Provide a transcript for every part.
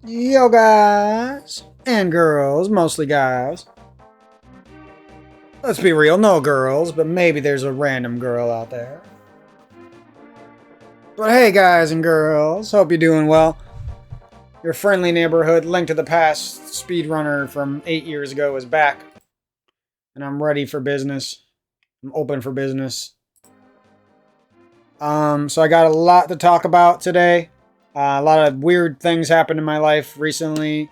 Yo, guys and girls, mostly guys. Let's be real, no girls, but maybe there's a random girl out there. But hey, guys and girls, hope you're doing well. Your friendly neighborhood Link to the Past speedrunner from 8 years ago is back, and I'm ready for business. I'm open for business. So I got a lot to talk about today. A lot of weird things happened in my life recently.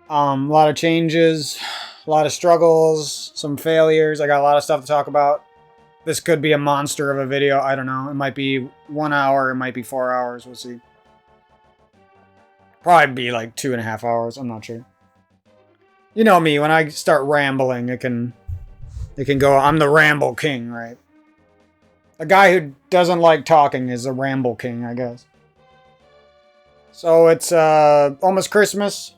A lot of changes, a lot of struggles, some failures. I got a lot of stuff to talk about. This could be a monster of a video. I don't know. It might be 1 hour. It might be 4 hours. We'll see. Probably be like 2.5 hours. I'm not sure. You know me. When I start rambling, it can go. I'm the ramble king, right? A guy who doesn't like talking is a ramble king, I guess. So it's almost Christmas.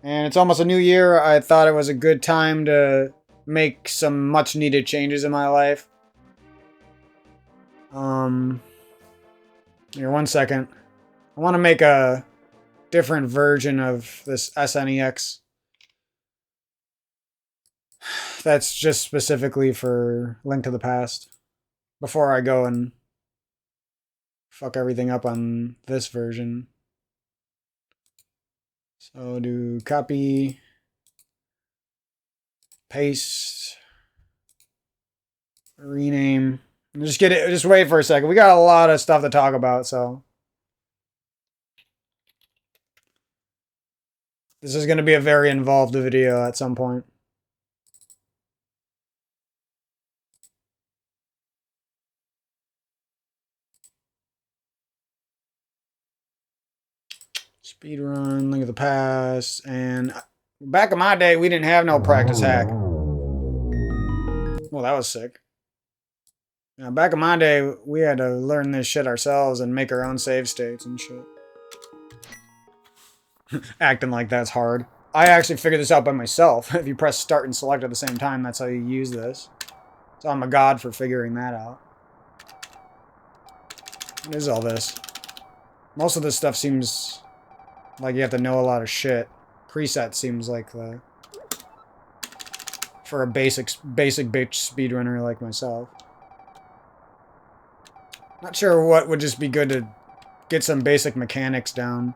And it's almost a new year. I thought it was a good time to make some much needed changes in my life. Here, 1 second. I want to make a different version of this SNEX. That's just specifically for Link to the Past. Before I go and fuck everything up on this version. So do copy, paste, rename. Just wait for a second. We got a lot of stuff to talk about, so this is going to be a very involved video at some point. Speedrun, Link of the Past, and back in my day, we didn't have no practice hack. Well, that was sick. Now, back in my day, we had to learn this shit ourselves and make our own save states and shit. Acting like that's hard. I actually figured this out by myself. If you press start and select at the same time, that's how you use this. So I'm a god for figuring that out. What is all this? Most of this stuff seems like you have to know a lot of shit. Preset seems like the... for a basic bitch speedrunner like myself. Not sure what would just be good to get some basic mechanics down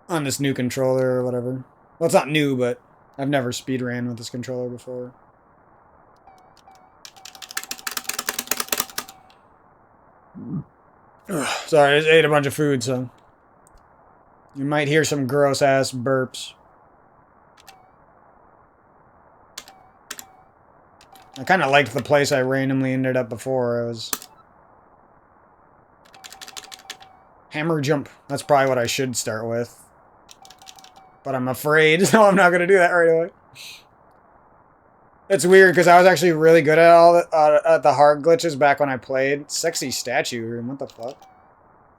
on this new controller or whatever. Well, it's not new, but I've never speedran with this controller before. Ugh, sorry, I just ate a bunch of food, so you might hear some gross-ass burps. I kind of liked the place I randomly ended up before. It was... hammer jump. That's probably what I should start with. But I'm afraid, so I'm not going to do that right away. It's weird, because I was actually really good at all at the hard glitches back when I played. Sexy statue room, what the fuck?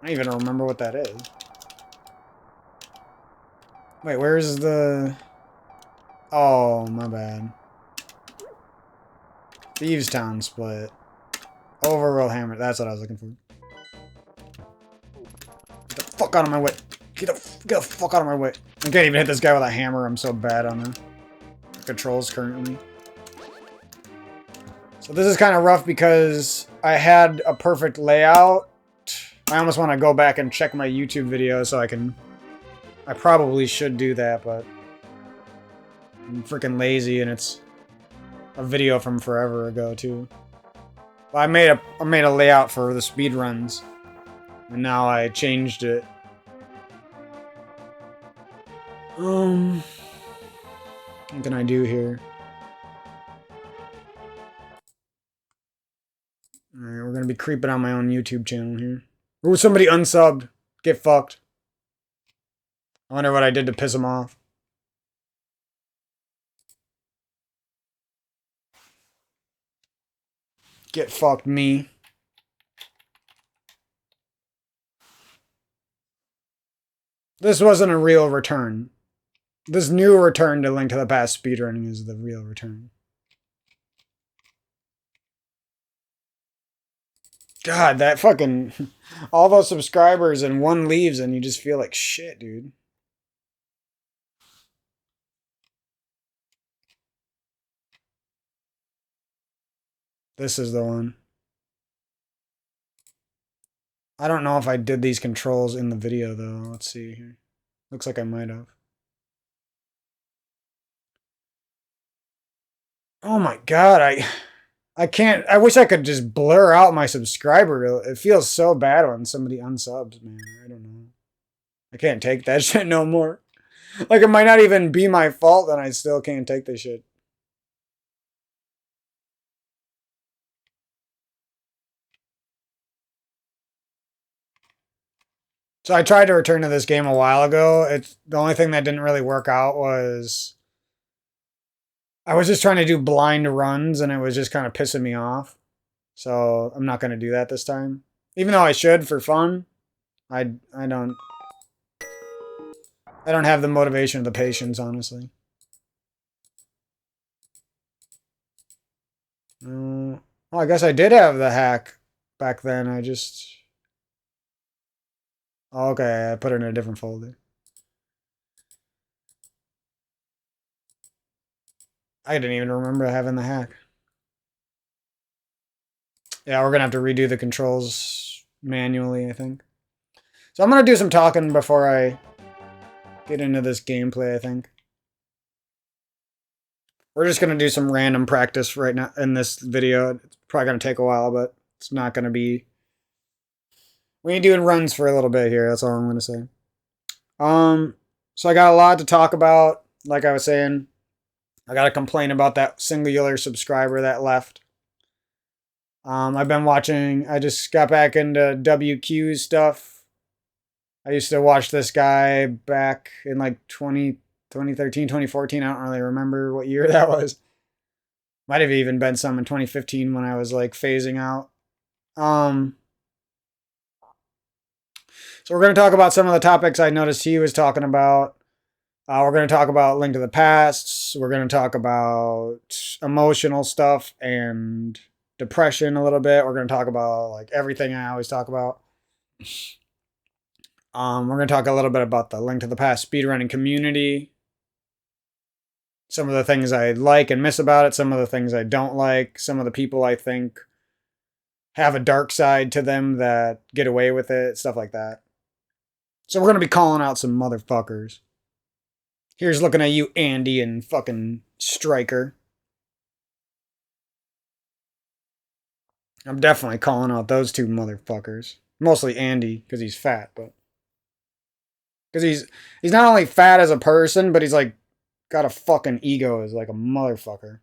I don't even remember what that is. Wait, where's the... oh, my bad. Thieves Town split. Overworld hammer, that's what I was looking for. Get the fuck out of my way. Get the fuck out of my way. I can't even hit this guy with a hammer, I'm so bad on the controls currently. So this is kind of rough because I had a perfect layout. I almost want to go back and check my YouTube video so I can... I probably should do that, but I'm freaking lazy and it's a video from forever ago too. But I made a layout for the speed runs, and now I changed it. What can I do here? Alright, we're gonna be creeping on my own YouTube channel here. Ooh, somebody unsubbed. Get fucked. I wonder what I did to piss him off. Get fucked, me. This wasn't a real return. This new return to Link to the Past speedrunning is the real return. God, that fucking all those subscribers and one leaves and you just feel like shit, dude. This is the one. I don't know if I did these controls in the video though. Let's see here. Looks like I might have. Oh my god, I can't. I wish I could just blur out my subscriber. It feels so bad when somebody unsubs, man. I don't know. I can't take that shit no more. Like, it might not even be my fault, and I still can't take this shit. So I tried to return to this game a while ago. It's the only thing that didn't really work out was I was just trying to do blind runs, and it was just kind of pissing me off. So I'm not going to do that this time. Even though I should for fun, I don't have the motivation or the patience, honestly. Well, I guess I did have the hack back then. I just... Oh, okay, I put it in a different folder. I didn't even remember having the hack. Yeah, we're going to have to redo the controls manually, I think. So I'm going to do some talking before I get into this gameplay, I think. We're just going to do some random practice right now in this video. It's probably going to take a while, but it's not going to be... We ain't doing runs for a little bit here, that's all I'm going to say. So I got a lot to talk about, like I was saying. I got to complain about that singular subscriber that left. I've been watching, I just got back into WQ stuff. I used to watch this guy back in like 2013, 2014. I don't really remember what year that was. Might have even been some in 2015 when I was like phasing out. So we're going to talk about some of the topics I noticed he was talking about. We're going to talk about Link to the Past. We're going to talk about emotional stuff and depression a little bit. We're going to talk about like everything I always talk about. We're going to talk a little bit about the Link to the Past speedrunning community. Some of the things I like and miss about it. Some of the things I don't like. Some of the people I think have a dark side to them that get away with it. Stuff like that. So we're going to be calling out some motherfuckers. Here's looking at you, Andy and fucking Striker. I'm definitely calling out those two motherfuckers. Mostly Andy, because he's fat, but... Because he's not only fat as a person, but he's like got a fucking ego as like a motherfucker.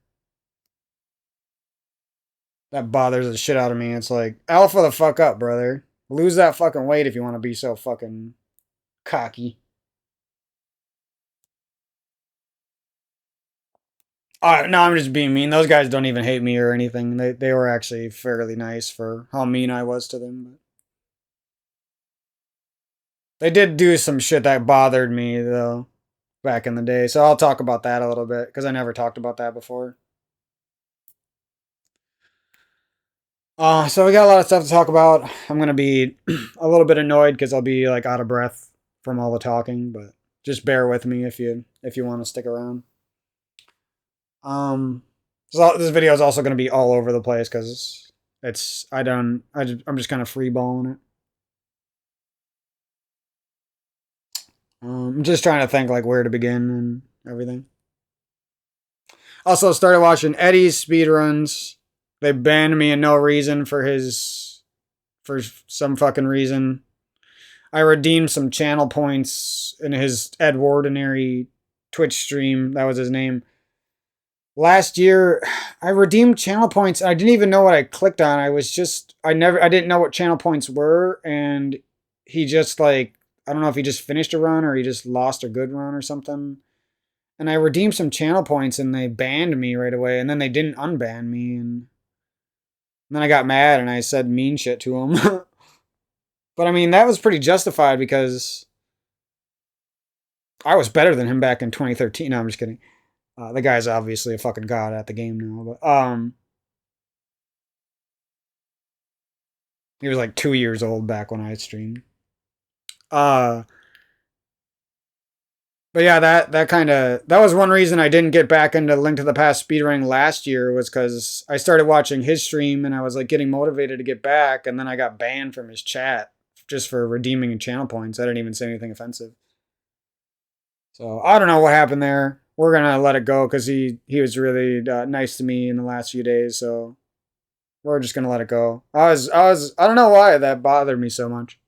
That bothers the shit out of me. It's like, alpha the fuck up, brother. Lose that fucking weight if you want to be so fucking cocky. No, I'm just being mean. Those guys don't even hate me or anything. They were actually fairly nice for how mean I was to them. But they did do some shit that bothered me, though, back in the day. So I'll talk about that a little bit, because I never talked about that before. So we got a lot of stuff to talk about. I'm going to be a little bit annoyed because I'll be like out of breath from all the talking, but just bear with me if you want to stick around. So this video is also going to be all over the place because I'm just kind of freeballing it. I'm just trying to think like where to begin and everything. Also started watching Eddie's speedruns. They banned me in no reason for some fucking reason. I redeemed some channel points in his Edwardinary Twitch stream. That was his name. Last year, I redeemed channel points. I didn't even know what I clicked on. I didn't know what channel points were. And he just like, I don't know if he just finished a run or he just lost a good run or something. And I redeemed some channel points and they banned me right away. And then they didn't unban me. And then I got mad and I said mean shit to him. But I mean, that was pretty justified because I was better than him back in 2013. No, I'm just kidding. The guy's obviously a fucking god at the game now. But He was like 2 years old back when I streamed. Uh, but yeah, that was one reason I didn't get back into Link to the Past speedrunning last year, was because I started watching his stream and I was like getting motivated to get back, and then I got banned from his chat just for redeeming channel points. I didn't even say anything offensive. So I don't know what happened there. We're gonna let it go because he was really nice to me in the last few days. So we're just gonna let it go. I don't know why that bothered me so much.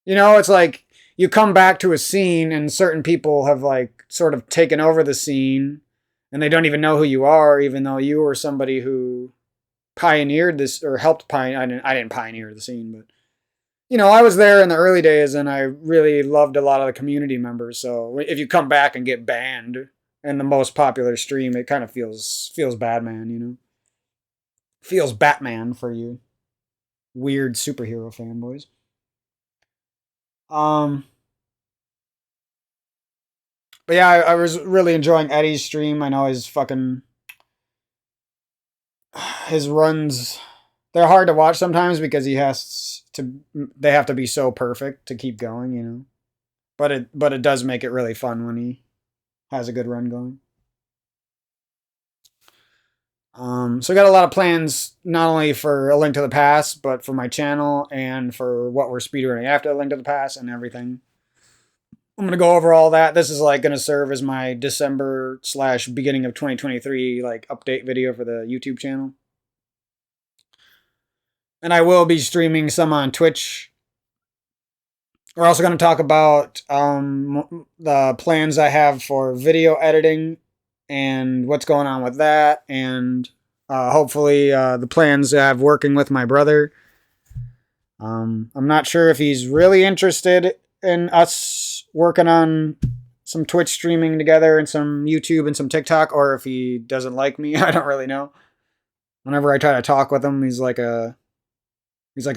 You know, it's like you come back to a scene and certain people have like sort of taken over the scene and they don't even know who you are, even though you were somebody who pioneered this or helped pioneer. I didn't pioneer the scene, but you know, I was there in the early days and I really loved a lot of the community members. So if you come back and get banned in the most popular stream, it kind of feels bad, man, you know? Feels Batman for you weird superhero fanboys. Um but yeah, I was really enjoying Eddie's stream. I know his runs, they're hard to watch sometimes because they have to be so perfect to keep going, you know. But it does make it really fun when he has a good run going. So I got a lot of plans, not only for A Link to the Past, but for my channel and for what we're speedrunning after A Link to the Past and everything. I'm gonna go over all that. This is like gonna serve as my December / beginning of 2023 like update video for the YouTube channel. And I will be streaming some on Twitch. We're also going to talk about the plans I have for video editing and what's going on with that, and hopefully the plans I have working with my brother. I'm not sure if he's really interested in us working on some Twitch streaming together and some YouTube and some TikTok, or if he doesn't like me. I don't really know. Whenever I try to talk with him, he's like a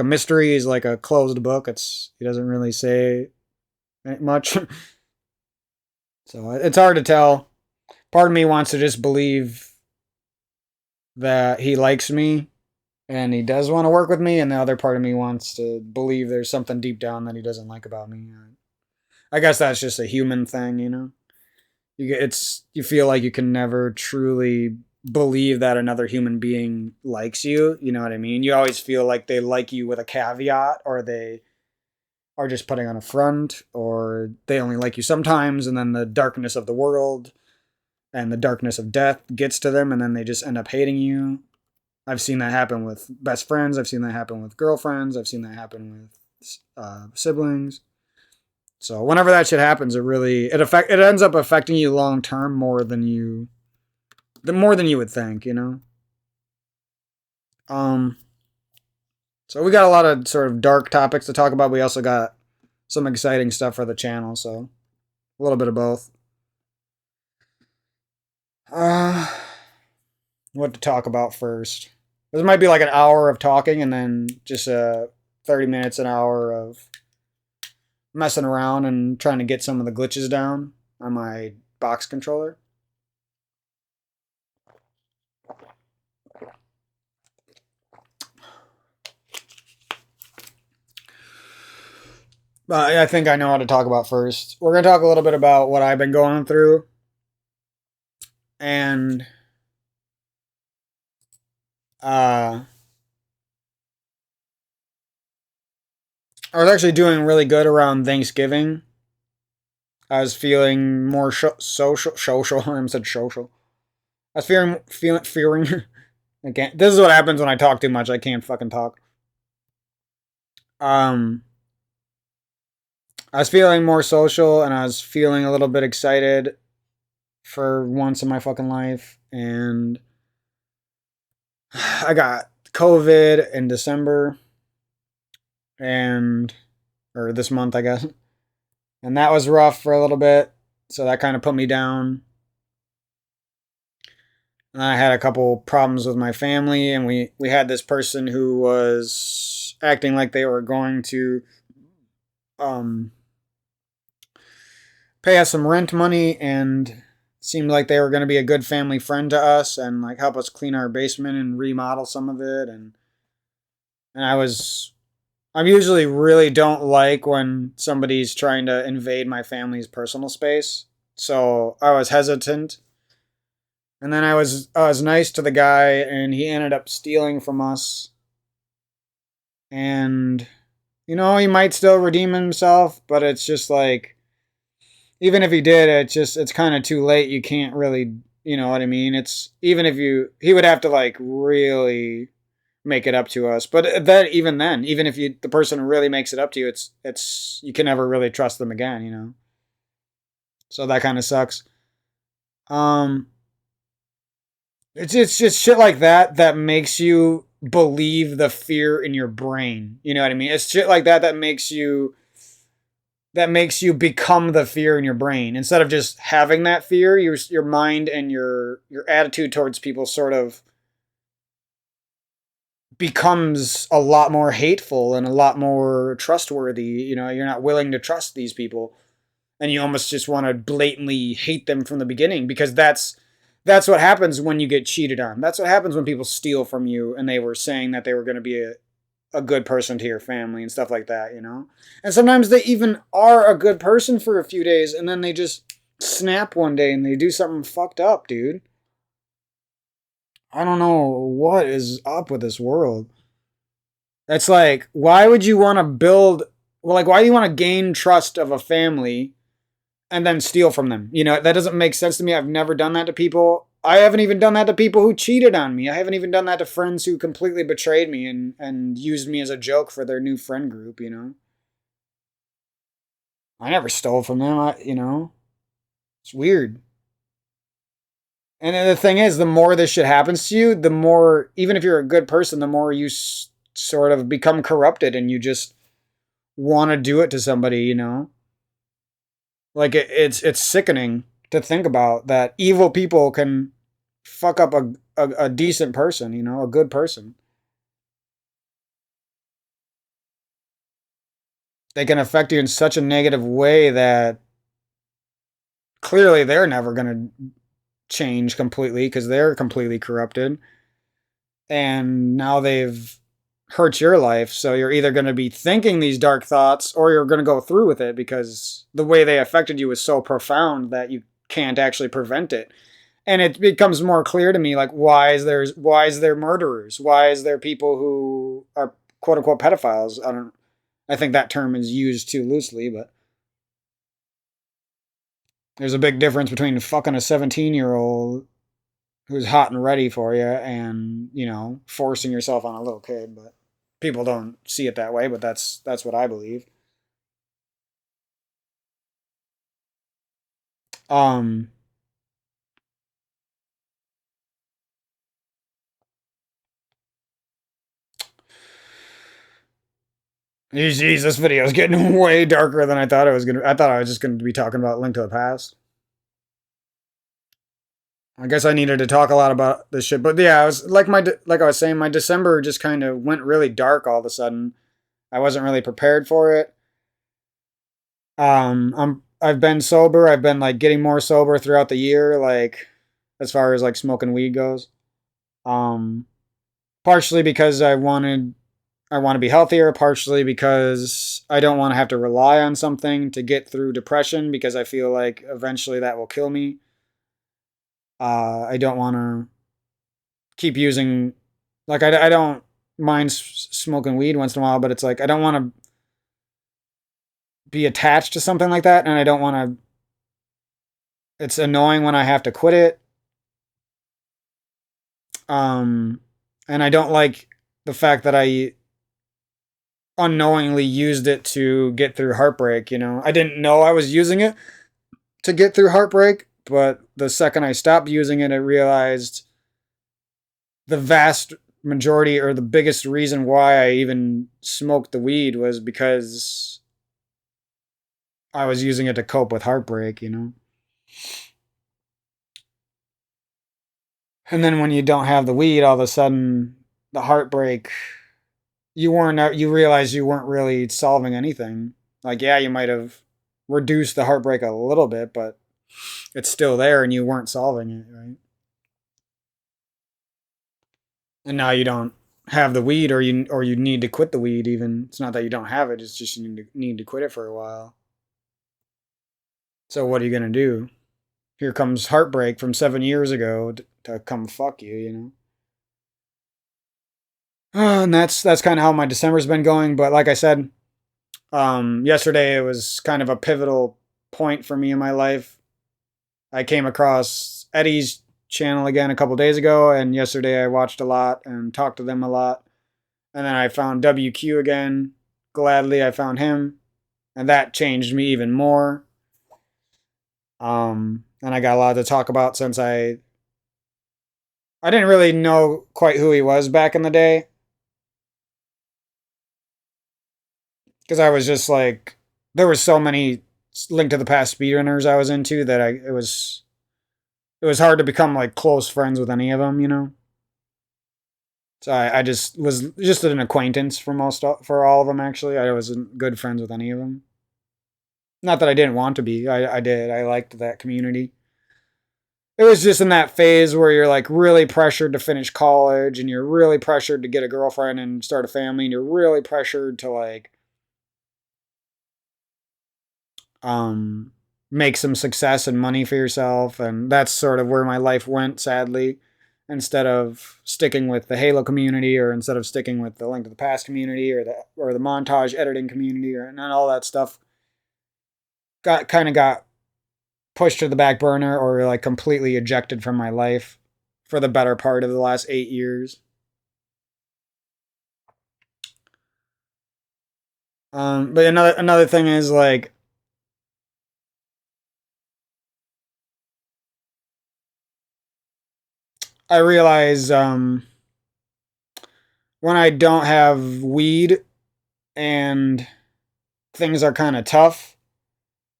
mystery. He's like a closed book. He doesn't really say much. So it's hard to tell. Part of me wants to just believe that he likes me and he does want to work with me, and the other part of me wants to believe there's something deep down that he doesn't like about me. I guess that's just a human thing, you know. You feel like you can never truly believe that another human being likes you. You know what I mean? You always feel like they like you with a caveat, or they are just putting on a front, or they only like you sometimes, and then the darkness of the world and the darkness of death gets to them, and then they just end up hating you. I've seen that happen with best friends. I've seen that happen with girlfriends. I've seen that happen with siblings. So whenever that shit happens, it ends up affecting you long term more than you would think, you know. So we got a lot of sort of dark topics to talk about. We also got some exciting stuff for the channel, so a little bit of both. What to talk about first? This might be like an hour of talking and then just 30 minutes, an hour of messing around and trying to get some of the glitches down on my box controller. But I think I know how to talk about first. We're going to talk a little bit about what I've been going through. And I was actually doing really good around Thanksgiving. I was feeling more social. I said social. I was fearing. Again, this is what happens when I talk too much. I can't fucking talk. I was feeling more social, and I was feeling a little bit excited for once in my fucking life, and I got COVID in December, or this month, I guess, and that was rough for a little bit. So that kind of put me down. And I had a couple problems with my family, and we had this person who was acting like they were going to pay us some rent money, and seemed like they were going to be a good family friend to us and like help us clean our basement and remodel some of it. And And I'm usually really don't like when somebody's trying to invade my family's personal space. So I was hesitant. And then I was nice to the guy and he ended up stealing from us. And he might still redeem himself, but it's just like even if he did, it's kind of too late. You can't really, you know what I mean? It's even if he would have to like really make it up to us. But that even then, even if the person really makes it up to you, it's you can never really trust them again. So that kind of sucks. Um, it's just shit like that makes you believe the fear in your brain. You know what I mean? It's shit like that makes you become the fear in your brain instead of just having that fear. Your mind and your attitude towards people sort of becomes a lot more hateful and a lot more trustworthy. You're not willing to trust these people, and you almost just want to blatantly hate them from the beginning because that's what happens when you get cheated on. That's what happens when people steal from you and they were saying that they were going to be a good person to your family and stuff like that. And sometimes they even are a good person for a few days and then they just snap one day and they do something fucked up, dude. I don't know what is up with this world. It's like, why would you want to build, well, like, why do you want to gain trust of a family and then steal from them? That doesn't make sense to me. I've never done that to people. I haven't even done that to people who cheated on me. I haven't even done that to friends who completely betrayed me and used me as a joke for their new friend group. I never stole from them. It's weird. And then the thing is, the more this shit happens to you, the more, even if you're a good person, the more you sort of become corrupted and you just want to do it to somebody. Like it's sickening to think about that evil people can fuck up a decent person, a good person. They can affect you in such a negative way that clearly they're never going to change completely because they're completely corrupted. And now they've hurt your life. So you're either going to be thinking these dark thoughts or you're going to go through with it because the way they affected you is so profound that you can't actually prevent it. And it becomes more clear to me like why is there murderers? Why is there people who are quote unquote pedophiles? I think that term is used too loosely, but there's a big difference between fucking a 17-year-old who's hot and ready for you and, forcing yourself on a little kid, but people don't see it that way, but that's what I believe. Um Jeez, this video is getting way darker than I thought it was gonna. I thought I was just gonna be talking about Link to the Past. I guess I needed to talk a lot about this shit, but yeah, I was like I was saying, my December just kind of went really dark all of a sudden. I wasn't really prepared for it. I've been sober. I've been like getting more sober throughout the year, like as far as like smoking weed goes. Um, Partially because I want to be healthier, partially because I don't want to have to rely on something to get through depression because I feel like eventually that will kill me. I don't want to keep using, like, I don't mind smoking weed once in a while, but it's like I don't want to be attached to something like that, and I don't want to. It's annoying when I have to quit it. Um, and I don't like the fact that I unknowingly used it to get through heartbreak. I didn't know I was using it to get through heartbreak, but the second I stopped using it, I realized the vast majority or the biggest reason why I even smoked the weed was because I was using it to cope with heartbreak. And then when you don't have the weed, all of a sudden the heartbreak, you realize you weren't really solving anything. Like, yeah, you might have reduced the heartbreak a little bit, but it's still there and you weren't solving it, right? And now you don't. have the weed, or you need to quit the weed. Even it's not that you don't have it; it's just you need to quit it for a while. So what are you gonna do? Here comes heartbreak from 7 years ago to come fuck you, you know. And that's kind of how my December's been going. But like I said, yesterday it was kind of a pivotal point for me in my life. I came across Eddie's channel again a couple days ago, and yesterday I watched a lot and talked to them a lot. And then I found WQ again. Gladly, I found him, and that changed me even more. And I got a lot to talk about since I didn't really know quite who he was back in the day, because I was just like, there were so many Link to the Past speedrunners I was into that it was hard to become like close friends with any of them, you know. So I just was just an acquaintance for all of them. Actually, I wasn't good friends with any of them. Not that I didn't want to be. I did. I liked that community. It was just in that phase where you're like really pressured to finish college, and you're really pressured to get a girlfriend and start a family, and you're really pressured to like um make some success and money for yourself. And that's sort of where my life went, sadly. Instead of sticking with the Halo community, or instead of sticking with the Link to the Past community, or the montage editing community, or and all that stuff, got pushed to the back burner, or like completely ejected from my life for the better part of the last 8 years. But another thing is like I realize when I don't have weed and things are kind of tough,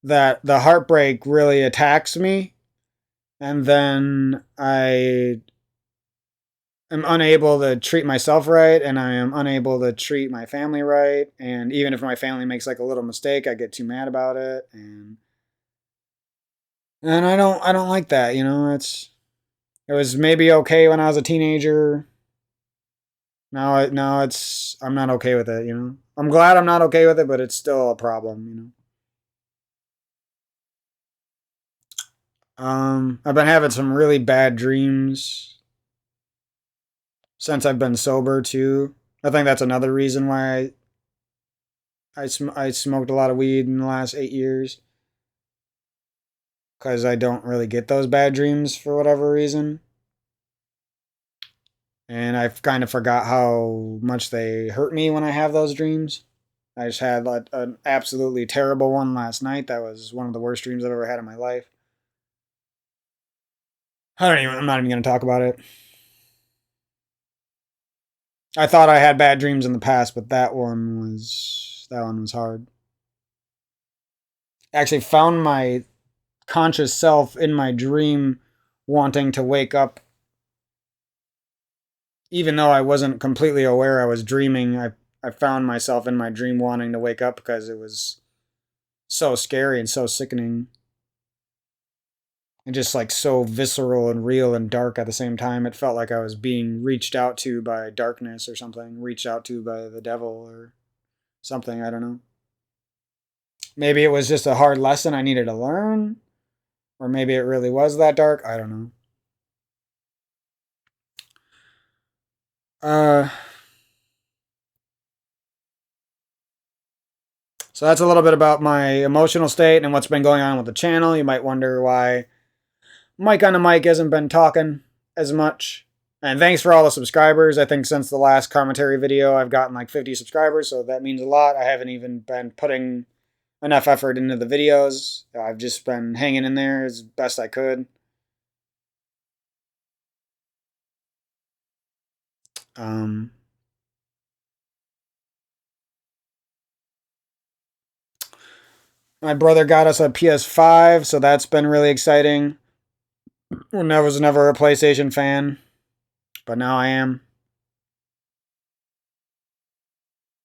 that the heartbreak really attacks me, and then I am unable to treat myself right, and I am unable to treat my family right. And even if my family makes like a little mistake, I get too mad about it, and I don't like that. You know, it was maybe okay when I was a teenager. Now it's I'm not okay with it. You know, I'm glad I'm not okay with it, but it's still a problem. You know. I've been having some really bad dreams since I've been sober too. I think that's another reason why I smoked a lot of weed in the last 8 years, because I don't really get those bad dreams for whatever reason, and I've kind of forgot how much they hurt me when I have those dreams. I just had like an absolutely terrible one last night. That was one of the worst dreams I've ever had in my life. I'm not even going to talk about it. I thought I had bad dreams in the past, but that one was hard. I actually found my conscious self in my dream wanting to wake up, even though I wasn't completely aware I was dreaming. I found myself in my dream wanting to wake up because it was so scary and so sickening, and just like so visceral and real and dark at the same time. It felt like I was being reached out to by darkness or something, reached out to by the devil or something. I don't know. Maybe it was just a hard lesson I needed to learn, or maybe it really was that dark. I don't know. Uh, so that's a little bit about my emotional state and what's been going on with the channel. You might wonder why Mike on the mic hasn't been talking as much. And thanks for all the subscribers. I think since the last commentary video, I've gotten like 50 subscribers, so that means a lot. I haven't even been putting enough effort into the videos. I've just been hanging in there as best I could. Um, my brother got us a PS5, so that's been really exciting. I was never a PlayStation fan, but now I am.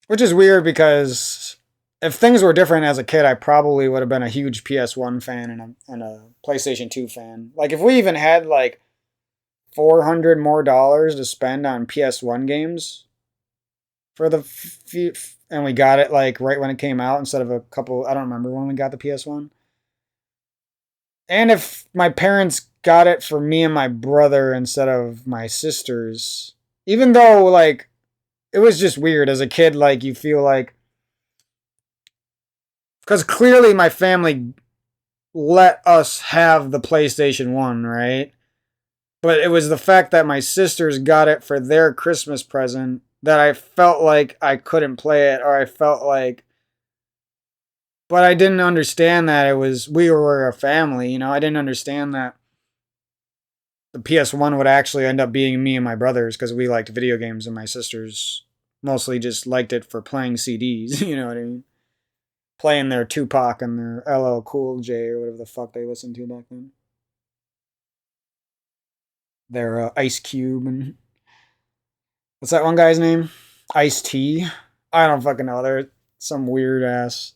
Which is weird because if things were different as a kid, I probably would have been a huge PS1 fan and a PlayStation 2 fan. Like, if we even had like $400 more to spend on PS1 games, for the and we got it like right when it came out instead of a couple. I don't remember when we got the PS1. And if my parents got it for me and my brother instead of my sisters, even though like it was just weird as a kid, like you feel like because clearly my family let us have the PlayStation 1, right? But it was the fact that my sisters got it for their Christmas present that I felt like I couldn't play it, or I felt like, but I didn't understand that it was, we were a family, you know? I didn't understand that the PS1 would actually end up being me and my brothers because we liked video games and my sisters mostly just liked it for playing CDs, you know what I mean? Playing their Tupac and their LL Cool J or whatever the fuck they listened to back then. Their Ice Cube and what's that one guy's name? Ice T. I don't fucking know. They're some weird ass.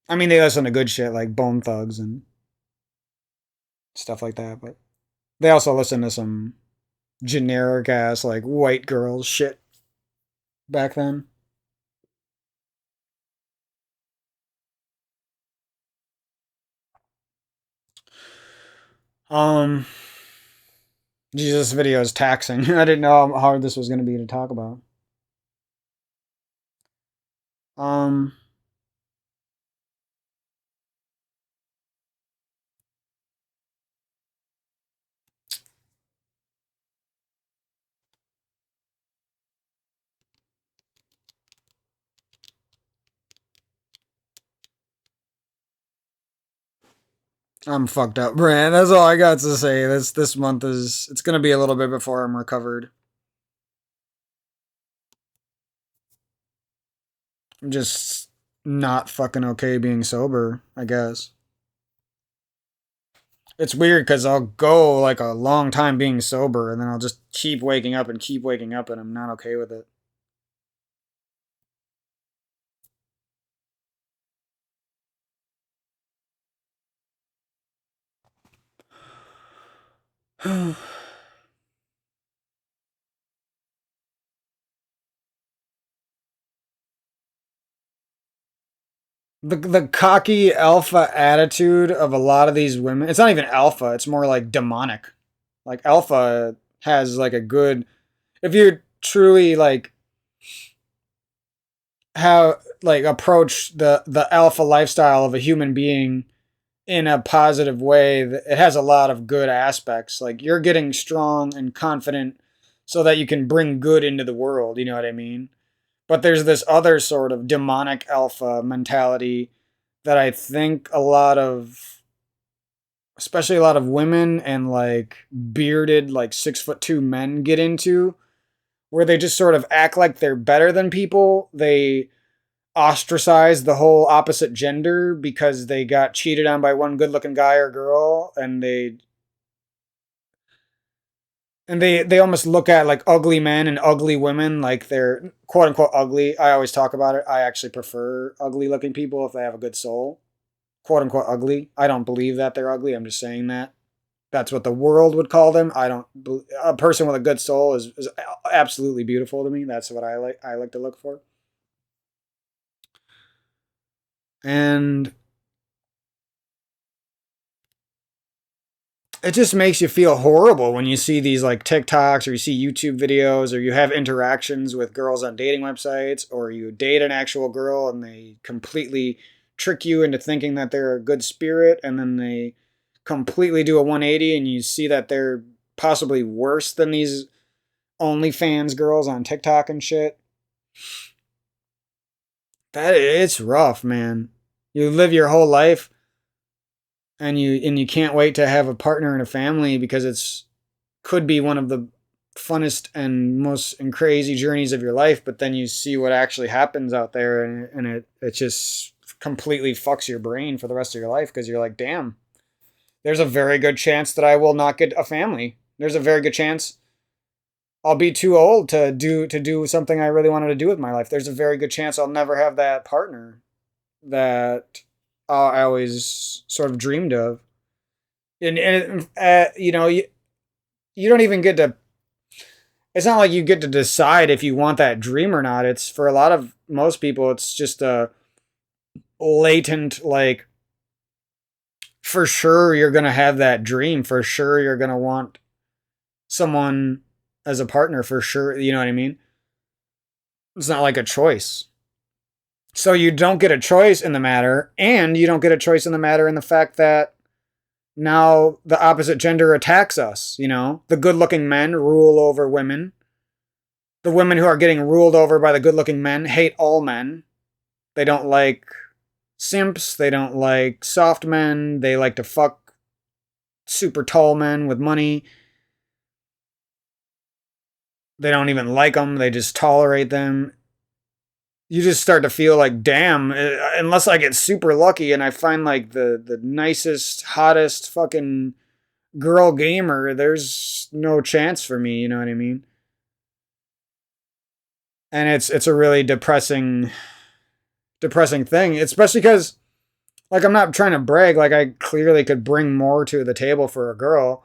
I mean, they listen to good shit like Bone Thugs and stuff like that, but they also listen to some generic ass like white girls shit back then. Um, Jesus, video is taxing. I didn't know how hard this was going to be to talk about. Um, I'm fucked up, Brand. That's all I got to say. This month is it's gonna be a little bit before I'm recovered. I'm just not fucking okay being sober, I guess. It's weird because I'll go like a long time being sober and then I'll just keep waking up and keep waking up and I'm not okay with it. The cocky alpha attitude of a lot of these women, it's not even alpha, it's more like demonic. Like alpha has like a good, if you truly like have like approach the alpha lifestyle of a human being in a positive way, it has a lot of good aspects. Like you're getting strong and confident so that you can bring good into the world, you know what I mean? But there's this other sort of demonic alpha mentality that I think a lot of, especially a lot of women and like bearded, like 6'2" men get into, where they just sort of act like they're better than people. They ostracize the whole opposite gender because they got cheated on by one good-looking guy or girl, and they almost look at like ugly men and ugly women like they're quote unquote ugly. I always talk about it. I actually prefer ugly looking people if they have a good soul. Quote unquote ugly. I don't believe that they're ugly. I'm just saying that. That's what the world would call them. I don't. A person with a good soul is absolutely beautiful to me. That's what I like. I like to look for. And it just makes you feel horrible when you see these like TikToks or you see YouTube videos or you have interactions with girls on dating websites or you date an actual girl and they completely trick you into thinking that they're a good spirit and then they completely do a 180 and you see that they're possibly worse than these OnlyFans girls on TikTok and shit. That it's rough, man. You live your whole life and you can't wait to have a partner and a family because it's could be one of the funnest and most and crazy journeys of your life, but then you see what actually happens out there and it just completely fucks your brain for the rest of your life because you're like, damn, there's a very good chance that I will not get a family. There's a very good chance I'll be too old to do something I really wanted to do with my life. There's a very good chance I'll never have that partner that I always sort of dreamed of. And you know, you don't even get to it's not like you get to decide if you want that dream or not. It's for a lot of most people, it's just a latent, like, for sure you're going to have that dream. For sure you're going to want someone as a partner. For sure. You know what I mean? It's not like a choice. So you don't get a choice in the matter, and you don't get a choice in the matter in the fact that now the opposite gender attacks us. You know, the good looking men rule over women. The women who are getting ruled over by the good looking men hate all men. They don't like simps. They don't like soft men. They like to fuck super tall men with money. They don't even like them. They just tolerate them. You just start to feel like, damn, unless I get super lucky and I find like the nicest, hottest fucking girl gamer, there's no chance for me, you know what I mean? And it's a really depressing thing, especially because, like, I'm not trying to brag, like, I clearly could bring more to the table for a girl,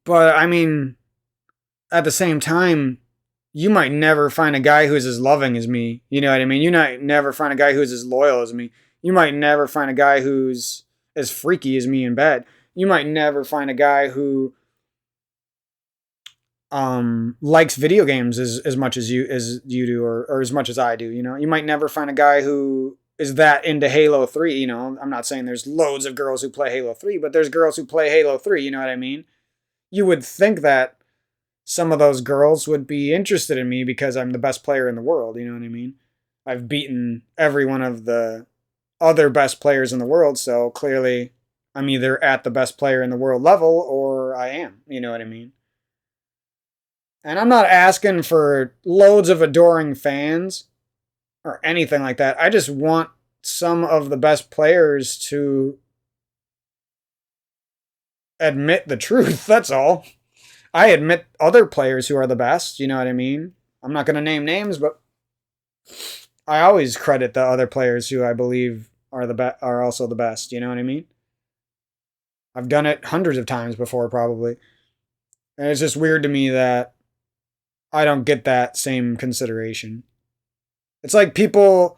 but I mean, at the same time, you might never find a guy who's as loving as me. You know what I mean? You might never find a guy who's as loyal as me. You might never find a guy who's as freaky as me in bed. You might never find a guy who likes video games as much as you do, or as much as I do. You know, you might never find a guy who is that into Halo 3. You know, I'm not saying there's loads of girls who play Halo 3, but there's girls who play Halo 3. You know what I mean? You would think that some of those girls would be interested in me because I'm the best player in the world. You know what I mean? I've beaten every one of the other best players in the world, so clearly I'm either at the best player in the world level or I am. You know what I mean? And I'm not asking for loads of adoring fans or anything like that. I just want some of the best players to admit the truth. That's all. I admit other players who are the best, you know what I mean? I'm not going to name names, but I always credit the other players who I believe are also the best, you know what I mean? I've done it hundreds of times before probably. And it's just weird to me that I don't get that same consideration. It's like people,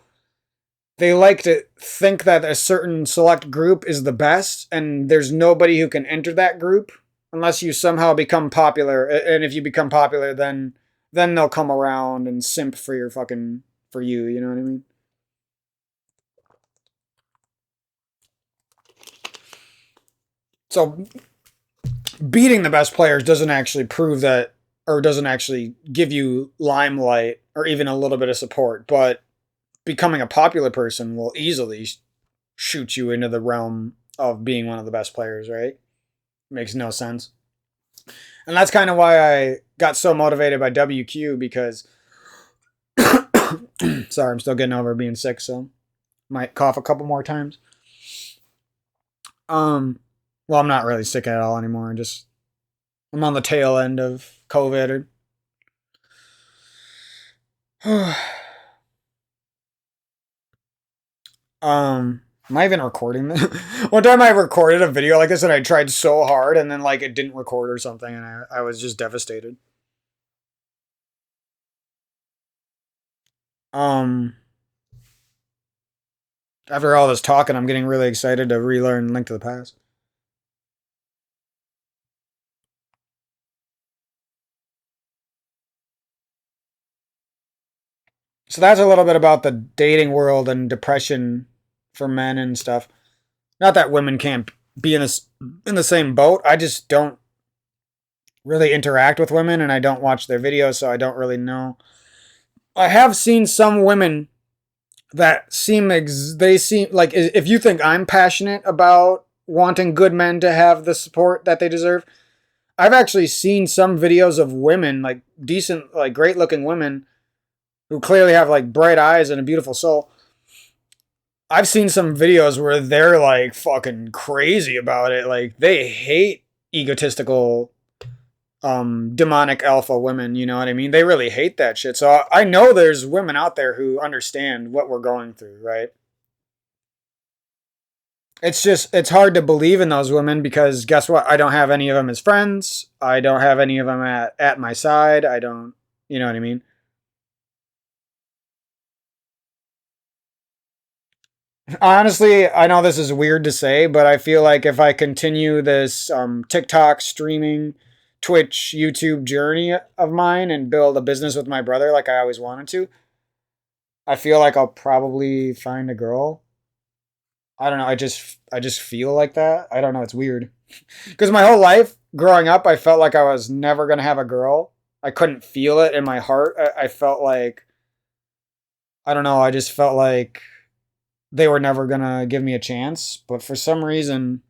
they like to think that a certain select group is the best, and there's nobody who can enter that group unless you somehow become popular. And if you become popular, then they'll come around and simp for your fucking for you. You know what I mean? So beating the best players doesn't actually prove that, or doesn't actually give you limelight or even a little bit of support. But becoming a popular person will easily shoot you into the realm of being one of the best players, right? Makes no sense. And that's kind of why I got so motivated by WQ, because sorry, I'm still getting over being sick, so might cough a couple more times. Well, I'm not really sick at all anymore. I'm on the tail end of COVID. Am I even recording this? One time I recorded a video like this and I tried so hard and then like it didn't record or something, and I was just devastated. Um After all this talking, I'm getting really excited to relearn Link to the Past. So that's a little bit about the dating world and depression for men and stuff. Not that women can't be in the same boat. I just don't really interact with women and I don't watch their videos, so I don't really know. I have seen some women that they seem like, if you think I'm passionate about wanting good men to have the support that they deserve, I've actually seen some videos of women, like decent, like great looking women who clearly have like bright eyes and a beautiful soul. I've seen some videos where they're like fucking crazy about it. Like they hate egotistical demonic alpha women, you know what I mean? They really hate that shit. So I know there's women out there who understand what we're going through, right? it's hard to believe in those women because guess what? I don't have any of them as friends. I don't have any of them at my side. I don't, you know what I mean? Honestly, I know this is weird to say, but I feel like if I continue this TikTok streaming, Twitch, YouTube journey of mine and build a business with my brother like I always wanted to, I feel like I'll probably find a girl. I don't know. I just feel like that. I don't know. It's weird because my whole life growing up, I felt like I was never gonna have a girl. I couldn't feel it in my heart. I felt like I don't know. I just felt like they were never gonna give me a chance. But for some reason,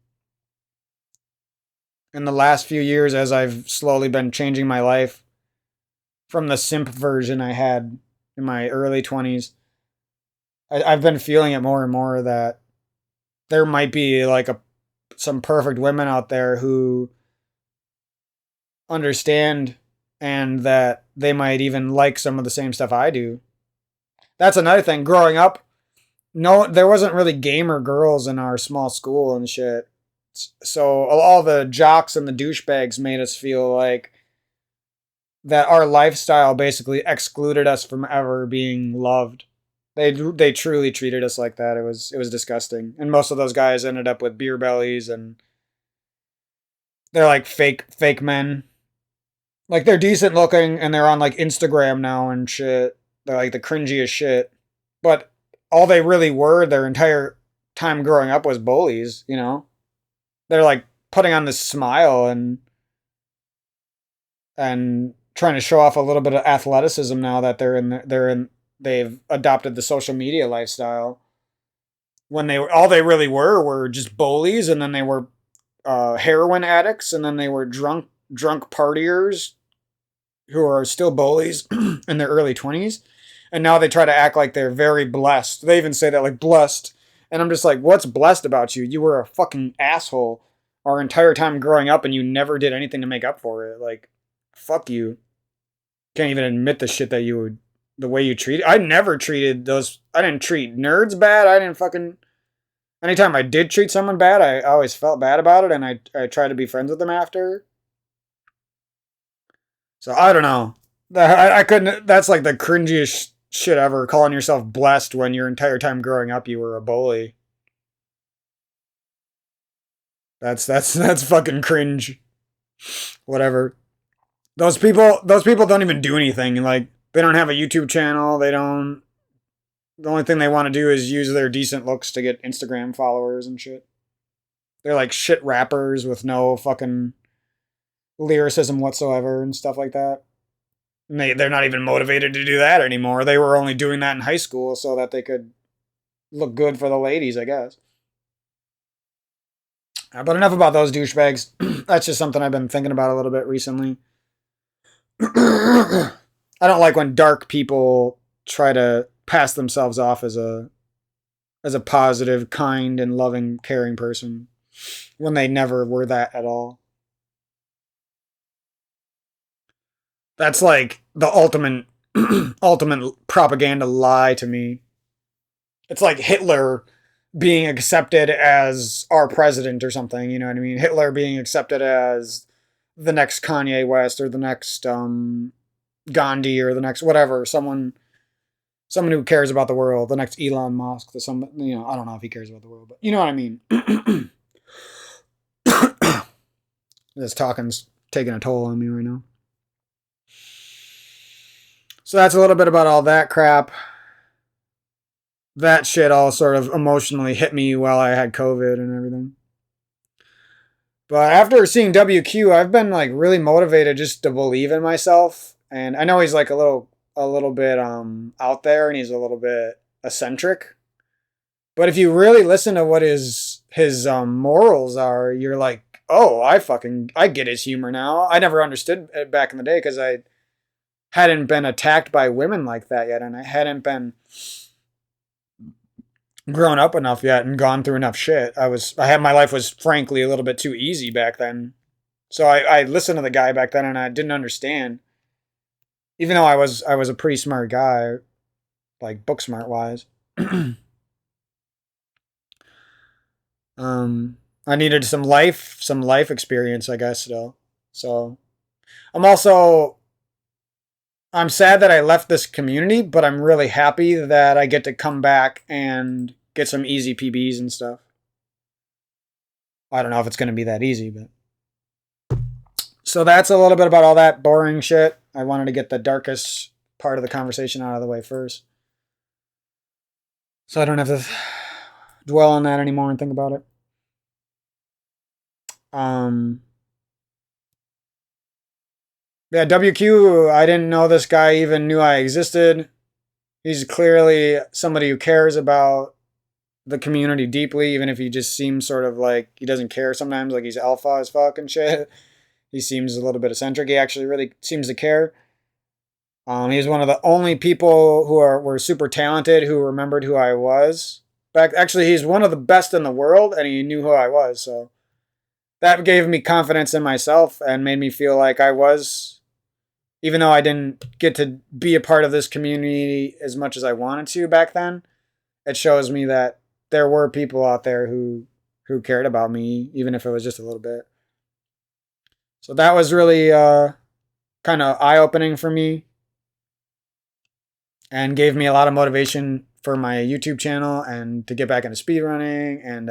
in the last few years, as I've slowly been changing my life from the simp version I had in my early 20s, I've been feeling it more and more that there might be like some perfect women out there who understand and that they might even like some of the same stuff I do. That's another thing. Growing up, no, there wasn't really gamer girls in our small school and shit. So all the jocks and the douchebags made us feel like that our lifestyle basically excluded us from ever being loved. They truly treated us like that. It was disgusting. And most of those guys ended up with beer bellies and they're like fake men. Like they're decent looking and they're on like Instagram now and shit. They're like the cringiest shit. But all they really were their entire time growing up was bullies, you know? They're like putting on this smile and trying to show off a little bit of athleticism now that they've adopted the social media lifestyle. When they all they really were just bullies, and then they were heroin addicts, and then they were drunk partiers who are still bullies in their early 20s, and now they try to act like they're very blessed. They even say that like blessed, and I'm just like, what's blessed about you? You were a fucking asshole our entire time growing up, and you never did anything to make up for it. Like, fuck you. Can't even admit the shit that you would, the way you treated. I never treated those. I didn't treat nerds bad. I didn't fucking. Anytime I did treat someone bad, I always felt bad about it, and I tried to be friends with them after. So I don't know. I couldn't. That's like the cringiest shit ever. Calling yourself blessed when your entire time growing up you were a bully. That's fucking cringe. Whatever. Those people don't even do anything. Like they don't have a YouTube channel. They don't. The only thing they want to do is use their decent looks to get Instagram followers and shit. They're like shit rappers with no fucking lyricism whatsoever and stuff like that. And they're not even motivated to do that anymore. They were only doing that in high school so that they could look good for the ladies, I guess. But enough about those douchebags. That's just something I've been thinking about a little bit recently. I don't like when dark people try to pass themselves off as a positive, kind, and loving, caring person when they never were that at all. That's like the ultimate propaganda lie to me. It's like Hitler being accepted as our president or something, you know what I mean? Hitler being accepted as the next Kanye West or the next Gandhi or the next whatever, someone who cares about the world, the next Elon Musk, I don't know if he cares about the world, but you know what I mean. This talking's taking a toll on me right now. So that's a little bit about all that crap. That shit all sort of emotionally hit me while I had COVID and everything. But after seeing WQ, I've been like really motivated just to believe in myself. And I know he's like a little bit out there and he's a little bit eccentric. But if you really listen to what his morals are, you're like, oh, I get his humor now. I never understood it back in the day because I hadn't been attacked by women like that yet, and I hadn't been grown up enough yet and gone through enough shit. My life was frankly a little bit too easy back then. So I listened to the guy back then and I didn't understand. Even though I was a pretty smart guy, like book smart wise. I needed some life experience, I guess, still. So I'm also I'm sad that I left this community, but I'm really happy that I get to come back and get some easy PBs and stuff. I don't know if it's going to be that easy, but so that's a little bit about all that boring shit. I wanted to get the darkest part of the conversation out of the way first, so I don't have to dwell on that anymore and think about it. Um, yeah, WQ. I didn't know this guy even knew I existed. He's clearly somebody who cares about the community deeply, even if he just seems sort of like he doesn't care sometimes, like he's alpha as fuck and shit. He seems a little bit eccentric. He actually really seems to care. He's one of the only people who were super talented who remembered who I was. Back, actually, he's one of the best in the world, and he knew who I was. So that gave me confidence in myself and made me feel like I was, even though I didn't get to be a part of this community as much as I wanted to back then. It shows me that there were people out there who cared about me, even if it was just a little bit. So that was really kind of eye opening for me and gave me a lot of motivation for my YouTube channel and to get back into speedrunning and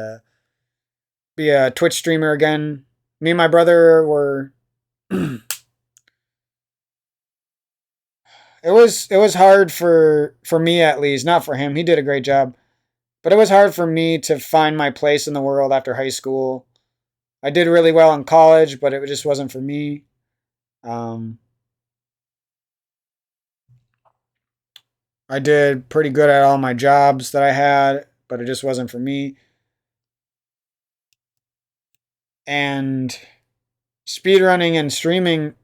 be a Twitch streamer again. Me and my brother were. It was hard for me, at least, not for him. He did a great job, but it was hard for me to find my place in the world after high school. I did really well in college, but it just wasn't for me. Um, I did pretty good at all my jobs that I had, but it just wasn't for me. And speedrunning and streaming,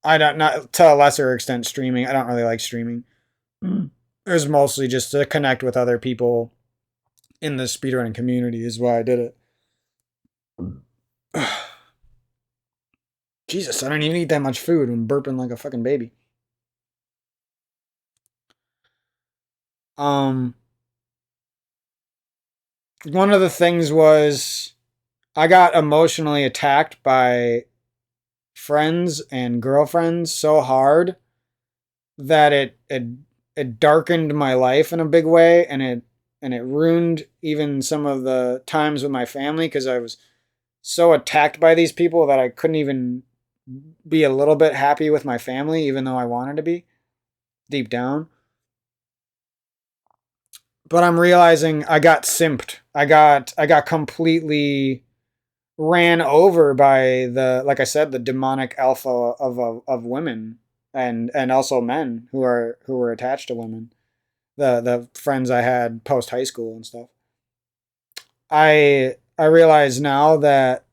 I don't, not to a lesser extent streaming. I don't really like streaming. It was mostly just to connect with other people in the speedrunning community is why I did it. Jesus, I don't even eat that much food. I'm burping like a fucking baby. Um, One of the things was I got emotionally attacked by friends and girlfriends so hard that it darkened my life in a big way, and it ruined even some of the times with my family because I was so attacked by these people that I couldn't even be a little bit happy with my family, even though I wanted to be deep down. But I'm realizing I got simped. I got completely ran over by the, like I said, the demonic alpha of women and also men who were attached to women. The friends I had post high school and stuff. I realize now that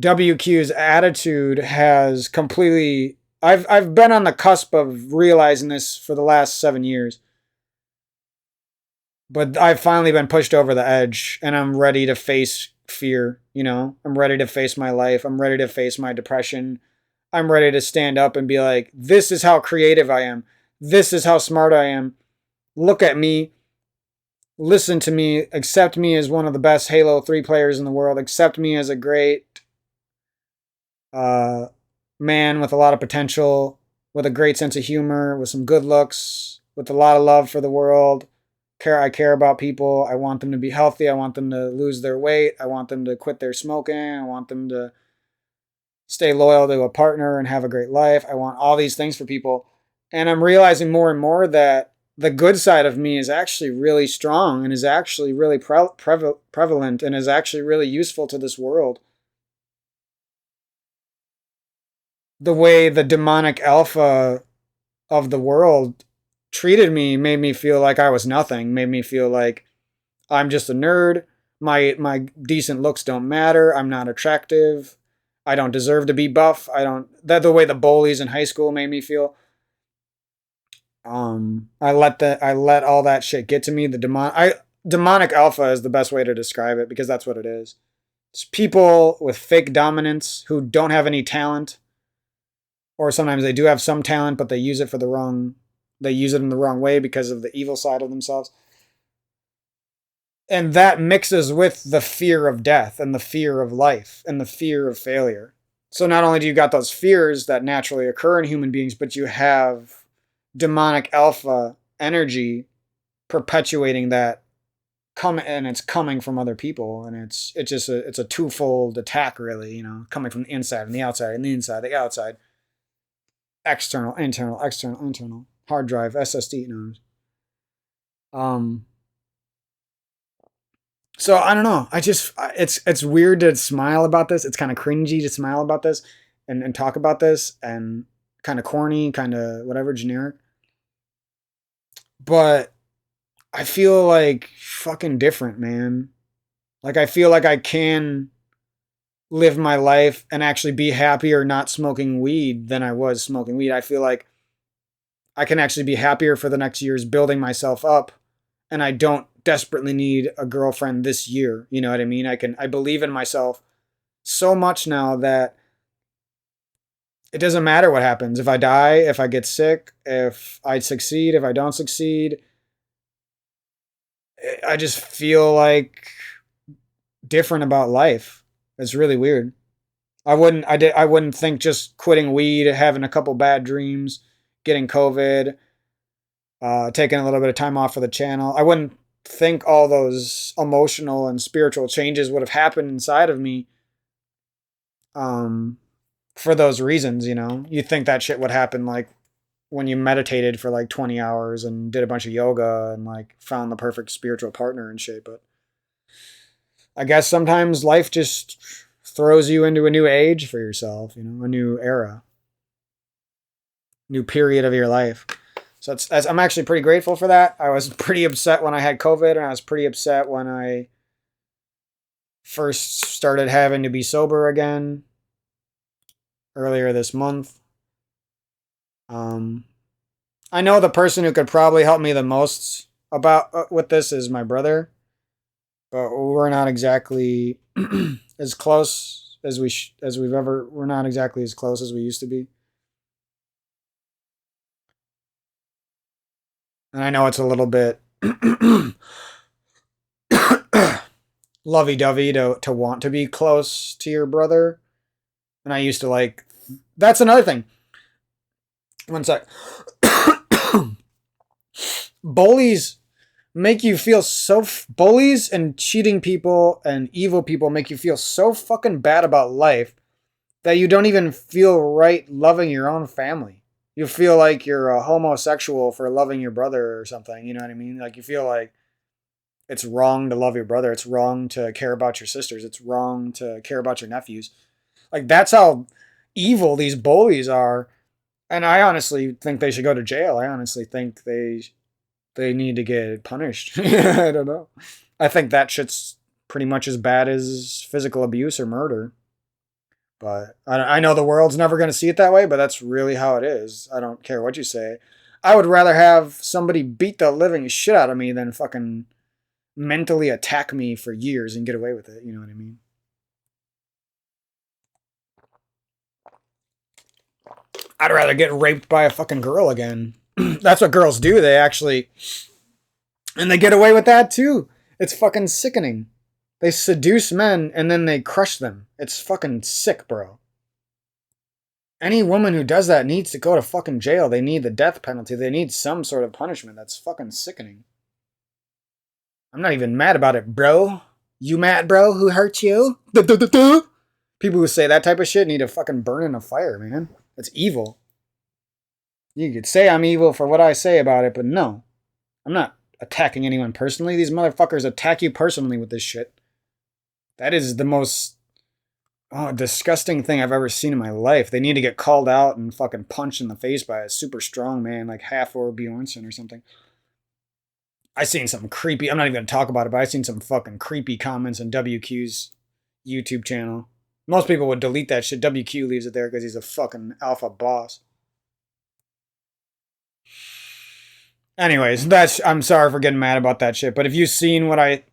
WQ's attitude has completely. I've been on the cusp of realizing this for the last 7 years, but I've finally been pushed over the edge, and I'm ready to face fear. You know, I'm ready to face my life. I'm ready to face my depression. I'm ready to stand up and be like, this is how creative I am. This is how smart I am. Look at me. Listen to me. Accept me as one of the best Halo 3 players in the world. Accept me as a great uh, man with a lot of potential, with a great sense of humor, with some good looks, with a lot of love for the world. I care about people. I want them to be healthy. I want them to lose their weight. I want them to quit their smoking. I want them to stay loyal to a partner and have a great life. I want all these things for people. And I'm realizing more and more that the good side of me is actually really strong and is actually really prevalent and is actually really useful to this world. The way the demonic alpha of the world treated me made me feel like I was nothing, made me feel like I'm just a nerd. My decent looks don't matter. I'm not attractive. I don't deserve to be buff. I don't that the way the bullies in high school made me feel. I let all that shit get to me. Demonic alpha is the best way to describe it because that's what it is. It's people with fake dominance who don't have any talent, or sometimes they do have some talent, but they use it in the wrong way because of the evil side of themselves. And that mixes with the fear of death and the fear of life and the fear of failure. So not only do you got those fears that naturally occur in human beings, but you have demonic alpha energy perpetuating that and it's coming from other people, and it's just it's a twofold attack, really, coming from the inside and the outside and the inside, the outside, external, internal, external, internal, hard drive, SSD, um So I don't know. It's weird to smile about this. It's kind of cringy to smile about this and talk about this, and kind of corny, kind of whatever, generic. But I feel like fucking different, man. Like I feel like I can live my life and actually be happier not smoking weed than I was smoking weed. I feel like I can actually be happier for the next years building myself up, and I don't desperately need a girlfriend this year. You know what I mean? I believe in myself so much now that it doesn't matter what happens. If I die, if I get sick, if I succeed, if I don't succeed, I just feel like different about life. It's really weird. I wouldn't think just quitting weed, having a couple bad dreams, getting COVID, taking a little bit of time off for the channel. I wouldn't think all those emotional and spiritual changes would have happened inside of me for those reasons. You think that shit would happen like when you meditated for like 20 hours and did a bunch of yoga and like found the perfect spiritual partner and shit. But I guess sometimes life just throws you into a new age for yourself, a new era, new period of your life. So I'm actually pretty grateful for that. I was pretty upset when I had COVID, and I was pretty upset when I first started having to be sober again earlier this month. I know the person who could probably help me the most about with this is my brother, but we're not exactly as close as we're not exactly as close as we used to be. And I know it's a little bit lovey-dovey to want to be close to your brother. And I used to like... That's another thing. One sec. Bullies make you feel so... Bullies and cheating people and evil people make you feel so fucking bad about life that you don't even feel right loving your own family. You feel like you're a homosexual for loving your brother or something. You know what I mean? Like you feel like it's wrong to love your brother. It's wrong to care about your sisters. It's wrong to care about your nephews. Like that's how evil these bullies are. And I honestly think they should go to jail. I honestly think they need to get punished. I don't know. I think that shit's pretty much as bad as physical abuse or murder. But I know the world's never going to see it that way, but that's really how it is. I don't care what you say. I would rather have somebody beat the living shit out of me than fucking mentally attack me for years and get away with it. You know what I mean? I'd rather get raped by a fucking girl again. That's what girls do. They actually... And they get away with that too. It's fucking sickening. They seduce men and then they crush them. It's fucking sick, bro. Any woman who does that needs to go to fucking jail. They need the death penalty. They need some sort of punishment. That's fucking sickening. I'm not even mad about it, bro. You mad, bro? Who hurt you? People who say that type of shit need to fucking burn in a fire, man. It's evil. You could say I'm evil for what I say about it, but no. I'm not attacking anyone personally. These motherfuckers attack you personally with this shit. That is the most disgusting thing I've ever seen in my life. They need to get called out and fucking punched in the face by a super strong man like Half-Or Bjornsson or something. I seen some creepy... I'm not even going to talk about it, but I seen some fucking creepy comments on WQ's YouTube channel. Most people would delete that shit. WQ leaves it there because he's a fucking alpha boss. Anyways, I'm sorry for getting mad about that shit, but if you've seen what I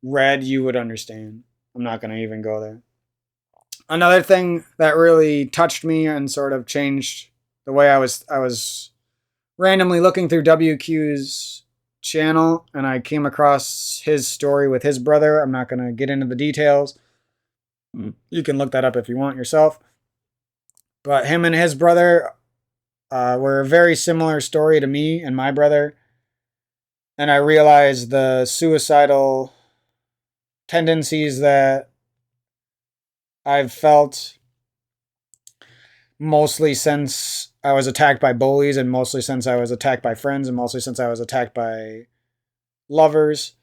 read, you would understand. I'm not going to even go there. Another thing that really touched me and sort of changed the way I was randomly looking through WQ's channel, and I came across his story with his brother. I'm not going to get into the details. You can look that up if you want yourself. But him and his brother were a very similar story to me and my brother. And I realized the suicidal tendencies that I've felt mostly since I was attacked by bullies, and mostly since I was attacked by friends, and mostly since I was attacked by lovers.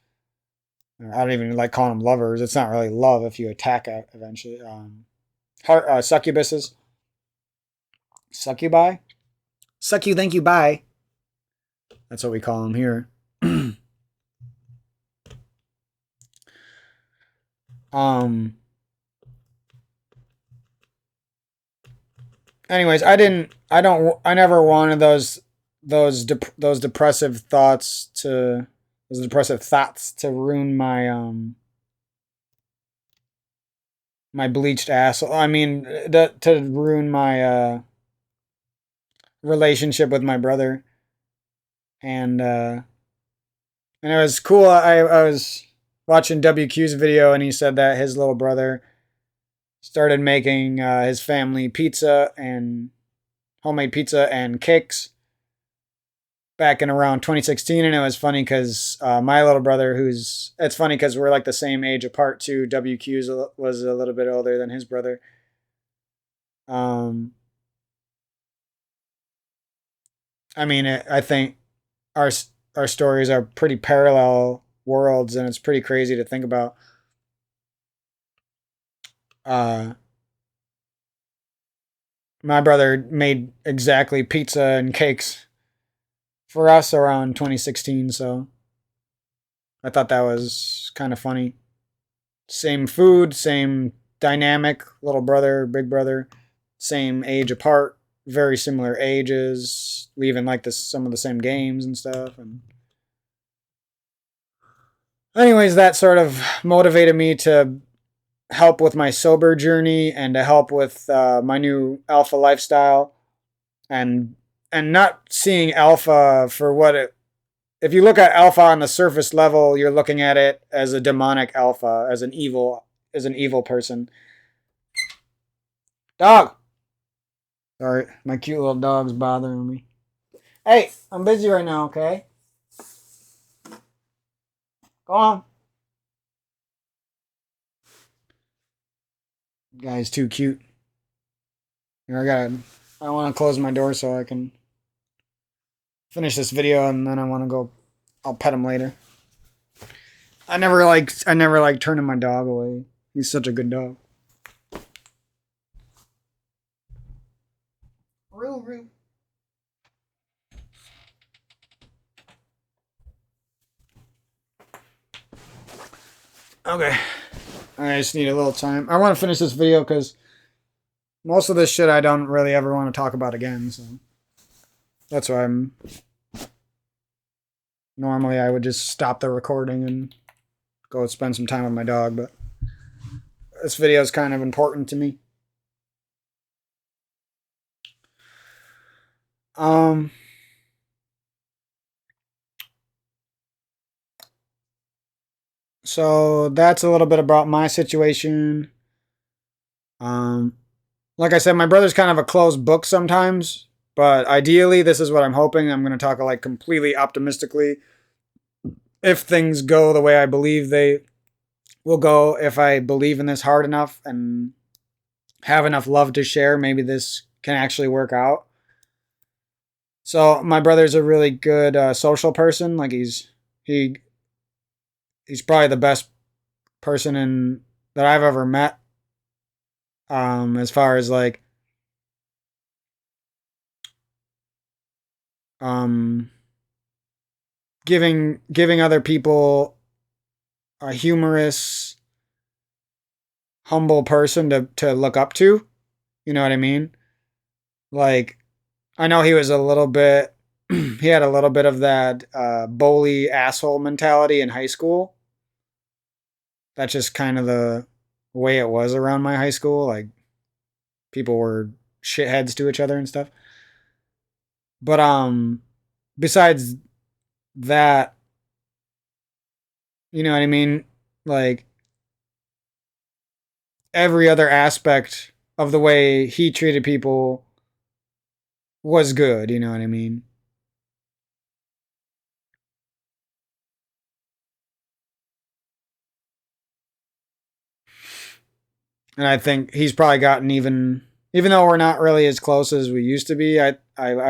I don't even like calling them lovers. It's not really love if you attack eventually. Succubuses. Succubi? Suck you, thank you, bye. That's what we call them here. Anyways, I never wanted those depressive thoughts to ruin my bleached ass. I mean, to ruin my relationship with my brother. And it was cool. I was watching WQ's video, and he said that his little brother started making his family pizza and homemade pizza and cakes back in around 2016. And it was funny because my little brother, it's funny because we're like the same age apart too. WQ's was a little bit older than his brother. I mean, I think our stories are pretty parallel worlds, and it's pretty crazy to think about. My brother made exactly pizza and cakes for us around 2016, so I thought that was kind of funny. Same food, same dynamic, little brother, big brother, same age apart, very similar ages. We even like some of the same games and stuff. And anyways, that sort of motivated me to help with my sober journey and to help with my new alpha lifestyle, and not seeing alpha for what it. If you look at alpha on the surface level, you're looking at it as a demonic alpha, as an evil person. Dog. Sorry, my cute little dog's bothering me. Hey, I'm busy right now, okay? Go on. Guy's too cute. Here, I want to close my door so I can finish this video, and then I want to go. I'll pet him later. I never like turning my dog away. He's such a good dog. Real. Okay. I just need a little time. I want to finish this video because most of this shit I don't really ever want to talk about again, so that's why normally I would just stop the recording and go spend some time with my dog, but this video is kind of important to me. So that's a little bit about my situation. Like I said, my brother's kind of a closed book sometimes, but ideally, this is what I'm hoping. I'm going to talk like completely optimistically. If things go the way I believe they will go, if I believe in this hard enough and have enough love to share, maybe this can actually work out. So my brother's a really good social person. Like he's probably the best person that I've ever met. As far as like giving other people a humorous, humble person to look up to. You know what I mean? Like, I know he was a little bit, he had a little bit of that bully asshole mentality in high school. That's just kind of the way it was around my high school. Like, people were shitheads to each other and stuff. But besides that, You know what I mean? Like every other aspect of the way he treated people was good, you know what I mean? And I think he's probably gotten even though we're not really as close as we used to be, I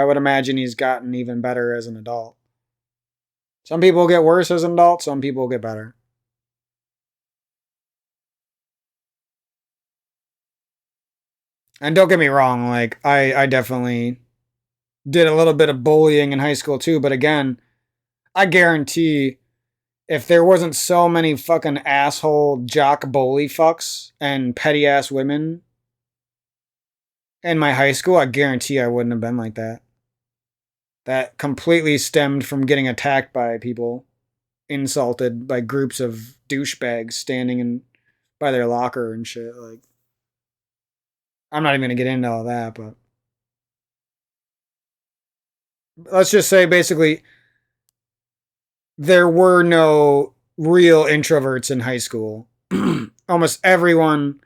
would imagine he's gotten even better as an adult. Some people get worse as an adult, some people get better. And don't get me wrong, like I definitely did a little bit of bullying in high school too, but again, I guarantee if there wasn't so many fucking asshole jock bully fucks and petty ass women in my high school, I guarantee I wouldn't have been like that. That completely stemmed from getting attacked by people, insulted by groups of douchebags standing in by their locker and shit. Like, I'm not even gonna get into all that, but let's just say basically there were no real introverts in high school. Almost everyone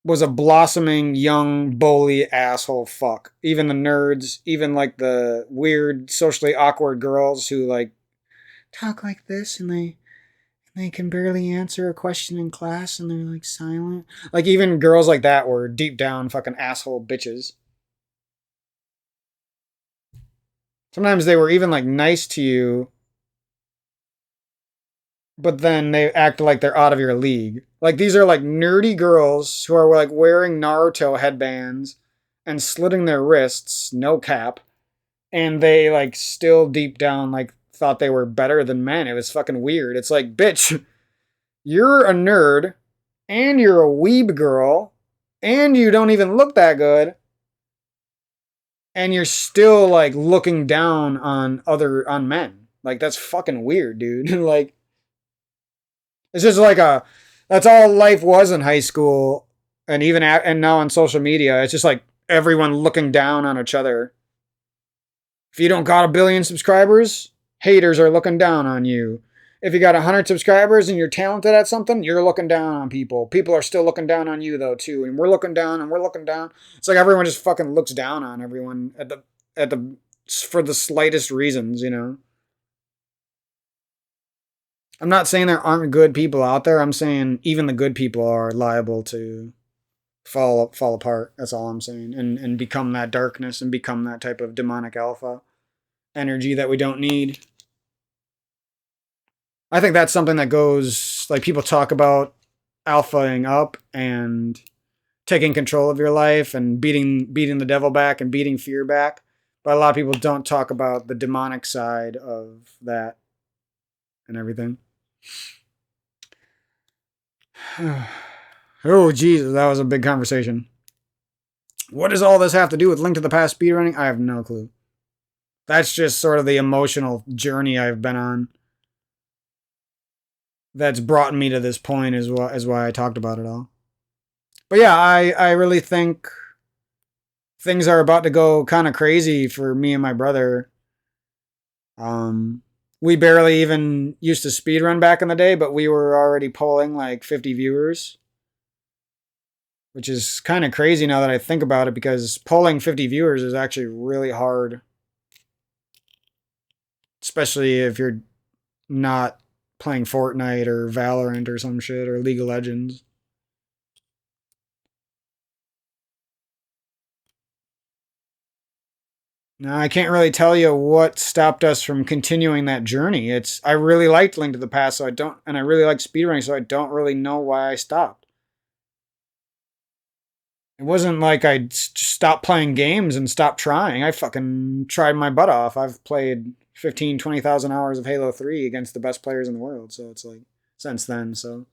was a blossoming young bully asshole fuck. Even the nerds, even like the weird socially awkward girls who like talk like this and they can barely answer a question in class and they're like silent. Like even girls like that were deep down fucking asshole bitches. Sometimes they were even like nice to you, but then they act like they're out of your league. Like these are like nerdy girls who are like wearing Naruto headbands and slitting their wrists, no cap, and they like still deep down like thought they were better than men. It was fucking weird. It's like, bitch, you're a nerd and you're a weeb girl and you don't even look that good and you're still like looking down on men. Like that's fucking weird, dude. Like it's just like a that's all life was in high school and even and now on social media. It's just like everyone looking down on each other. If you don't got a billion subscribers, haters are looking down on you. If you got 100 subscribers and you're talented at something, you're looking down on people. People are still looking down on you though too, and we're looking down and we're looking down. It's like everyone just fucking looks down on everyone at the for the slightest reasons, you know. I'm not saying there aren't good people out there. I'm saying even the good people are liable to fall apart. That's all I'm saying, and become that darkness and become that type of demonic alpha energy that we don't need. I think that's something that goes like people talk about alphaing up and taking control of your life and beating the devil back and beating fear back. But a lot of people don't talk about the demonic side of that and everything. Oh Jesus, that was a big conversation. What does all this have to do with Link to the Past speedrunning? I have no clue. That's just sort of the emotional journey I've been on. That's brought me to this point is why I talked about it all. But yeah, I really think things are about to go kind of crazy for me and my brother. Um, we barely even used to speedrun back in the day, but we were already polling like 50 viewers, which is kind of crazy now that I think about it because polling 50 viewers is actually really hard, especially if you're not playing Fortnite or Valorant or some shit or League of Legends. Now, I can't really tell you what stopped us from continuing that journey. It's I really liked Link to the Past, so I don't, and I really like speedrunning, so I don't really know why I stopped. It wasn't like I stopped playing games and stopped trying. I fucking tried my butt off. I've played 15, 20,000 hours of Halo 3 against the best players in the world, so it's like since then. So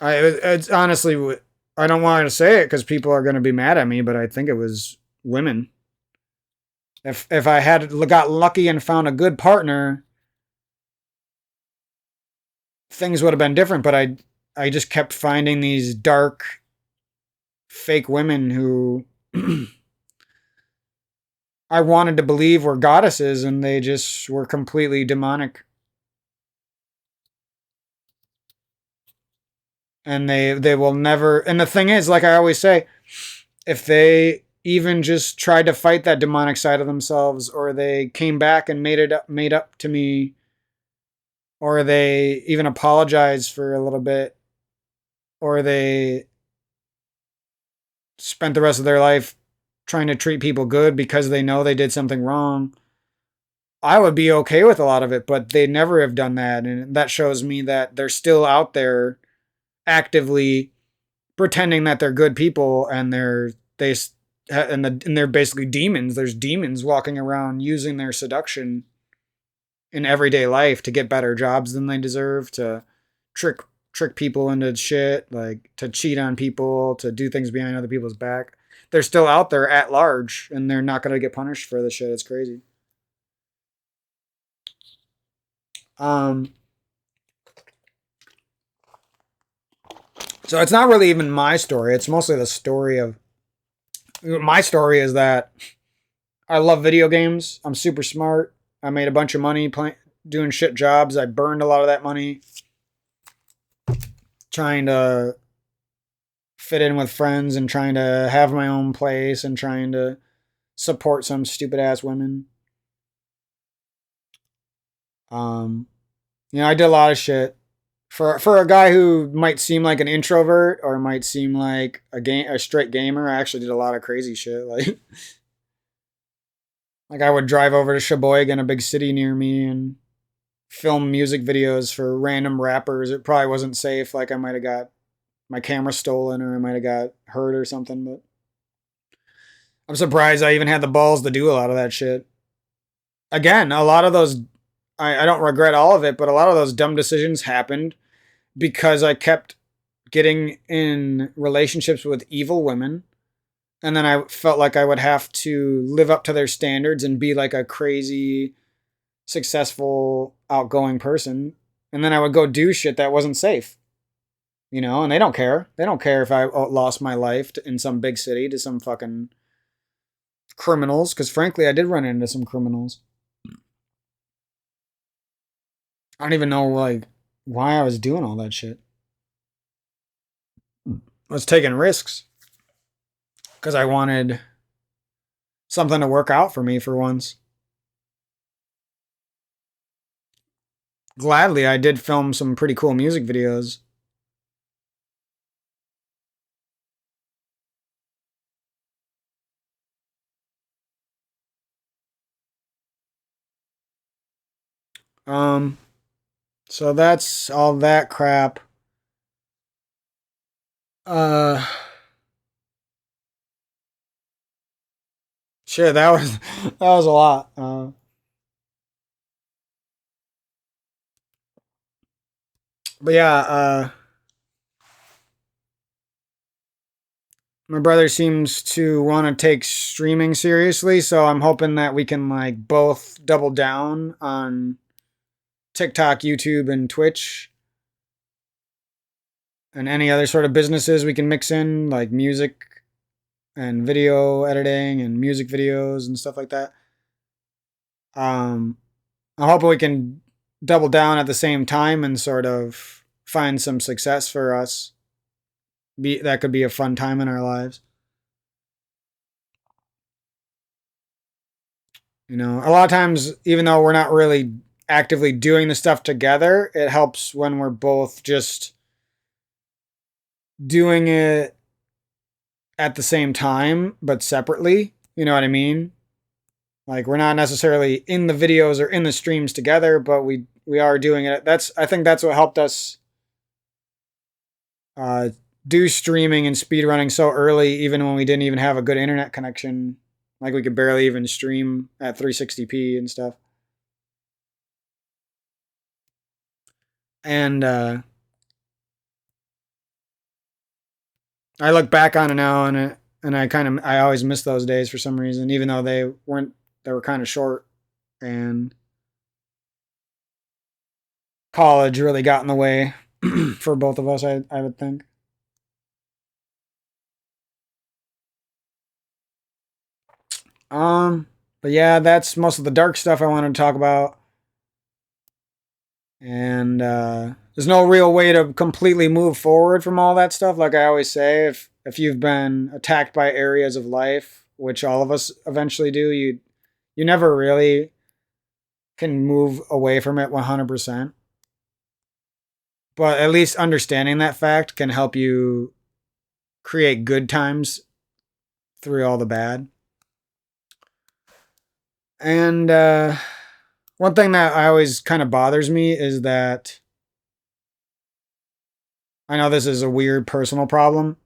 it's honestly I don't want to say it because people are going to be mad at me, but I think it was women. If I had got lucky and found a good partner, things would have been different. But I just kept finding these dark, fake women who I wanted to believe were goddesses, and they just were completely demonic. And they will never. And the thing is, like I always say, if they even just tried to fight that demonic side of themselves, or they came back and made up to me, or they even apologized for a little bit, or they spent the rest of their life trying to treat people good because they know they did something wrong, I would be okay with a lot of it, but they never have done that. And that shows me that they're still out there actively pretending that they're good people, and they're basically demons. There's demons walking around using their seduction in everyday life to get better jobs than they deserve, to trick people into shit, like to cheat on people, to do things behind other people's back. They're still out there at large, and they're not going to get punished for the shit. It's crazy. Um, so it's not really even my story. It's mostly the story of my story is that I love video games. I'm super smart. I made a bunch of money doing shit jobs. I burned a lot of that money trying to fit in with friends and trying to have my own place and trying to support some stupid ass women. Um, I did a lot of shit for a guy who might seem like an introvert or might seem like a straight gamer. I actually did a lot of crazy shit. Like I would drive over to Sheboygan, a big city near me, and film music videos for random rappers. It probably wasn't safe. Like I might have got my camera stolen or I might have got hurt or something, but I'm surprised I even had the balls to do a lot of that shit. Again, a lot of those, I don't regret all of it, but a lot of those dumb decisions happened because I kept getting in relationships with evil women. And then I felt like I would have to live up to their standards and be like a crazy, successful, outgoing person. And then I would go do shit that wasn't safe. And they don't care. They don't care if I lost my life in some big city to some fucking criminals. Because frankly, I did run into some criminals. I don't even know like why I was doing all that shit. I was taking risks because I wanted something to work out for me for once. Gladly, I did film some pretty cool music videos. Um, so that's all that crap. Uh, shit, that was that was a lot. But yeah, my brother seems to want to take streaming seriously, so I'm hoping that we can like both double down on TikTok, YouTube, and Twitch, and any other sort of businesses we can mix in, like music and video editing and music videos and stuff like that. Um, I'm hoping we can double down at the same time and sort of find some success for us. That could be a fun time in our lives. A lot of times, even though we're not really actively doing the stuff together, it helps when we're both just doing it at the same time, but separately. You know what I mean? Like we're not necessarily in the videos or in the streams together, but we are doing it. I think that's what helped us uh, do streaming and speedrunning so early, even when we didn't even have a good internet connection. Like we could barely even stream at 360p and stuff. And I look back on it now, and I always miss those days for some reason, even though they were kind of short, and college really got in the way for both of us. I would think. Um, But yeah, that's most of the dark stuff I wanted to talk about. And there's no real way to completely move forward from all that stuff. Like I always say, if you've been attacked by areas of life, which all of us eventually do, you never really can move away from it 100%. But at least understanding that fact can help you create good times through all the bad. And one thing that I always kind of bothers me is that I know this is a weird personal problem,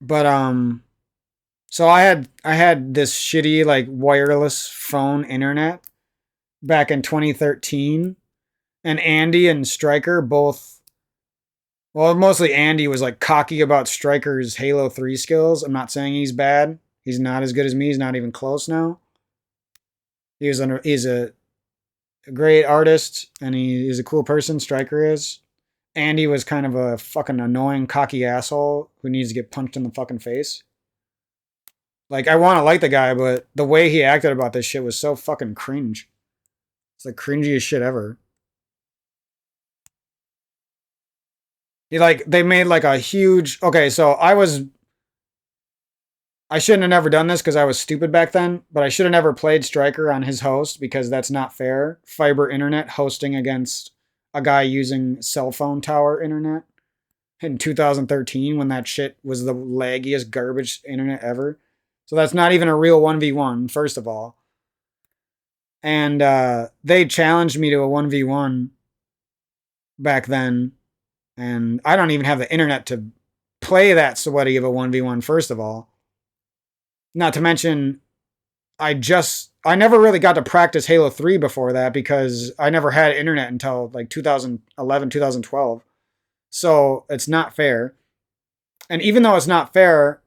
but so I had this shitty like wireless phone internet back in 2013, and Andy and Stryker both, well, mostly Andy was like cocky about Stryker's Halo 3 skills. I'm not saying he's bad. He's not as good as me. He's not even close now. He's a great artist and he's a cool person. Stryker is. Andy was kind of a fucking annoying, cocky asshole who needs to get punched in the fucking face. Like, I want to like the guy, but the way he acted about this shit was so fucking cringe. It's the cringiest shit ever. They made like a huge. Okay, so I shouldn't have never done this because I was stupid back then, but I should have never played Stryker on his host because that's not fair. Fiber internet hosting against a guy using cell phone tower internet in 2013 when that shit was the laggiest garbage internet ever. So that's not even a real 1v1, first of all. And they challenged me to a 1v1 back then, and I don't even have the internet to play that sweaty of a 1v1, first of all. Not to mention, I never really got to practice Halo 3 before that because I never had internet until like 2011, 2012. So it's not fair. And even though it's not fair,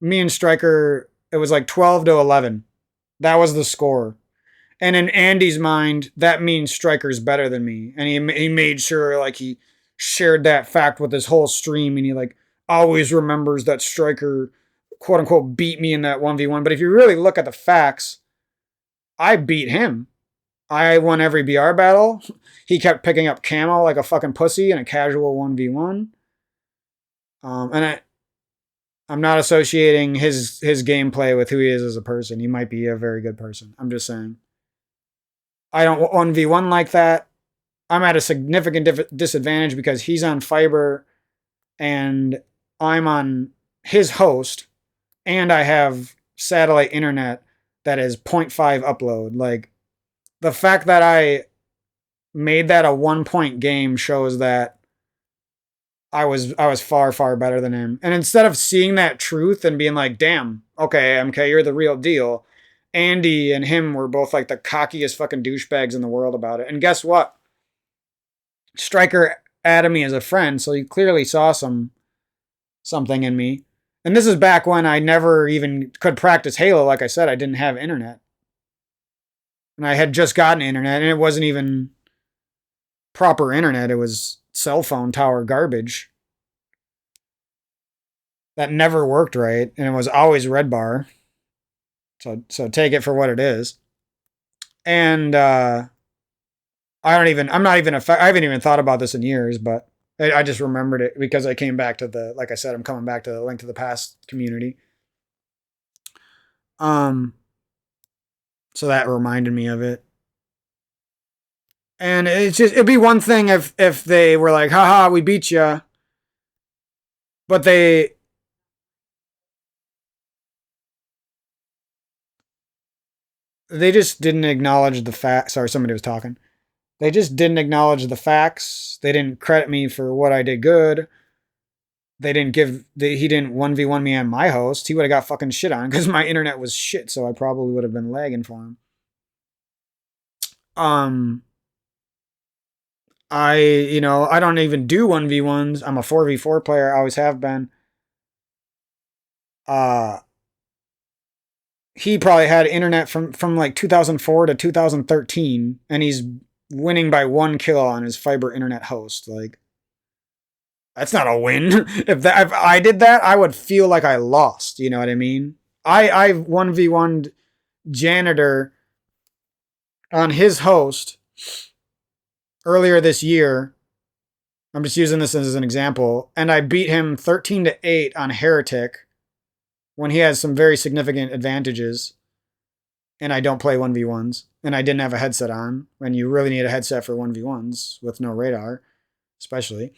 me and Stryker, it was like 12 to 11. That was the score. And in Andy's mind, that means Stryker's better than me. And he made sure like he shared that fact with his whole stream, and he like always remembers that Stryker quote unquote beat me in that 1v1. But if you really look at the facts, I beat him. I won every BR battle. He kept picking up camo like a fucking pussy in a casual 1v1. And I'm not associating his gameplay with who he is as a person. He might be a very good person. I'm just saying. I don't 1v1 like that. I'm at a significant disadvantage because he's on fiber and I'm on his host, and I have satellite internet that is 0.5 upload. Like, the fact that I made that a 1 point game shows that I was far better than him. And instead of seeing that truth and being like, damn, okay, MK, you're the real deal, Andy and him were both like the cockiest fucking douchebags in the world about it. And guess what? Stryker added me as a friend, so he clearly saw something in me. And this is back when I never even could practice Halo. Like I said, I didn't have internet. And I had just gotten internet, and it wasn't even proper internet. It was cell phone tower garbage that never worked right, and it was always red bar. So take it for what it is. And I haven't even thought about this in years, but I just remembered it because I came back to like I said, I'm coming back to the Link to the Past community. So that reminded me of it. And it'd be one thing if they were like, haha, we beat you. But they just didn't acknowledge the fact. Sorry, somebody was talking. They just didn't acknowledge the facts. They didn't credit me for what I did good. He didn't 1v1 me on my host. He would have got fucking shit on because my internet was shit, so I probably would have been lagging for him. I don't even do 1v1s. I'm a 4v4 player. I always have been. He probably had internet from like 2004 to 2013, and he's winning by 1 kill on his fiber internet host. Like, That's not a win. If I did that, I would feel like I lost. You know what I mean? I 1v1'd Janitor on his host earlier this year. I'm just using this as an example, and I beat him 13-8 on Heretic when he has some very significant advantages, and I don't play 1v1s, and I didn't have a headset on, and you really need a headset for 1v1s with no radar, especially.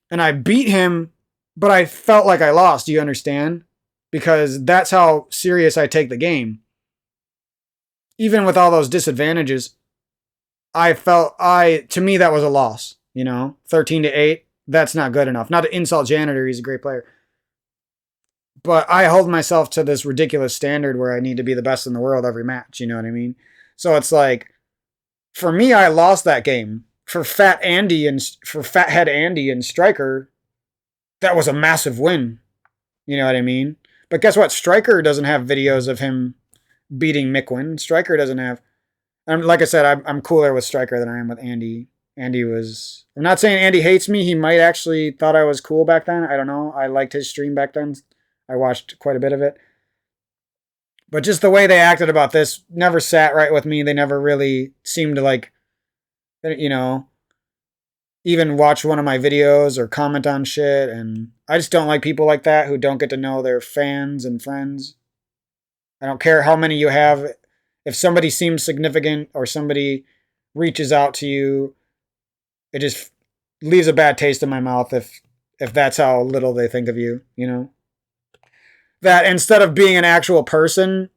And I beat him, but I felt like I lost. Do you understand? Because that's how serious I take the game. Even with all those disadvantages, to me, that was a loss. 13-8, that's not good enough. Not to insult Janitor, he's a great player. But I hold myself to this ridiculous standard where I need to be the best in the world every match. You know what I mean? So it's like, for me, I lost that game. For Fathead Andy and Striker, that was a massive win. You know what I mean? But guess what? Striker doesn't have videos of him beating Mickwin. Striker doesn't have. Like I said, I'm cooler with Striker than I am with Andy. Andy was. I'm not saying Andy hates me. He might actually thought I was cool back then. I don't know. I liked his stream back then. I watched quite a bit of it. But just the way they acted about this never sat right with me. They never really seemed to like, even watch one of my videos or comment on shit. And I just don't like people like that who don't get to know their fans and friends. I don't care how many you have. If somebody seems significant or somebody reaches out to you, it just leaves a bad taste in my mouth if that's how little they think of you, That instead of being an actual person,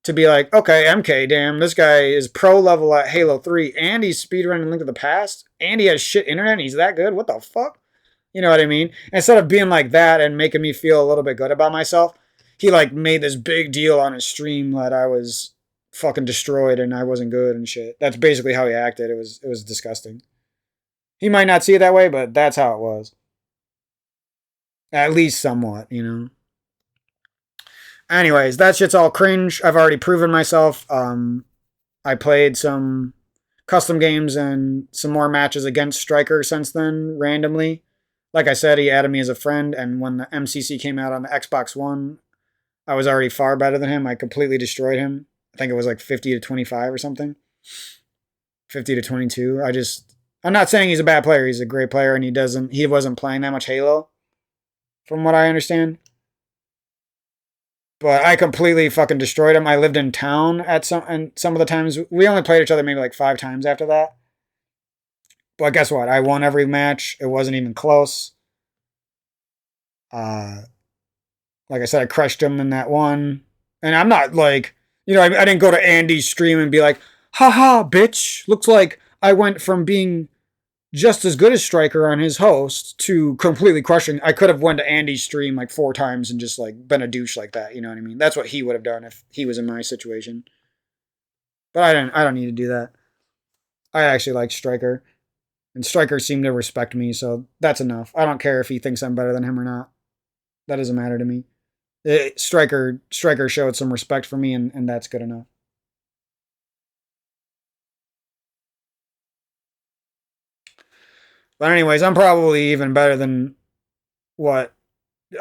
to be like, okay, MK, damn, this guy is pro level at Halo 3 and he's speedrunning Link to the Past and he has shit internet and he's that good. What the fuck? You know what I mean? Instead of being like that and making me feel a little bit good about myself, he like made this big deal on his stream that I was fucking destroyed and I wasn't good and shit. That's basically how he acted. It was disgusting. He might not see it that way, but that's how it was. At least somewhat, Anyways, that shit's all cringe. I've already proven myself. I played some custom games and some more matches against Striker since then, randomly. Like I said, he added me as a friend, and when the MCC came out on the Xbox One, I was already far better than him. I completely destroyed him. I think it was like 50-25 or something. 50-22. I'm not saying he's a bad player. He's a great player, and he wasn't playing that much Halo, from what I understand. But I completely fucking destroyed him. I lived in town and some of the times. We only played each other maybe like 5 times after that. But guess what? I won every match. It wasn't even close. Like I said, I crushed him in that one. And I'm not like, I didn't go to Andy's stream and be like, haha, bitch. Looks like I went from being just as good as Striker on his host to completely crushing. I could have went to Andy's stream like 4 times and just like been a douche like that. You know what I mean? That's what he would have done if he was in my situation. But I don't need to do that. I actually like Striker. And Striker seemed to respect me, so that's enough. I don't care if he thinks I'm better than him or not. That doesn't matter to me. Striker showed some respect for me, and that's good enough. But anyways, I'm probably even better than what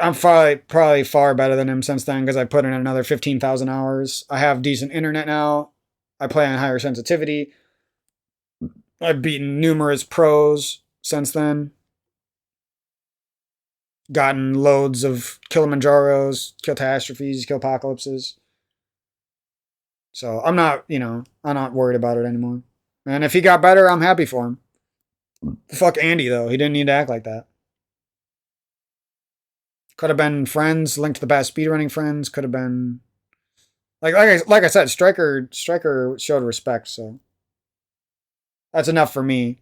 I'm probably far better than him since then because I put in another 15,000 hours. I have decent internet now. I play on higher sensitivity. I've beaten numerous pros since then. Gotten loads of Kilimanjaros, catastrophes, Killpocalypses. So I'm not worried about it anymore. And if he got better, I'm happy for him. Fuck Andy, though. He didn't need to act like that. Could have been friends, linked to the best speedrunning friends. Could have been like I said, Striker showed respect, so that's enough for me.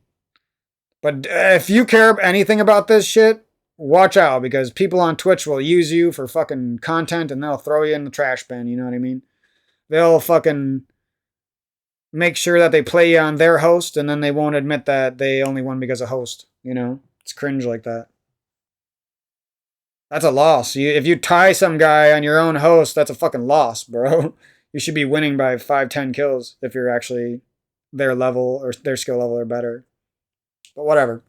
But if you care anything about this shit, watch out because people on Twitch will use you for fucking content and they'll throw you in the trash bin. You know what I mean? They'll fucking make sure that they play you on their host and then they won't admit that they only won because of host. It's cringe like that. That's a loss. If you tie some guy on your own host, that's a fucking loss, bro. You should be winning by 5-10 kills if you're actually their level or their skill level or better. But whatever.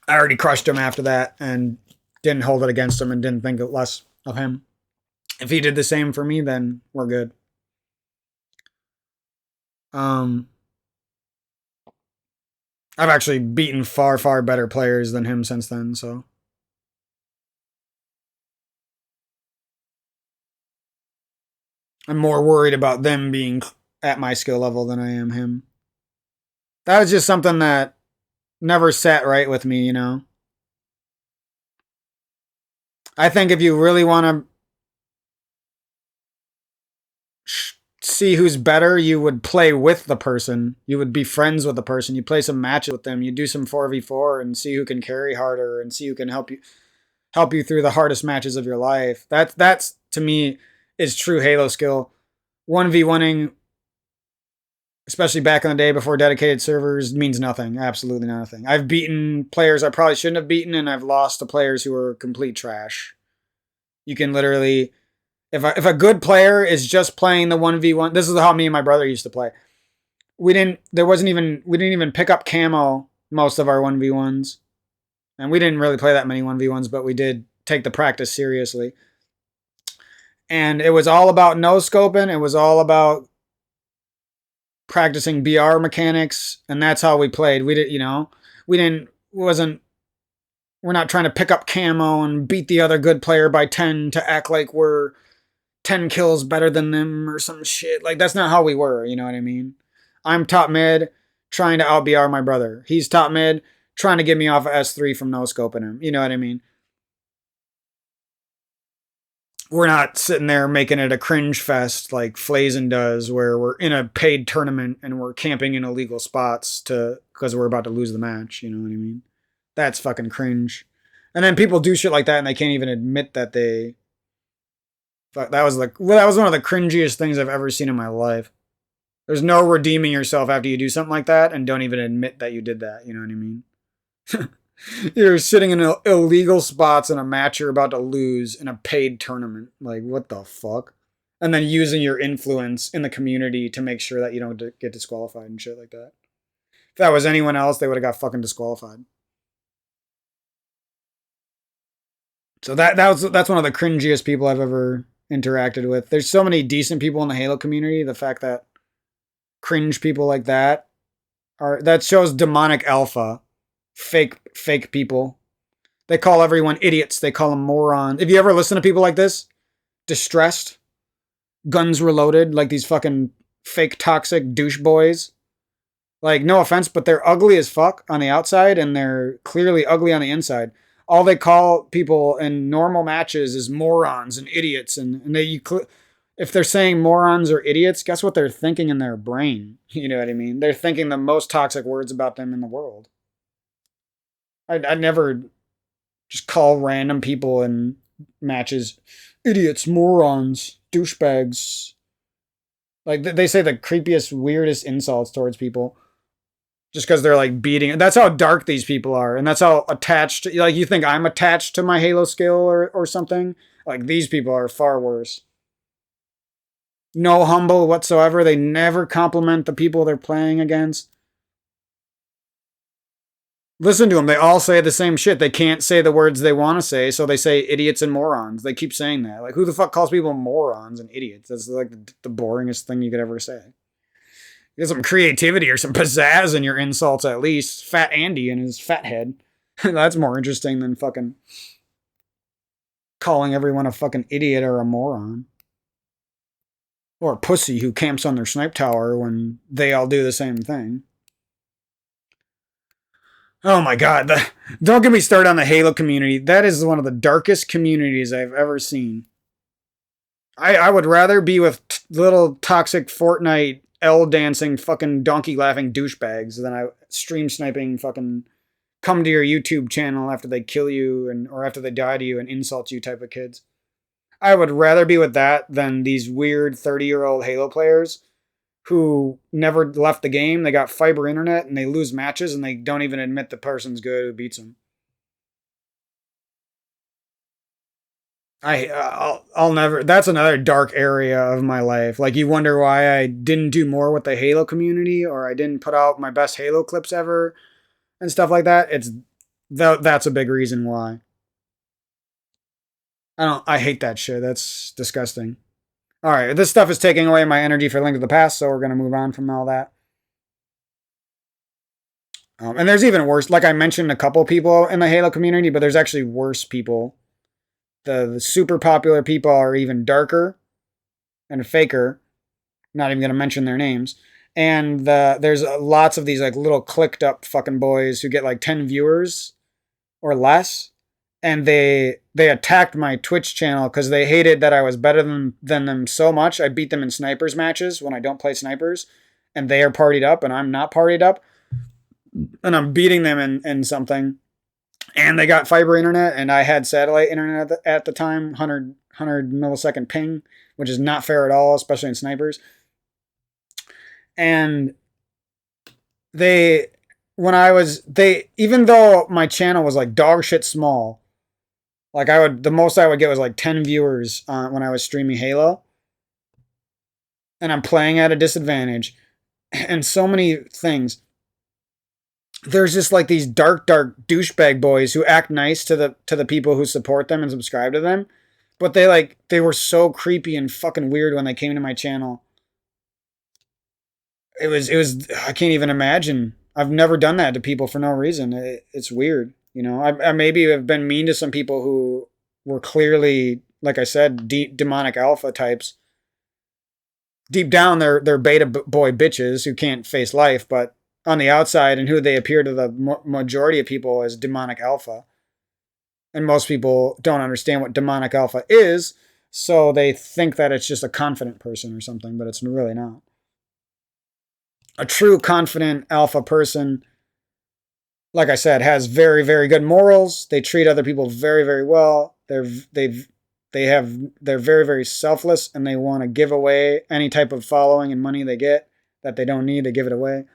I already crushed him after that and didn't hold it against him and didn't think less of him. If he did the same for me, then we're good. I've actually beaten far, far better players than him since then, so. I'm more worried about them being at my skill level than I am him. That was just something that never sat right with me, you know? I think if you really want to see who's better, you would play with the person. You would be friends with the person. You play some matches with them. You do some 4v4 and see who can carry harder and see who can help you through the hardest matches of your life. That's to me is true Halo skill. 1v1ing, especially back in the day before dedicated servers, means nothing. Absolutely nothing. I've beaten players I probably shouldn't have beaten, and I've lost to players who are complete trash. You can literally, if a good player is just playing the 1v1, this is how me and my brother used to play. We didn't even pick up camo most of our 1v1s. And we didn't really play that many 1v1s, but we did take the practice seriously. And it was all about no-scoping. It was all about practicing BR mechanics, and that's how we played. We're not trying to pick up camo and beat the other good player by 10 to act like we're 10 kills better than them or some shit. Like, that's not how we were, you know what I mean? I'm top mid, trying to out BR my brother. He's top mid, trying to get me off of S3 from no-scoping him. You know what I mean? We're not sitting there making it a cringe fest like Flazen does, where we're in a paid tournament and we're camping in illegal spots because we're about to lose the match. You know what I mean? That's fucking cringe. And then people do shit like that and they can't even admit that they. That was one of the cringiest things I've ever seen in my life. There's no redeeming yourself after you do something like that and don't even admit that you did that. You know what I mean? You're sitting in illegal spots in a match you're about to lose in a paid tournament. Like, what the fuck? And then using your influence in the community to make sure that you don't get disqualified and shit like that. If that was anyone else, they would have got fucking disqualified. So that's one of the cringiest people I've ever interacted with. There's so many decent people in the Halo community. The fact that cringe people like that shows demonic alpha. Fake people. They call everyone idiots. They call them morons. If you ever listen to people like this, distressed, guns reloaded, like these fucking fake toxic douche boys. Like, no offense, but they're ugly as fuck on the outside and they're clearly ugly on the inside. All they call people in normal matches is morons and idiots, and if they're saying morons or idiots, guess what they're thinking in their brain? You know what I mean? They're thinking the most toxic words about them in the world. I'd never just call random people in matches idiots, morons, douchebags. Like, they say the creepiest, weirdest insults towards people just because they're like beating. That's how dark these people are, and that's how attached. Like, you think I'm attached to my Halo skill or something? Like, these people are far worse. No humble whatsoever. They never compliment the people they're playing against. Listen to them. They all say the same shit. They can't say the words they want to say, so they say idiots and morons. They keep saying that. Like, who the fuck calls people morons and idiots? That's like the boringest thing you could ever say. Get some creativity or some pizzazz in your insults at least. Fat Andy and his fat head. That's more interesting than fucking calling everyone a fucking idiot or a moron. Or a pussy who camps on their snipe tower when they all do the same thing. Oh my god, don't get me started on the Halo community. That is one of the darkest communities I've ever seen. I would rather be with little toxic Fortnite L dancing fucking donkey laughing douchebags than I stream sniping fucking come to your YouTube channel after they kill you or after they die to you and insult you type of kids. I would rather be with that than these weird 30-year-old Halo players who never left the game. They got fiber internet and they lose matches and they don't even admit the person's good who beats them. I'll never. That's another dark area of my life. Like, you wonder why I didn't do more with the Halo community or I didn't put out my best Halo clips ever and stuff like that. That's a big reason why. I hate that shit. That's disgusting. All right, this stuff is taking away my energy for Link to the Past, so we're gonna move on from all that. And there's even worse. Like I mentioned, a couple people in the Halo community, but there's actually worse people. The super popular people are even darker and faker. Not even gonna mention their names. And there's lots of these like little clicked up fucking boys who get like 10 viewers or less, and they attacked my Twitch channel because they hated that I was better than them so much. I beat them in snipers matches when I don't play snipers, and they are partied up and I'm not partied up, and I'm beating them in something. And they got fiber internet, and I had satellite internet at the time, 100 millisecond ping, which is not fair at all, especially in snipers. And they, even though my channel was like dog shit small, like the most I would get was like 10 viewers when I was streaming Halo, and I'm playing at a disadvantage, and so many things. There's just like these dark douchebag boys who act nice to the people who support them and subscribe to them, but they were so creepy and fucking weird when they came to my channel. It was I can't even imagine. I've never done that to people for no reason. It's weird, you know. I maybe have been mean to some people who were clearly, like I said, demonic alpha types. Deep down, they're beta boy bitches who can't face life, but on the outside and who they appear to the majority of people as demonic alpha. And most people don't understand what demonic alpha is, so they think that it's just a confident person or something, but it's really not. A true confident alpha person, like I said, has very, very good morals. They treat other people very, very well. They're very, very selfless, and they want to give away any type of following and money they get that they don't need. They give it away.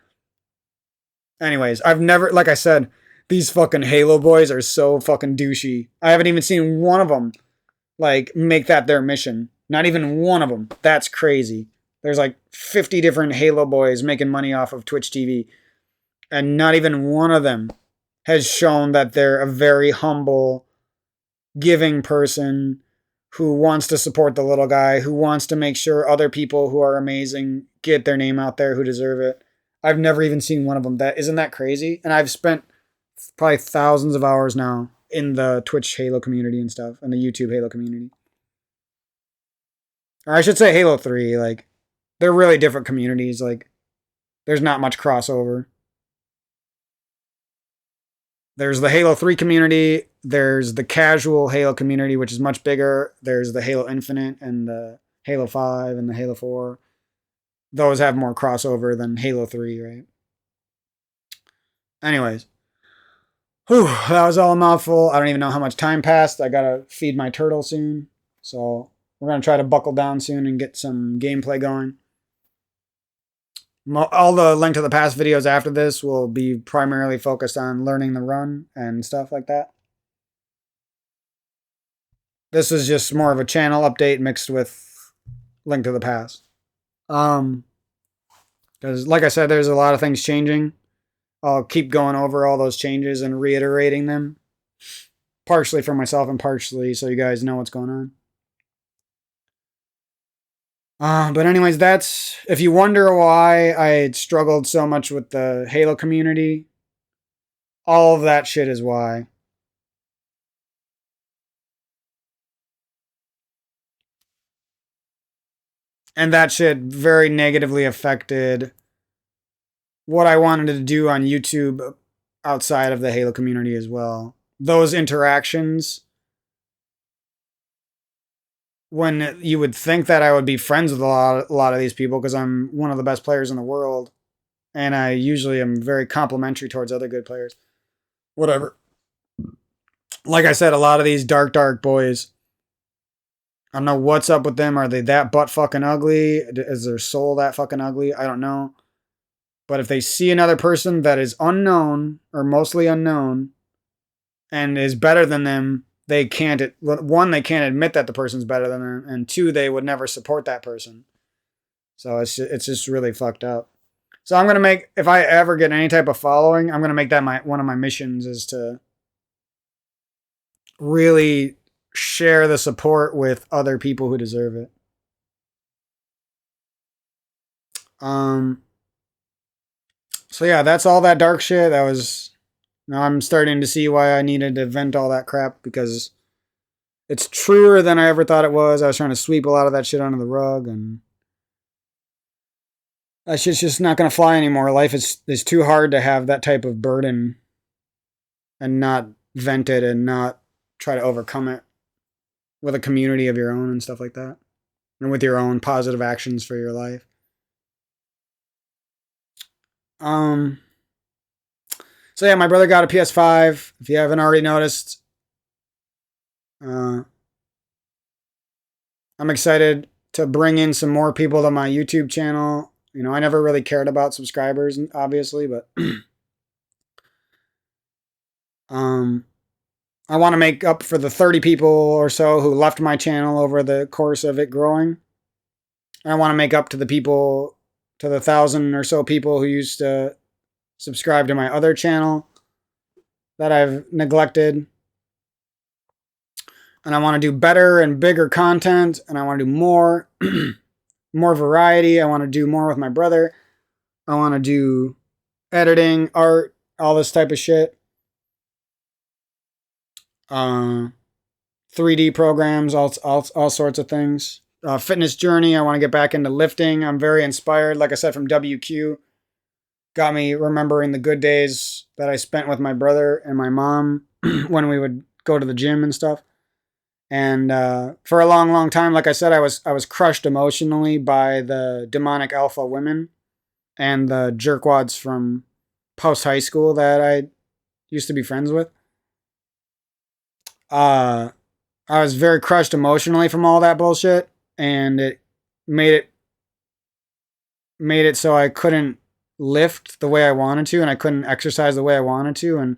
Anyways, I've never, like I said, these fucking Halo boys are so fucking douchey. I haven't even seen one of them like make that their mission. Not even one of them. That's crazy. There's like 50 different Halo boys making money off of Twitch TV, and not even one of them has shown that they're a very humble, giving person who wants to support the little guy, who wants to make sure other people who are amazing get their name out there who deserve it. I've never even seen one of them. Isn't that crazy? And I've spent probably thousands of hours now in the Twitch Halo community and stuff, and the YouTube Halo community. Or I should say Halo 3. Like, they're really different communities. Like, there's not much crossover. There's the Halo 3 community. There's the casual Halo community, which is much bigger. There's the Halo Infinite and the Halo 5 and the Halo 4. Those have more crossover than Halo 3, right? Anyways. Whew, that was all a mouthful. I don't even know how much time passed. I gotta feed my turtle soon. So we're gonna try to buckle down soon and get some gameplay going. All the Link to the Past videos after this will be primarily focused on learning the run and stuff like that. This is just more of a channel update mixed with Link to the Past. Because like I said, there's a lot of things changing. I'll keep going over all those changes and reiterating them, partially for myself and partially so you guys know what's going on. But anyways, that's, if you wonder why I struggled so much with the Halo community, all of that shit is why. And that shit very negatively affected what I wanted to do on YouTube outside of the Halo community as well. Those interactions, when you would think that I would be friends with a lot of these people because I'm one of the best players in the world, and I usually am very complimentary towards other good players. Whatever. Like I said, a lot of these dark boys, I don't know what's up with them. Are they that butt fucking ugly? Is their soul that fucking ugly? I don't know. But if they see another person that is unknown or mostly unknown and is better than them, they can't admit that the person's better than them, and two, they would never support that person. So it's just really fucked up. So I'm gonna make, if I ever get any type of following, I'm gonna make that one of my missions is to really share the support with other people who deserve it. So yeah, that's all that dark shit. That was. Now I'm starting to see why I needed to vent all that crap, because it's truer than I ever thought it was. I was trying to sweep a lot of that shit under the rug, and that shit's just not gonna fly anymore. Life is too hard to have that type of burden and not vent it and not try to overcome it with a community of your own and stuff like that, and with your own positive actions for your life. So yeah, my brother got a PS5. If you haven't already noticed, I'm excited to bring in some more people to my YouTube channel. You know, I never really cared about subscribers, obviously, but I want to make up for the 30 people or so who left my channel over the course of it growing. I want to make up to the 1,000 or so people who used to subscribe to my other channel that I've neglected. And I want to do better and bigger content, and I want to do more, more variety. I want to do more with my brother. I want to do editing, art, all this type of shit. 3D programs, all sorts of things. Fitness journey. I want to get back into lifting. I'm very inspired, like I said, from WQ. Got me remembering the good days that I spent with my brother and my mom when we would go to the gym and stuff. And for a long, long time, like I said, I was crushed emotionally by the demonic alpha women and the jerkwads from post high school that I used to be friends with. I was very crushed emotionally from all that bullshit, and it made it so I couldn't lift the way I wanted to, and I couldn't exercise the way I wanted to, and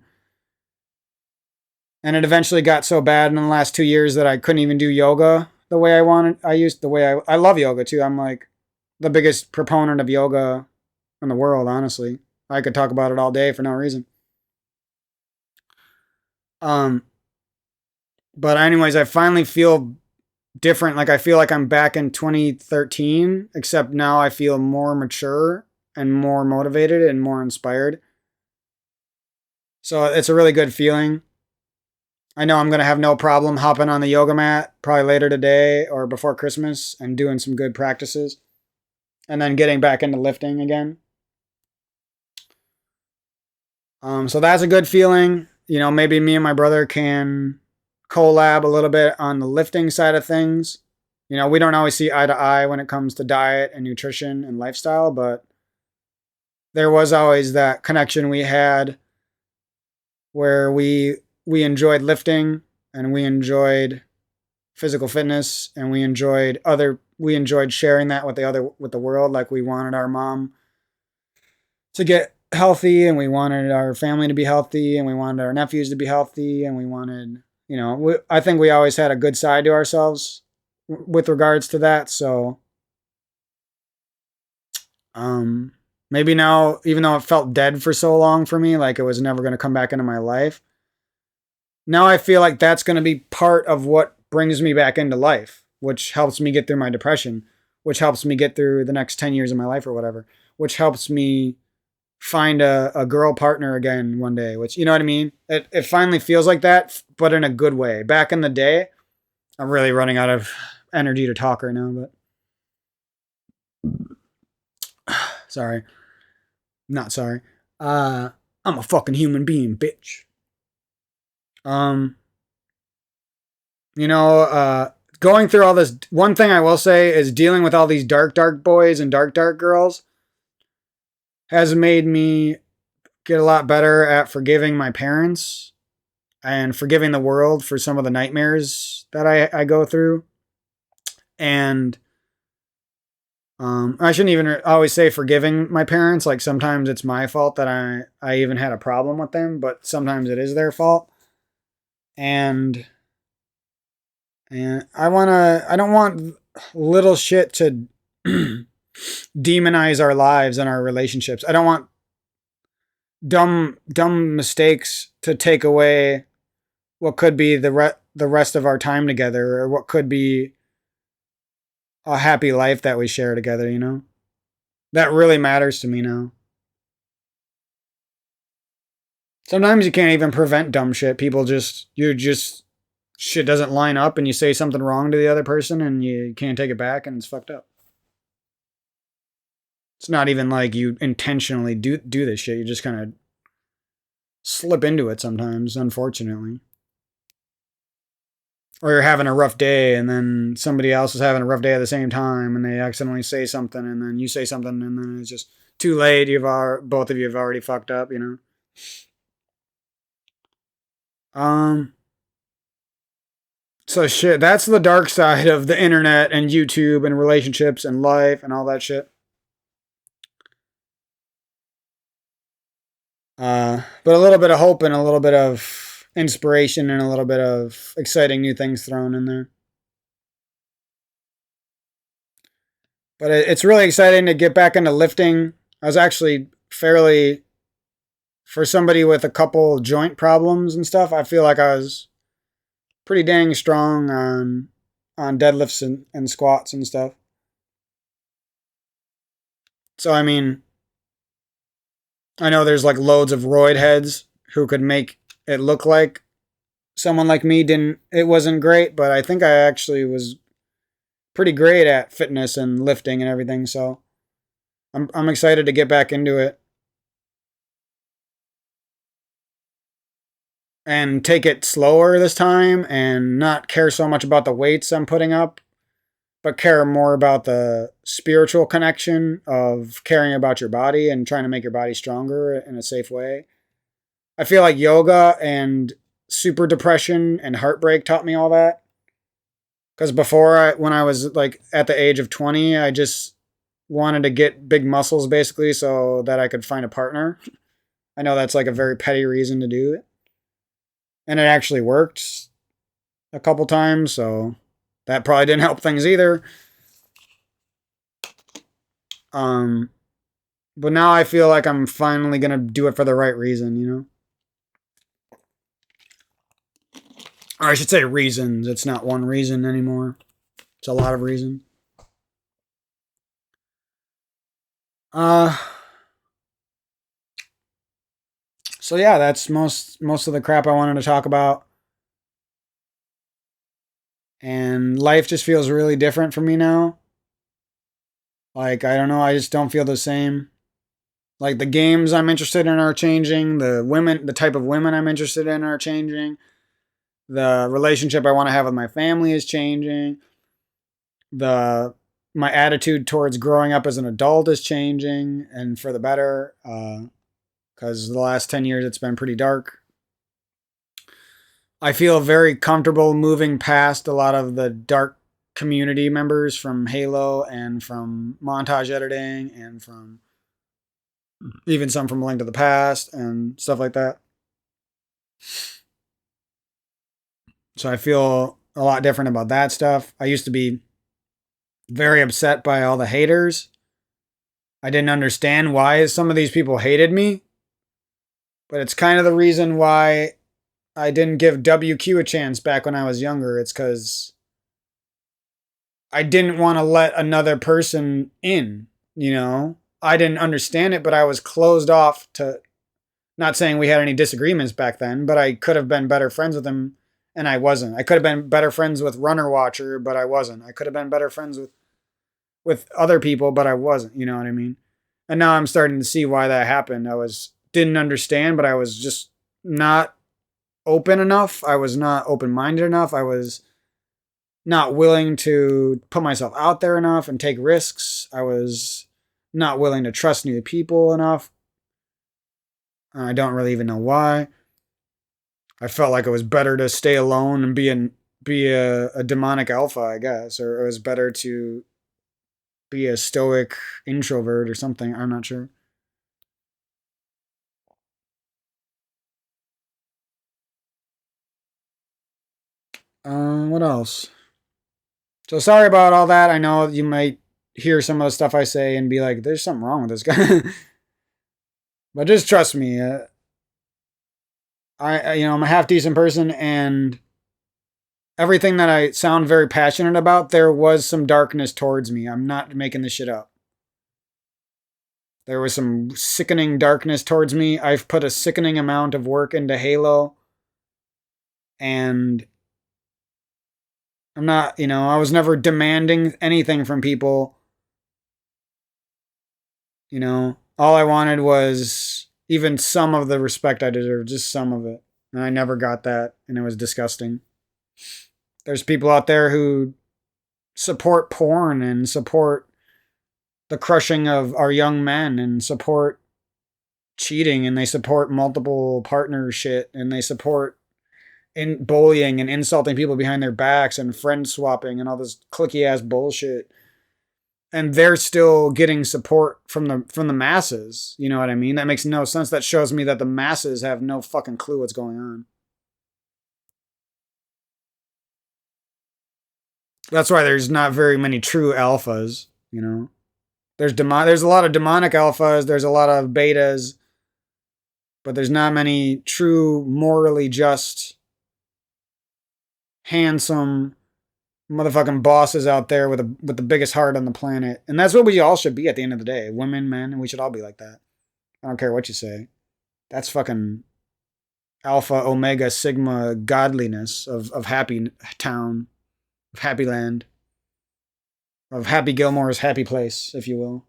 it eventually got so bad in the last 2 years that I couldn't even do yoga the way I wanted. I love yoga too. I'm like the biggest proponent of yoga in the world, honestly. I could talk about it all day for no reason. But anyways, I finally feel different. Like I feel like I'm back in 2013, except now I feel more mature and more motivated and more inspired. So it's a really good feeling. I know I'm going to have no problem hopping on the yoga mat probably later today or before Christmas and doing some good practices, and then getting back into lifting again. So that's a good feeling. You know, maybe me and my brother can collab a little bit on the lifting side of things. You know, we don't always see eye to eye when it comes to diet and nutrition and lifestyle, but there was always that connection we had where we enjoyed lifting and we enjoyed physical fitness, and we enjoyed sharing that with the world. Like we wanted our mom to get healthy, and we wanted our family to be healthy, and we wanted our nephews to be healthy, and we wanted, you know, I think we always had a good side to ourselves with regards to that. So maybe now, even though it felt dead for so long for me, like it was never going to come back into my life, now I feel like that's going to be part of what brings me back into life, which helps me get through my depression, which helps me get through the next 10 years of my life or whatever, which helps me find a girl partner again one day, which, you know what I mean? It finally feels like that, but in a good way. Back in the day, I'm really running out of energy to talk right now, but sorry. Not sorry. I'm a fucking human being, bitch. You know, going through all this, one thing I will say is dealing with all these dark, dark boys and dark, dark girls has made me get a lot better at forgiving my parents and forgiving the world for some of the nightmares that I go through. And I shouldn't even always say forgiving my parents. Like sometimes it's my fault that I even had a problem with them, but sometimes it is their fault. And I don't want little shit to demonize our lives and our relationships. I don't want dumb mistakes to take away what could be the rest of our time together, or what could be a happy life that we share together, you know? That really matters to me now. Sometimes you can't even prevent dumb shit. You just, shit doesn't line up and you say something wrong to the other person and you can't take it back and it's fucked up. It's not even like you intentionally do this shit. You just kind of slip into it sometimes, unfortunately. Or you're having a rough day and then somebody else is having a rough day at the same time and they accidentally say something and then you say something and then it's just too late. Both of you have already fucked up, you know? Um, so shit, that's the dark side of the internet and YouTube and relationships and life and all that shit. But a little bit of hope and a little bit of inspiration and a little bit of exciting new things thrown in there. But it's really exciting to get back into lifting. I was actually fairly, for somebody with a couple joint problems and stuff, I feel like I was pretty dang strong on deadlifts and squats and stuff. So I mean, I know there's like loads of roid heads who could make it look like someone like me didn't. It wasn't great, but I think I actually was pretty great at fitness and lifting and everything. So I'm excited to get back into it and take it slower this time and not care so much about the weights I'm putting up, but care more about the spiritual connection of caring about your body and trying to make your body stronger in a safe way. I feel like yoga and super depression and heartbreak taught me all that. Because when I was like at the age of 20, I just wanted to get big muscles basically so that I could find a partner. I know that's like a very petty reason to do it. And it actually worked a couple times, so that probably didn't help things either. But now I feel like I'm finally gonna do it for the right reason, you know? Or I should say reasons. It's not one reason anymore. It's a lot of reasons. Uh so yeah, that's most of the crap I wanted to talk about. And life just feels really different for me now. Like I don't know, I just don't feel the same. Like the games I'm interested in are changing, the type of women I'm interested in are changing. The relationship I want to have with my family is changing. The My attitude towards growing up as an adult is changing and for the better. Because the last 10 years it's been pretty dark. I feel very comfortable moving past a lot of the dark community members from Halo and from montage editing and from even some from Link to the Past and stuff like that. So I feel a lot different about that stuff. I used to be very upset by all the haters. I didn't understand why some of these people hated me, but it's kind of the reason why I didn't give WQ a chance back when I was younger. It's because I didn't want to let another person in, you know? I didn't understand it, but I was closed off to, not saying we had any disagreements back then, but I could have been better friends with him and I wasn't. I could have been better friends with Runner Watcher, but I wasn't. I could have been better friends with other people, but I wasn't, you know what I mean? And now I'm starting to see why that happened. Didn't understand, but I was just not open enough. I was not open-minded enough. I was not willing to put myself out there enough and take risks. I was not willing to trust new people enough. I don't really even know why. I felt like it was better to stay alone and be a demonic alpha, I guess, or it was better to be a stoic introvert or something. I'm not sure. What else? So sorry about all that. I know you might hear some of the stuff I say and be like, "There's something wrong with this guy," but just trust me. I'm a half decent person, and everything that I sound very passionate about, there was some darkness towards me. I'm not making this shit up. There was some sickening darkness towards me. I've put a sickening amount of work into Halo, and I'm not, I was never demanding anything from people. All I wanted was even some of the respect I deserved, just some of it. And I never got that, and it was disgusting. There's people out there who support porn and support the crushing of our young men and support cheating and they support multiple partner shit and they support in bullying and insulting people behind their backs and friend swapping and all this clicky ass bullshit. And they're still getting support from the masses. You know what I mean? That makes no sense. That shows me that the masses have no fucking clue what's going on. That's why there's not very many true alphas. There's a lot of demonic alphas, there's a lot of betas, but there's not many true morally just handsome motherfucking bosses out there with the biggest heart on the planet. And that's what we all should be at the end of the day. Women, men, and we should all be like that. I don't care what you say. That's fucking alpha, omega, sigma godliness of Happy Town, of Happy Land, of Happy Gilmore's happy place, if you will.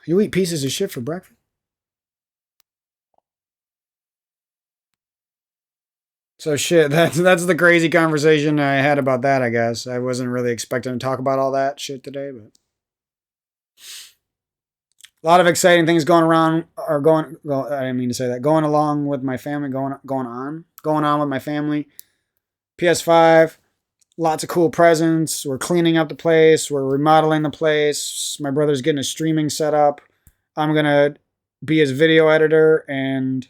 You eat pieces of shit for breakfast? So shit, that's the crazy conversation I had about that, I guess. I wasn't really expecting to talk about all that shit today, but a lot of exciting things going around are going well, I didn't mean to say that. Going along with my family, going on with my family. PS5, lots of cool presents. We're cleaning up the place, we're remodeling the place. My brother's getting a streaming set up. I'm going to be his video editor and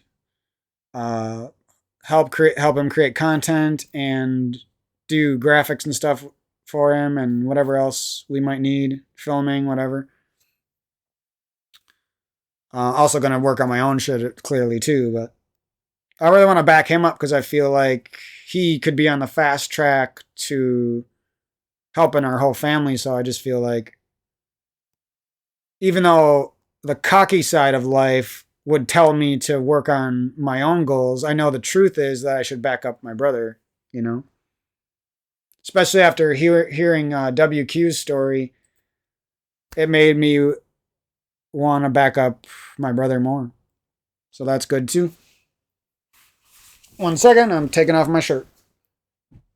uh help him create content and do graphics and stuff for him and whatever else we might need, filming, whatever. Also going to work on my own shit clearly too, but I really want to back him up because I feel like he could be on the fast track to helping our whole family. So I just feel like even though the cocky side of life would tell me to work on my own goals, I know the truth is that I should back up my brother, you know? Especially after hearing WQ's story, it made me want to back up my brother more. So that's good too. 1 second, I'm taking off my shirt.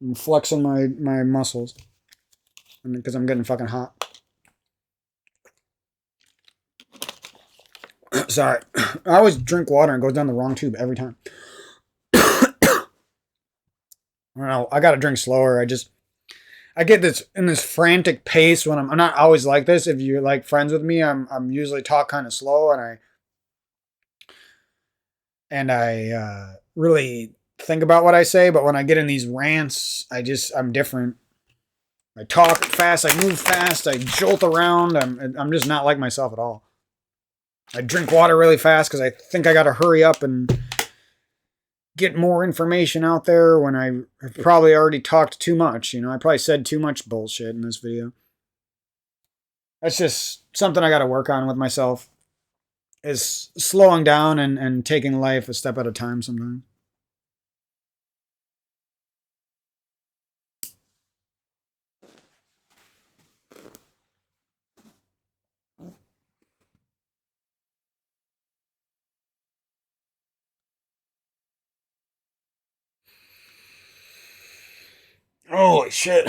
I'm flexing my muscles because I'm getting fucking hot. Sorry. I always drink water and it goes down the wrong tube every time. I don't know. I gotta drink slower. I get this in this frantic pace when I'm not always like this. If you're like friends with me, I'm usually talk kind of slow and I really think about what I say. But when I get in these rants, I'm different. I talk fast. I move fast. I jolt around. I'm just not like myself at all. I drink water really fast because I think I got to hurry up and get more information out there when I have probably already talked too much. I probably said too much bullshit in this video. That's just something I got to work on with myself, is slowing down and taking life a step at a time sometimes. Holy shit.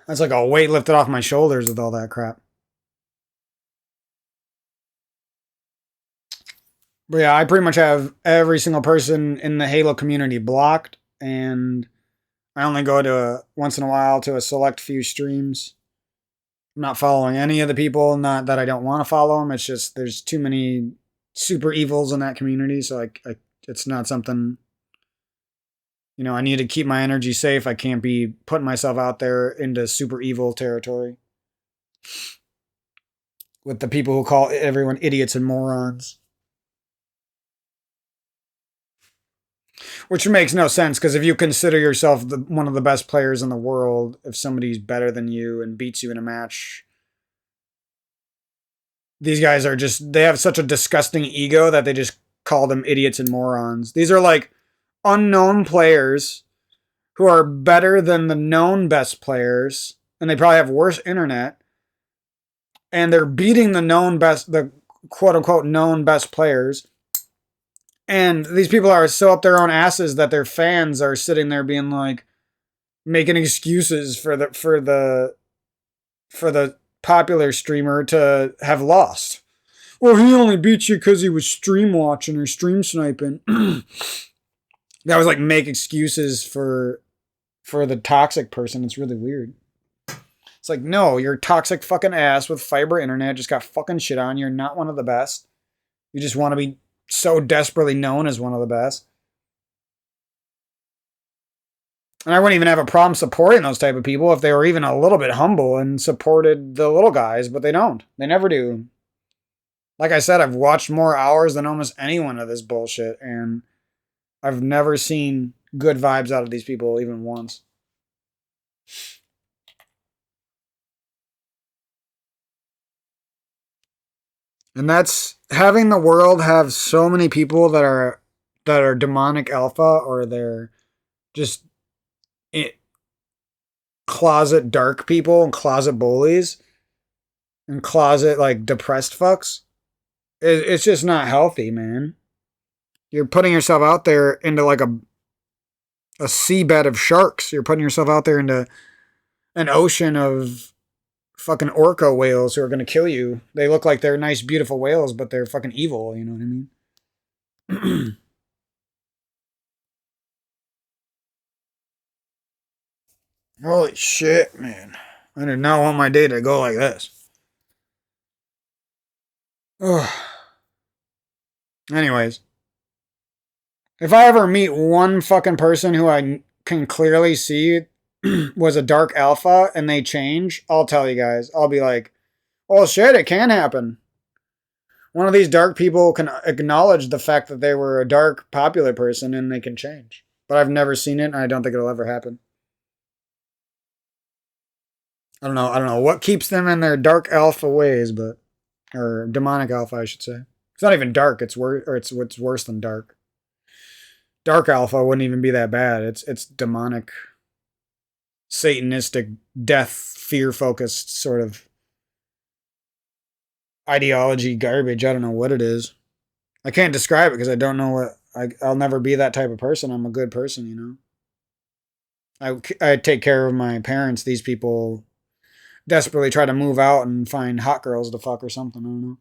That's like a weight lifted off my shoulders with all that crap. But yeah, I pretty much have every single person in the Halo community blocked, and I only go to once in a while to a select few streams. I'm not following any of the people, not that I don't want to follow them. It's just there's too many super evils in that community, so it's not something. I need to keep my energy safe. I can't be putting myself out there into super evil territory. with the people who call everyone idiots and morons. Which makes no sense, because if you consider yourself one of the best players in the world, if somebody's better than you and beats you in a match, these guys are just, they have such a disgusting ego that they just call them idiots and morons. These are like unknown players who are better than the known best players, and they probably have worse internet, and they're beating the quote unquote known best players. And these people are so up their own asses that their fans are sitting there being like, making excuses for the popular streamer to have lost. Well, he only beat you because he was stream watching or stream sniping. That was like make excuses for the toxic person. It's really weird. It's like, no, you're toxic fucking ass with fiber internet, just got fucking shit on. You're not one of the best. You just want to be so desperately known as one of the best. And I wouldn't even have a problem supporting those type of people if they were even a little bit humble and supported the little guys, but they don't. They never do. Like I said, I've watched more hours than almost anyone of this bullshit, and I've never seen good vibes out of these people even once. And that's having the world have so many people that are demonic alpha, or they're just closet dark people and closet bullies and closet like depressed fucks. It's just not healthy, man. You're putting yourself out there into like a seabed of sharks. You're putting yourself out there into an ocean of fucking orca whales who are going to kill you. They look like they're nice, beautiful whales, but they're fucking evil. You know what I mean? Holy shit, man. I did not want my day to go like this. Ugh. Anyways. If I ever meet one fucking person who I can clearly see was a dark alpha and they change, I'll tell you guys. I'll be like, oh shit, it can happen. One of these dark people can acknowledge the fact that they were a dark, popular person and they can change. But I've never seen it, and I don't think it'll ever happen. I don't know what keeps them in their dark alpha ways, or demonic alpha, I should say. It's not even dark. It's worse, or it's what's worse than dark. Dark alpha wouldn't even be that bad. It's demonic, satanistic, death, fear-focused sort of ideology garbage. I don't know what it is. I can't describe it because I don't know what. I'll never be that type of person. I'm a good person, you know. I take care of my parents. These people desperately try to move out and find hot girls to fuck or something. I don't know.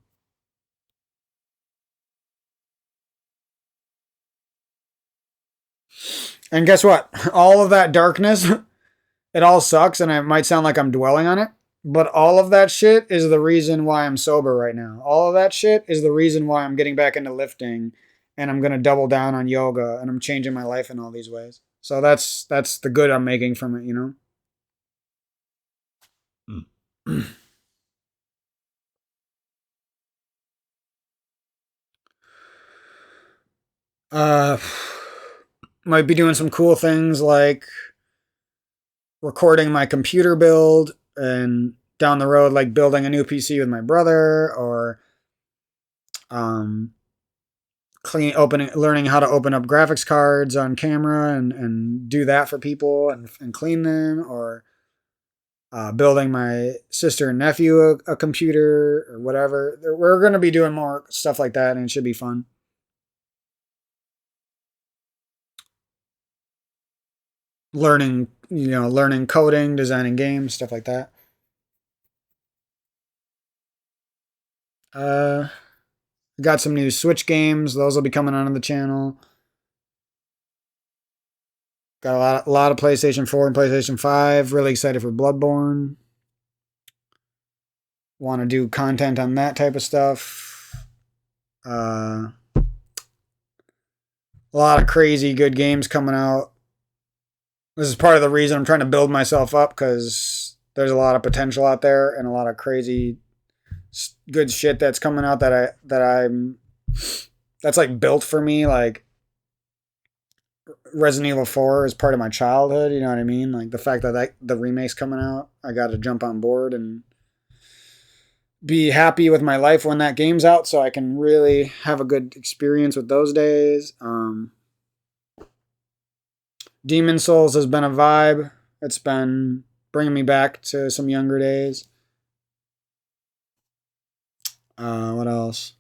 And guess what? All of that darkness, it all sucks, and it might sound like I'm dwelling on it, but all of that shit is the reason why I'm sober right now. All of that shit is the reason why I'm getting back into lifting, and I'm going to double down on yoga, and I'm changing my life in all these ways. So that's the good I'm making from it, you know? Might be doing some cool things like recording my computer build, and down the road like building a new PC with my brother, or learning how to open up graphics cards on camera and do that for people and clean them, or building my sister and nephew a computer or whatever. We're going to be doing more stuff like that, and it should be fun. Learning coding, designing games, stuff like that. Got some new Switch games. Those will be coming onto the channel. Got a lot of PlayStation 4 and PlayStation 5. Really excited for Bloodborne. Want to do content on that type of stuff. A lot of crazy good games coming out. This is part of the reason I'm trying to build myself up, because there's a lot of potential out there and a lot of crazy good shit that's coming out that's like built for me. Like Resident Evil 4 is part of my childhood. You know what I mean? Like the fact that the remake's coming out, I got to jump on board and be happy with my life when that game's out, so I can really have a good experience with those days. Demon Souls has been a vibe. It's been bringing me back to some younger days. What else?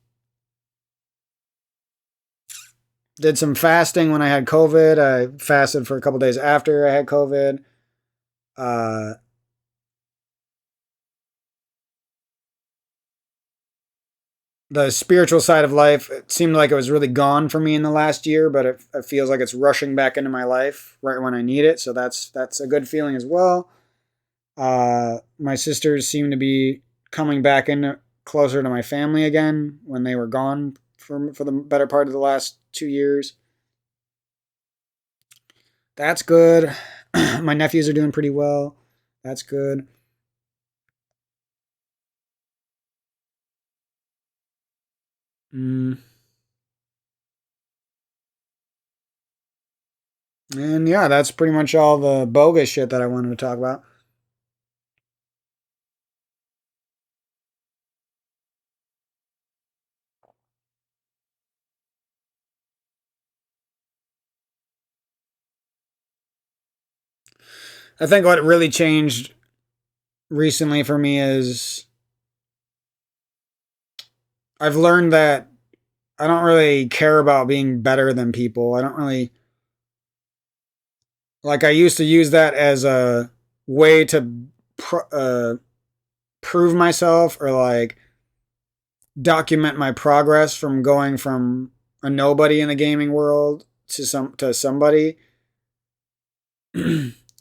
Did some fasting when I had COVID. I fasted for a couple days after I had COVID. Uh, the spiritual side of life, it seemed like it was really gone for me in the last year, but it feels like it's rushing back into my life right when I need it. So that's a good feeling as well. My sisters seem to be coming back in closer to my family again when they were gone for the better part of the last 2 years. That's good. My nephews are doing pretty well. That's good. Mm. And yeah, that's pretty much all the bogus shit that I wanted to talk about. I think what really changed recently for me is I've learned that I don't really care about being better than people. I don't really like I used to use that as a way to prove myself or like document my progress from going from a nobody in the gaming world to somebody.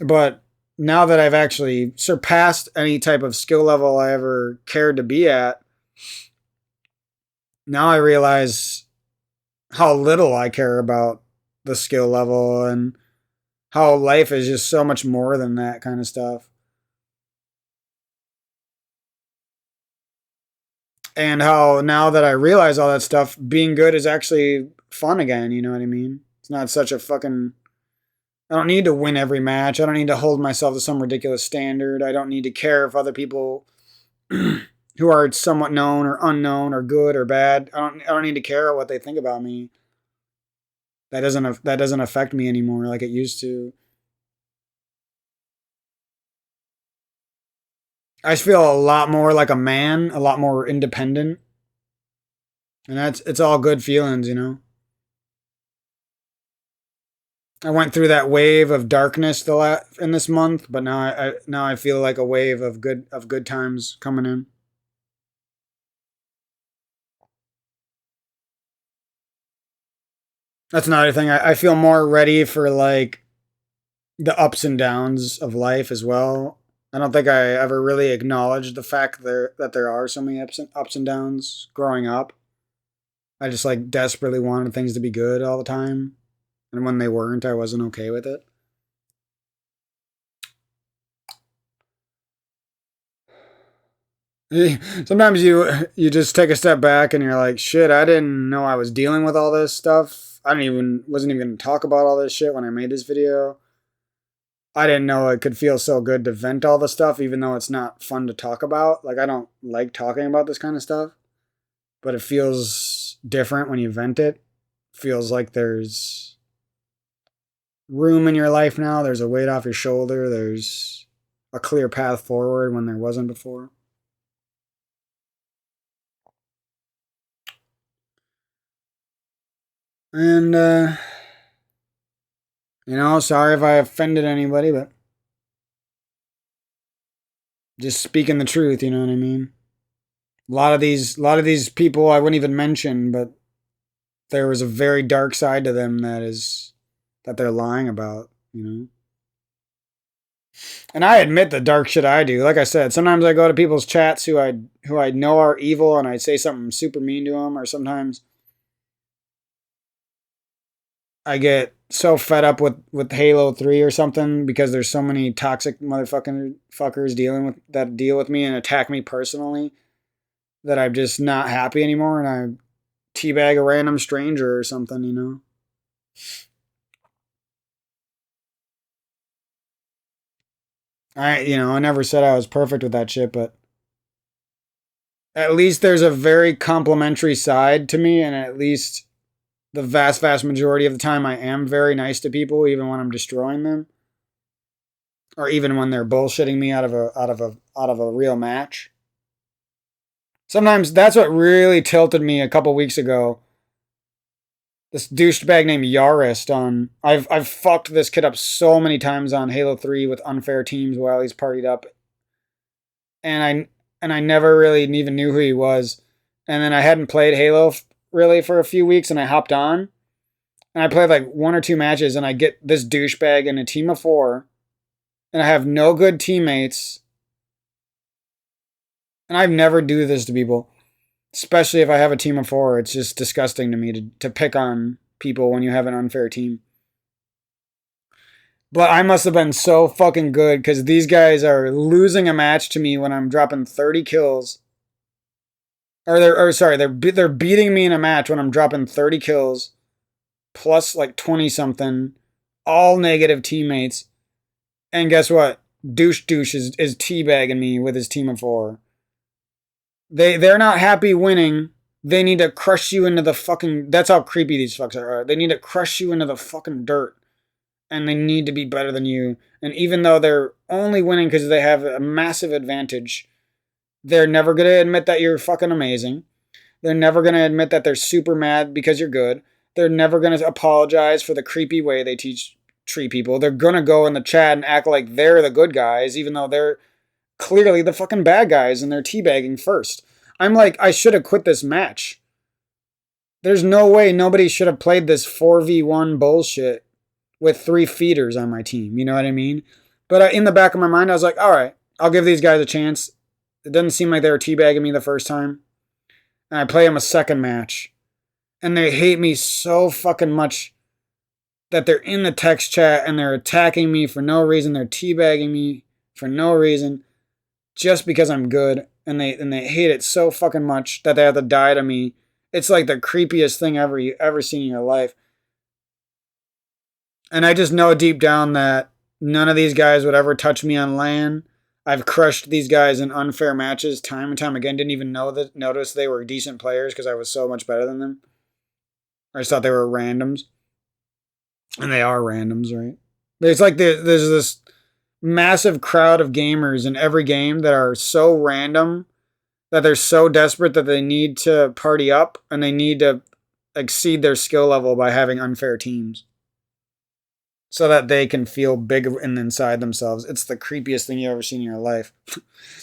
But now that I've actually surpassed any type of skill level I ever cared to be at, now I realize how little I care about the skill level and how life is just so much more than that kind of stuff. And how now that I realize all that stuff, being good is actually fun again. You know what I mean? It's not such a fucking. I don't need to win every match. I don't need to hold myself to some ridiculous standard. I don't need to care if other people who are somewhat known or unknown or good or bad. I don't need to care what they think about me. That doesn't affect me anymore like it used to. I feel a lot more like a man, a lot more independent, and it's all good feelings, you know. I went through that wave of darkness in this month, but now I feel like a wave of good times coming in. That's another thing. I feel more ready for like the ups and downs of life as well. I don't think I ever really acknowledged the fact that there are so many ups and downs growing up. I just like desperately wanted things to be good all the time, and when they weren't, I wasn't okay with it. Sometimes you just take a step back and you're like, shit, I didn't know I was dealing with all this stuff. I didn't even wasn't even going to talk about all this shit when I made this video. I didn't know it could feel so good to vent all the stuff, even though it's not fun to talk about. Like I don't like talking about this kind of stuff, but it feels different when you vent it. Feels like there's room in your life now. There's a weight off your shoulder. There's a clear path forward when there wasn't before. And sorry if I offended anybody, but just speaking the truth, you know what I mean? A lot of these people I wouldn't even mention, but there was a very dark side to them that they're lying about, you know. And I admit the dark shit I do. Like I said, sometimes I go to people's chats who I know are evil and I say something super mean to them, or sometimes I get so fed up with Halo 3 or something because there's so many toxic motherfucking fuckers dealing with that deal with me and attack me personally. that I'm just not happy anymore and I teabag a random stranger or something, you know? I never said I was perfect with that shit, but at least there's a very complimentary side to me, and at least the vast majority of the time I am very nice to people, even when I'm destroying them. Or even when they're bullshitting me out of a real match. Sometimes that's what really tilted me a couple weeks ago. This douchebag named Yarist on I've fucked this kid up so many times on Halo 3 with unfair teams while he's partied up. And I never really even knew who he was. And then I hadn't played Halo really for a few weeks and I hopped on. And I played like one or two matches and I get this douchebag in a team of 4 and I have no good teammates. And I've never do this to people. Especially if I have a team of 4, it's just disgusting to me to pick on people when you have an unfair team. But I must have been so fucking good because these guys are losing a match to me when I'm dropping 30 kills. They're beating me in a match when I'm dropping 30 kills, plus like 20 something, all negative teammates. And guess what? Douche is teabagging me with his team of 4. They're not happy winning. They need to crush you into the fucking. That's how creepy these fucks are. They need to crush you into the fucking dirt. And they need to be better than you. And even though they're only winning because they have a massive advantage, they're never going to admit that you're fucking amazing. They're never going to admit that they're super mad because you're good. They're never going to apologize for the creepy way they treat people. They're going to go in the chat and act like they're the good guys, even though they're clearly the fucking bad guys and they're teabagging first. I'm like, I should have quit this match. There's no way nobody should have played this 4v1 bullshit with 3 feeders on my team. You know what I mean? But in the back of my mind, I was like, all right, I'll give these guys a chance. It doesn't seem like they were teabagging me the first time. And I play them a second match. And they hate me so fucking much that they're in the text chat and they're attacking me for no reason. They're teabagging me for no reason. Just because I'm good, and they hate it so fucking much that they have to die to me. It's like the creepiest thing you ever seen in your life. And I just know deep down that none of these guys would ever touch me on LAN. I've crushed these guys in unfair matches time and time again. Didn't even notice they were decent players because I was so much better than them. I just thought they were randoms. And they are randoms, right? There's this massive crowd of gamers in every game that are so random that they're so desperate that they need to party up and they need to exceed their skill level by having unfair teams so that they can feel big inside themselves. It's the creepiest thing you've ever seen in your life.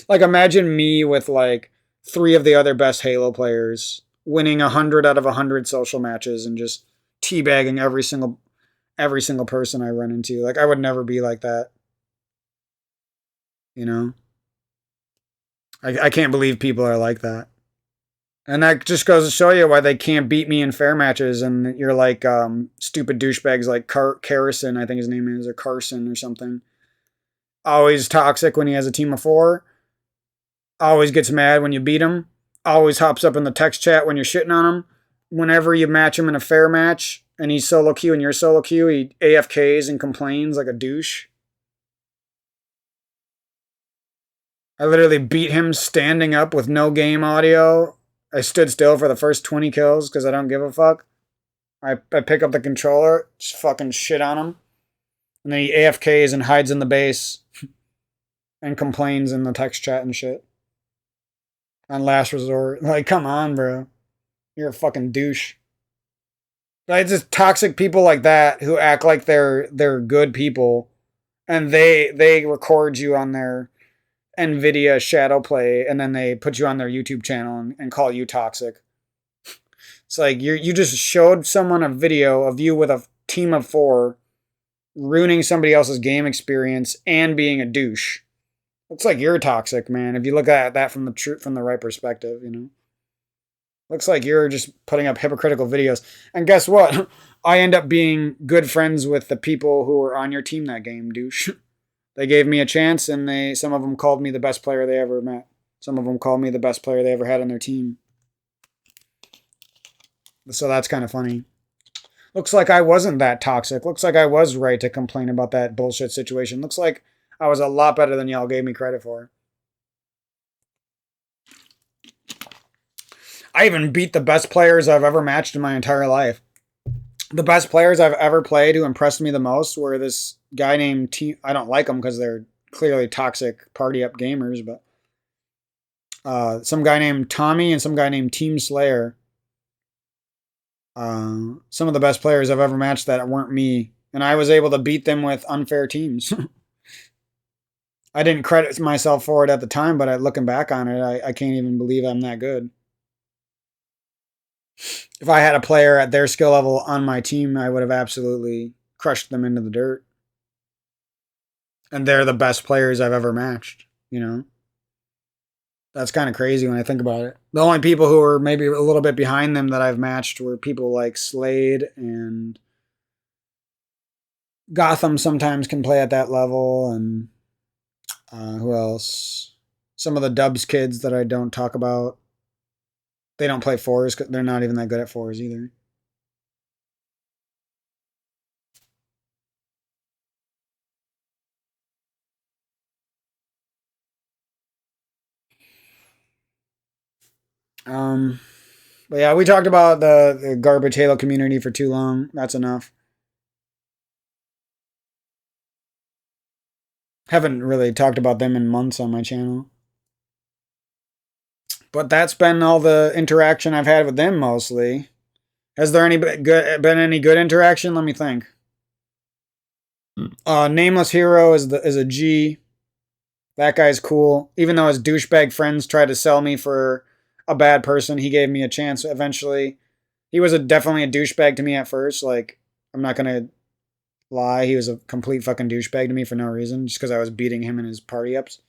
Like, imagine me with like 3 of the other best Halo players winning 100 out of 100 social matches and just teabagging every single person I run into. Like, I would never be like that. You know? I can't believe people are like that. And that just goes to show you why they can't beat me in fair matches. And you're like stupid douchebags like Carson, I think his name is, or Carson or something. Always toxic when he has a team of 4. Always gets mad when you beat him. Always hops up in the text chat when you're shitting on him. Whenever you match him in a fair match and he's solo queue and you're solo queue, he AFKs and complains like a douche. I literally beat him standing up with no game audio. I stood still for the first 20 kills because I don't give a fuck. I pick up the controller, just fucking shit on him. And then he AFKs and hides in the base and complains in the text chat and shit. On last resort. Like, come on, bro. You're a fucking douche. Like, it's just toxic people like that who act like they're good people. And they record you on their NVIDIA shadow play, and then they put you on their YouTube channel and call you toxic. It's like you just showed someone a video of you with a team of 4 ruining somebody else's game experience and being a douche. Looks like you're toxic, man. If you look at that from the right perspective, you know. Looks like you're just putting up hypocritical videos. And guess what? I end up being good friends with the people who were on your team that game, douche. They gave me a chance, and some of them called me the best player they ever met. Some of them called me the best player they ever had on their team. So that's kind of funny. Looks like I wasn't that toxic. Looks like I was right to complain about that bullshit situation. Looks like I was a lot better than y'all gave me credit for. I even beat the best players I've ever matched in my entire life. The best players I've ever played who impressed me the most were this guy named T. I don't like them because they're clearly toxic party up gamers, but some guy named Tommy and some guy named Team Slayer. Some of the best players I've ever matched that weren't me, and I was able to beat them with unfair teams. I didn't credit myself for it at the time, but looking back on it, I can't even believe I'm that good. If I had a player at their skill level on my team, I would have absolutely crushed them into the dirt. And they're the best players I've ever matched, you know? That's kind of crazy when I think about it. The only people who were maybe a little bit behind them that I've matched were people like Slade and Gotham sometimes can play at that level, and who else? Some of the Dubs kids that I don't talk about. They don't play fours. They're not even that good at fours either. But yeah, we talked about the garbage Halo community for too long. That's enough. Haven't really talked about them in months on my channel. But that's been all the interaction I've had with them mostly. Has there been any good interaction? Let me think. Nameless Hero is a G. That guy's cool. Even though his douchebag friends tried to sell me for a bad person, he gave me a chance eventually. He was definitely a douchebag to me at first. Like, I'm not gonna lie, he was a complete fucking douchebag to me for no reason, just because I was beating him in his party ups.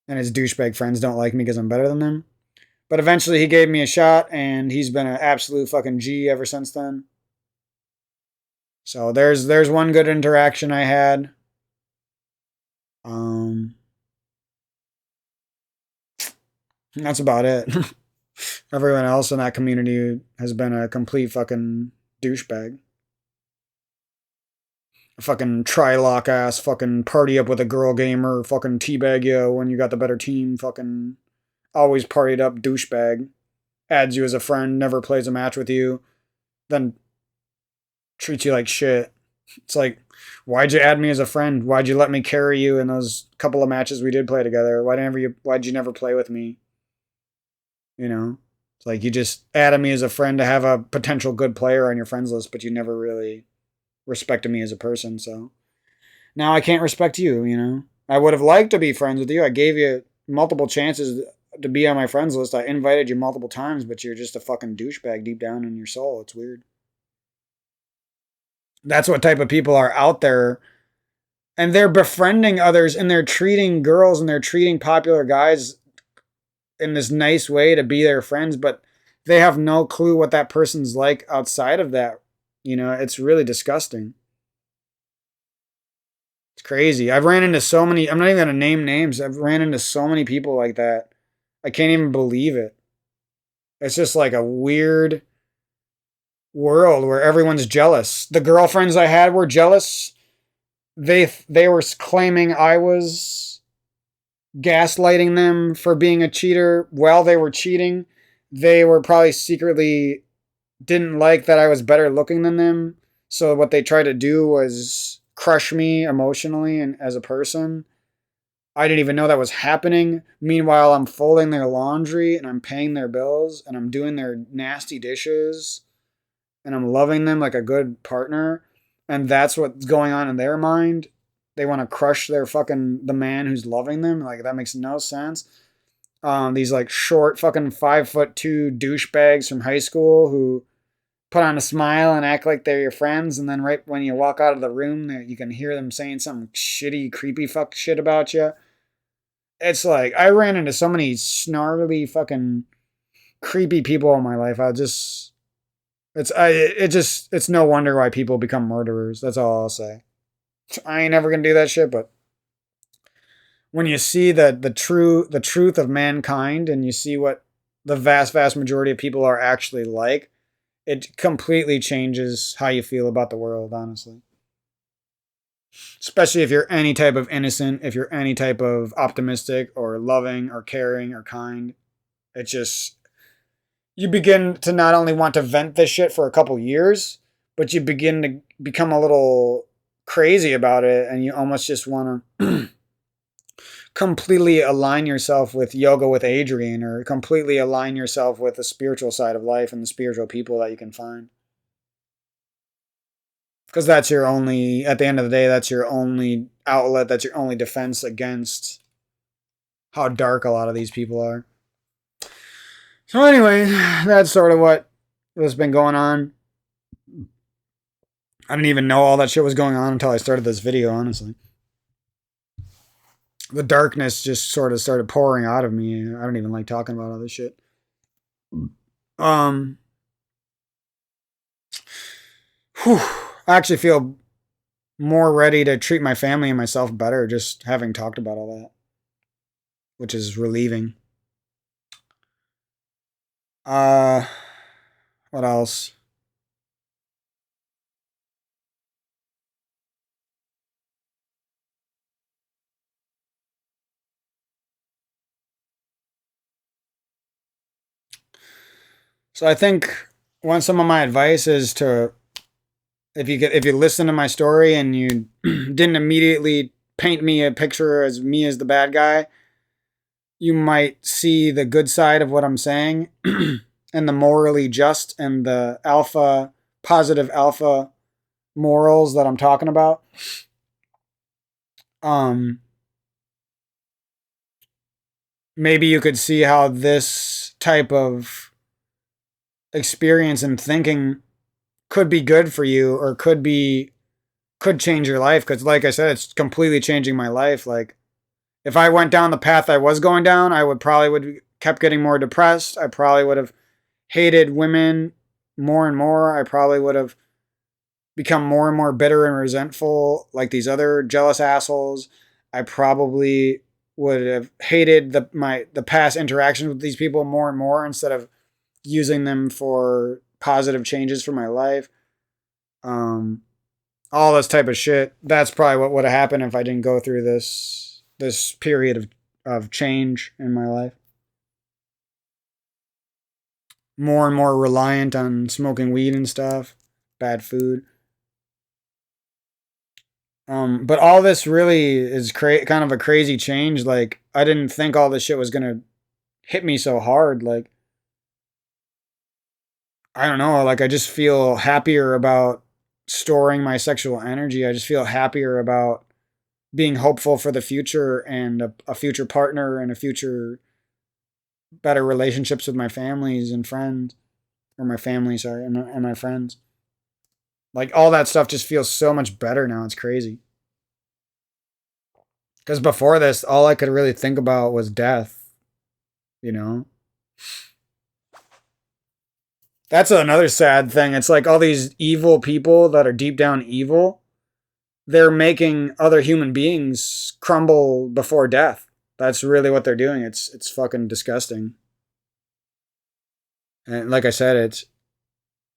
And his douchebag friends don't like me because I'm better than them. But eventually he gave me a shot, and he's been an absolute fucking G ever since then. So there's one good interaction I had. That's about it. Everyone else in that community has been a complete fucking douchebag. Fucking Trilock ass, fucking party up with a girl gamer, fucking teabag you when you got the better team, fucking always partied up douchebag. Adds you as a friend, never plays a match with you, then treats you like shit. It's like, why'd you add me as a friend? Why'd you let me carry you in those couple of matches we did play together? Why'd you never play with me? You know? It's like you just added me as a friend to have a potential good player on your friends list, but you never really respected me as a person, so now I can't respect you, you know? I would have liked to be friends with you. I gave you multiple chances to be on my friends list. I invited you multiple times, but you're just a fucking douchebag deep down in your soul. It's weird. That's what type of people are out there. And they're befriending others, and they're treating girls and they're treating popular guys in this nice way to be their friends, but they have no clue what that person's like outside of that. You know, it's really disgusting. It's crazy. I've ran into so many, I'm not even going to name names. I've ran into so many people like that. I can't even believe it. It's just like a weird world where everyone's jealous. The girlfriends I had were jealous. They were claiming I was gaslighting them for being a cheater while they were cheating. They were probably secretly didn't like that I was better looking than them. So what they tried to do was crush me emotionally and as a person. I didn't even know that was happening. Meanwhile, I'm folding their laundry and I'm paying their bills and I'm doing their nasty dishes and I'm loving them like a good partner. And that's what's going on in their mind. They want to crush the man who's loving them. Like, that makes no sense. These like short fucking 5'2" douchebags from high school who put on a smile and act like they're your friends, and then right when you walk out of the room, you can hear them saying some shitty, creepy fuck shit about you. It's like, I ran into so many snarly fucking creepy people in my life. It's no wonder why people become murderers. That's all I'll say. I ain't never gonna do that shit, but when you see the truth of mankind and you see what the vast majority of people are actually like, it completely changes how you feel about the world, honestly. Especially if you're any type of innocent, if you're any type of optimistic or loving or caring or kind. It just, you begin to not only want to vent this shit for a couple years, but you begin to become a little crazy about it, and you almost just want to completely align yourself with yoga with Adrian, or completely align yourself with the spiritual side of life and the spiritual people that you can find. Because that's your only, at the end of the day, that's your only outlet, that's your only defense against how dark a lot of these people are. So, anyway, that's sort of what's been going on. I didn't even know all that shit was going on until I started this video, honestly. The darkness just sort of started pouring out of me. I don't even like talking about all this shit. Um, whew, I actually feel more ready to treat my family and myself better just having talked about all that, which is relieving. What else? So I think some of my advice is to, if you listen to my story and you didn't immediately paint me a picture as me as the bad guy, you might see the good side of what I'm saying and the morally just and the positive alpha morals that I'm talking about. Um, Maybe you could see how this type of experience and thinking could be good for you, or could change your life. Because, like I said, it's completely changing my life. Like, if I went down the path I was going down, I would kept getting more depressed. I probably would have hated women more and more. I probably would have become more and more bitter and resentful like these other jealous assholes. I probably would have hated the past interactions with these people more and more, instead of using them for positive changes for my life. Um, all this type of shit. That's probably what would have happened if I didn't go through this period of change in my life. More and more reliant on smoking weed and stuff, bad food. But all this really is kind of a crazy change. Like, I didn't think all this shit was gonna hit me so hard. Like, I don't know. Like, I just feel happier about storing my sexual energy. I just feel happier about being hopeful for the future, and a future partner, and a future better relationships with my families and friends, or my family, sorry, and my friends. Like, all that stuff just feels so much better now. It's crazy. Because before this, all I could really think about was death, you know? That's another sad thing. It's like all these evil people that are deep down evil, they're making other human beings crumble before death. That's really what they're doing. It's fucking disgusting. And like I said, it's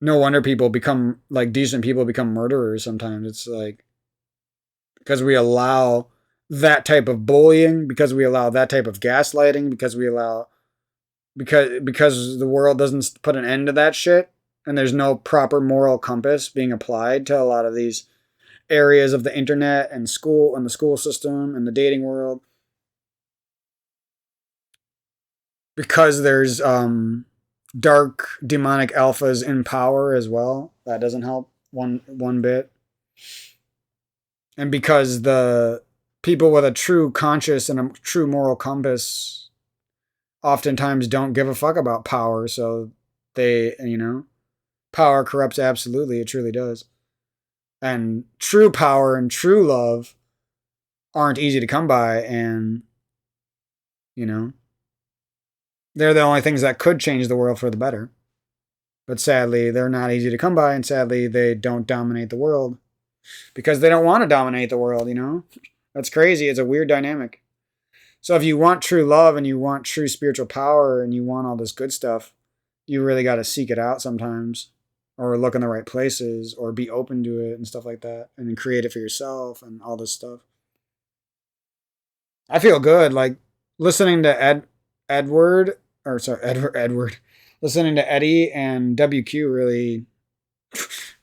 no wonder people become, like, decent people become murderers sometimes. It's like, because we allow that type of bullying, because we allow that type of gaslighting, because the world doesn't put an end to that shit, and there's no proper moral compass being applied to a lot of these areas of the internet and school and the school system and the dating world, because there's dark demonic alphas in power as well. That doesn't help one bit. And because the people with a true conscious and a true moral compass oftentimes don't give a fuck about power, so power corrupts absolutely. It truly does. And true power and true love aren't easy to come by, and you know, they're the only things that could change the world for the better. But sadly, they're not easy to come by, and sadly, they don't dominate the world because they don't want to dominate the world, you know? That's crazy. It's a weird dynamic. So if you want true love and you want true spiritual power and you want all this good stuff, you really got to seek it out sometimes, or look in the right places, or be open to it and stuff like that, and then create it for yourself and all this stuff. I feel good, like listening to Edward, or sorry, Edward, listening to Eddie and WQ really.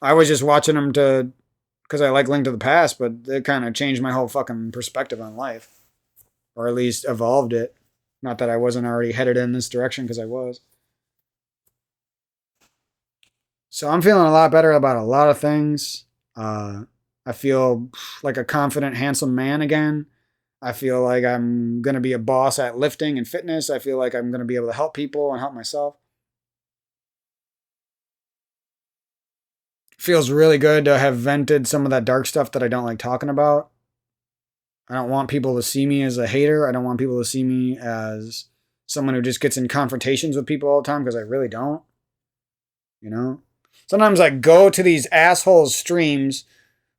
I was just watching them to because I like Link to the Past, but it kind of changed my whole fucking perspective on life, or at least evolved it. Not that I wasn't already headed in this direction, because I was. So I'm feeling a lot better about a lot of things. I feel like a confident, handsome man again. I feel like I'm going to be a boss at lifting and fitness. I feel like I'm going to be able to help people and help myself. Feels really good to have vented some of that dark stuff that I don't like talking about. I don't want people to see me as a hater. I don't want people to see me as someone who just gets in confrontations with people all the time, because I really don't. You know? Sometimes I go to these assholes' streams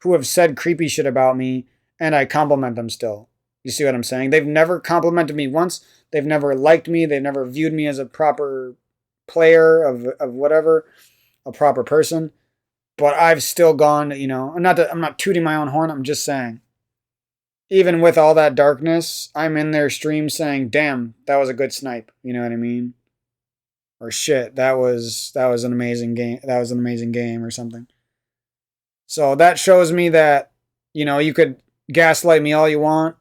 who have said creepy shit about me, and I compliment them still. You see what I'm saying? They've never complimented me once. They've never liked me. They've never viewed me as a proper player of whatever, a proper person. But I've still gone, not that I'm not tooting my own horn. I'm just saying, even with all that darkness, I'm in their stream saying, damn, that was a good snipe. You know what I mean? Or shit, that was an amazing game. That was an amazing game, or something. So that shows me that, you could gaslight me all you want.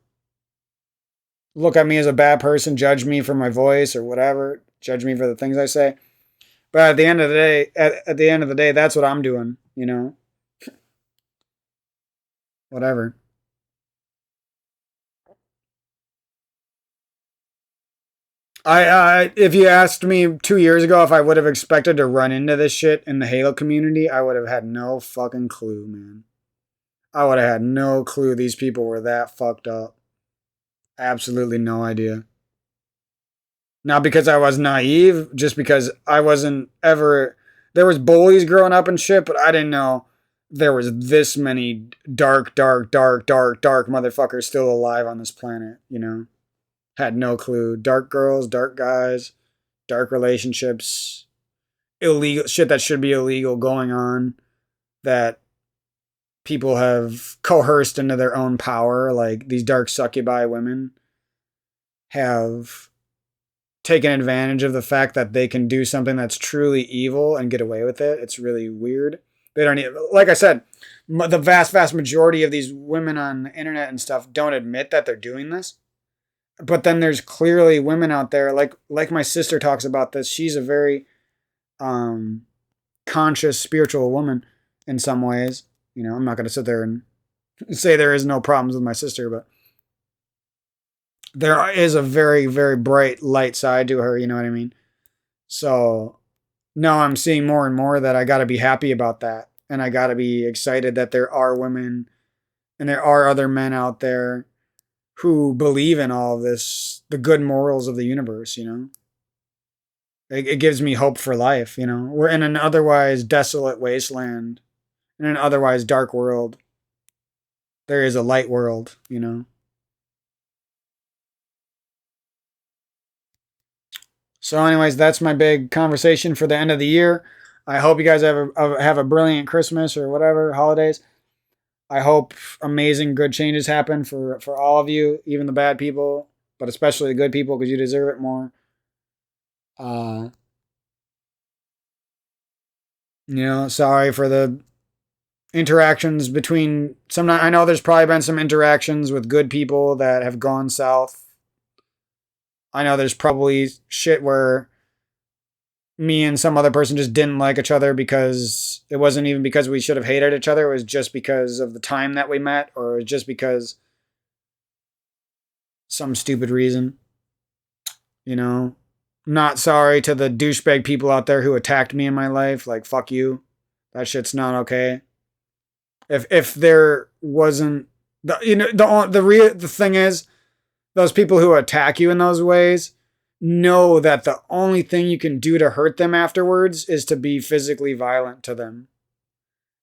Look at me as a bad person, judge me for my voice or whatever, judge me for the things I say. But at the end of the day, at the end of the day, that's what I'm doing, Whatever. If you asked me 2 years ago if I would have expected to run into this shit in the Halo community, I would have had no fucking clue, man. I would have had no clue these people were that fucked up. Absolutely no idea. Not because I was naive, just because I wasn't ever. There was bullies growing up and shit, but I didn't know there was this many dark, dark, dark, dark, dark motherfuckers still alive on this planet, Had no clue. Dark girls, dark guys, dark relationships, illegal shit that should be illegal going on, that people have coerced into their own power. Like these dark succubi women have taken advantage of the fact that they can do something that's truly evil and get away with it. It's really weird. They don't even, like I said, the vast, vast majority of these women on the internet and stuff don't admit that they're doing this. But then there's clearly women out there, like my sister talks about this. She's a very conscious, spiritual woman in some ways. I'm not going to sit there and say there is no problems with my sister, but there is a very, very bright light side to her. You know what I mean? So now I'm seeing more and more that I got to be happy about that. And I got to be excited that there are women and there are other men out there who believe in all of this, the good morals of the universe, It gives me hope for life, We're in an otherwise desolate wasteland, in an otherwise dark world. There is a light world, So anyways, that's my big conversation for the end of the year. I hope you guys have a brilliant Christmas or whatever, holidays. I hope amazing good changes happen for all of you, even the bad people, but especially the good people, because you deserve it more. Uh, sorry for the interactions between some. I know there's probably been some interactions with good people that have gone south. I know there's probably shit where me and some other person just didn't like each other because it wasn't even because we should have hated each other. It was just because of the time that we met, or it was just because some stupid reason. Not sorry to the douchebag people out there who attacked me in my life. Like, fuck you. That shit's not okay. If there wasn't the thing is, those people who attack you in those ways know that the only thing you can do to hurt them afterwards is to be physically violent to them.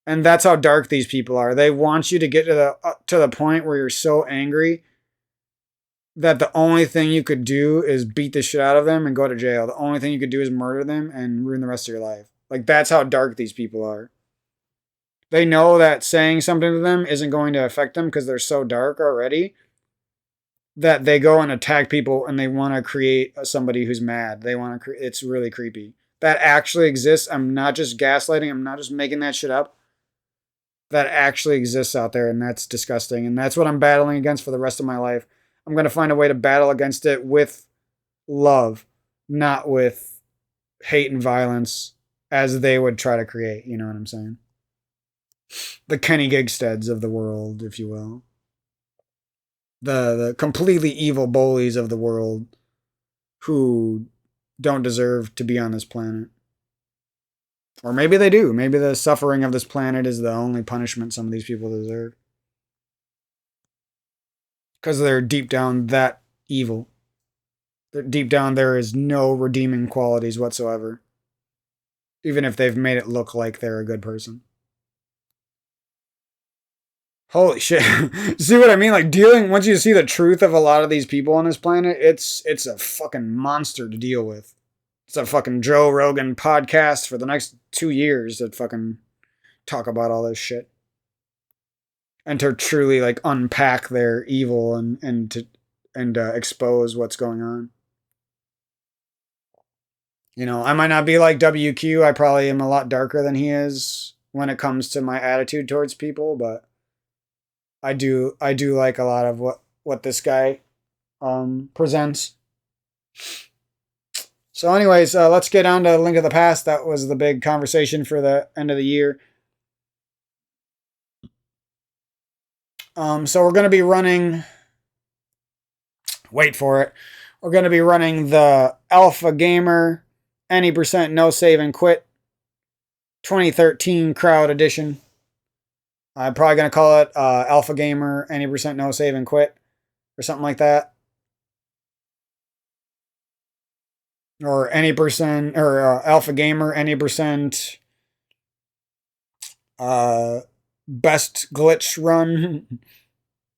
And that's how dark these people are. They want you to get to the point where you're so angry that the only thing you could do is beat the shit out of them and go to jail. The only thing you could do is murder them and ruin the rest of your life. Like, that's how dark these people are. They know that saying something to them isn't going to affect them because they're so dark already that they go and attack people and they want to create somebody who's mad. They want to. It's really creepy. That actually exists. I'm not just gaslighting. I'm not just making that shit up. That actually exists out there, and that's disgusting. And that's what I'm battling against for the rest of my life. I'm going to find a way to battle against it with love, not with hate and violence as they would try to create. You know what I'm saying? The Kenny Gigsteads of the world, if you will. The completely evil bullies of the world who don't deserve to be on this planet. Or maybe they do. Maybe the suffering of this planet is the only punishment some of these people deserve. Because they're deep down that evil. Deep down there is no redeeming qualities whatsoever. Even if they've made it look like they're a good person. Holy shit. See what I mean? Like, once you see the truth of a lot of these people on this planet, it's a fucking monster to deal with. It's a fucking Joe Rogan podcast for the next 2 years that fucking talk about all this shit. And to truly, like, unpack their evil and expose what's going on. You know, I might not be like WQ. I probably am a lot darker than he is when it comes to my attitude towards people, but I do like a lot of what this guy presents. So anyways, let's get on to Link of the Past. That was the big conversation for the end of the year. So we're going to be running, wait for it, we're going to be running the Alpha Gamer Any Percent No Save and Quit 2013 Crowd Edition. I'm probably going to call it Alpha Gamer Any Percent No Save and Quit or something like that. Or any percent, or Alpha Gamer Any Percent Best Glitch Run.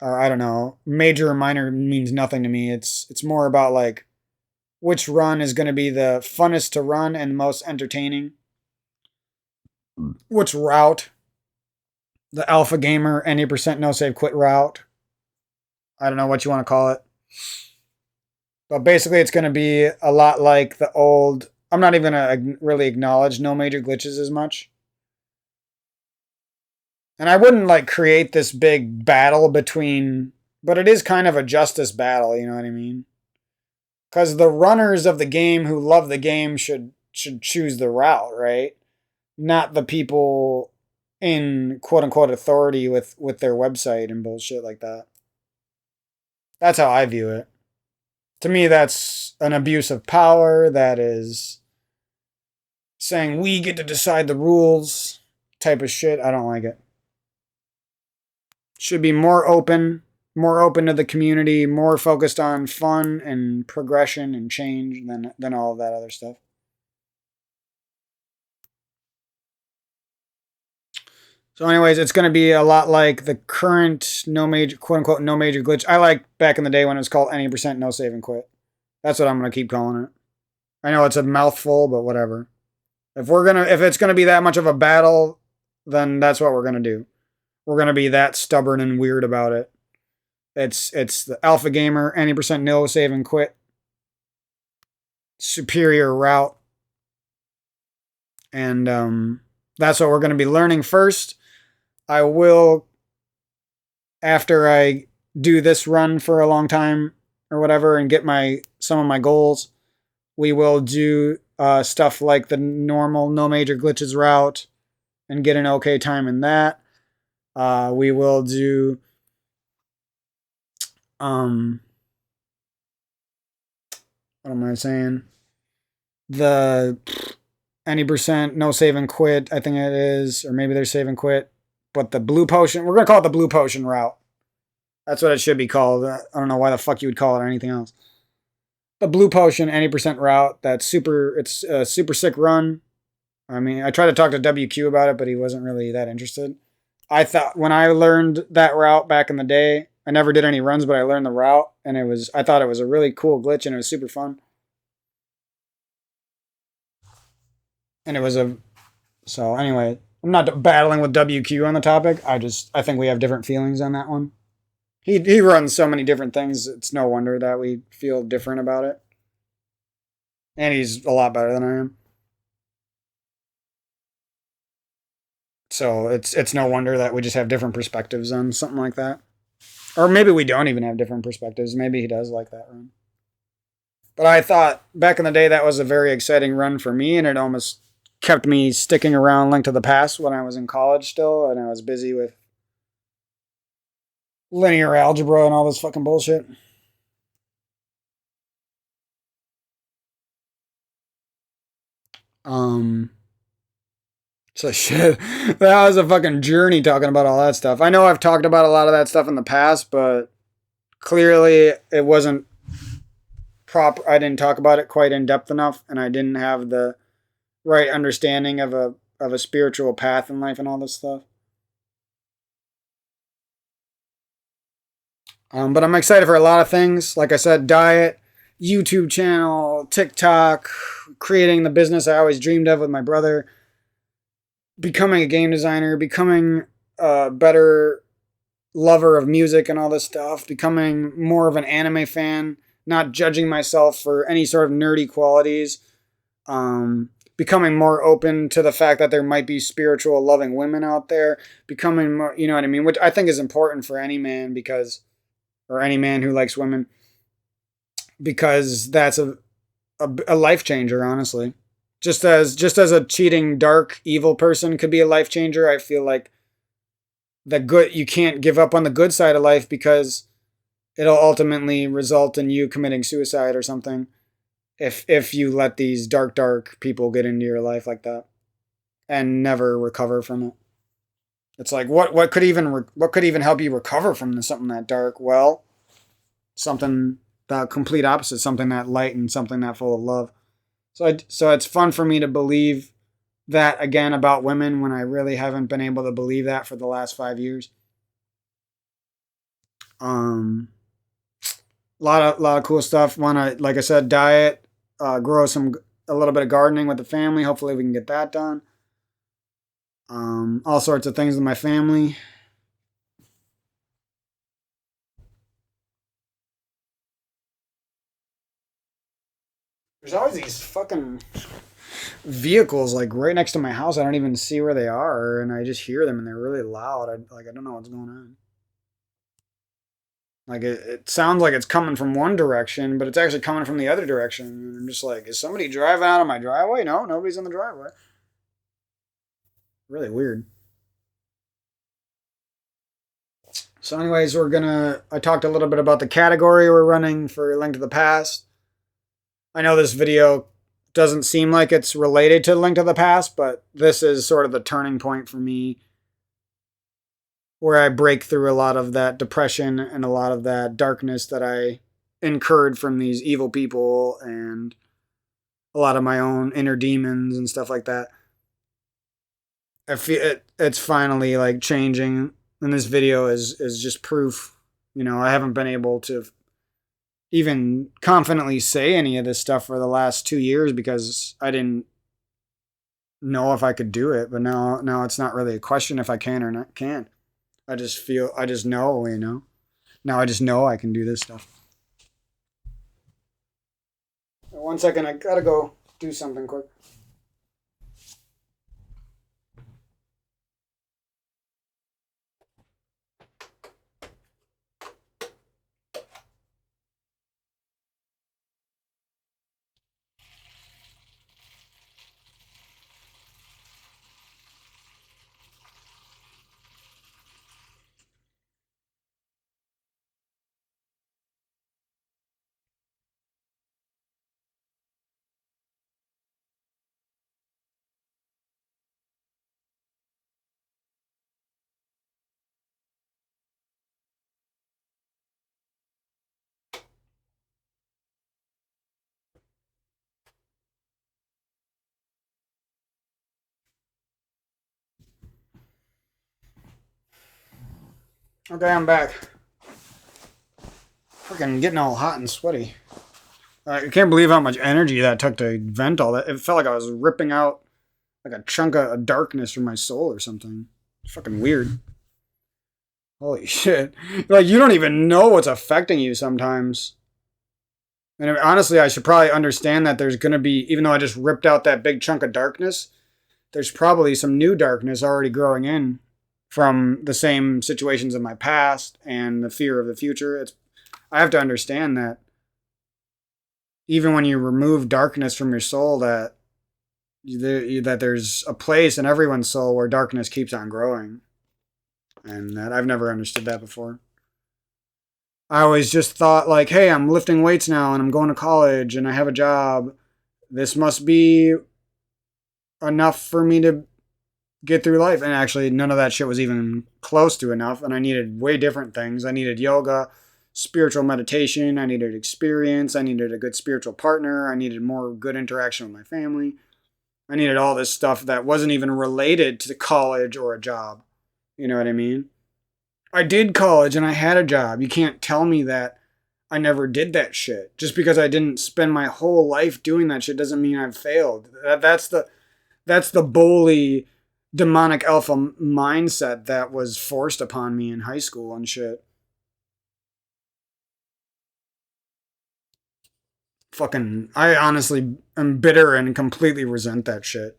Or I don't know. Major or minor means nothing to me. It's more about like which run is going to be the funnest to run and most entertaining. Which route? The Alpha Gamer Any Percent No Save Quit route. I don't know what you want to call it. But basically it's going to be a lot like the old... I'm not even going to really acknowledge no major glitches as much. And I wouldn't like create this big battle between... But it is kind of a justice battle, you know what I mean? Because the runners of the game who love the game should choose the route, right? Not the people in quote-unquote authority with their website and bullshit like that. That's how I view it. To me, that's an abuse of power. That is saying we get to decide the rules type of shit. I don't like it. Should be more open to the community, more focused on fun and progression and change than all of that other stuff. So anyways, it's going to be a lot like the current no major, quote unquote, no major glitch. I like back in the day when it was called Any Percent No Save and Quit. That's what I'm going to keep calling it. I know it's a mouthful, but whatever. If it's going to be that much of a battle, then that's what we're going to do. We're going to be that stubborn and weird about it. It's the Alpha Gamer Any Percent No Save and Quit superior route. And that's what we're going to be learning first. I will, after I do this run for a long time or whatever and get some of my goals, we will do stuff like the normal no major glitches route and get an okay time in that. We will do what am I saying? The Any Percent No Save and Quit, I think it is, or maybe they're Save and Quit. But the Blue Potion, we're going to call it the Blue Potion route. That's what it should be called. I don't know why the fuck you would call it anything else. The Blue Potion Any Percent route, it's a super sick run. I mean, I tried to talk to WQ about it, but he wasn't really that interested. I thought when I learned that route back in the day, I never did any runs, but I learned the route, and I thought it was a really cool glitch, and it was super fun. And it was a so anyway. I'm not battling with WQ on the topic. I think we have different feelings on that one. He runs so many different things. It's no wonder that we feel different about it. And he's a lot better than I am. So it's no wonder that we just have different perspectives on something like that. Or maybe we don't even have different perspectives. Maybe he does like that run. But I thought back in the day that was a very exciting run for me, and it almost kept me sticking around Link to the Past when I was in college still, and I was busy with linear algebra and all this fucking bullshit. Um, so shit, that was a fucking journey talking about all that stuff. I know I've talked about a lot of that stuff in the past, but clearly it wasn't proper. I didn't talk about it quite in depth enough, and I didn't have the right understanding of a spiritual path in life and all this stuff. But I'm excited for a lot of things. Like I said, diet, YouTube channel, TikTok, creating the business I always dreamed of with my brother, becoming a game designer, becoming a better lover of music and all this stuff, becoming more of an anime fan, not judging myself for any sort of nerdy qualities, becoming more open to the fact that there might be spiritual, loving women out there, becoming more, you know what I mean, which I think is important for any man because, or any man who likes women, because that's a life changer, honestly. Just as a cheating, dark, evil person could be a life changer, I feel like the good you can't give up on the good side of life because it'll ultimately result in you committing suicide or something if you let these dark people get into your life like that and never recover from it. It's like what could even help you recover from something that dark? Well, something the complete opposite, something that light and something that full of love. So it's fun for me to believe that again about women when I really haven't been able to believe that for the last 5 years. Um, lot of cool stuff. Want to, like I said, diet, grow a little bit of gardening with the family. Hopefully, we can get that done. All sorts of things with my family. There's always these fucking vehicles like right next to my house. I don't even see where they are, and I just hear them, and they're really loud. I don't know what's going on. Like it sounds like it's coming from one direction, but it's actually coming from the other direction. And I'm just like, is somebody driving out of my driveway? No, nobody's in the driveway. Really weird. So, anyways, I talked a little bit about the category we're running for Link to the Past. I know this video doesn't seem like it's related to Link to the Past, but this is sort of the turning point for me where I break through a lot of that depression and a lot of that darkness that I incurred from these evil people and a lot of my own inner demons and stuff like that. I feel it's finally like changing, and this video is just proof. You know, I haven't been able to even confidently say any of this stuff for the last 2 years because I didn't know if I could do it. But now it's not really a question if I can or not can. I just know, you know. Now I just know I can do this stuff. 1 second, I gotta go do something quick. Okay, I'm back. Freaking getting all hot and sweaty. I can't believe how much energy that took to vent all that. It felt like I was ripping out like a chunk of darkness from my soul or something. It's fucking weird. Holy shit. Like, you don't even know what's affecting you sometimes. And honestly, I should probably understand that there's going to be, even though I just ripped out that big chunk of darkness, there's probably some new darkness already growing in from the same situations in my past and the fear of the future. I have to understand that even when you remove darkness from your soul, that there's a place in everyone's soul where darkness keeps on growing. And that I've never understood that before. I always just thought like, hey, I'm lifting weights now and I'm going to college and I have a job. This must be enough for me to get through life. And actually, none of that shit was even close to enough. And I needed way different things. I needed yoga, spiritual meditation. I needed experience. I needed a good spiritual partner. I needed more good interaction with my family. I needed all this stuff that wasn't even related to college or a job. You know what I mean? I did college and I had a job. You can't tell me that I never did that shit. Just because I didn't spend my whole life doing that shit doesn't mean I've failed. That's the bully demonic alpha mindset that was forced upon me in high school and shit. Fucking, I honestly am bitter and completely resent that shit.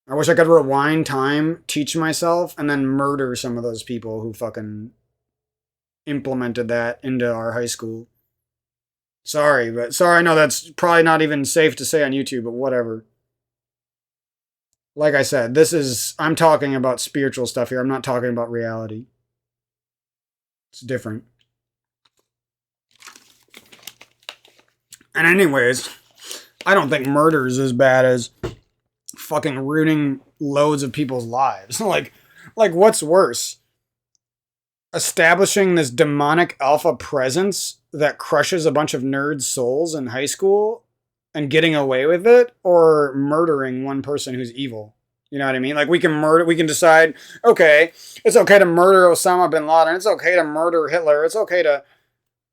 I wish I could rewind time, teach myself, and then murder some of those people who fucking implemented that into our high school. Sorry, I know that's probably not even safe to say on YouTube, but whatever. Like I said, I'm talking about spiritual stuff here. I'm not talking about reality. It's different. And anyways, I don't think murder is as bad as fucking ruining loads of people's lives. like what's worse? Establishing this demonic alpha presence that crushes a bunch of nerds' souls in high school and getting away with it, or murdering one person who's evil? You know what I mean? Like, we can decide, okay, it's okay to murder Osama bin Laden, it's okay to murder Hitler, it's okay to,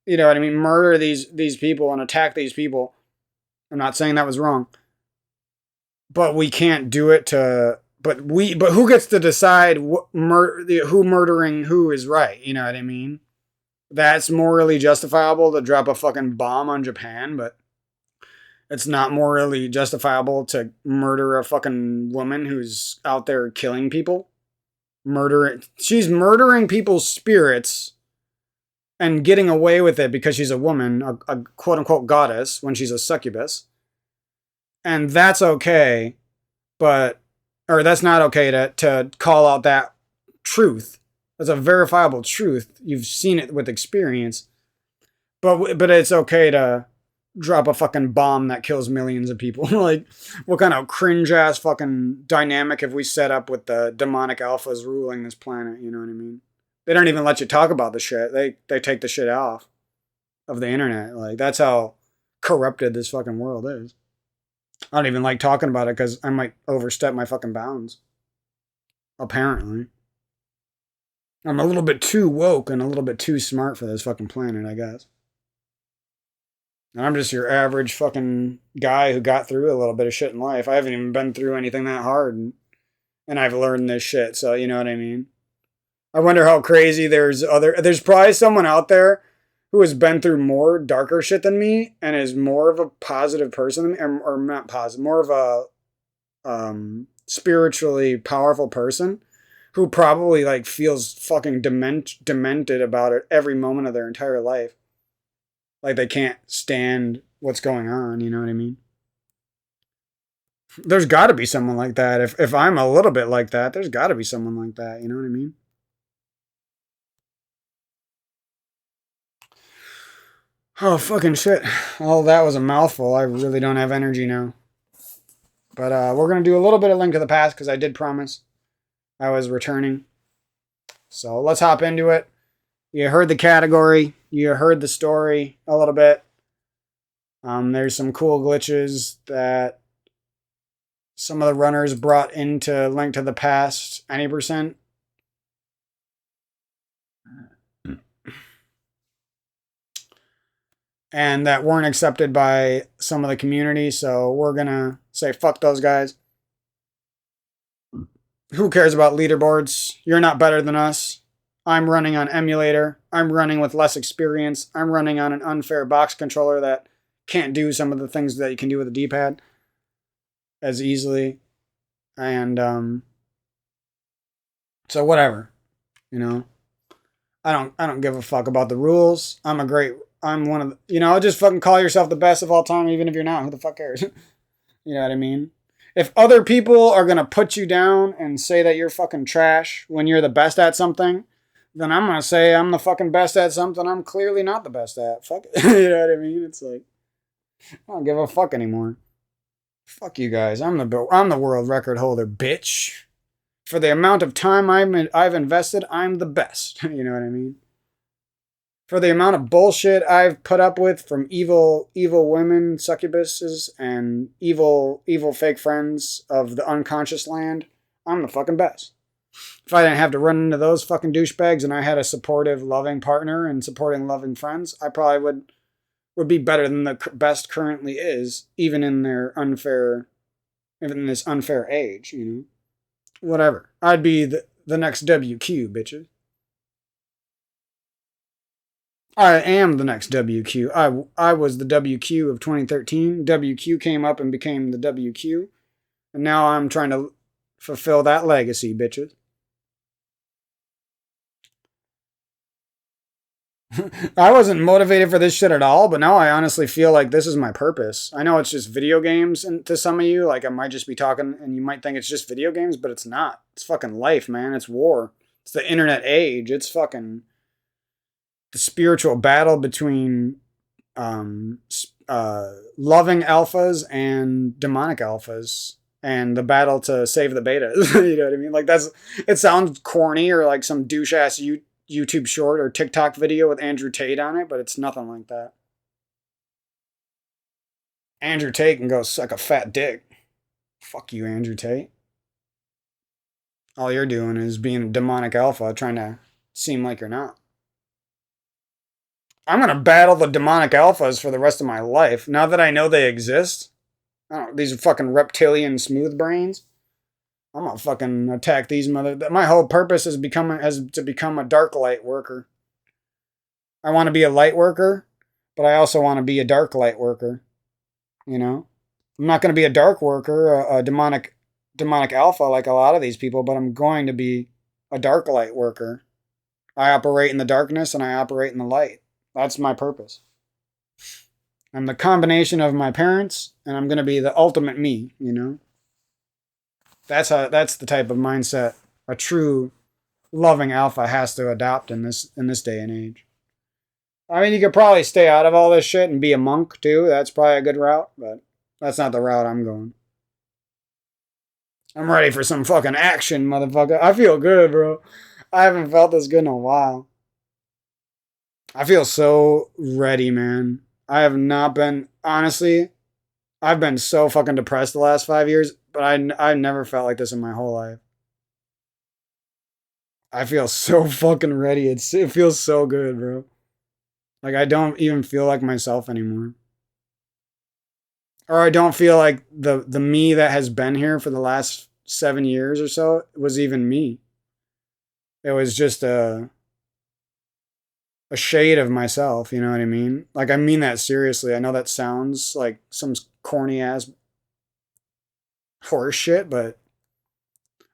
you know what I mean, murder these people and attack these people. I'm not saying that was wrong. But we can't do it to, but who gets to decide who murdering who is right? You know what I mean? That's morally justifiable to drop a fucking bomb on Japan, but it's not morally justifiable to murder a fucking woman who's out there killing people. She's murdering people's spirits and getting away with it because she's a woman, a quote unquote goddess, when she's a succubus. And that's okay, or that's not okay to call out that truth. That's a verifiable truth. You've seen it with experience. But it's okay to drop a fucking bomb that kills millions of people. Like, what kind of cringe ass fucking dynamic have we set up with the demonic alphas ruling this planet? You know what I mean? They don't even let you talk about the shit. They take the shit off of the internet. Like, that's how corrupted this fucking world is. I don't even like talking about it because I might overstep my fucking bounds. Apparently. I'm a little bit too woke and a little bit too smart for this fucking planet, I guess. And I'm just your average fucking guy who got through a little bit of shit in life. I haven't even been through anything that hard. And I've learned this shit, so you know what I mean? I wonder how crazy there's probably someone out there who has been through more darker shit than me and is more of a positive person than me, or not positive, more of a spiritually powerful person who probably like feels fucking demented about it every moment of their entire life. Like, they can't stand what's going on, you know what I mean? There's got to be someone like that. If I'm a little bit like that, there's got to be someone like that, you know what I mean? Oh, fucking shit. All that was a mouthful. I really don't have energy now. But we're going to do a little bit of Link to the Past because I did promise I was returning. So let's hop into it. You heard the category. You heard the story a little bit. There's some cool glitches that some of the runners brought into Link to the Past. Any percent. and that weren't accepted by some of the community. So we're gonna say fuck those guys. Who cares about leaderboards? You're not better than us. I'm running on emulator. I'm running with less experience. I'm running on an unfair box controller that can't do some of the things that you can do with a D-pad as easily. And so whatever, you know. I don't give a fuck about the rules. I'm one of the, just fucking call yourself the best of all time even if you're not. Who the fuck cares? You know what I mean? If other people are going to put you down and say that you're fucking trash when you're the best at something, then I'm going to say I'm the fucking best at something I'm clearly not the best at. Fuck it. You know what I mean? It's like, I don't give a fuck anymore. Fuck you guys. I'm the world record holder, bitch. For the amount of time I've invested, I'm the best. You know what I mean? For the amount of bullshit I've put up with from evil women, succubuses, and evil fake friends of the unconscious land, I'm the fucking best. If I didn't have to run into those fucking douchebags and I had a supportive, loving partner and supporting, loving friends, I probably would be better than the best currently is, even in this unfair age, you know? Whatever. I'd be the next WQ, bitches. I am the next WQ. I was the WQ of 2013. WQ came up and became the WQ. And now I'm trying to fulfill that legacy, bitches. I wasn't motivated for this shit at all, but now I honestly feel like this is my purpose. I know it's just video games, and to some of you, like I might just be talking and you might think it's just video games, but it's not. It's fucking life, man. It's war. It's the internet age. It's fucking the spiritual battle between loving alphas and demonic alphas, and the battle to save the betas. You know what I mean? Like it sounds corny or like some douche ass YouTube short or TikTok video with Andrew Tate on it, but it's nothing like that. Andrew Tate can go suck a fat dick. Fuck you, Andrew Tate. All you're doing is being a demonic alpha trying to seem like you're not. I'm going to battle the demonic alphas for the rest of my life. Now that I know they exist, these are fucking reptilian smooth brains. I'm gonna fucking attack these My whole purpose is to become a dark light worker. I want to be a light worker, but I also want to be a dark light worker. You know, I'm not going to be a dark worker, a demonic alpha like a lot of these people, but I'm going to be a dark light worker. I operate in the darkness and I operate in the light. That's my purpose. I'm the combination of my parents, and I'm going to be the ultimate me, you know? That's the type of mindset a true loving alpha has to adopt in this day and age. I mean, you could probably stay out of all this shit and be a monk too. That's probably a good route, but that's not the route I'm going. I'm ready for some fucking action, motherfucker. I feel good, bro. I haven't felt this good in a while. I feel so ready, man. I have not been, honestly, I've been so fucking depressed the last 5 years, but I've never felt like this in my whole life. I feel so fucking ready. It feels so good, bro. Like, I don't even feel like myself anymore. Or I don't feel like the me that has been here for the last 7 years or so was even me. It was just a shade of myself, you know what I mean? Like, I mean that seriously. I know that sounds like some corny ass horse shit, but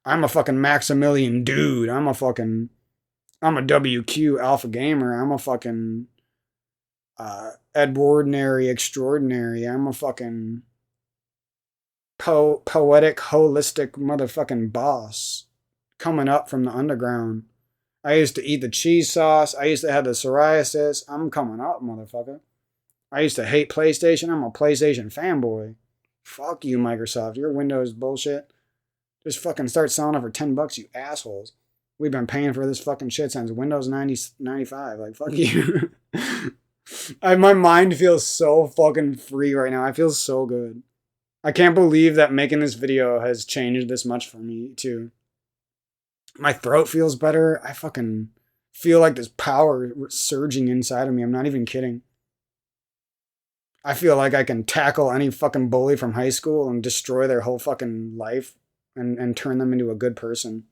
I'm a fucking Maximilian dude. I'm a WQ alpha gamer. I'm a fucking Edwardinary extraordinary. I'm a fucking poetic, holistic motherfucking boss coming up from the underground. I used to eat the cheese sauce. I used to have the psoriasis. I'm coming up, motherfucker. I used to hate PlayStation. I'm a PlayStation fanboy. Fuck you, Microsoft. Your Windows bullshit. Just fucking start selling it for $10, you assholes. We've been paying for this fucking shit since Windows 95. Like, fuck you. My mind feels so fucking free right now. I feel so good. I can't believe that making this video has changed this much for me, too. My throat feels better. I fucking feel like there's power surging inside of me. I'm not even kidding. I feel like I can tackle any fucking bully from high school and destroy their whole fucking life and turn them into a good person.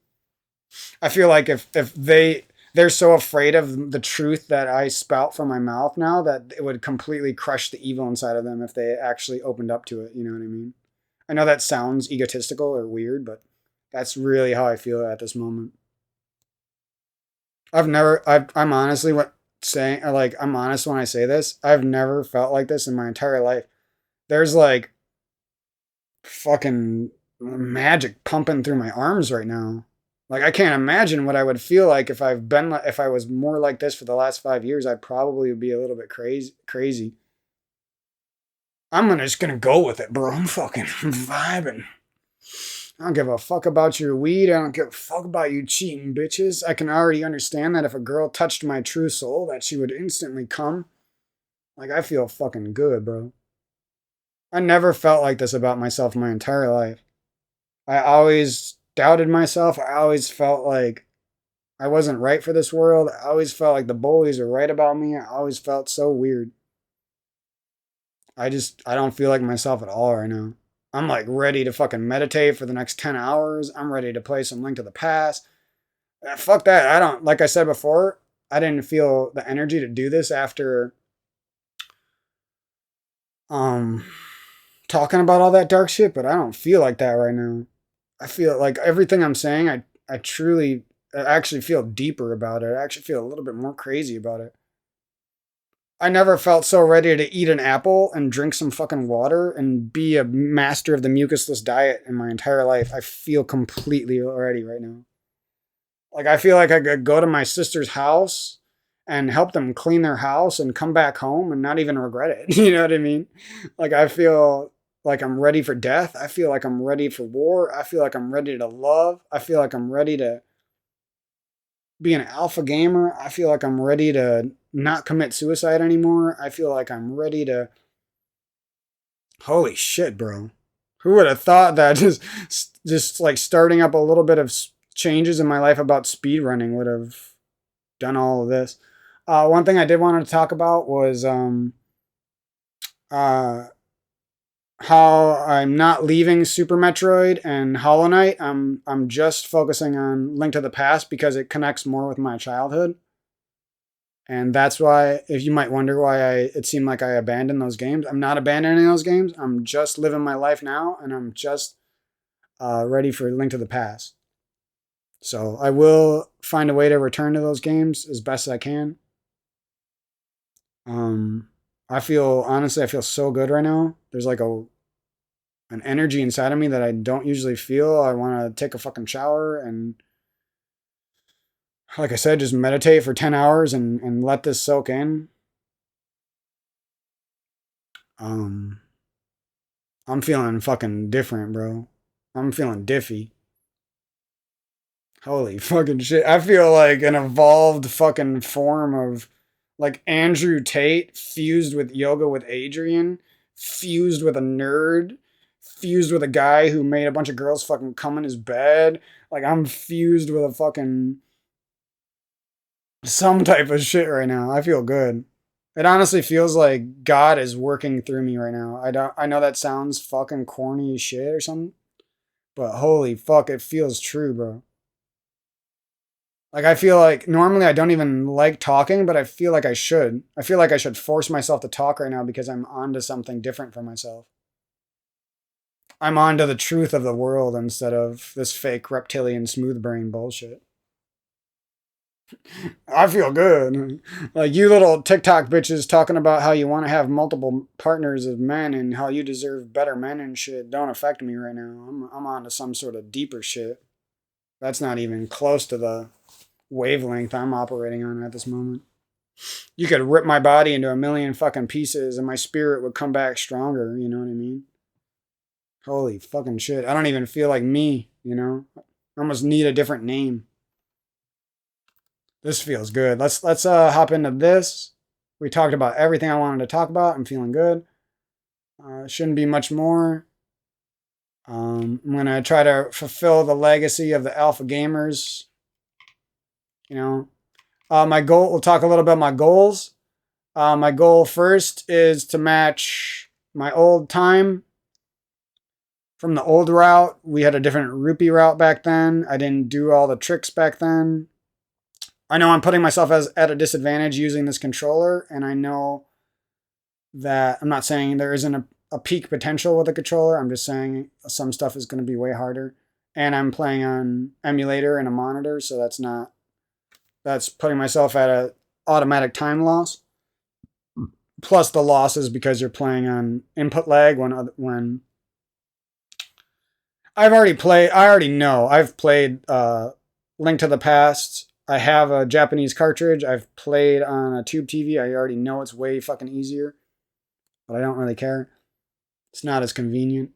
I feel like if they're so afraid of the truth that I spout from my mouth now that it would completely crush the evil inside of them if they actually opened up to it. You know what I mean? I know that sounds egotistical or weird, but that's really how I feel at this moment. I'm honestly what saying, like, I'm honest when I say this. I've never felt like this in my entire life. There's like fucking magic pumping through my arms right now. Like I can't imagine what I would feel like if I was more like this for the last 5 years. I probably would be a little bit crazy. Just gonna go with it, bro. I'm fucking vibing. I don't give a fuck about your weed. I don't give a fuck about you cheating bitches. I can already understand that if a girl touched my true soul, that she would instantly come. Like I feel fucking good, bro. I never felt like this about myself my entire life. I always doubted myself. I always felt like I wasn't right for this world. I always felt like the bullies were right about me. I always felt so weird. I don't feel like myself at all right now. I'm like ready to fucking meditate for the next 10 hours. I'm ready to play some Link to the Past. Fuck that. I don't, like I said before, I didn't feel the energy to do this after um talking about all that dark shit, but I don't feel like that right now. I feel like everything I'm saying, I actually feel deeper about it. I actually feel a little bit more crazy about it. I never felt so ready to eat an apple and drink some fucking water and be a master of the mucusless diet in my entire life. I feel completely already right now. Like I feel like I could go to my sister's house and help them clean their house and come back home and not even regret it. You know what I mean? Like I feel like I'm ready for death. I feel like I'm ready for war. I feel like I'm ready to love. I feel like I'm ready to be an alpha gamer. I feel like I'm ready to not commit suicide anymore. I feel like I'm ready to. Holy shit, bro! Who would have thought that just like starting up a little bit of changes in my life about speed running would have done all of this. One thing I did want to talk about was uh, how I'm not leaving Super Metroid and Hollow Knight. I'm just focusing on Link to the Past because it connects more with my childhood. And that's why, if you might wonder why it seemed like I abandoned those games, I'm not abandoning those games. I'm just living my life now, and I'm just ready for Link to the Past. So I will find a way to return to those games as best as I can. Um, I feel so good right now. There's like an energy inside of me that I don't usually feel. I want to take a fucking shower and, like I said, just meditate for 10 hours and let this soak in. Um, I'm feeling fucking different, bro. I'm feeling diffy. Holy fucking shit. I feel like an evolved fucking form of like Andrew Tate fused with yoga with Adrian, fused with a nerd, fused with a guy who made a bunch of girls fucking come in his bed. Like I'm fused with a fucking some type of shit right now. I feel good. It honestly feels like God is working through me right now. I know that sounds fucking corny as shit or something, but holy fuck, it feels true, bro. Like I feel like normally I don't even like talking, but I feel like I should. I feel like I should force myself to talk right now because I'm onto something different for myself. I'm onto the truth of the world instead of this fake reptilian smooth brain bullshit. I feel good. Like you little TikTok bitches talking about how you want to have multiple partners of men and how you deserve better men and shit don't affect me right now. I'm on to some sort of deeper shit. That's not even close to the wavelength I'm operating on at this moment. You could rip my body into a million fucking pieces and my spirit would come back stronger, you know what I mean? Holy fucking shit. I don't even feel like me, you know? I almost need a different name. This feels good. Let's hop into this. We talked about everything I wanted to talk about. I'm feeling good. Shouldn't be much more. I'm gonna try to fulfill the legacy of the alpha gamers. You know, my goal. We'll talk a little about my goals. My goal first is to match my old time from the old route. We had a different rupee route back then. I didn't do all the tricks back then. I know I'm putting myself at a disadvantage using this controller, and I know that I'm not saying there isn't a peak potential with a controller. I'm just saying some stuff is going to be way harder. And I'm playing on emulator and a monitor, so that's putting myself at a automatic time loss. Plus the losses because you're playing on input lag when I already know. I've played Link to the Past. I have a Japanese cartridge. I've played on a tube TV. I already know it's way fucking easier. But I don't really care. It's not as convenient.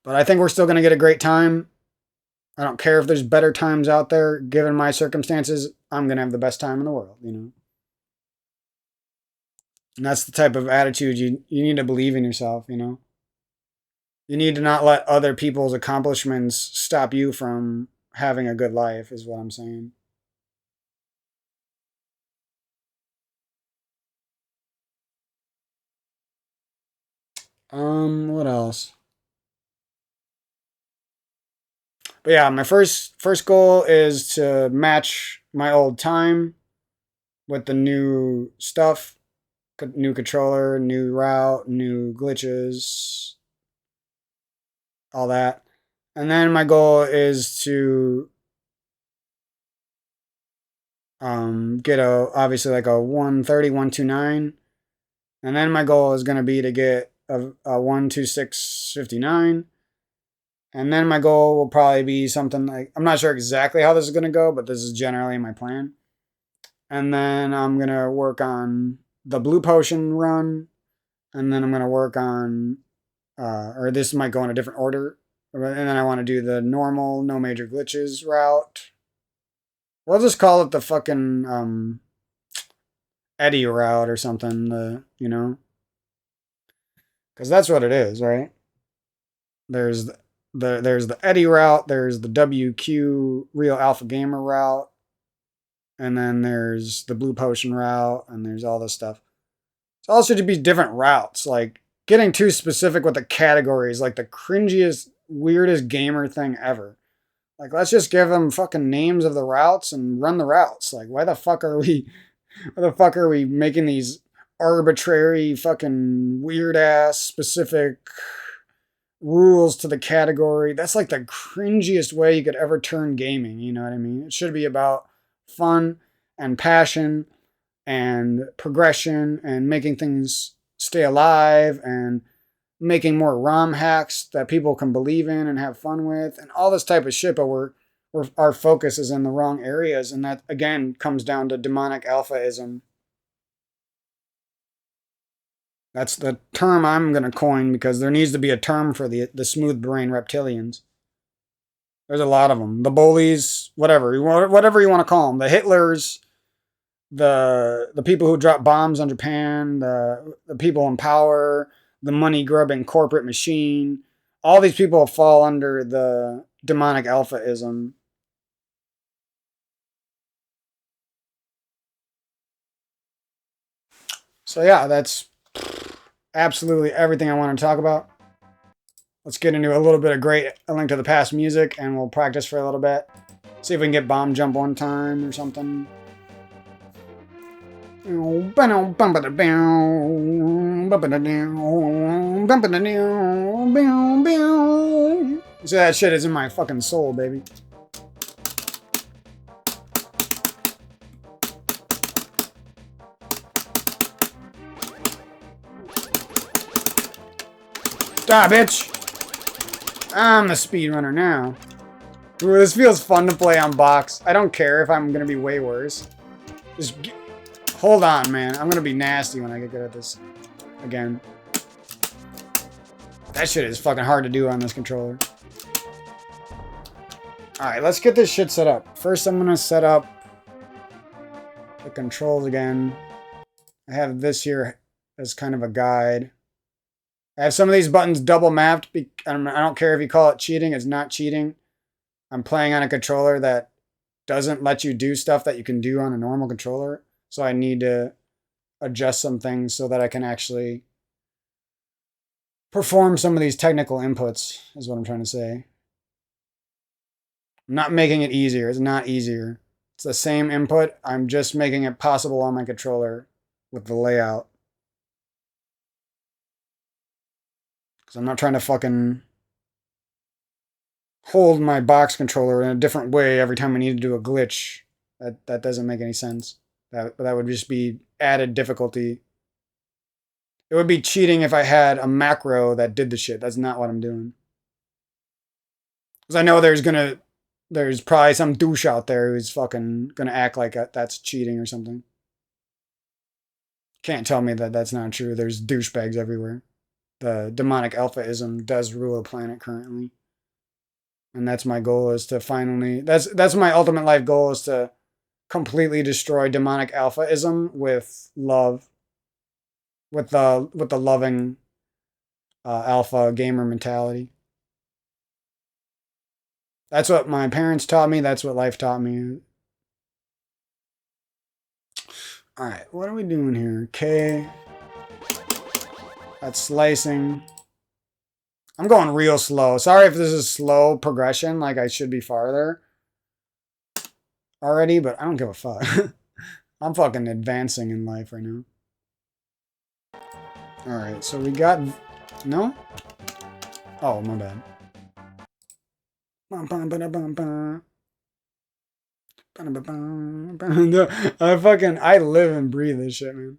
But I think we're still going to get a great time. I don't care if there's better times out there. Given my circumstances, I'm going to have the best time in the world, you know? And that's the type of attitude you need to believe in yourself, you know? You need to not let other people's accomplishments stop you from having a good life, is what I'm saying. What else? But yeah, my first goal is to match my old time with the new stuff, new controller, new route, new glitches, all that. And then my goal is to get obviously like a 130, 129. And then my goal is going to be to get a 126.59. And then my goal will probably be something like, I'm not sure exactly how this is going to go, but this is generally my plan. And then I'm going to work on the blue potion run. And then I'm going to work on, or this might go in a different order. And then I want to do the normal, no major glitches route. We'll just call it the fucking Eddie route or something, because that's what it is, right? There's there's the Eddie route, there's the WQ Real Alpha Gamer route, and then there's the Blue Potion route, and there's all this stuff. It's all should be different routes. Like getting too specific with the categories, like the cringiest, weirdest gamer thing ever. Like let's just give them fucking names of the routes and run the routes. Like why the fuck are we making these arbitrary fucking weird ass specific rules to the category? That's like the cringiest way you could ever turn gaming, you know what I mean? It should be about fun and passion and progression and making things stay alive and making more ROM hacks that people can believe in and have fun with and all this type of shit, but our focus is in the wrong areas, and that again comes down to demonic alphaism. That's the term I'm going to coin because there needs to be a term for the smooth brain reptilians. There's a lot of them. The bullies, whatever you want to call them. The Hitlers, the people who drop bombs on Japan, the people in power, the money grubbing corporate machine. All these people fall under the demonic alphaism. So yeah, that's absolutely everything I want to talk about. Let's get into a little bit of great A Link to the Past music, and we'll practice for a little bit. See if we can get bomb jump one time or something. See, that shit is in my fucking soul, baby. Stop, bitch! I'm the speedrunner now. Ooh, this feels fun to play on box. I don't care if I'm gonna be way worse. Just hold on, man. I'm gonna be nasty when I get good at this again. That shit is fucking hard to do on this controller. Alright, let's get this shit set up. First, I'm gonna set up the controls again. I have this here as kind of a guide. I have some of these buttons double mapped. I don't care if you call it cheating. It's not cheating. I'm playing on a controller that doesn't let you do stuff that you can do on a normal controller. So I need to adjust some things so that I can actually perform some of these technical inputs, is what I'm trying to say. I'm not making it easier. It's not easier. It's the same input. I'm just making it possible on my controller with the layout. Because I'm not trying to fucking hold my box controller in a different way every time I need to do a glitch. That doesn't make any sense. That would just be added difficulty. It would be cheating if I had a macro that did the shit. That's not what I'm doing. Because I know there's probably some douche out there who's fucking gonna act like that's cheating or something. Can't tell me that that's not true. There's douchebags everywhere. The demonic alphaism does rule the planet currently. And that's my goal, is to finally... That's my ultimate life goal, is to completely destroy demonic alphaism with love. With the loving alpha gamer mentality. That's what my parents taught me. That's what life taught me. Alright, what are we doing here? K. That's slicing. I'm going real slow. Sorry if this is slow progression, like I should be farther already, but I don't give a fuck. I'm fucking advancing in life right now. Alright, so we got... No? Oh, my bad. I live and breathe this shit, man.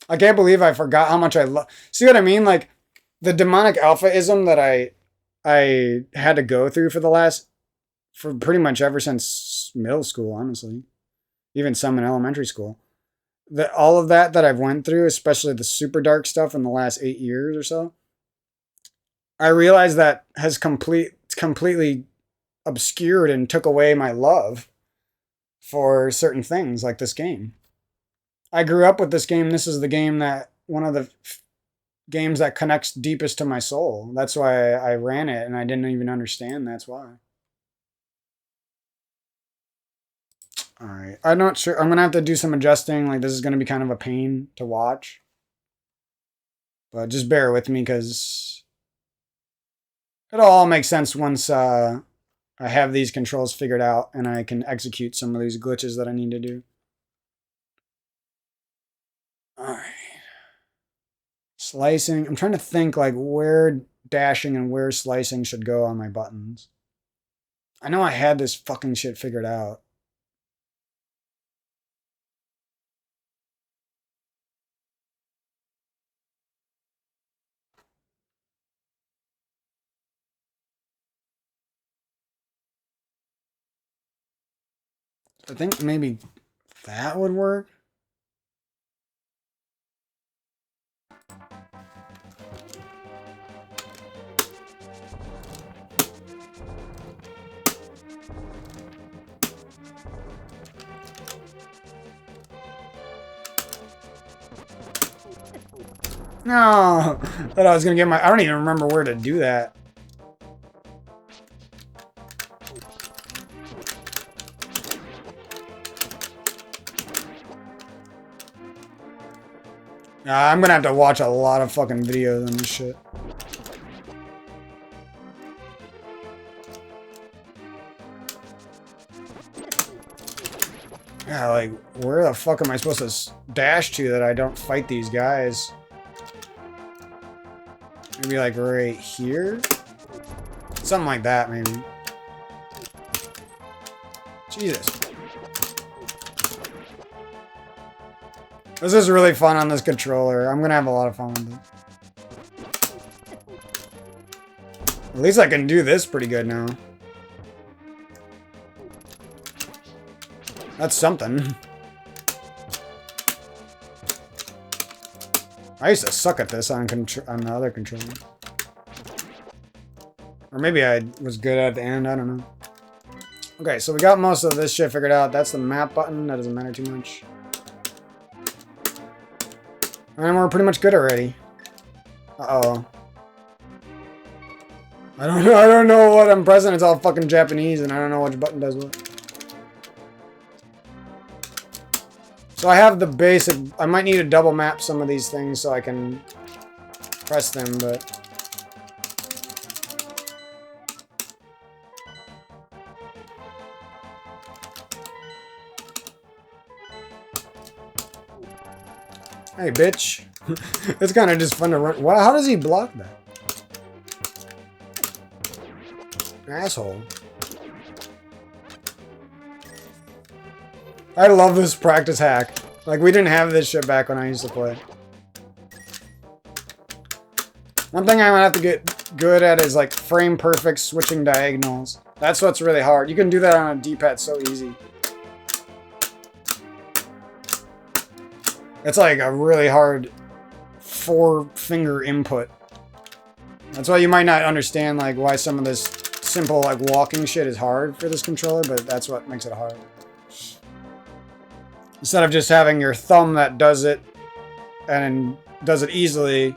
I can't believe I forgot how much I love... See what I mean? Like, the demonic alphaism that I had to go through for pretty much ever since middle school, honestly. Even some in elementary school. All of that I've went through, especially the super dark stuff in the last 8 years or so, I realized that has completely obscured and took away my love for certain things like this game. I grew up with this game. This is the game one of the games that connects deepest to my soul. That's why I ran it, and I didn't even understand that's why. Alright, I'm not sure. I'm going to have to do some adjusting. Like, this is going to be kind of a pain to watch. But just bear with me, because it'll all make sense once I have these controls figured out and I can execute some of these glitches that I need to do. Alright. Slicing. I'm trying to think, like, where dashing and where slicing should go on my buttons. I know I had this fucking shit figured out. I think maybe that would work. No! Thought I was gonna get I don't even remember where to do that. I'm gonna have to watch a lot of fucking videos on this shit. Yeah, like, where the fuck am I supposed to dash to that I don't fight these guys? Maybe like right here? Something like that, maybe. Jesus. This is really fun on this controller. I'm gonna have a lot of fun with it. At least I can do this pretty good now. That's something. I used to suck at this on the other controller. Or maybe I was good at the end, I don't know. Okay, so we got most of this shit figured out. That's the map button. That doesn't matter too much. And we're pretty much good already. Uh-oh. I don't know what I'm pressing. It's all fucking Japanese, and I don't know which button does what. So I have the basic... I might need to double map some of these things so I can press them, but... Hey, bitch. It's kind of just fun to run. How does he block that? Asshole. I love this practice hack. Like, we didn't have this shit back when I used to play. One thing I'm gonna have to get good at is, like, frame perfect switching diagonals. That's what's really hard. You can do that on a D-pad so easy. It's like a really hard 4-finger input. That's why you might not understand, like, why some of this simple, like, walking shit is hard for this controller, but that's what makes it hard. Instead of just having your thumb that does it and does it easily,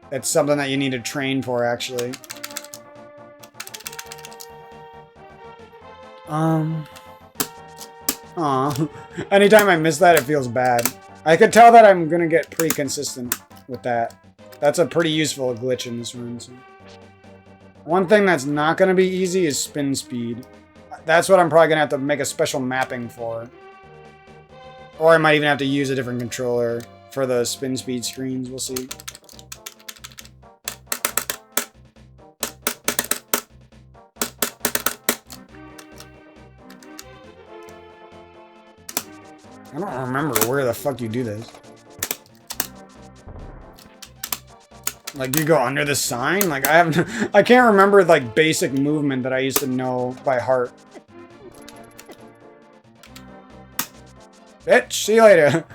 it's something that you need to train for, actually. Aw. Anytime I miss that, it feels bad. I could tell that I'm gonna get pretty consistent with that. That's a pretty useful glitch in this room. So. One thing that's not gonna be easy is spin speed. That's what I'm probably gonna have to make a special mapping for. Or I might even have to use a different controller for the spin speed screens. We'll see. I don't remember where the fuck you do this. Like, you go under the sign? Like, I can't remember, like, basic movement that I used to know by heart. Bitch, see you later.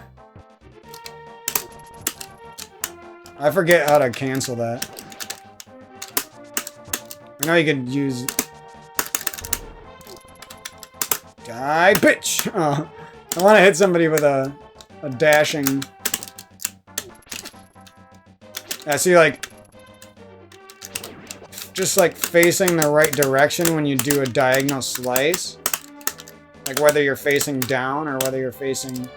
I forget how to cancel that. I know you could use... Die, bitch! Oh. I want to hit somebody with a dashing... I see, like... Just, like, facing the right direction when you do a diagonal slice. Like, whether you're facing down or whether you're facing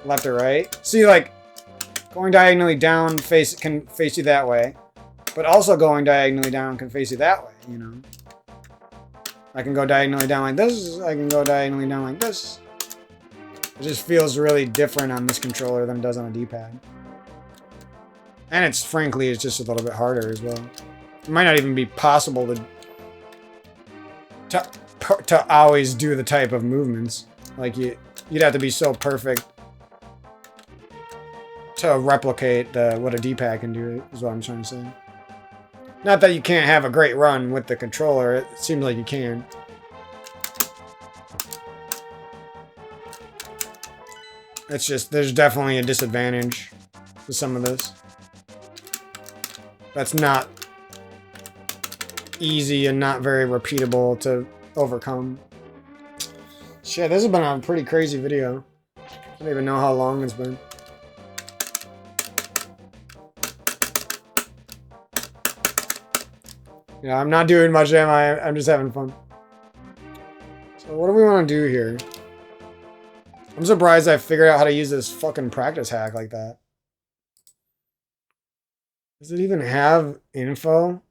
left or right. See, like, going diagonally down can face you that way. But also going diagonally down can face you that way, you know? I can go diagonally down like this. I can go diagonally down like this. It just feels really different on this controller than it does on a D-pad. And it's, frankly, it's just a little bit harder as well. It might not even be possible to always do the type of movements. Like, you'd have to be so perfect to replicate what a D-pad can do, is what I'm trying to say. Not that you can't have a great run with the controller, it seems like you can. It's just, there's definitely a disadvantage to some of this. That's not easy and not very repeatable to overcome. Shit, this has been a pretty crazy video. I don't even know how long it's been. Yeah, I'm not doing much, am I? I'm just having fun. So what do we want to do here? I'm surprised I figured out how to use this fucking practice hack like that. Does it even have info?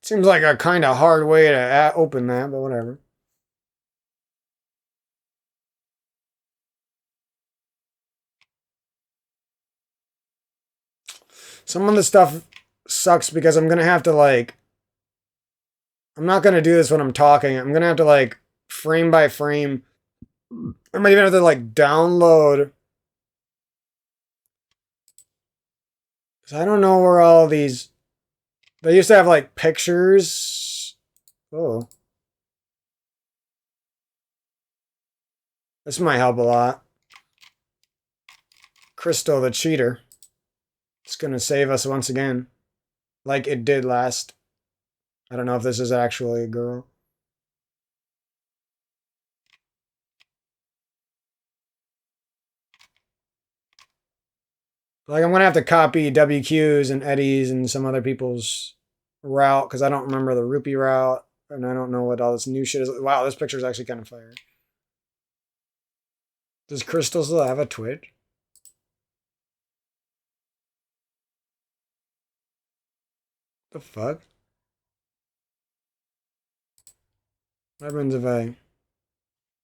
Seems like a kind of hard way to open that, but whatever. Some of the stuff sucks because I'm gonna have to, like... I'm not gonna do this when I'm talking. I'm gonna have to, like, frame by frame... I might even have to, like, download... Because I don't know where all these... They used to have, like, pictures... Oh. This might help a lot. Crystal the cheater. It's gonna save us once again. Like it did last. I don't know if this is actually a girl. Like, I'm gonna have to copy WQ's and Eddie's and some other people's route because I don't remember the rupee route, and I don't know what all this new shit is. Wow, this picture is actually kind of fire. Does Crystal still have a Twitch? The fuck? What happens if I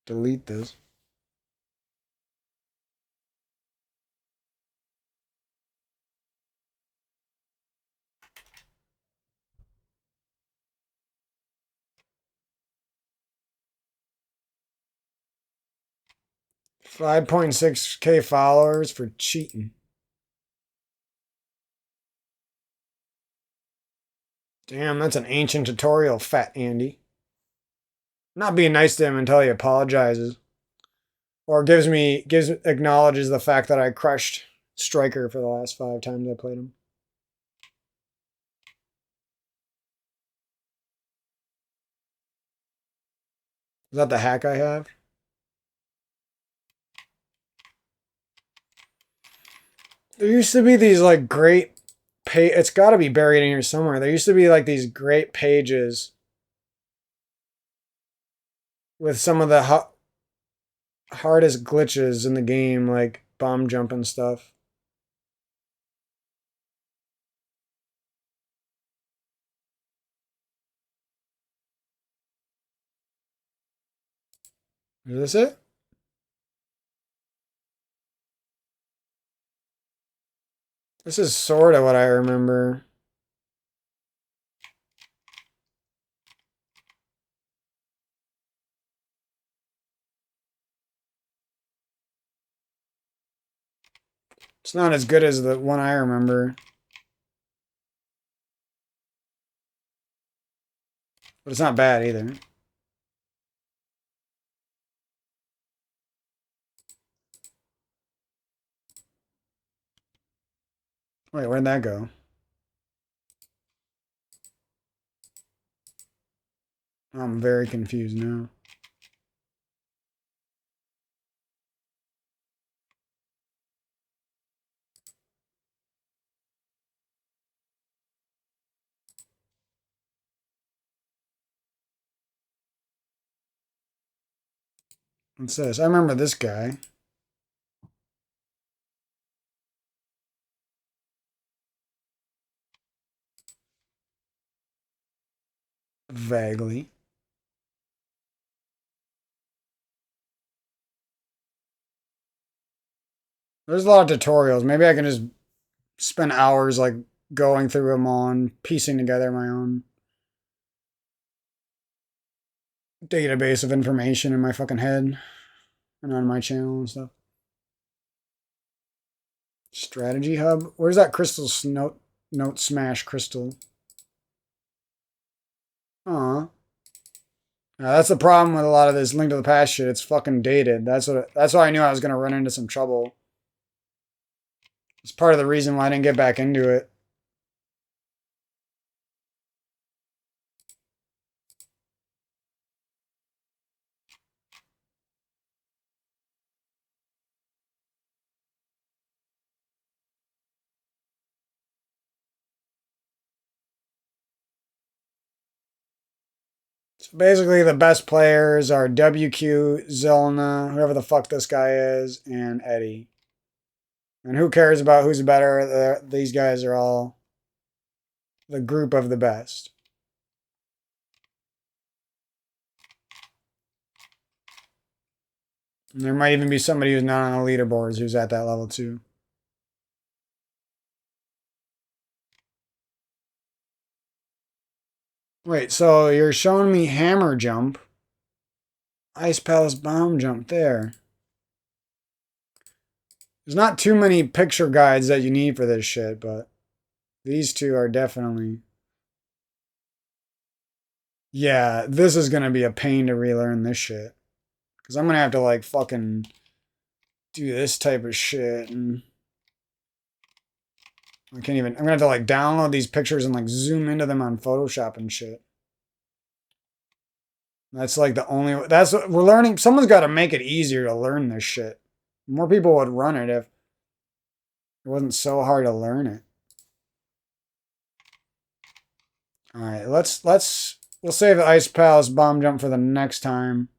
delete this? $5.6K followers for cheating. Damn, that's an ancient tutorial, Fat Andy. Not being nice to him until he apologizes. Or acknowledges the fact that I crushed Striker for the last 5 times I played him. Is that the hack I have? There used to be these like great it's got to be buried in here somewhere. There used to be like these great pages with some of the hardest glitches in the game, like bomb jump and stuff. Is this it? This is sort of what I remember. It's not as good as the one I remember. But it's not bad either. Wait, where'd that go? I'm very confused now. What's this? I remember this guy. Vaguely. There's a lot of tutorials. Maybe I can just spend hours like going through them all and piecing together my own database of information in my fucking head and on my channel and stuff. Strategy hub? Where's that crystal note smash crystal? Aw. That's the problem with a lot of this Link to the Past shit. It's fucking dated. That's why I knew I was gonna run into some trouble. It's part of the reason why I didn't get back into it. So basically, the best players are WQ, Zelda, whoever the fuck this guy is, and Eddie. And who cares about who's better? These guys are all the group of the best. And there might even be somebody who's not on the leaderboards who's at that level too. Wait, so you're showing me hammer jump. Ice Palace bomb jump there. There's not too many picture guides that you need for this shit, but these two are definitely... Yeah, this is gonna be a pain to relearn this shit. Because I'm gonna have to, like, fucking do this type of shit, and... I can't even... I'm gonna have to, like, download these pictures and, like, zoom into them on Photoshop and shit. That's, like, the only... That's what we're learning. Someone's gotta make it easier to learn this shit. More people would run it if it wasn't so hard to learn it. Alright, we'll save the Ice Palace bomb jump for the next time.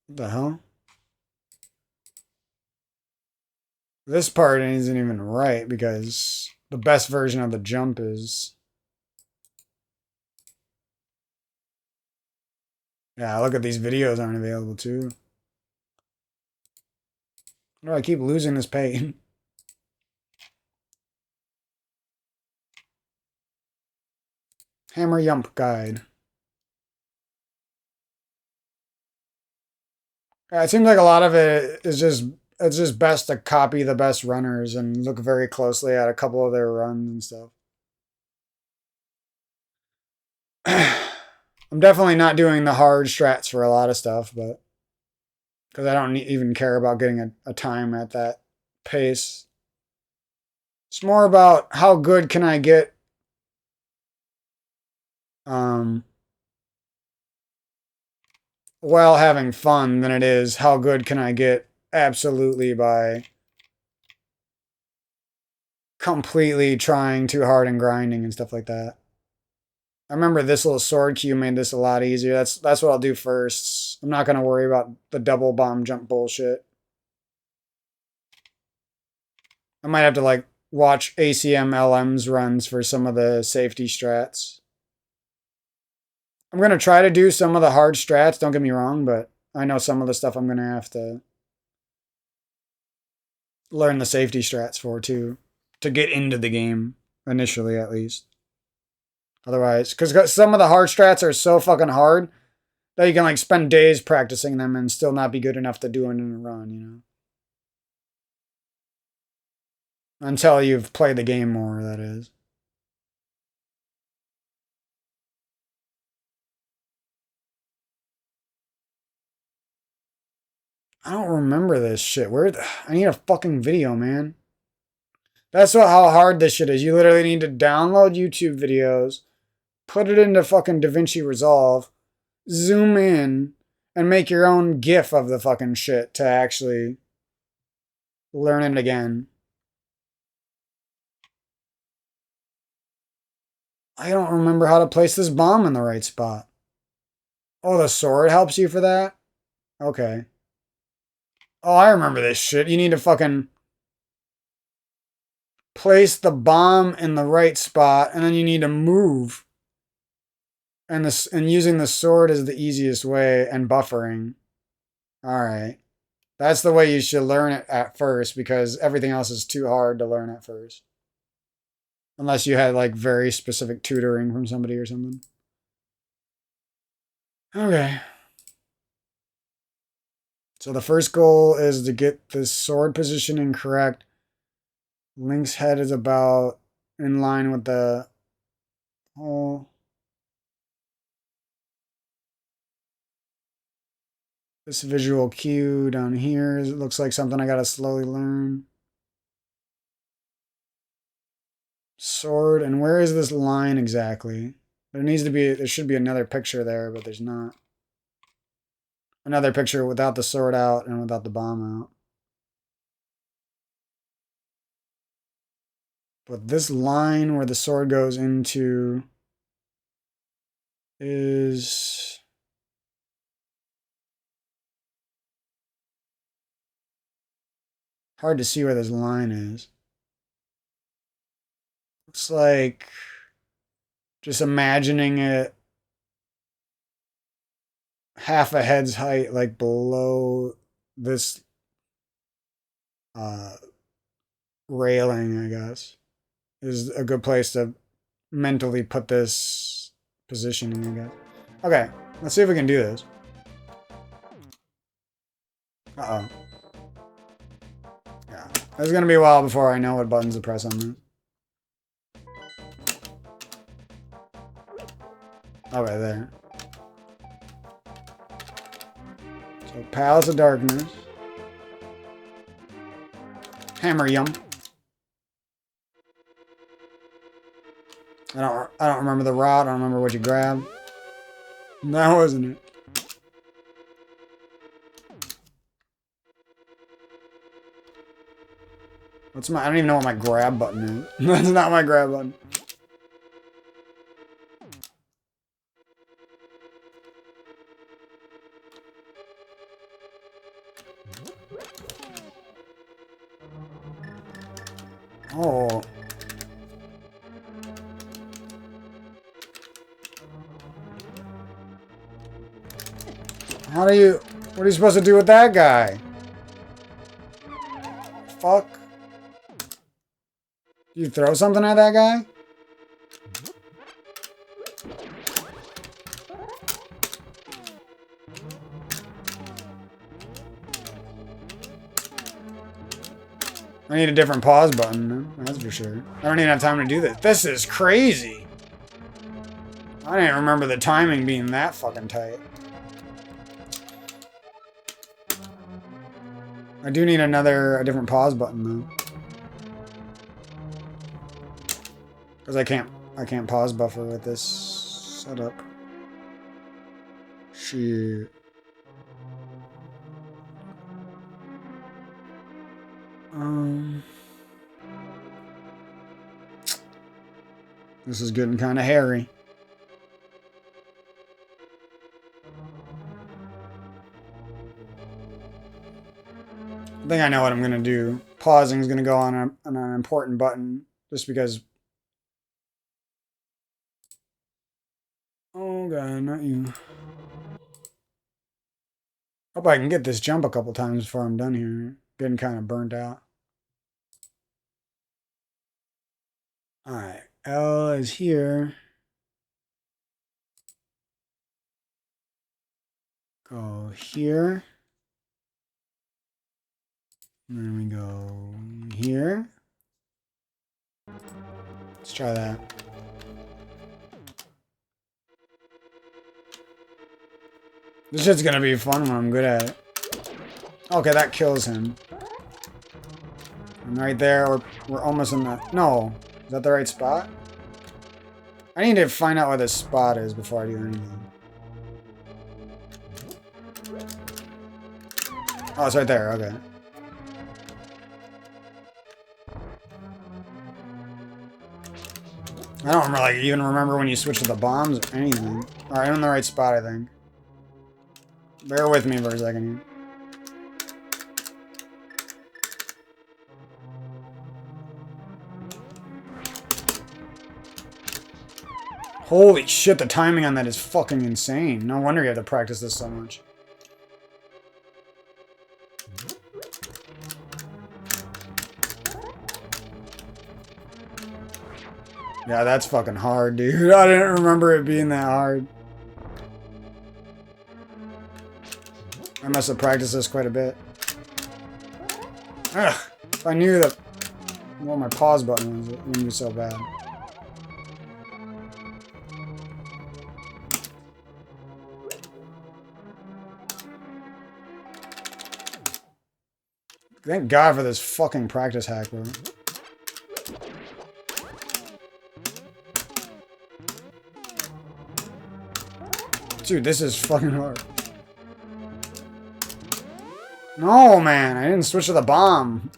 What the hell? This part isn't even right because the best version of the jump is... Yeah, look at these videos aren't available too. Why do I keep losing this page? Hammer Yump Guide. It seems like a lot of it is it's just best to copy the best runners and look very closely at a couple of their runs and stuff. I'm definitely not doing the hard strats for a lot of stuff, but because I don't even care about getting a time at that pace. It's more about how good can I get while having fun than it is how good can I get absolutely by completely trying too hard and grinding and stuff like that. I remember this little sword cue made this a lot easier. That's what I'll do first. I'm not going to worry about the double bomb jump bullshit. I might have to like watch ACM LM's runs for some of the safety strats. I'm going to try to do some of the hard strats, don't get me wrong, but I know some of the stuff I'm going to have to learn the safety strats for too, to get into the game, initially at least. Otherwise, because some of the hard strats are so fucking hard that you can like spend days practicing them and still not be good enough to do it in a run, you know? Until you've played the game more, that is. I don't remember this shit. I need a fucking video, man. That's how hard this shit is. You literally need to download YouTube videos, put it into fucking DaVinci Resolve, zoom in, and make your own GIF of the fucking shit to actually learn it again. I don't remember how to place this bomb in the right spot. Oh, the sword helps you for that? Okay. Oh, I remember this shit. You need to fucking place the bomb in the right spot, and then you need to move. And using the sword is the easiest way, and buffering. Alright. That's the way you should learn it at first, because everything else is too hard to learn at first. Unless you had like very specific tutoring from somebody or something. Okay. So the first goal is to get this sword positioning correct. Link's head is about in line with the hole. This visual cue down here looks like something I gotta slowly learn. Sword, and where is this line exactly? There should be another picture there, but there's not. Another picture without the sword out and without the bomb out. But this line where the sword goes into is... hard to see where this line is. Looks like just imagining it half a head's height, like below this railing, I guess, is a good place to mentally put this positioning, I guess. Okay, let's see if we can do this. Uh-oh. Yeah, it's gonna be a while before I know what buttons to press on this. Okay, there. So, Palace of Darkness. Hammer Yum. I don't remember the route. I don't remember what you grabbed. That wasn't it. What's my... I don't even know what my grab button is. That's not my grab button. Oh. How do you... What are you supposed to do with that guy? Fuck. You throw something at that guy? I need a different pause button, that's for sure. I don't even have time to do this. This is crazy. I didn't remember the timing being that fucking tight. I do need a different pause button though. Because I can't pause buffer with this setup. Shit. This is getting kind of hairy. I think I know what I'm gonna do. Pausing is gonna go on an important button, just because. Oh god, not you. Hope I can get this jump a couple times before I'm done here. Getting kind of burnt out. Alright, L is here. Go here. And then we go here. Let's try that. This shit's gonna be fun when I'm good at it. Okay, that kills him. And right there, we're almost in the... No. Is that the right spot? I need to find out where this spot is before I do anything. Oh, it's right there. Okay. I don't really even remember when you switch to the bombs or anything. Alright, I'm in the right spot, I think. Bear with me for a second here. Holy shit, the timing on that is fucking insane. No wonder you have to practice this so much. Yeah, that's fucking hard, dude. I didn't remember it being that hard. I must have practiced this quite a bit. Ugh. If I knew that what my pause button was, it wouldn't be so bad. Thank God for this fucking practice hack, bro. Dude, this is fucking hard. No, man, I didn't switch to the bomb.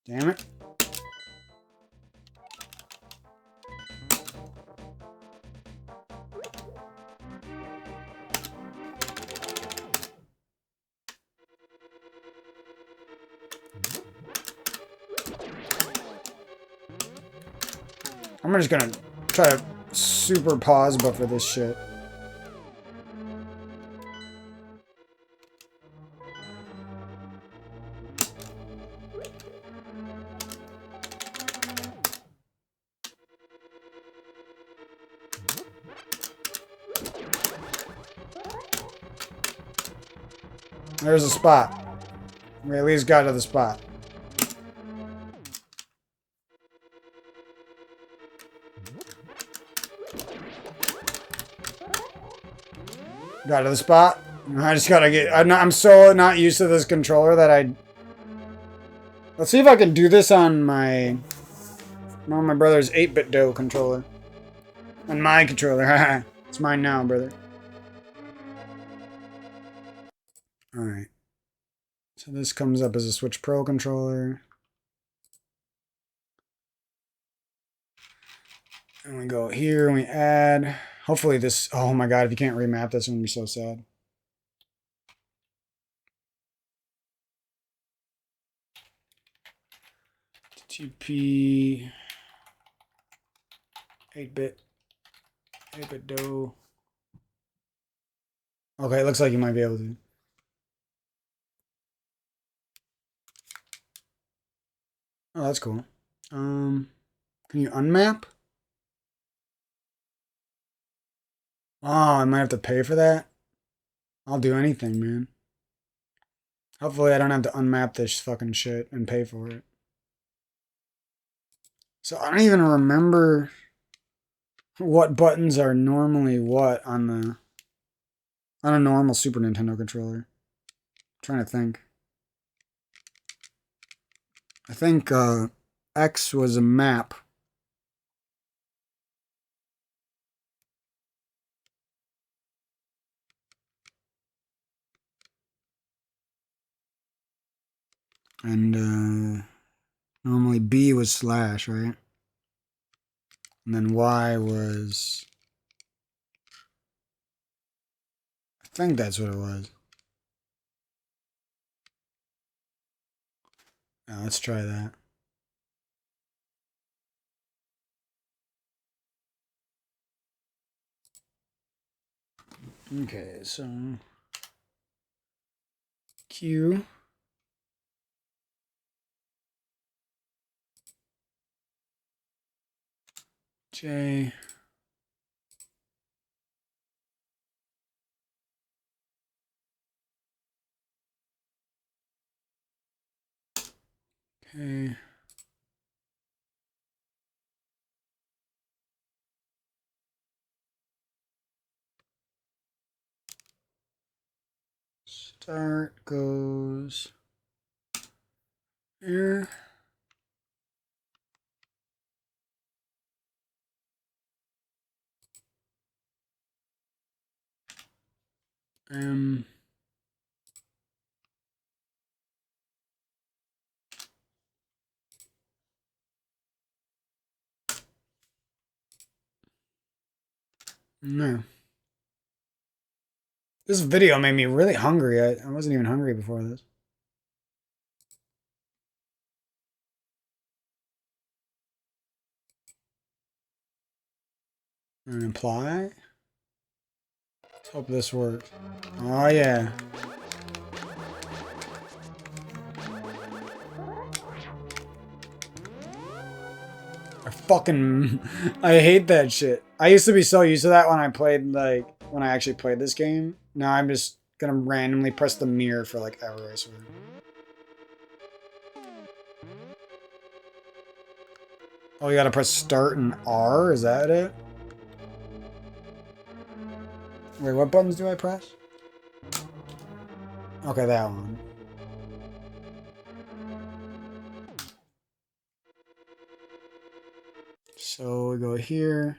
Damn it. I'm just gonna try to super pause buffer this shit. There's a spot. We at least got to the spot. Got to the spot. I just gotta get... I'm so not used to this controller that I... Let's see if I can do this on my brother's 8-bit dough controller. On my controller. It's mine now, brother. Alright. So this comes up as a Switch Pro controller. And we go here and we add. Hopefully this. Oh my god, if you can't remap this, I'm gonna be so sad. TP 8-bit do. Okay, it looks like you might be able to. Oh, that's cool. Can you unmap? Oh, I might have to pay for that. I'll do anything, man. Hopefully I don't have to unmap this fucking shit and pay for it. So I don't even remember what buttons are normally what on a normal Super Nintendo controller. I'm trying to think. I think X was a map. And normally B was slash, right? And then Y was... I think that's what it was. Now let's try that. Okay, so... Q... J... Okay... Start goes here. No. This video made me really hungry. I wasn't even hungry before this. And apply. Let's hope this works. Oh yeah. I hate that shit. I used to be so used to that when I actually played this game. Now I'm just gonna randomly press the mirror for like ever, I swear. Oh, you gotta press start and R? Is that it? Wait, what buttons do I press? Okay, that one. So we go here.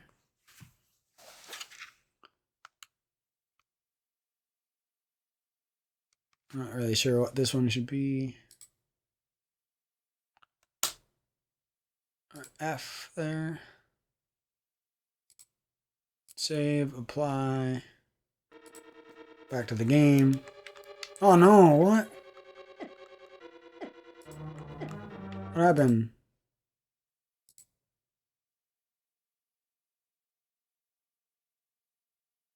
Not really sure what this one should be. F there. Save, apply. Back to the game. Oh no, what? What happened?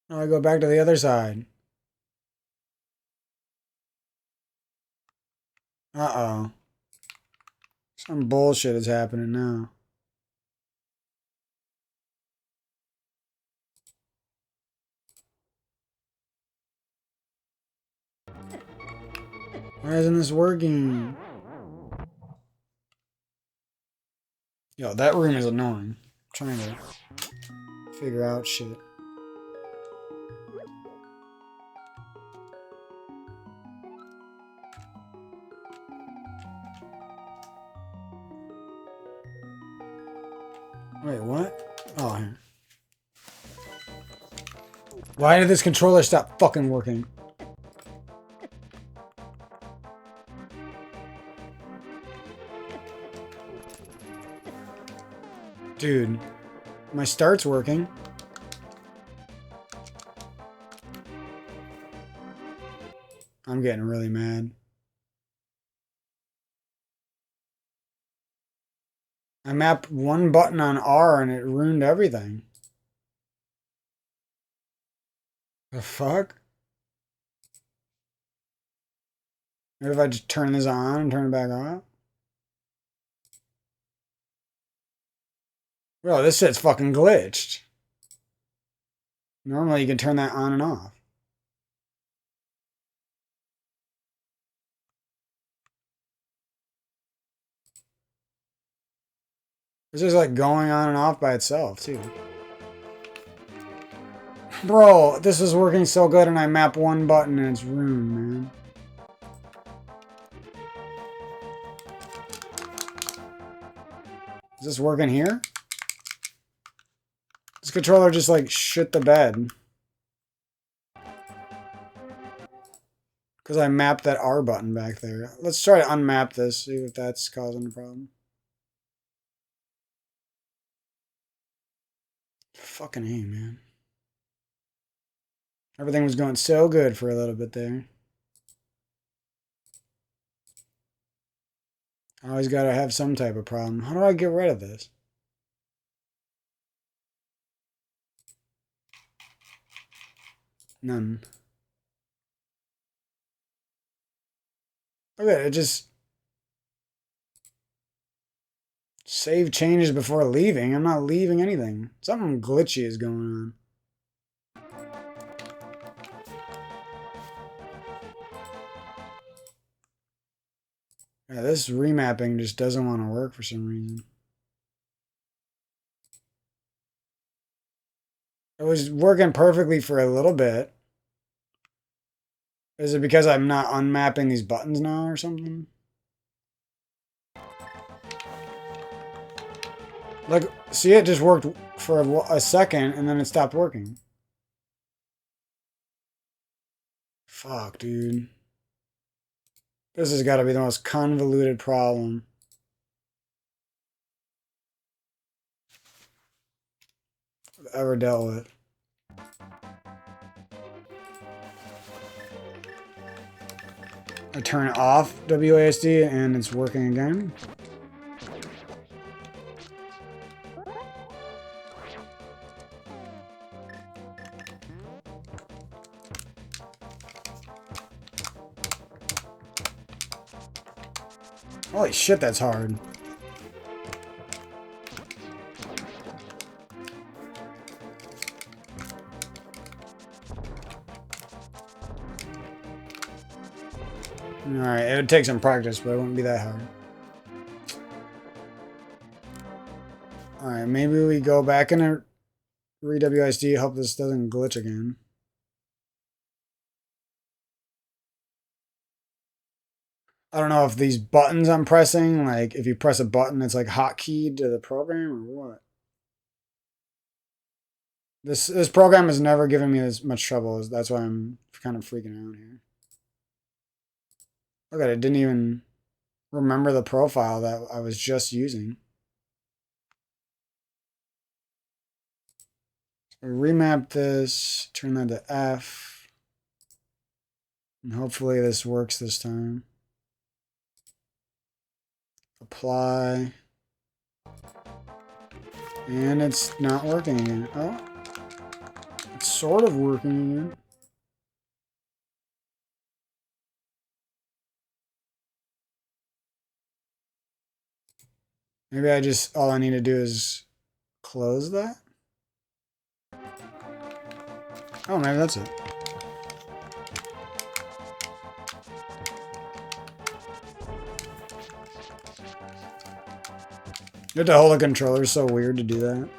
Oh, I go back to the other side. Uh-oh. Some bullshit is happening now. Why isn't this working? Yo, that room is annoying. I'm trying to figure out shit. Wait, what? Oh, here. Why did this controller stop fucking working? Dude, my start's working. I'm getting really mad. I mapped one button on R and it ruined everything. The fuck? Maybe if I just turn this on and turn it back off? Bro, this shit's fucking glitched. Normally you can turn that on and off. It's just like going on and off by itself, too. Bro, this is working so good and I map one button and it's ruined, man. Is this working here? This controller just like shit the bed. Because I mapped that R button back there. Let's try to unmap this, see if that's causing a problem. Fucking A, man. Everything was going so good for a little bit there. I always gotta have some type of problem. How do I get rid of this? None. Look at it, it just... Save changes before leaving. I'm not leaving anything. Something glitchy is going on. Yeah, this remapping just doesn't want to work for some reason. It was working perfectly for a little bit. Is it because I'm not unmapping these buttons now or something? Look, see, it just worked for a second and then it stopped working. Fuck, dude. This has got to be the most convoluted problem. I've ever dealt with. I turn off WASD and it's working again. Holy shit, that's hard. Alright, it would take some practice, but it wouldn't be that hard. Alright, maybe we go back and re-WSD, hope this doesn't glitch again. I don't know if these buttons I'm pressing, like if you press a button, it's like hotkeyed to the program or what. This program has never given me as much trouble. That's why I'm kind of freaking out here. Look at it, didn't even remember the profile that I was just using. So remap this, turn that to F, and hopefully this works this time. Apply. And it's not working again. Oh. It's sort of working again. Maybe I just, all I need to do is close that? Oh, maybe that's it. You have to hold the controller, so weird to do that.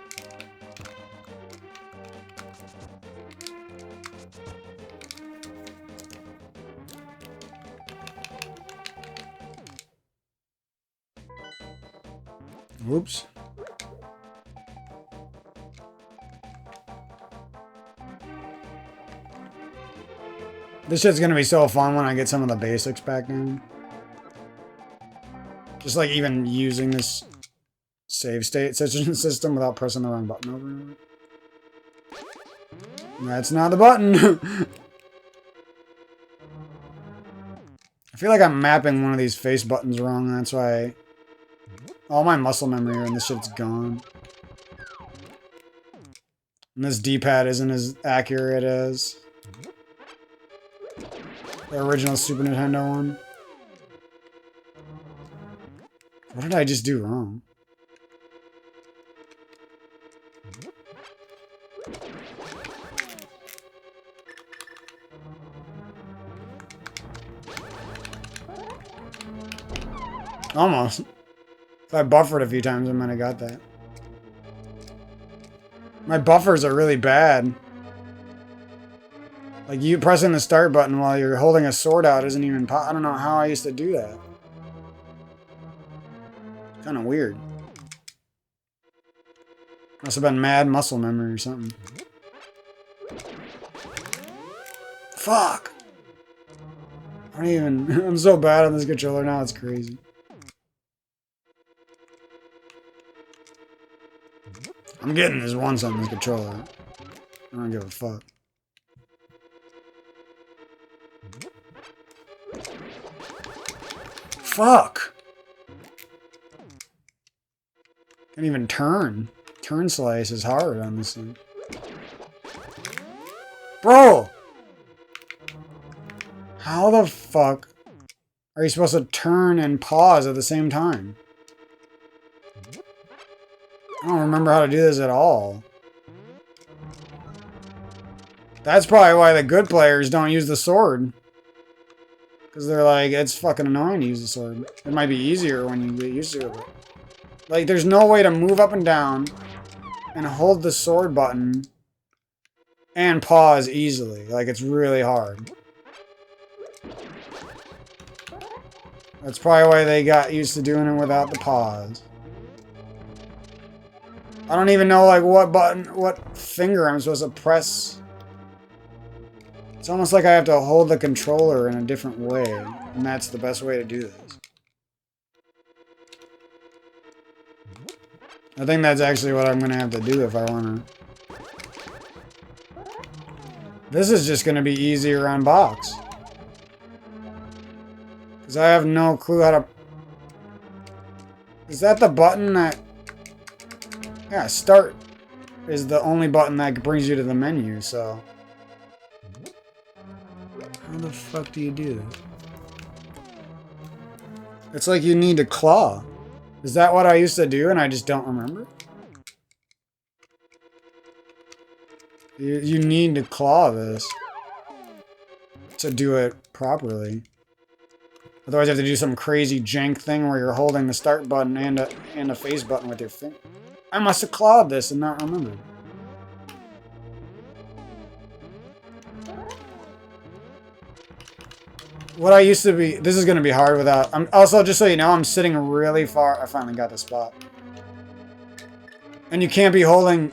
Whoops. This shit's gonna be so fun when I get some of the basics back down. Just like even using this Save state system without pressing the wrong button over and over. That's not the button. I feel like I'm mapping one of these face buttons wrong. That's why all my muscle memory and this shit's gone. And this D-pad isn't as accurate as the original Super Nintendo one. What did I just do wrong? Almost. If I buffered a few times, I might have got that. My buffers are really bad. Like, you pressing the start button while you're holding a sword out isn't even I don't know how I used to do that. Kind of weird. Must have been mad muscle memory or something. Fuck! I don't even... I'm so bad on this controller now, it's crazy. I'm getting this once on this controller. I don't give a fuck. Fuck! Can't even turn. Turn slice is hard on this thing. Bro! How the fuck are you supposed to turn and pause at the same time? I don't remember how to do this at all. That's probably why the good players don't use the sword. Because they're like, it's fucking annoying to use the sword. It might be easier when you get used to it. Like, there's no way to move up and down and hold the sword button and pause easily. Like, it's really hard. That's probably why they got used to doing it without the pause. I don't even know, like, what button, what finger I'm supposed to press. It's almost like I have to hold the controller in a different way, and that's the best way to do this. I think that's actually what I'm going to have to do if I want to. This is just going to be easier on box. Because I have no clue how to... Is that the button that... Yeah, start is the only button that brings you to the menu, so... How the fuck do you do this? It's like you need to claw. Is that what I used to do and I just don't remember? You need to claw this to do it properly. Otherwise you have to do some crazy jank thing where you're holding the start button and a face button with your finger. I must have clawed this and not remembered. What I used to be... This is going to be hard without... Also, just so you know, I'm sitting really far... I finally got the spot. And you can't be holding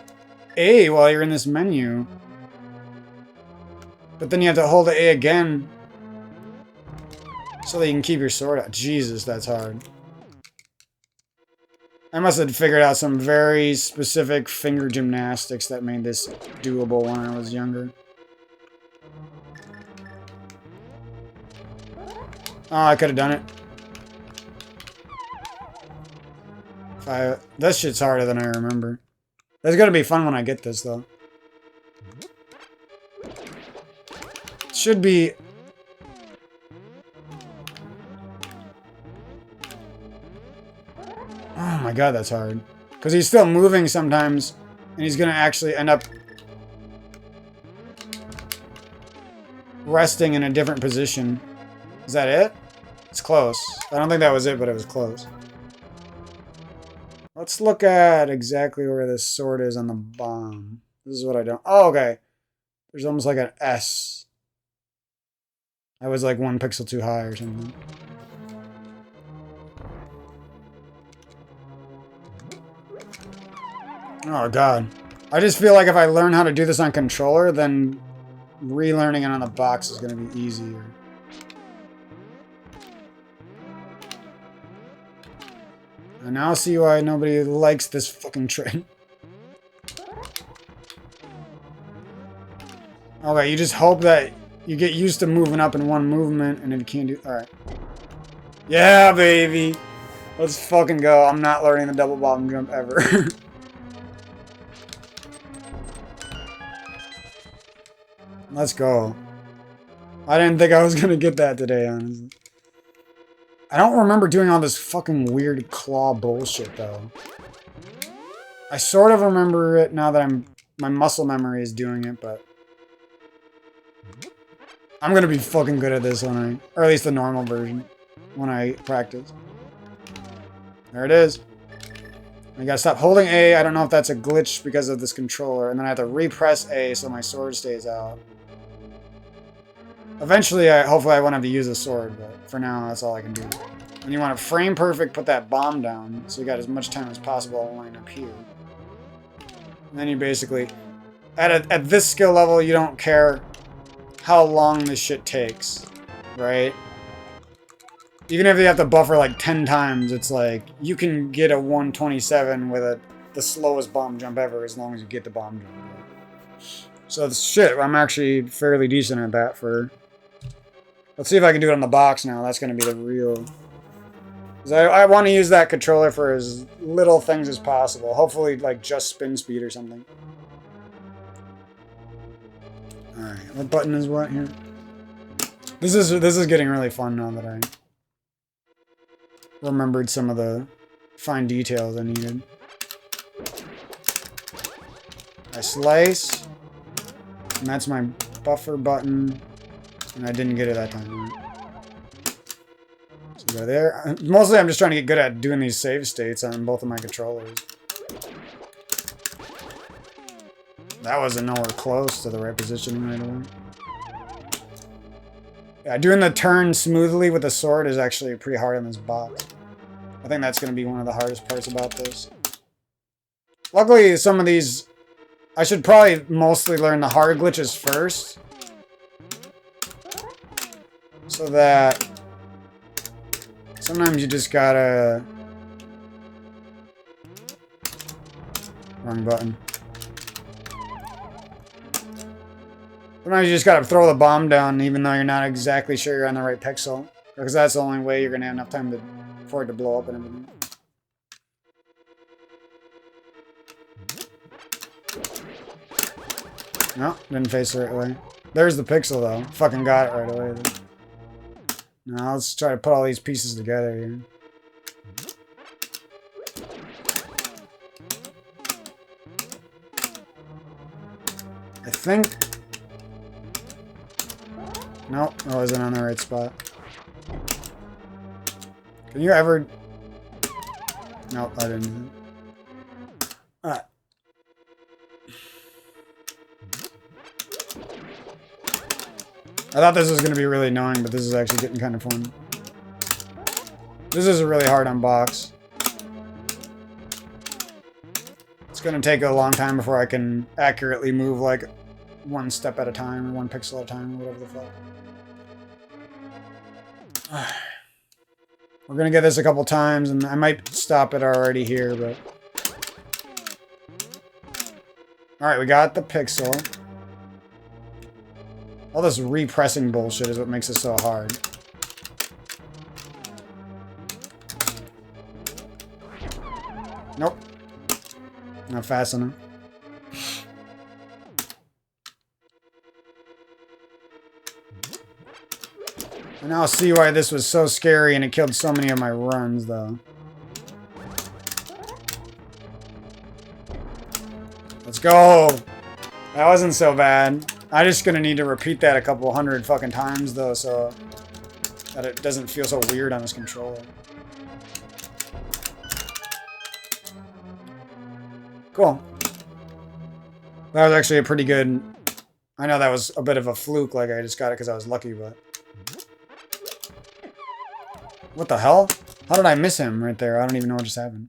A while you're in this menu. But then you have to hold the A again so that you can keep your sword out. Jesus, that's hard. I must have figured out some very specific finger gymnastics that made this doable when I was younger. Oh, I could have done it. This shit's harder than I remember. It's gonna be fun when I get this, though. It should be... Oh my god, that's hard. Because he's still moving sometimes, and he's gonna actually end up resting in a different position. Is that it? It's close. I don't think that was it, but it was close. Let's look at exactly where this sword is on the bottom. This is what I don't... Oh, okay. There's almost like an S. I was like 1 pixel too high or something. Oh, God. I just feel like if I learn how to do this on controller, then relearning it on the box is going to be easier. I now see why nobody likes this fucking trick. Okay, you just hope that you get used to moving up in one movement, and if you can't do... Alright. Yeah, baby! Let's fucking go. I'm not learning the double bomb jump ever. Let's go. I didn't think I was gonna get that today, honestly. I don't remember doing all this fucking weird claw bullshit, though. I sort of remember it now that my muscle memory is doing it, but... I'm gonna be fucking good at this when I... Or at least the normal version. When I practice. There it is. I gotta stop holding A. I don't know if that's a glitch because of this controller. And then I have to repress A so my sword stays out. Eventually, hopefully I won't have to use a sword, but for now, that's all I can do. And you want to frame perfect, put that bomb down, so you got as much time as possible to line up here. And then you basically... At this skill level, you don't care how long this shit takes, right? Even if you have to buffer like 10 times, it's like, you can get a 127 with the slowest bomb jump ever as long as you get the bomb jump. So shit, I'm actually fairly decent at that for... Let's see if I can do it on the box now. That's going to be the real... Because I want to use that controller for as little things as possible. Hopefully, like, just spin speed or something. Alright, what button is what here? This is getting really fun now that I remembered some of the fine details I needed. I slice. And that's my buffer button. And I didn't get it that time. So go there. Mostly I'm just trying to get good at doing these save states on both of my controllers. That wasn't nowhere close to the right positioning right away. Yeah, doing the turn smoothly with the sword is actually pretty hard on this box. I think that's going to be one of the hardest parts about this. Luckily, some of these... I should probably mostly learn the hard glitches first. So that... Sometimes you just gotta... Wrong button. Sometimes you just gotta throw the bomb down even though you're not exactly sure you're on the right pixel. Because that's the only way you're gonna have enough time for it to blow up and everything. No, didn't face the right way. There's the pixel though. Fucking got it right away. Now let's try to put all these pieces together here. I think... Nope, I wasn't on the right spot. Can you ever... Nope, I didn't. Alright. I thought this was going to be really annoying, but this is actually getting kind of fun. This is really hard on box. It's going to take a long time before I can accurately move like one step at a time or one pixel at a time or whatever the fuck. We're going to get this a couple times and I might stop it already here, but... Alright, we got the pixel. All this repressing bullshit is what makes it so hard. Nope. Not fast enough. I now see why this was so scary and it killed so many of my runs, though. Let's go! That wasn't so bad. I'm just gonna need to repeat that a couple hundred fucking times, though, so that it doesn't feel so weird on this controller. Cool. That was actually a pretty good... I know that was a bit of a fluke, like I just got it because I was lucky, but... What the hell? How did I miss him right there? I don't even know what just happened.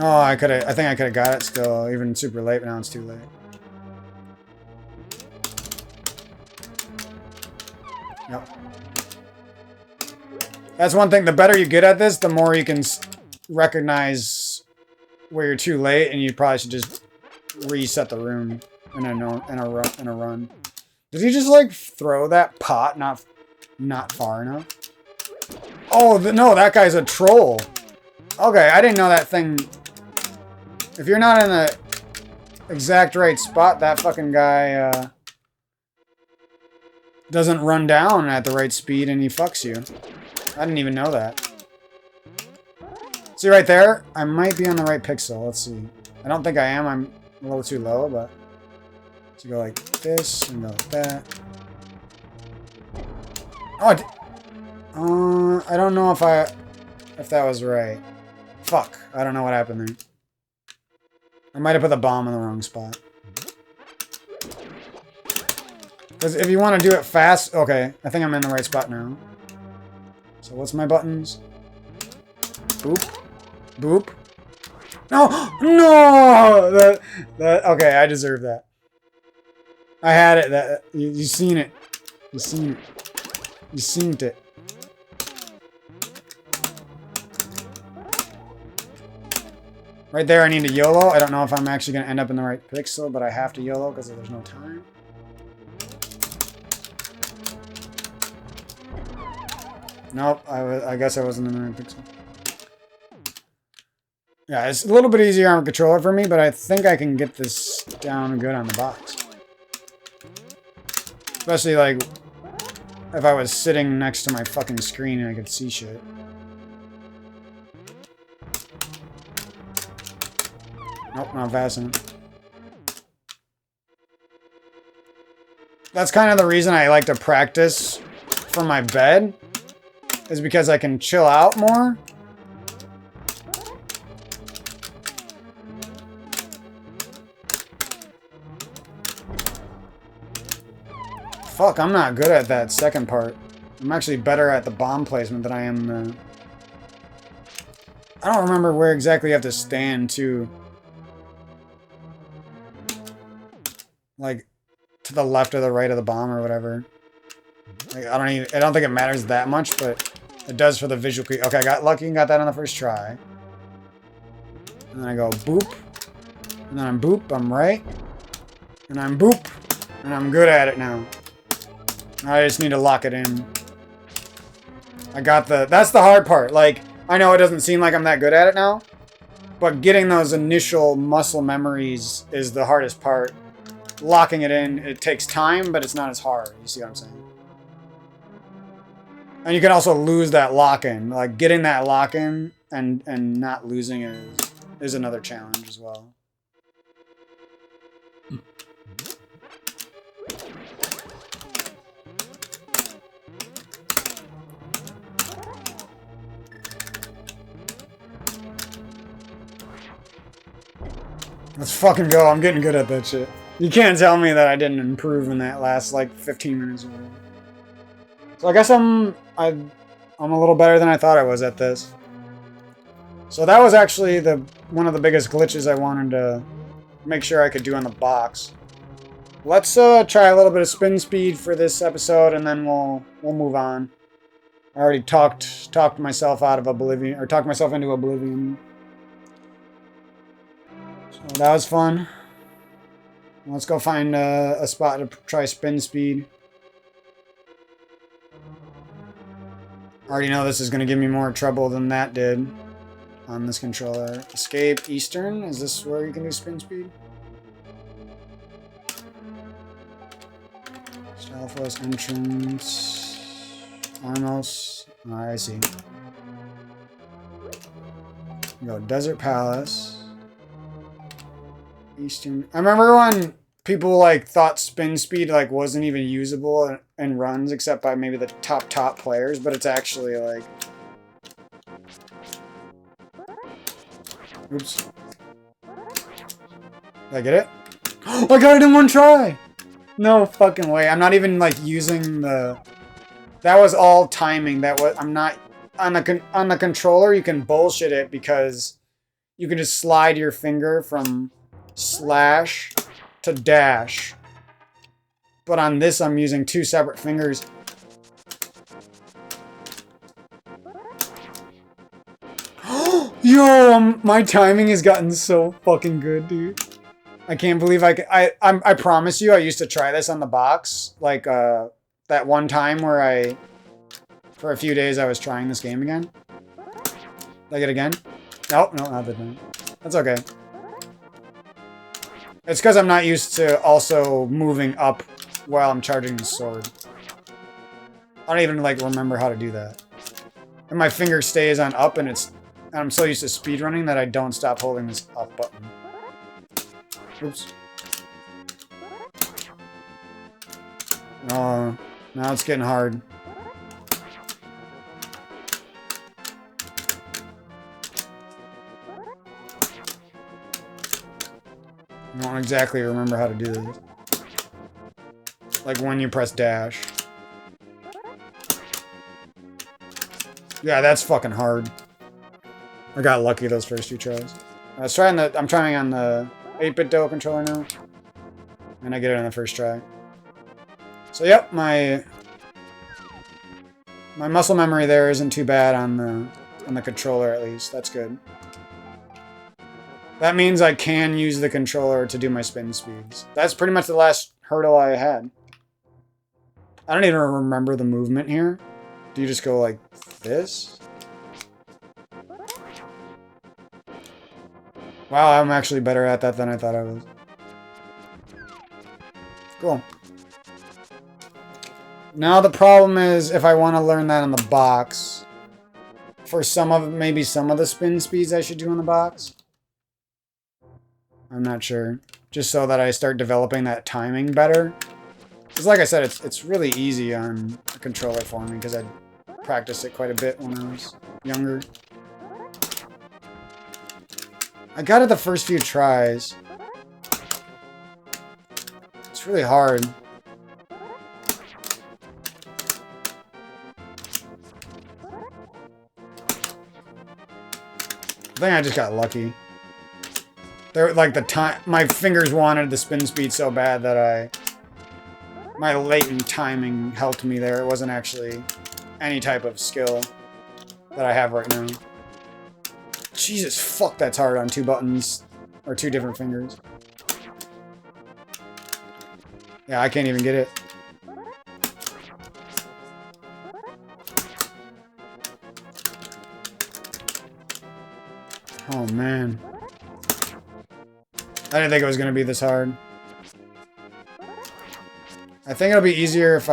Oh, I think I could've got it still, even super late, but now it's too late. Yep. That's one thing. The better you get at this, the more you can recognize where you're too late, and you probably should just reset the room in a run. Did he just like throw that pot not far enough? Oh no, that guy's a troll. Okay, I didn't know that thing. If you're not in the exact right spot, that fucking guy doesn't run down at the right speed and he fucks you. I didn't even know that. See right there? I might be on the right pixel. Let's see. I don't think I am. I'm a little too low, but... So go like this and go like that. Oh, I don't know if that was right. Fuck. I don't know what happened there. I might have put the bomb in the wrong spot. Because if you want to do it fast... Okay, I think I'm in the right spot now. So what's my buttons? Boop. Boop. No! No! Okay, I deserve that. I had it. You seen it. You seen it. You seen it. Right there, I need to YOLO. I don't know if I'm actually going to end up in the right pixel, but I have to YOLO because there's no time. Nope, I guess I wasn't in the right pixel. Yeah, it's a little bit easier on a controller for me, but I think I can get this down good on the box. Especially, like, if I was sitting next to my fucking screen and I could see shit. Nope, not fast enough. That's kind of the reason I like to practice from my bed, is because I can chill out more. Fuck, I'm not good at that second part. I'm actually better at the bomb placement than I am the... I don't remember where exactly you have to stand, too. Like, to the left or the right of the bomb or whatever. Like, I don't think it matters that much, but it does for the visual... Okay, I got lucky and got that on the first try. And then I go boop. And then I'm boop, I'm right. And I'm boop. And I'm good at it now. I just need to lock it in. I got the... That's the hard part. Like, I know it doesn't seem like I'm that good at it now. But getting those initial muscle memories is the hardest part. Locking it in, it takes time, but it's not as hard. You see what I'm saying? And you can also lose that lock-in. Like, getting that lock-in and not losing it is another challenge as well. Let's fucking go. I'm getting good at that shit. You can't tell me that I didn't improve in that last, like, 15 minutes or whatever. So I guess I'm a little better than I thought I was at this. So that was actually one of the biggest glitches I wanted to make sure I could do on the box. Let's try a little bit of spin speed for this episode, and then we'll move on. I already talked myself out of oblivion, or talked myself into oblivion. So that was fun. Let's go find a spot to try spin speed. I already know this is going to give me more trouble than that did on this controller. Escape Eastern. Is this where you can do spin speed? Style Force entrance. Armos. Alright, I see. Go Desert Palace. Eastern. I remember when people like thought spin speed like wasn't even usable in runs except by maybe the top players, but it's actually like... Oops. Did I get it? I got it in one try! No fucking way. I'm not even like using the... That was all timing. That was... I'm not... On the controller, you can bullshit it because you can just slide your finger from slash to dash. But on this, I'm using 2 separate fingers. Yo, my timing has gotten so fucking good, dude. I can't believe I promise you, I used to try this on the box. Like, that one time where for a few days, I was trying this game again. Did I get it again? Nope, no, not that time. That's okay. It's because I'm not used to also moving up while I'm charging the sword. I don't even, like, remember how to do that. And my finger stays on up, and I'm so used to speedrunning that I don't stop holding this up button. Oops. Oh, now it's getting hard. I don't exactly remember how to do this. Like when you press dash. Yeah, that's fucking hard. I got lucky those first few tries. I'm trying on the 8-bit Duo controller now. And I get it on the first try. So yep, my muscle memory there isn't too bad on the controller at least. That's good. That means I can use the controller to do my spin speeds. That's pretty much the last hurdle I had. I don't even remember the movement here. Do you just go like this? Wow, I'm actually better at that than I thought I was. Cool. Now the problem is if I want to learn that on the box, for maybe some of the spin speeds I should do on the box. I'm not sure. Just so that I start developing that timing better. Because like I said, it's really easy on a controller for me because I practiced it quite a bit when I was younger. I got it the first few tries. It's really hard. I think I just got lucky. Like my fingers wanted the spin speed so bad that my latent timing helped me there. It wasn't actually any type of skill that I have right now. Jesus, fuck, that's hard on 2 buttons or 2 different fingers. Yeah, I can't even get it. Oh man. I didn't think it was going to be this hard. I think it'll be easier if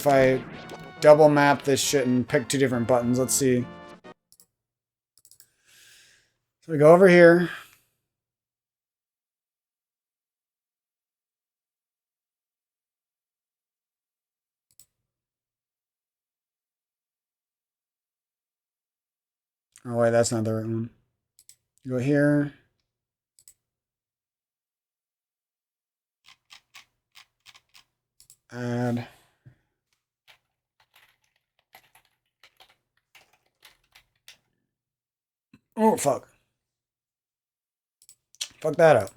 I double map this shit and pick 2 different buttons. Let's see. So we go over here. Oh wait, that's not the right one. You go here. Add. Oh, fuck. Fuck that up.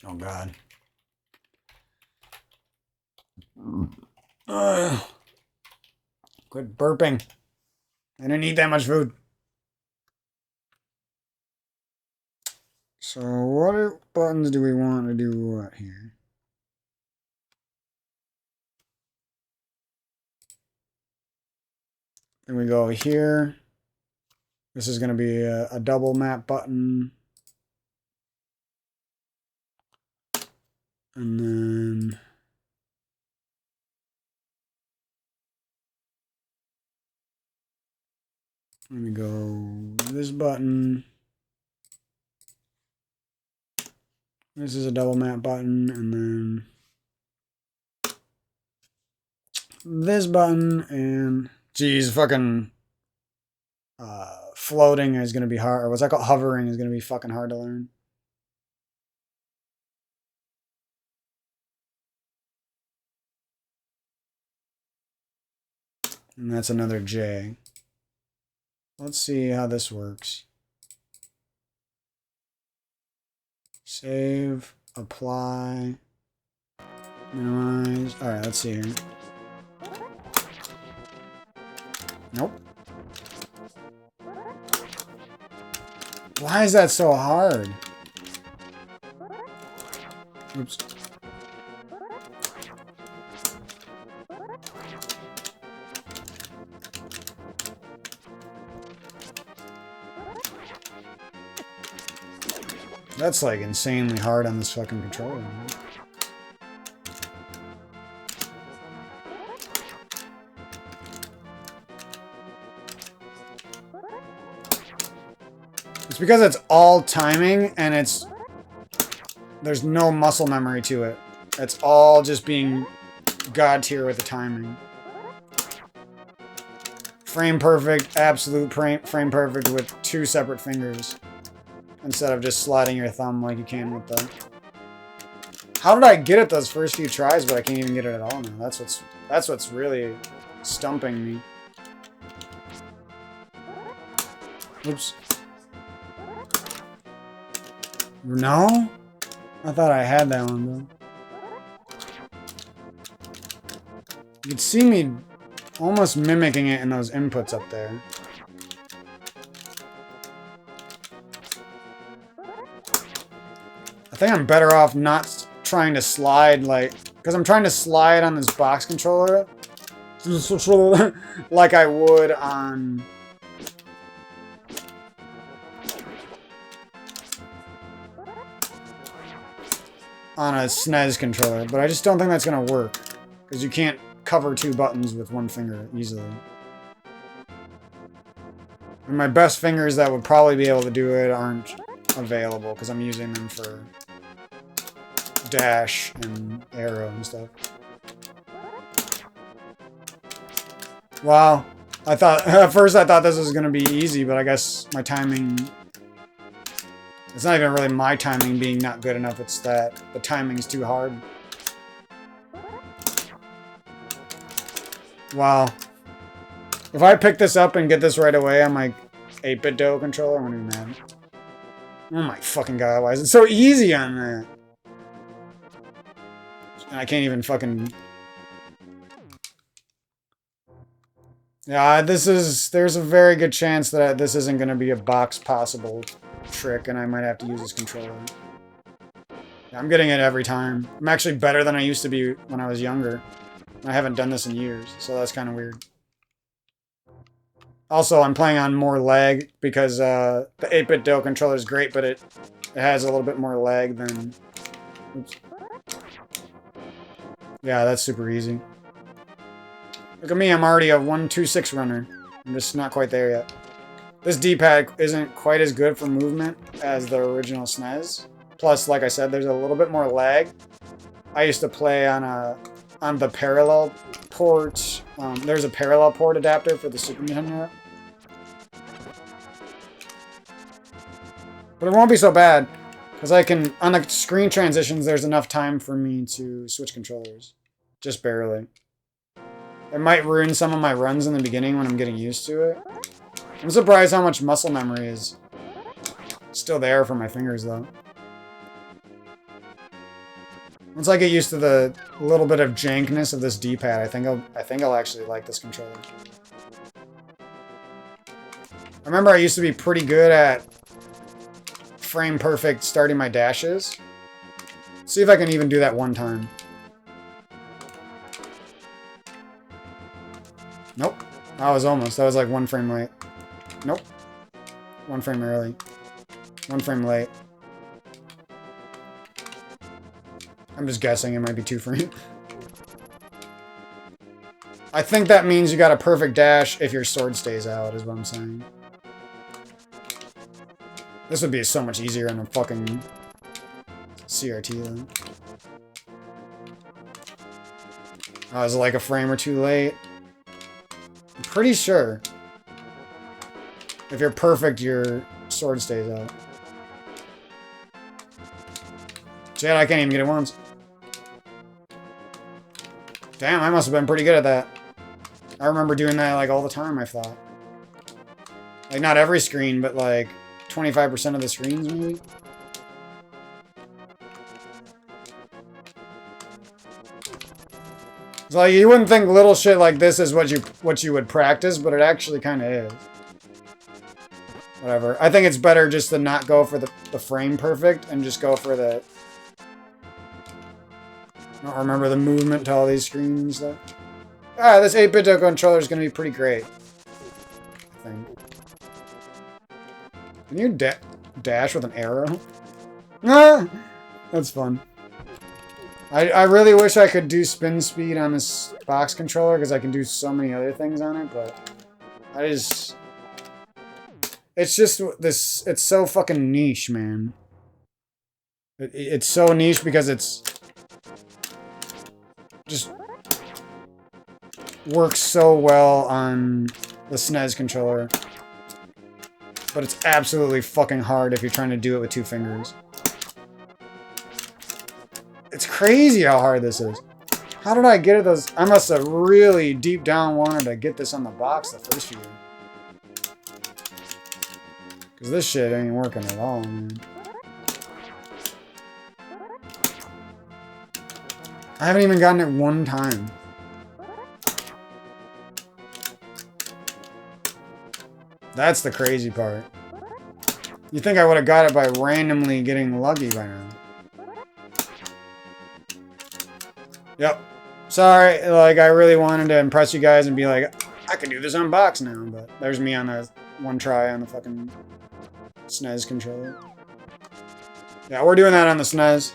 Oh, God. Quit burping. I didn't eat that much food. So what buttons do we want to do what here? Then we go here. This is going to be a double map button. And then let me go this button. This is a double map button, and then this button, and geez, fucking floating is gonna be hard. Or what's that called? Hovering is gonna be fucking hard to learn. And that's another J. Let's see how this works. Save, apply, minimize. Alright, let's see here. Nope. Why is that so hard? Oops. That's like insanely hard on this fucking controller, man. It's because it's all timing and there's no muscle memory to it. It's all just being god tier with the timing. Frame perfect, absolute frame perfect with 2 separate fingers. Instead of just sliding your thumb like you can with the... How did I get it those first few tries, but I can't even get it at all now? That's what's really stumping me. Oops. No? I thought I had that one, though. You could see me almost mimicking it in those inputs up there. I think I'm better off not trying to slide, like... Because I'm trying to slide on this box controller. Like I would on... on a SNES controller, but I just don't think that's gonna work. Because you can't cover 2 buttons with 1 finger easily. And my best fingers that would probably be able to do it aren't available, because I'm using them for dash and arrow and stuff. Wow. At first I thought this was gonna be easy, but I guess my timing... It's not even really my timing being not good enough, it's that the timing's too hard. Wow. If I pick this up and get this right away on my 8-bit Do controller, I'm gonna be mad. Oh my fucking god, why is it so easy on that? I can't even fucking... Yeah, there's a very good chance that this isn't gonna be a box possible trick, and I might have to use this controller. Yeah, I'm getting it every time. I'm actually better than I used to be when I was younger. I haven't done this in years, so that's kind of weird. Also, I'm playing on more lag because the 8-bit Do controller is great, but it has a little bit more lag than... Oops. Yeah, that's super easy. Look at me, I'm already a 1-2-6 runner. I'm just not quite there yet. This D-pad isn't quite as good for movement as the original SNES. Plus, like I said, there's a little bit more lag. I used to play on the parallel port. There's a parallel port adapter for the Super Nintendo. But it won't be so bad, because I can, on the screen transitions, there's enough time for me to switch controllers. Just barely. It might ruin some of my runs in the beginning when I'm getting used to it. I'm surprised how much muscle memory is still there for my fingers, though. Once I get used to the little bit of jankness of this D-pad, I think I'll actually like this controller. I remember I used to be pretty good at frame perfect starting my dashes. See if I can even do that one time. Nope. I was almost. That was like 1 frame late. Nope. 1 frame early. 1 frame late. I'm just guessing it might be 2 frames. I think that means you got a perfect dash if your sword stays out, is what I'm saying. This would be so much easier on a fucking CRT, though. I was like a frame or 2 late. I'm pretty sure. If you're perfect, your sword stays out. Shit, I can't even get it once. Damn, I must have been pretty good at that. I remember doing that like all the time, I thought. Like not every screen, but like 25% of the screens maybe. It's like you wouldn't think little shit like this is what you would practice, but it actually kind of is. Whatever. I think it's better just to not go for the frame perfect and just go for the... I don't remember the movement to all these screens though. Ah, this 8-bit controller is going to be pretty great. I think. Can you dash with an arrow? Ah, that's fun. I really wish I could do spin speed on this box controller because I can do so many other things on it, but I just... It's just this... It's so fucking niche, man. It's so niche because it's... just... works so well on the SNES controller. But it's absolutely fucking hard if you're trying to do it with 2 fingers. It's crazy how hard this is. How did I get it those... I must have really deep down wanted to get this on the box the first few. Because this shit ain't working at all, man. I haven't even gotten it one time. That's the crazy part. You think I would have got it by randomly getting lucky by now. Yep. Sorry, like, I really wanted to impress you guys and be like, I can do this on box now, but there's me on the one try on the fucking SNES controller. Yeah, we're doing that on the SNES.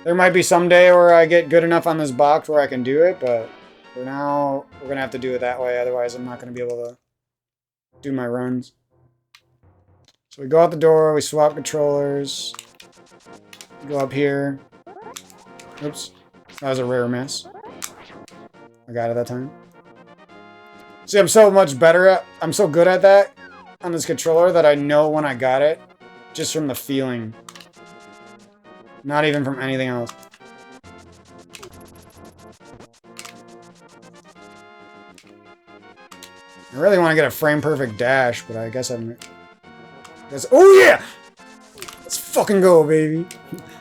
There might be some day where I get good enough on this box where I can do it, but for now, we're going to have to do it that way, otherwise I'm not going to be able to do my runs. So we go out the door, we swap controllers, we go up here. Oops. That was a rare miss. I got it that time. See, I'm so much better at... I'm so good at that on this controller that I know when I got it. Just from the feeling. Not even from anything else. I really want to get a frame-perfect dash, but I guess I'm... Oh, yeah! Let's fucking go, baby.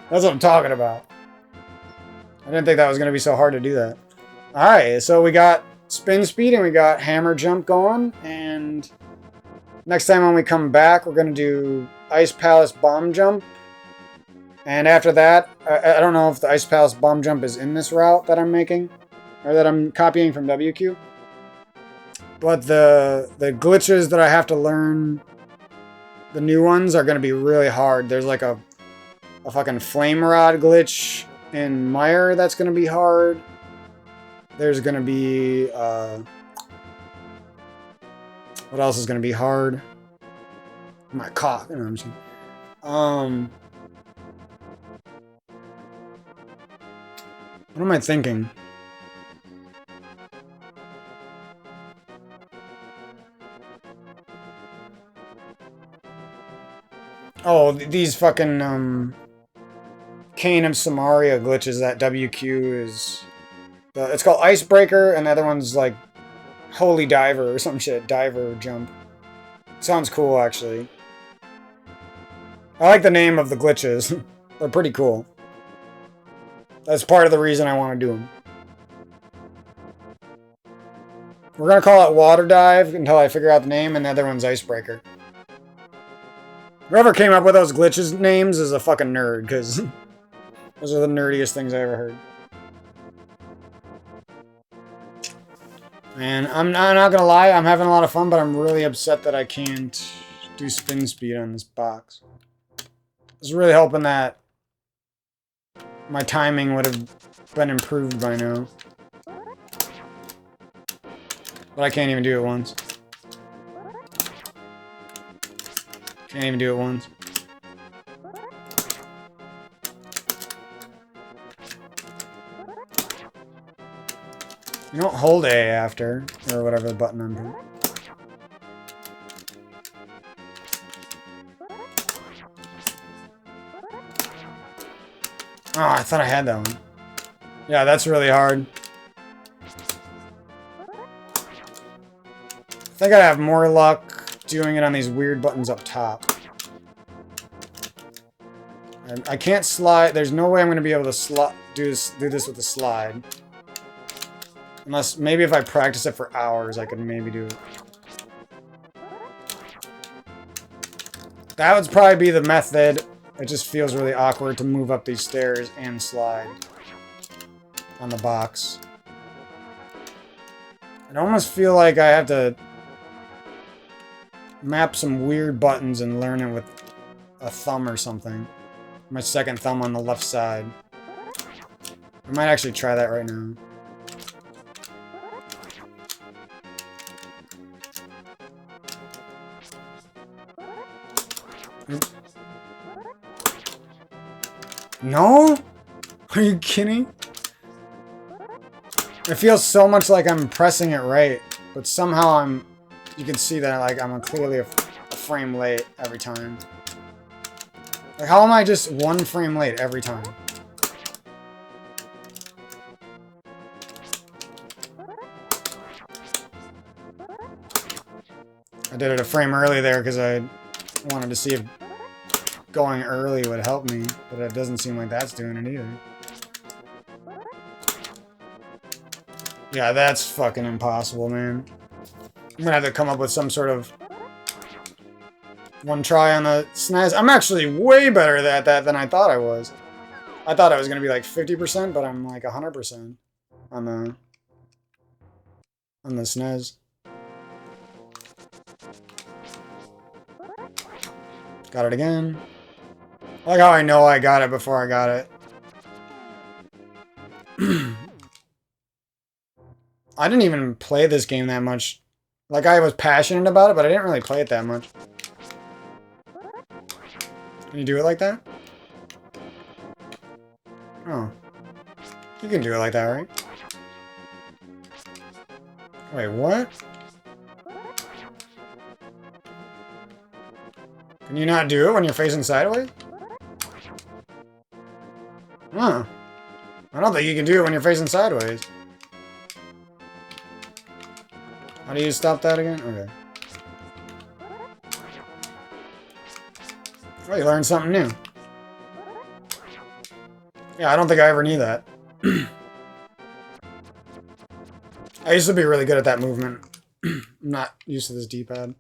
That's what I'm talking about. I didn't think that was going to be so hard to do that. Alright, so we got spin speed and we got hammer jump going. And next time when we come back, we're going to do Ice Palace bomb jump. And after that, I don't know if the Ice Palace bomb jump is in this route that I'm making. Or that I'm copying from WQ. But the glitches that I have to learn, the new ones, are going to be really hard. There's like a fucking flame rod glitch in Mire that's going to be hard. There's going to be... what else is going to be hard? My cock. You know what I'm saying? What am I thinking? Oh, these fucking, Cane of Samaria glitches that WQ is... it's called Icebreaker, and the other one's like Holy Diver or some shit. Diver jump. Sounds cool, actually. I like the name of the glitches. They're pretty cool. That's part of the reason I want to do them. We're going to call it Water Dive until I figure out the name, and the other one's Icebreaker. Whoever came up with those glitches names is a fucking nerd, because those are the nerdiest things I ever heard. And I'm not gonna lie, I'm having a lot of fun, but I'm really upset that I can't do spin speed on this box. I was really hoping that my timing would have been improved by now. But I can't even do it once. Can't even do it once. You don't hold A after, or whatever the button I'm doing. Oh, I thought I had that one. Yeah, that's really hard. think I'd have more luck doing it on these weird buttons up top. I can't slide. There's no way I'm going to be able to do this with the slide. Unless, maybe if I practice it for hours, I could maybe do it. That would probably be the method. It just feels really awkward to move up these stairs and slide on the box. I almost feel like I have to map some weird buttons and learn it with a thumb or something. My second thumb on the left side. I might actually try that right now. No? Are you kidding? It feels so much like I'm pressing it right, but somehow you can see that like I'm clearly a frame late every time. Like, how am I just one frame late every time? I did it a frame early there because I wanted to see if going early would help me, but it doesn't seem like that's doing it either. Yeah, that's fucking impossible, man. I'm gonna have to come up with some sort of one try on the SNES. I'm actually way better at that than I thought I was. I thought I was gonna be like 50%, but I'm like 100% on the SNES. Got it again. I like how I know I got it before I got it. I didn't even play this game that much. Like, I was passionate about it, but I didn't really play it that much. Can you do it like that? Oh. You can do it like that, right? Wait, what? Can you not do it when you're facing sideways? Huh. I don't think you can do it when you're facing sideways. How do you stop that again? Okay. Oh, you learned something new. Yeah, I don't think I ever knew that. I used to be really good at that movement. I'm not used to this D-pad.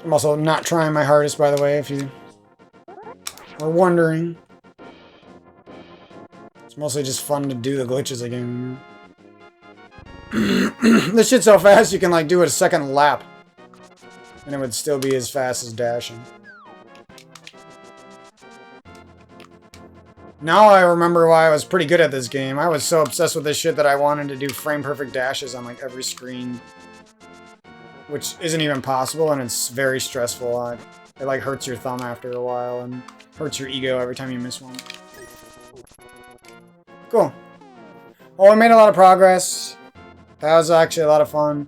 I'm also not trying my hardest, by the way, if you are wondering. It's mostly just fun to do the glitches again. This shit's so fast you can like do a second lap. And it would still be as fast as dashing. Now I remember why I was pretty good at this game. I was so obsessed with this shit that I wanted to do frame perfect dashes on like every screen. Which isn't even possible, and it's very stressful. It like hurts your thumb after a while and hurts your ego every time you miss one. Cool. Well, we made a lot of progress. That was actually a lot of fun.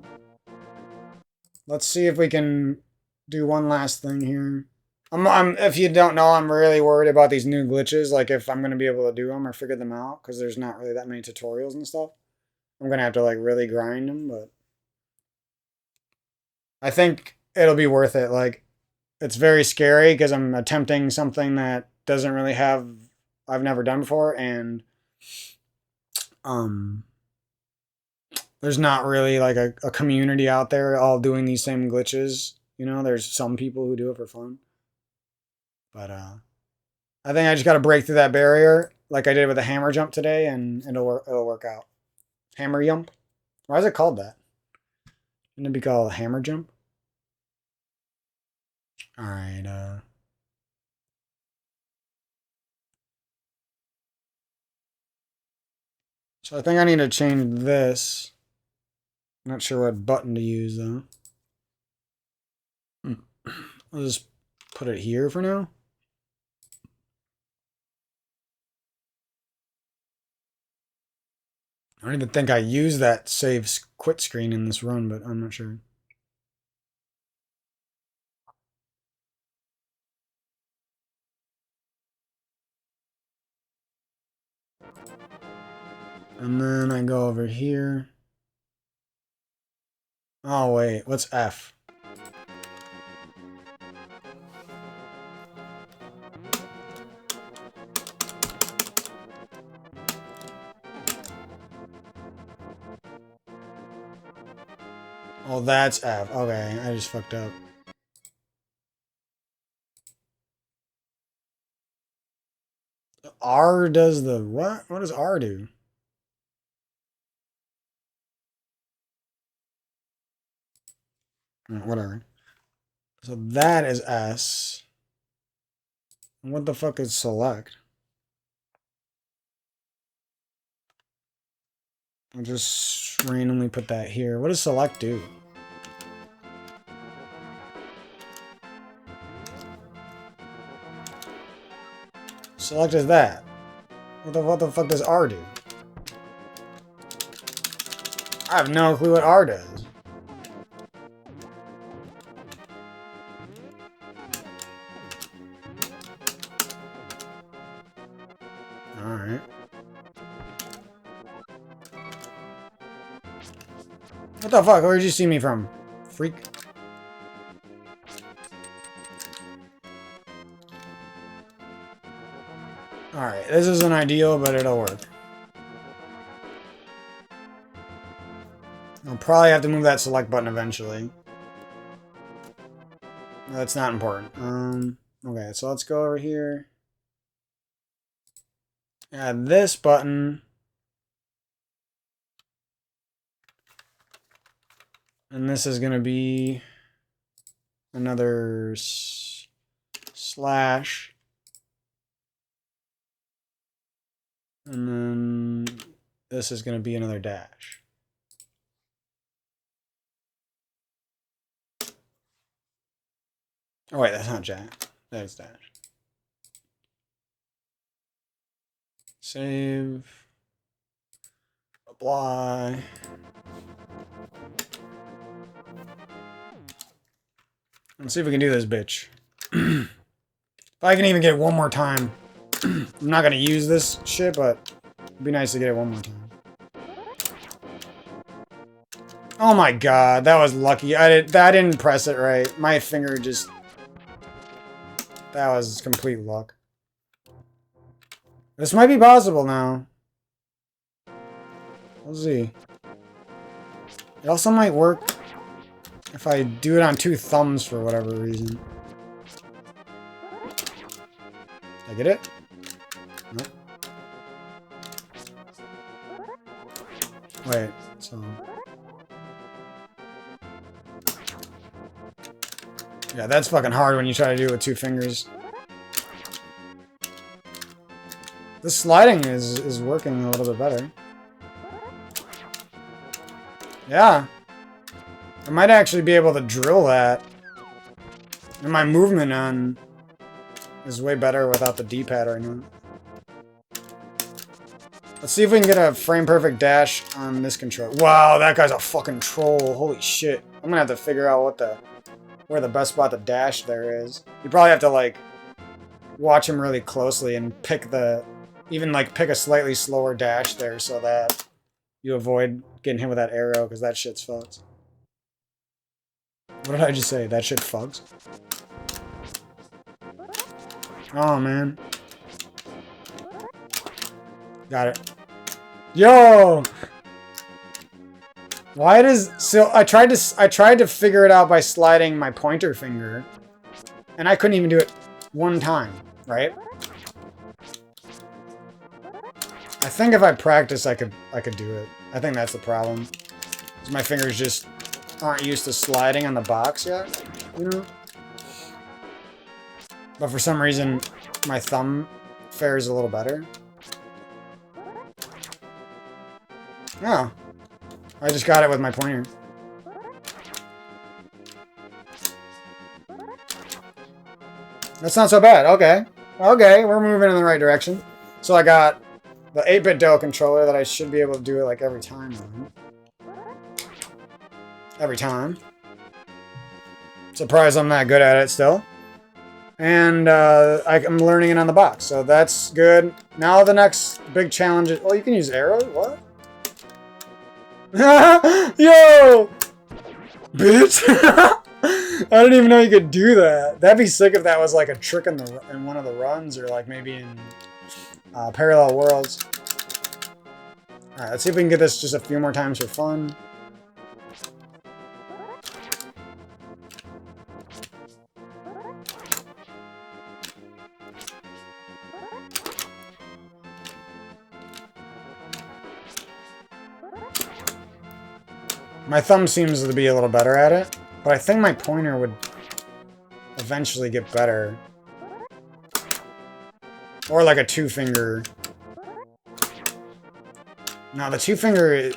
Let's see if we can do one last thing here. If you don't know, I'm really worried about these new glitches, like if I'm going to be able to do them or figure them out, because there's not really that many tutorials and stuff. I'm going to have to like really grind them, but I think it'll be worth it. Like, it's very scary because I'm attempting something that doesn't really I've never done before, and there's not really like a community out there all doing these same glitches. You know, there's some people who do it for fun. But I think I just got to break through that barrier like I did with the hammer jump today, and it'll work out. Hammer jump? Why is it called that? Shouldn't it be called hammer jump? Alright, so I think I need to change this. I'm not sure what button to use, though. I'll just put it here for now. I don't even think I used that save quit screen in this run, but I'm not sure. And then I go over here. Oh, wait. What's F? Oh, that's F. Okay, I just fucked up. R does the what? What does R do? Whatever. So that is S. What the fuck is select? I'll just randomly put that here. What does select do? Select is that. What the fuck does R do? I have no clue what R does. Alright. What the fuck? Where'd you see me from? Freak. Alright, this isn't ideal, but it'll work. I'll probably have to move that select button eventually. That's not important. Okay, so let's go over here. Add this button. And this is going to be another slash. And then this is going to be another dash. Oh wait, that's not jack. That is dash. Save. Apply. Let's see if we can do this, bitch. If I can even get it one more time. I'm not gonna use this shit, but it'd be nice to get it one more time. Oh my god, that was lucky. I didn't press it right. My finger just... That was complete luck. This might be possible now. We'll see. It also might work if I do it on 2 thumbs for whatever reason. Did I get it? Nope. Wait, so... Yeah, that's fucking hard when you try to do it with 2 fingers. This sliding is working a little bit better. Yeah. I might actually be able to drill that. And my movement on is way better without the D-pad right now. Let's see if we can get a frame-perfect dash on this controller. Wow, that guy's a fucking troll. Holy shit. I'm gonna have to figure out where the best spot to dash there is. You probably have to, like, watch him really closely and pick pick a slightly slower dash there so that you avoid getting hit with that arrow, because that shit's fucked. What did I just say? That shit fucks? Oh, man. Got it. Yo! Why does... So, I tried to figure it out by sliding my pointer finger, and I couldn't even do it one time, right? I think if I practice, I could do it. I think that's the problem. 'Cause my fingers just aren't used to sliding on the box yet, you know? But for some reason, my thumb fares a little better. Oh. I just got it with my pointer. That's not so bad. Okay. Okay, we're moving in the right direction. So I got the 8-bit DO controller that I should be able to do it like every time on. Every time. Surprised I'm that good at it still. And I'm learning it on the box, so that's good. Now the next big challenge is... Oh, you can use arrows? What? Yo! Bitch! I didn't even know you could do that. That'd be sick if that was like a trick in one of the runs, or like maybe in Parallel Worlds. Alright, let's see if we can get this just a few more times for fun. My thumb seems to be a little better at it, but I think my pointer would eventually get better. Or like a two-finger. No, the two-finger...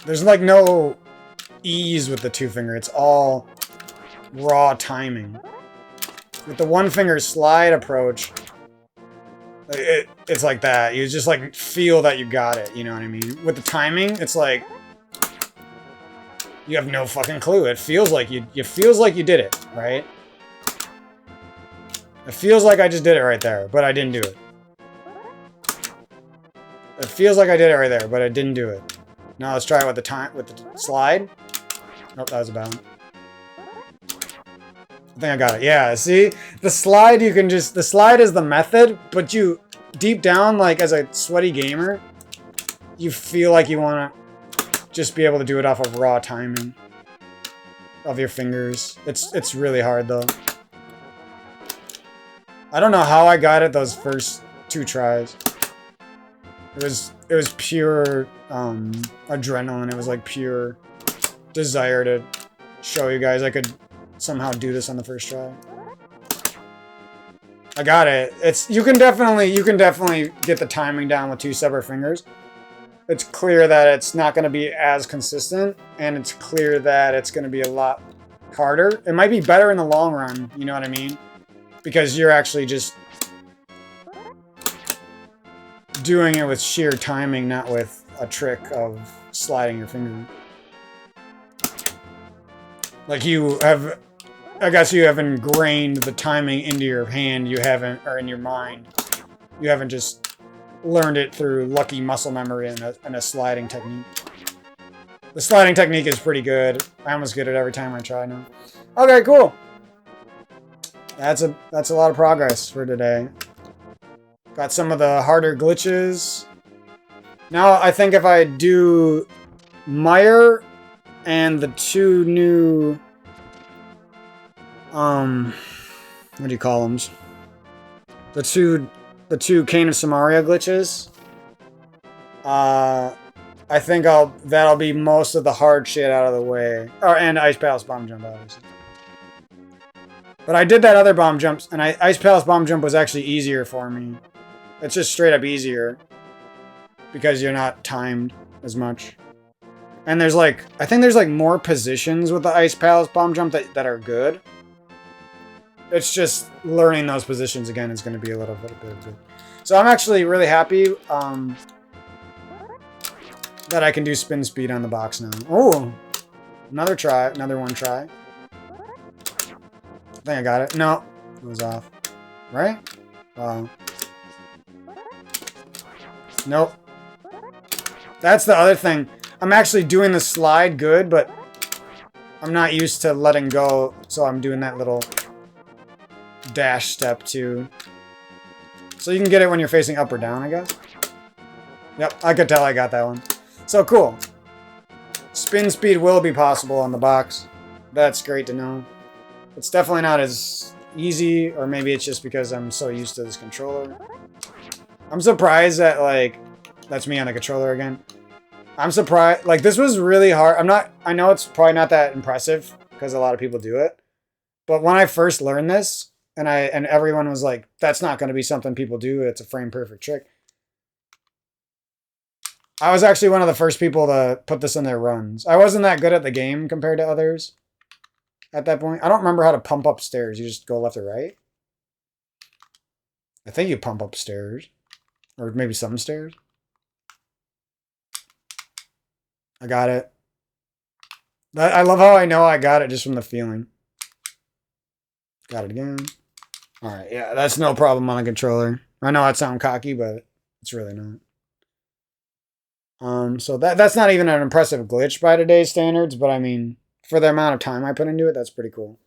There's like no ease with the two-finger. It's all raw timing. With the one-finger slide approach, it's like that. You just like feel that you got it, you know what I mean? With the timing, it's like you have no fucking clue. It feels like you did it, right? It feels like I just did it right there, but I didn't do it. It feels like I did it right there, but I didn't do it. Now let's try it with the slide. Nope, that was a bound. I think I got it. Yeah, see? The slide, the slide is the method, but you, deep down, like, as a sweaty gamer, you feel like you want to just be able to do it off of raw timing of your fingers. It's really hard, though. I don't know how I got it those first 2 tries. It was pure adrenaline. It was like pure desire to show you guys I could somehow do this on the first try. I got it. You can definitely get the timing down with 2 separate fingers. It's clear that it's not going to be as consistent, and it's clear that it's going to be a lot harder. It might be better in the long run, you know what I mean? Because you're actually just doing it with sheer timing, not with a trick of sliding your finger. Like I guess you have ingrained the timing into your hand, or in your mind. You haven't just learned it through lucky muscle memory and a sliding technique. The sliding technique is pretty good. I almost get it every time I try now. Okay, cool. That's a lot of progress for today. Got some of the harder glitches. Now I think if I do Meyer and the 2 new what do you call them? The two Cane of Samaria glitches. I think that'll be most of the hard shit out of the way. Oh, and Ice Palace Bomb Jump, obviously. But I did that other bomb jumps, and Ice Palace Bomb Jump was actually easier for me. It's just straight up easier. Because you're not timed as much. And there's like, I think there's like more positions with the Ice Palace Bomb Jump that are good. It's just learning those positions again is going to be a little bit good. So I'm actually really happy that I can do spin speed on the box now. Oh, another one try. I think I got it. No, it was off. Right? Nope. That's the other thing. I'm actually doing the slide good, but I'm not used to letting go, so I'm doing that little dash step too. So you can get it when you're facing up or down, I guess. Yep, I could tell I got that one. So cool. Spin speed will be possible on the box. That's great to know. It's definitely not as easy, or maybe it's just because I'm so used to this controller. I'm surprised that, like, that's me on the controller again. I'm surprised, like, this was really hard. I know it's probably not that impressive, because a lot of people do it. But when I first learned this, and everyone was like, that's not going to be something people do, it's a frame perfect trick. I was actually one of the first people to put this in their runs. I wasn't that good at the game compared to others at that point. I don't remember how to pump up stairs. You just go left or right? I think you pump up stairs. Or maybe some stairs. I got it. I love how I know I got it just from the feeling. Got it again. Alright, yeah, that's no problem on the controller. I know I sound cocky, but it's really not. So that's not even an impressive glitch by today's standards, but I mean, for the amount of time I put into it, that's pretty cool.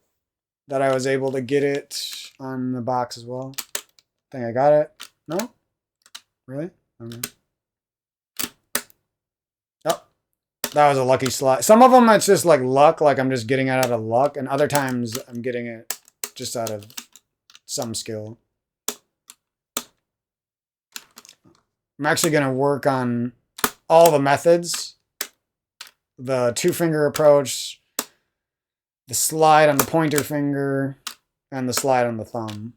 That I was able to get it on the box as well. I think I got it. No? Really? Okay. Oh, that was a lucky slide. Some of them it's just like luck, like I'm just getting it out of luck, and other times I'm getting it just out of some skill. I'm actually going to work on all the methods. The two-finger approach, the slide on the pointer finger, and the slide on the thumb.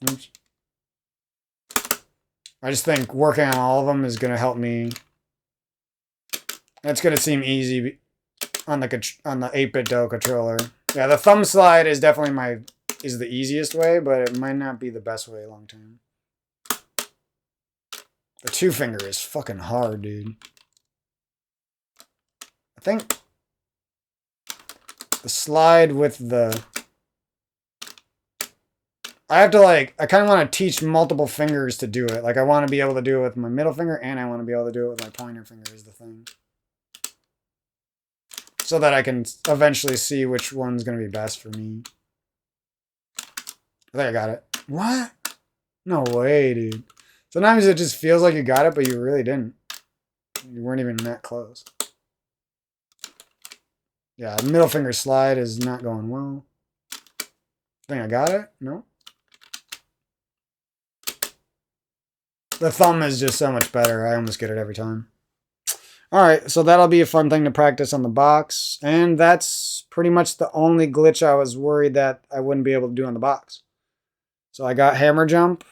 Oops. I just think working on all of them is going to help me. It's going to seem easy on the 8-bit Do controller. Yeah, the thumb slide is definitely is the easiest way, but it might not be the best way long term. The two-finger is fucking hard, dude. I think the slide with the... I have to like, I kind of want to teach multiple fingers to do it. Like I want to be able to do it with my middle finger and I want to be able to do it with my pointer finger is the thing. So that I can eventually see which one's going to be best for me. I think I got it. What? No way, dude. Sometimes it just feels like you got it, but you really didn't. You weren't even that close. Yeah, the middle finger slide is not going well. I think I got it. No. The thumb is just so much better. I almost get it every time. Alright, so that'll be a fun thing to practice on the box. And that's pretty much the only glitch I was worried that I wouldn't be able to do on the box. So I got hammer jump.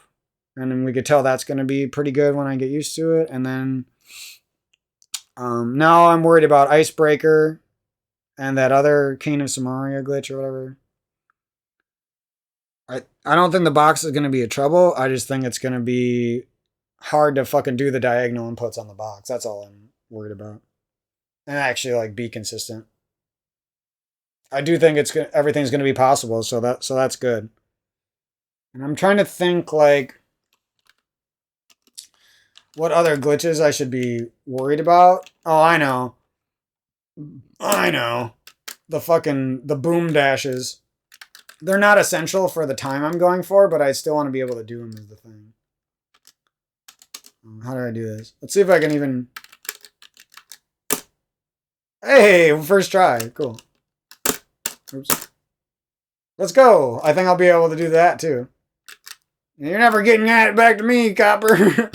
And then we could tell that's going to be pretty good when I get used to it. And then now I'm worried about Icebreaker and that other Cane of Samaria glitch or whatever. I don't think the box is going to be a trouble. I just think it's going to be hard to fucking do the diagonal inputs on the box. That's all I'm worried about. And actually like be consistent. I do think everything's going to be possible, so that's good. And I'm trying to think like what other glitches I should be worried about. Oh, I know. The boom dashes. They're not essential for the time I'm going for, but I still want to be able to do them is the thing. How do I do this? Let's see if I can even... Hey, first try. Cool. Oops. Let's go. I think I'll be able to do that too. You're never getting it back to me, Copper.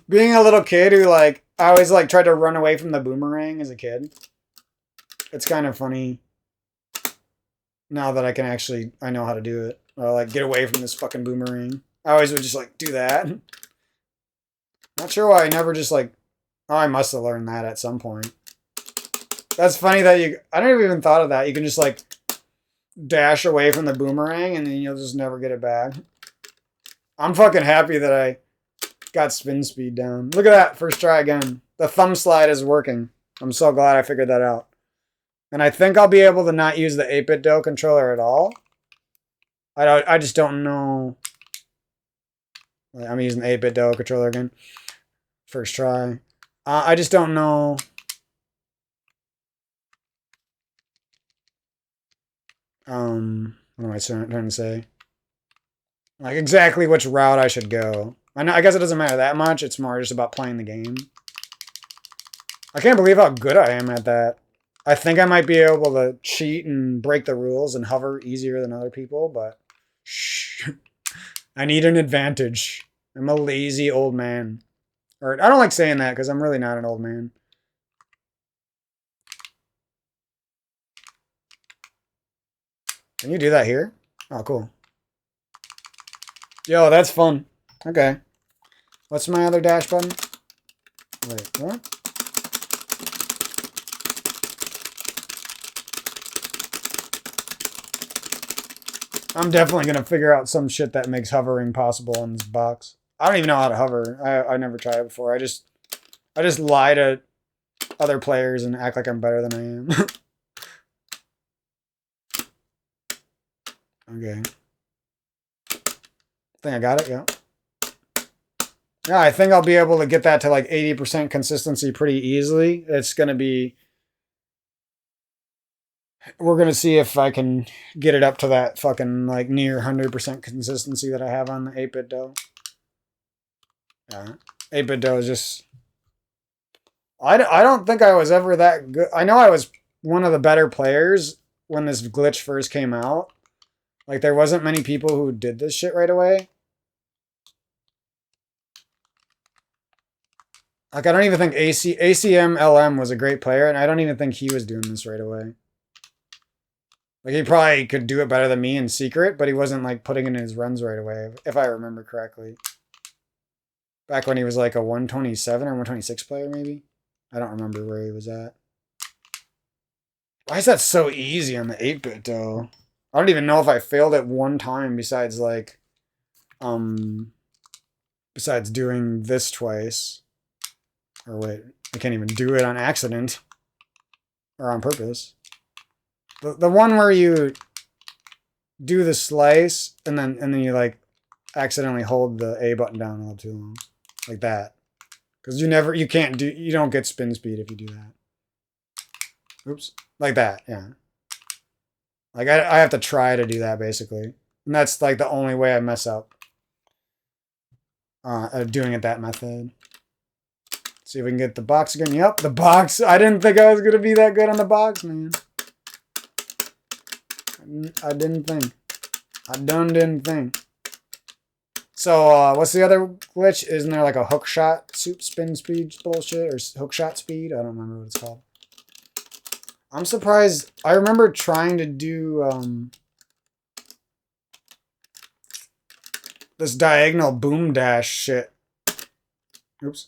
Being a little kid who like, I always like tried to run away from the boomerang as a kid. It's kind of funny now that I know how to do it. Or like get away from this fucking boomerang. I always would just like do that. Not sure why I never just like, oh, I must have learned that at some point. That's funny that I never even thought of that. You can just like dash away from the boomerang and then you'll just never get it back. I'm fucking happy that I got spin speed down. Look at that. First try again. The thumb slide is working. I'm so glad I figured that out. And I think I'll be able to not use the 8-bit Do controller at all. I just don't know. I'm using the 8-bit Do controller again. First try. I just don't know. What am I trying to say? Like exactly which route I should go. I guess it doesn't matter that much. It's more just about playing the game. I can't believe how good I am at that. I think I might be able to cheat and break the rules and hover easier than other people, but shh. I need an advantage. I'm a lazy old man. Or I don't like saying that because I'm really not an old man. Can you do that here? Oh, cool. Yo, that's fun. Okay. What's my other dash button? Wait, what? I'm definitely going to figure out some shit that makes hovering possible in this box. I don't even know how to hover. I never tried it before. I just lie to other players and act like I'm better than I am. Okay. I think I got it, yeah. Yeah, I think I'll be able to get that to like 80% consistency pretty easily. It's going to be... We're going to see if I can get it up to that fucking like near 100% consistency that I have on the 8-bit dough. Yeah, 8-bit dough is just... I don't think I was ever that good. I know I was one of the better players when this glitch first came out. Like, there wasn't many people who did this shit right away. Like, I don't even think ACMLM was a great player, and I don't even think he was doing this right away. Like, he probably could do it better than me in secret, but he wasn't, like, putting in his runs right away, if I remember correctly. Back when he was, like, a 127 or 126 player, maybe? I don't remember where he was at. Why is that so easy on the 8-bit, though? I don't even know if I failed it one time besides, like, besides doing this twice. Or wait, I can't even do it on accident. Or on purpose. The one where you do the slice and then you like accidentally hold the A button down a little too long. Like that. Because you don't get spin speed if you do that. Oops. Like that, yeah. Like I have to try to do that basically. And that's like the only way I mess up. Doing it that method. See if we can get the box again. Yep, the box. I didn't think I was going to be that good on the box, man. I didn't think. I didn't think. So, what's the other glitch? Isn't there like a hook shot spin speed bullshit? Or hook shot speed? I don't remember what it's called. I'm surprised. I remember trying to do this diagonal boom dash shit. Oops.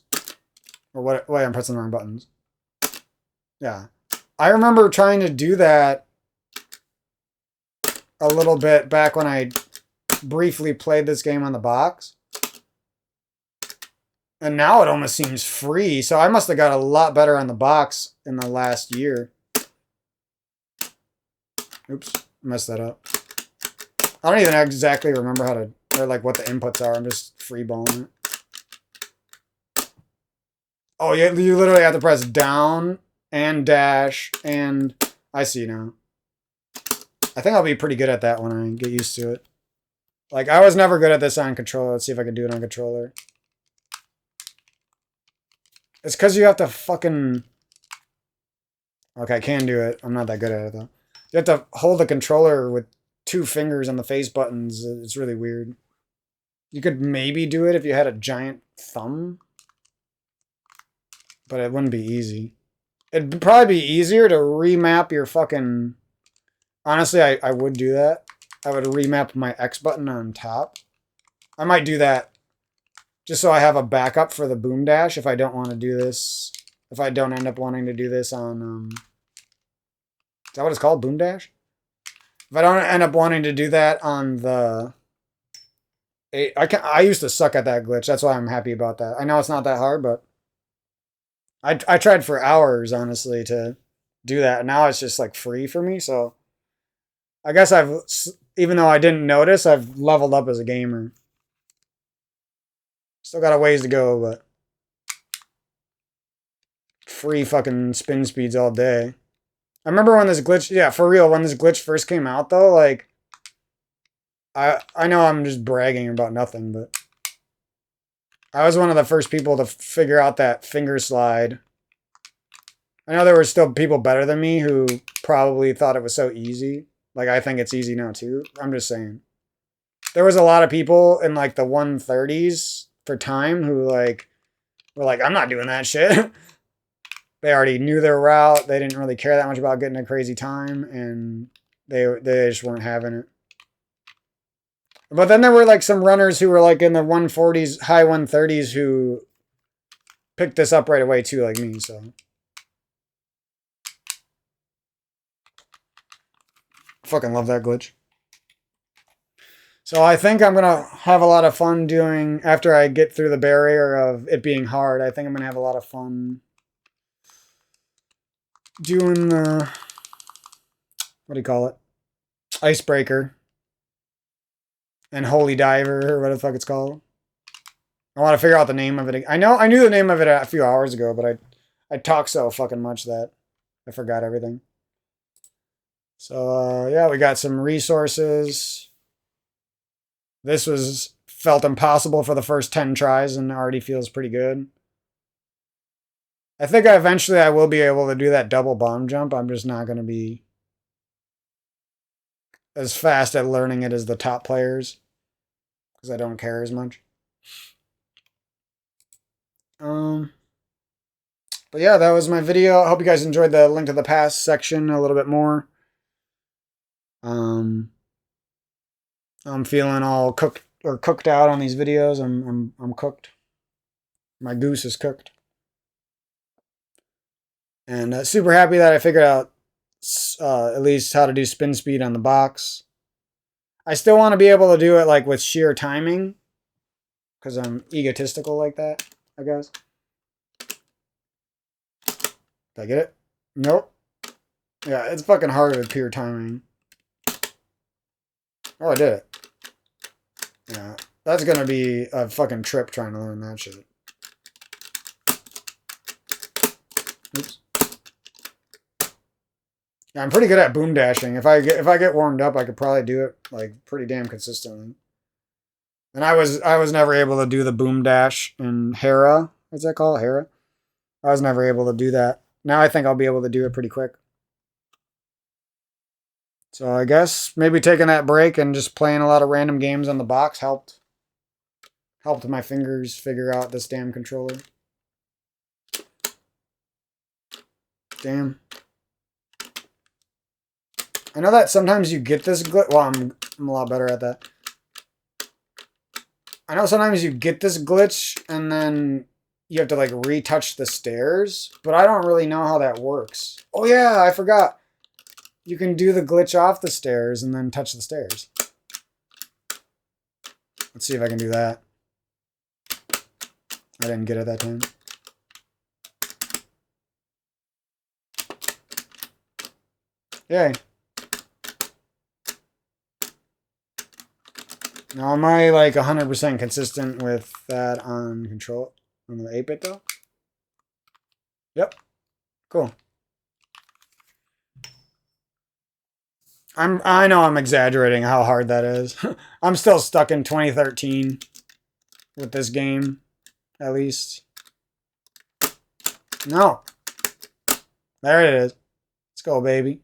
Or what? Wait, I'm pressing the wrong buttons. Yeah. I remember trying to do that a little bit back when I briefly played this game on the box. And now it almost seems free. So I must have got a lot better on the box in the last year. Oops. Messed that up. I don't even exactly remember how to, or like what the inputs are. I'm just freeballing it. Oh, you literally have to press down and dash and... I see now. I think I'll be pretty good at that when I get used to it. Like, I was never good at this on controller. Let's see if I can do it on controller. It's because you have to fucking... Okay, I can do it. I'm not that good at it, though. You have to hold the controller with 2 fingers on the face buttons. It's really weird. You could maybe do it if you had a giant thumb. But it wouldn't be easy. It'd probably be easier to remap your fucking... Honestly, I would do that. I would remap my X button on top. I might do that just so I have a backup for the boom dash if I don't want to do this. If I don't end up wanting to do this on... is that what it's called? Boom dash? If I don't end up wanting to do that on the... I used to suck at that glitch. That's why I'm happy about that. I know it's not that hard, but... I tried for hours, honestly, to do that. Now it's just, like, free for me, so... I guess even though I didn't notice, I've leveled up as a gamer. Still got a ways to go, but... Free fucking spin speeds all day. I remember when this glitch... Yeah, for real, when this glitch first came out, though, like... I know I'm just bragging about nothing, but... I was one of the first people to figure out that finger slide. I know there were still people better than me who probably thought it was so easy. Like, I think it's easy now, too. I'm just saying. There was a lot of people in, like, the 130s for time who, like, were like, I'm not doing that shit. They already knew their route. They didn't really care that much about getting a crazy time, and they just weren't having it. But then there were, like, some runners who were, like, in the 140s, high 130s who picked this up right away, too, like me, so... Fucking love that glitch. So I think I'm going to have a lot of fun doing, after I get through the barrier of it being hard, I think I'm going to have a lot of fun doing the, what do you call it? Icebreaker. And Holy Diver, or what the fuck it's called. I want to figure out the name of it. I knew the name of it a few hours ago, but I talk so fucking much that I forgot everything. So yeah, we got some resources. This was felt impossible for the first 10 tries and already feels pretty good. I think eventually I will be able to do that double bomb jump. I'm just not going to be as fast at learning it as the top players because I don't care as much. But yeah, that was my video. I hope you guys enjoyed the Link to the Past section a little bit more. I'm feeling all cooked out on these videos. I'm cooked. My goose is cooked. And super happy that I figured out at least how to do spin speed on the box. I still want to be able to do it like with sheer timing because I'm egotistical like that, I guess. Did I get it? Nope. Yeah, it's fucking hard with pure timing. Oh, I did it. Yeah, that's gonna be a fucking trip trying to learn that shit. Oops. Yeah, I'm pretty good at boom dashing. If I get warmed up, I could probably do it like pretty damn consistently. And I was never able to do the boom dash in Hera. What's that called? Hera? I was never able to do that. Now I think I'll be able to do it pretty quick. So I guess maybe taking that break and just playing a lot of random games on the box helped my fingers figure out this damn controller. Damn. I know that sometimes you get this glitch. Well, I'm a lot better at that. I know sometimes you get this glitch and then you have to like retouch the stairs, but I don't really know how that works. Oh yeah, I forgot. You can do the glitch off the stairs and then touch the stairs. Let's see if I can do that. I didn't get it that time. Yay. Now, am I like 100% consistent with that on the 8-bit though? Yep. Cool. I know I'm exaggerating how hard that is. I'm still stuck in 2013 with this game, at least. No. There it is. Let's go, baby.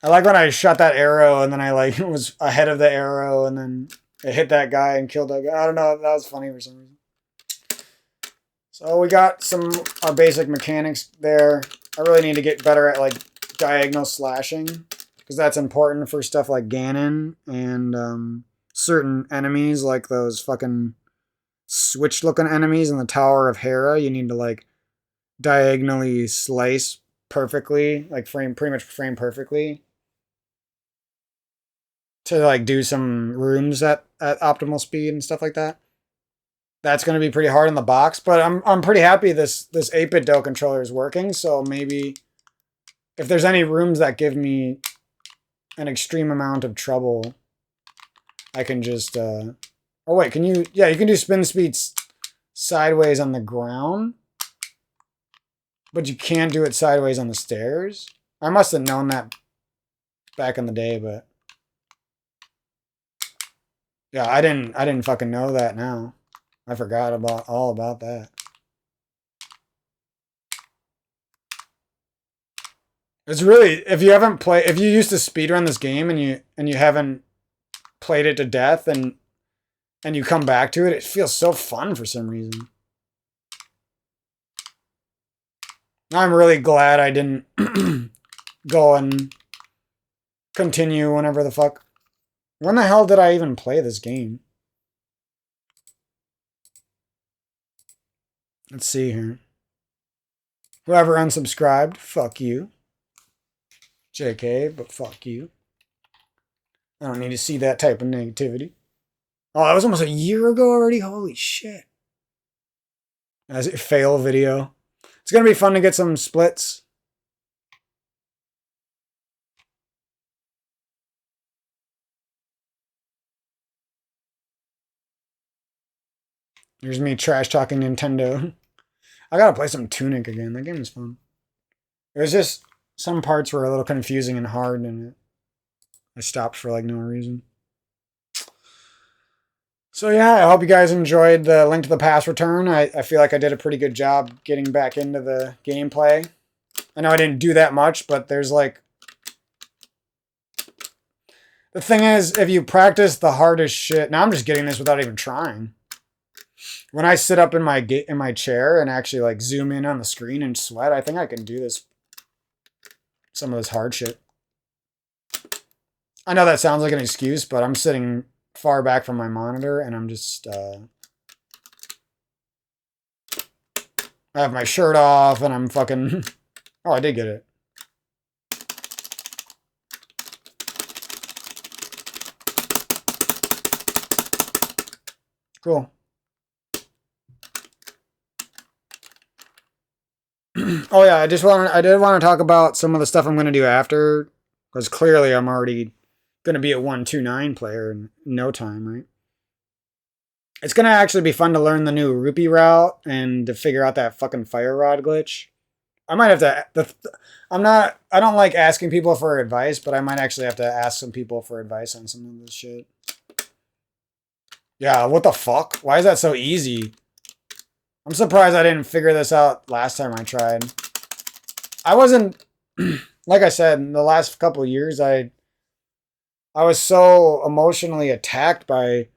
I like when I shot that arrow and then I like was ahead of the arrow and then it hit that guy and killed that guy. I don't know. That was funny for some reason. So we got our basic mechanics there. I really need to get better at like diagonal slashing because that's important for stuff like Ganon and certain enemies like those fucking switch-looking enemies in the Tower of Hera. You need to like diagonally slice perfectly, like pretty much frame perfectly to like do some rooms at optimal speed and stuff like that. That's going to be pretty hard in the box, but I'm pretty happy this 8-bit Do controller is working. So maybe if there's any rooms that give me an extreme amount of trouble, I can just oh wait, can you? Yeah, you can do spin speeds sideways on the ground, but you can't do it sideways on the stairs. I must have known that back in the day, but yeah, I didn't fucking know that now. I forgot all about that. It's really if you used to speedrun this game and you haven't played it to death and you come back to it, it feels so fun for some reason. I'm really glad I didn't go and continue whenever the fuck. When the hell did I even play this game? Let's see here. Whoever unsubscribed, fuck you. JK, but fuck you. I don't need to see that type of negativity. Oh, that was almost a year ago already? Holy shit. As a fail video. It's going to be fun to get some splits. Here's me trash talking Nintendo. I gotta play some Tunic again. That game is fun. It was just some parts were a little confusing and hard, and I stopped for like no reason. So yeah, I hope you guys enjoyed the Link to the Past return. I feel like I did a pretty good job getting back into the gameplay. I know I didn't do that much, but there's like... The thing is, if you practice the hardest shit... Now I'm just getting this without even trying. When I sit up in my chair and actually like zoom in on the screen and sweat, I think I can do this. Some of this hard shit. I know that sounds like an excuse, but I'm sitting far back from my monitor and I'm just... I have my shirt off and I'm fucking... Oh, I did get it. Cool. Oh yeah, I did want to talk about some of the stuff I'm going to do after, because clearly I'm already going to be a 129 player in no time, right? It's going to actually be fun to learn the new rupee route and to figure out that fucking fire rod glitch. I might have to... I don't like asking people for advice, but I might actually have to ask some people for advice on some of this shit. Yeah, what the fuck? Why is that so easy? I'm surprised I didn't figure this out last time I tried. I wasn't... Like I said, in the last couple of years, I was so emotionally attacked by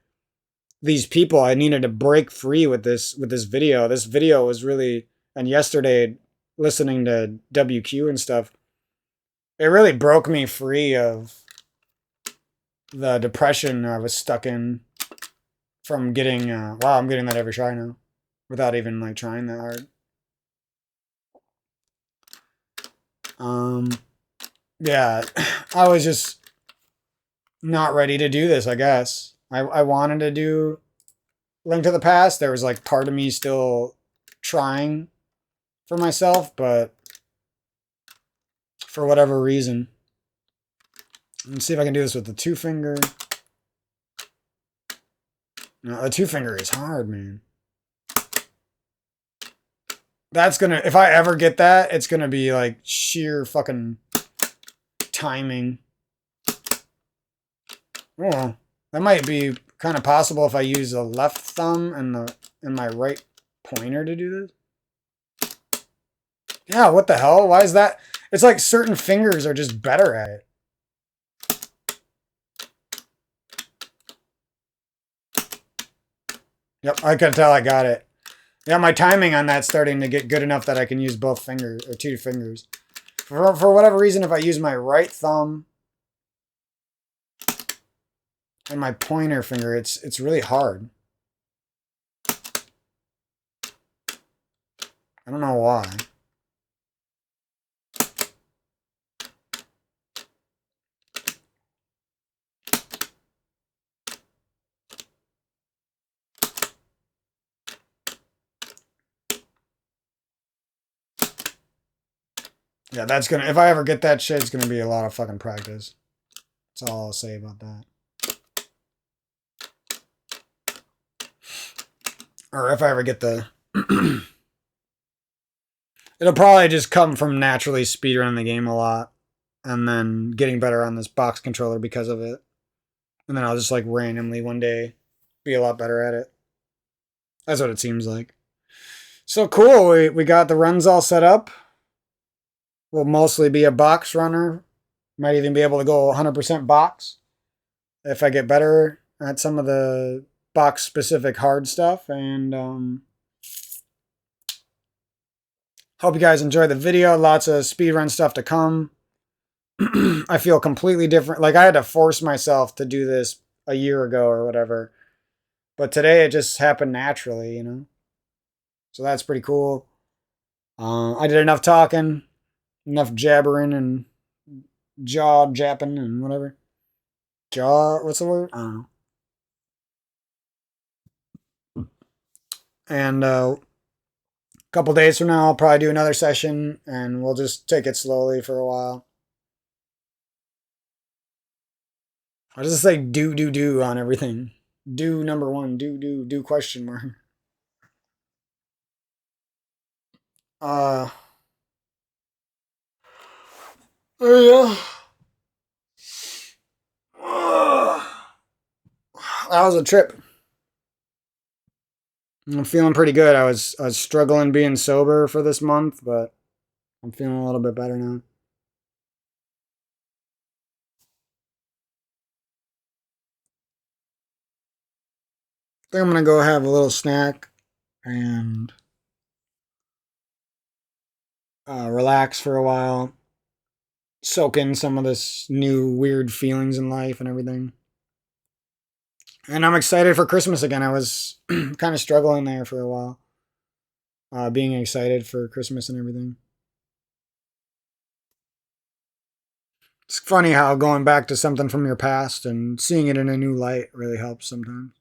these people. I needed to break free with this video. This video was really... And yesterday, listening to WQ and stuff, it really broke me free of the depression I was stuck in from getting... wow, I'm getting that every try now. Without even like trying that hard. Yeah, I was just not ready to do this, I guess. I wanted to do Link to the Past. There was like part of me still trying for myself, but for whatever reason. Let's see if I can do this with the two finger. No, the two finger is hard, man. That's gonna... If I ever get that, it's gonna be like sheer fucking timing. Oh, that might be kind of possible if I use the left thumb and my right pointer to do this. Yeah, what the hell? Why is that? It's like certain fingers are just better at it. Yep, I can tell I got it. Yeah, my timing on that's starting to get good enough that I can use both fingers, or two fingers. For whatever reason, if I use my right thumb and my pointer finger, it's really hard. I don't know why. Yeah, that's gonna... If I ever get that shit, it's gonna be a lot of fucking practice. That's all I'll say about that. Or if I ever get the... It'll probably just come from naturally speedrunning the game a lot. And then getting better on this box controller because of it. And then I'll just like randomly one day be a lot better at it. That's what it seems like. So cool, we got the runs all set up. We'll mostly be a box runner. Might even be able to go 100% box if I get better at some of the box specific hard stuff. And hope you guys enjoy the video. Lots of speedrun stuff to come. I feel completely different. Like I had to force myself to do this a year ago or whatever. But today it just happened naturally, you know? So that's pretty cool. I did enough talking, enough jabbering and japping and whatever. What's the word? I don't know. And a couple days from now, I'll probably do another session and we'll just take it slowly for a while. I just say do on everything. Do number one, do question mark. Uh, yeah. That was a trip. I'm feeling pretty good. I was struggling being sober for this month, but I'm feeling a little bit better now. I think I'm gonna go have a little snack and relax for a while, soak in some of this new weird feelings in life and everything. And I'm excited for Christmas again. I was kind of struggling there for a while, being excited for Christmas and everything. It's funny how going back to something from your past and seeing it in a new light really helps sometimes.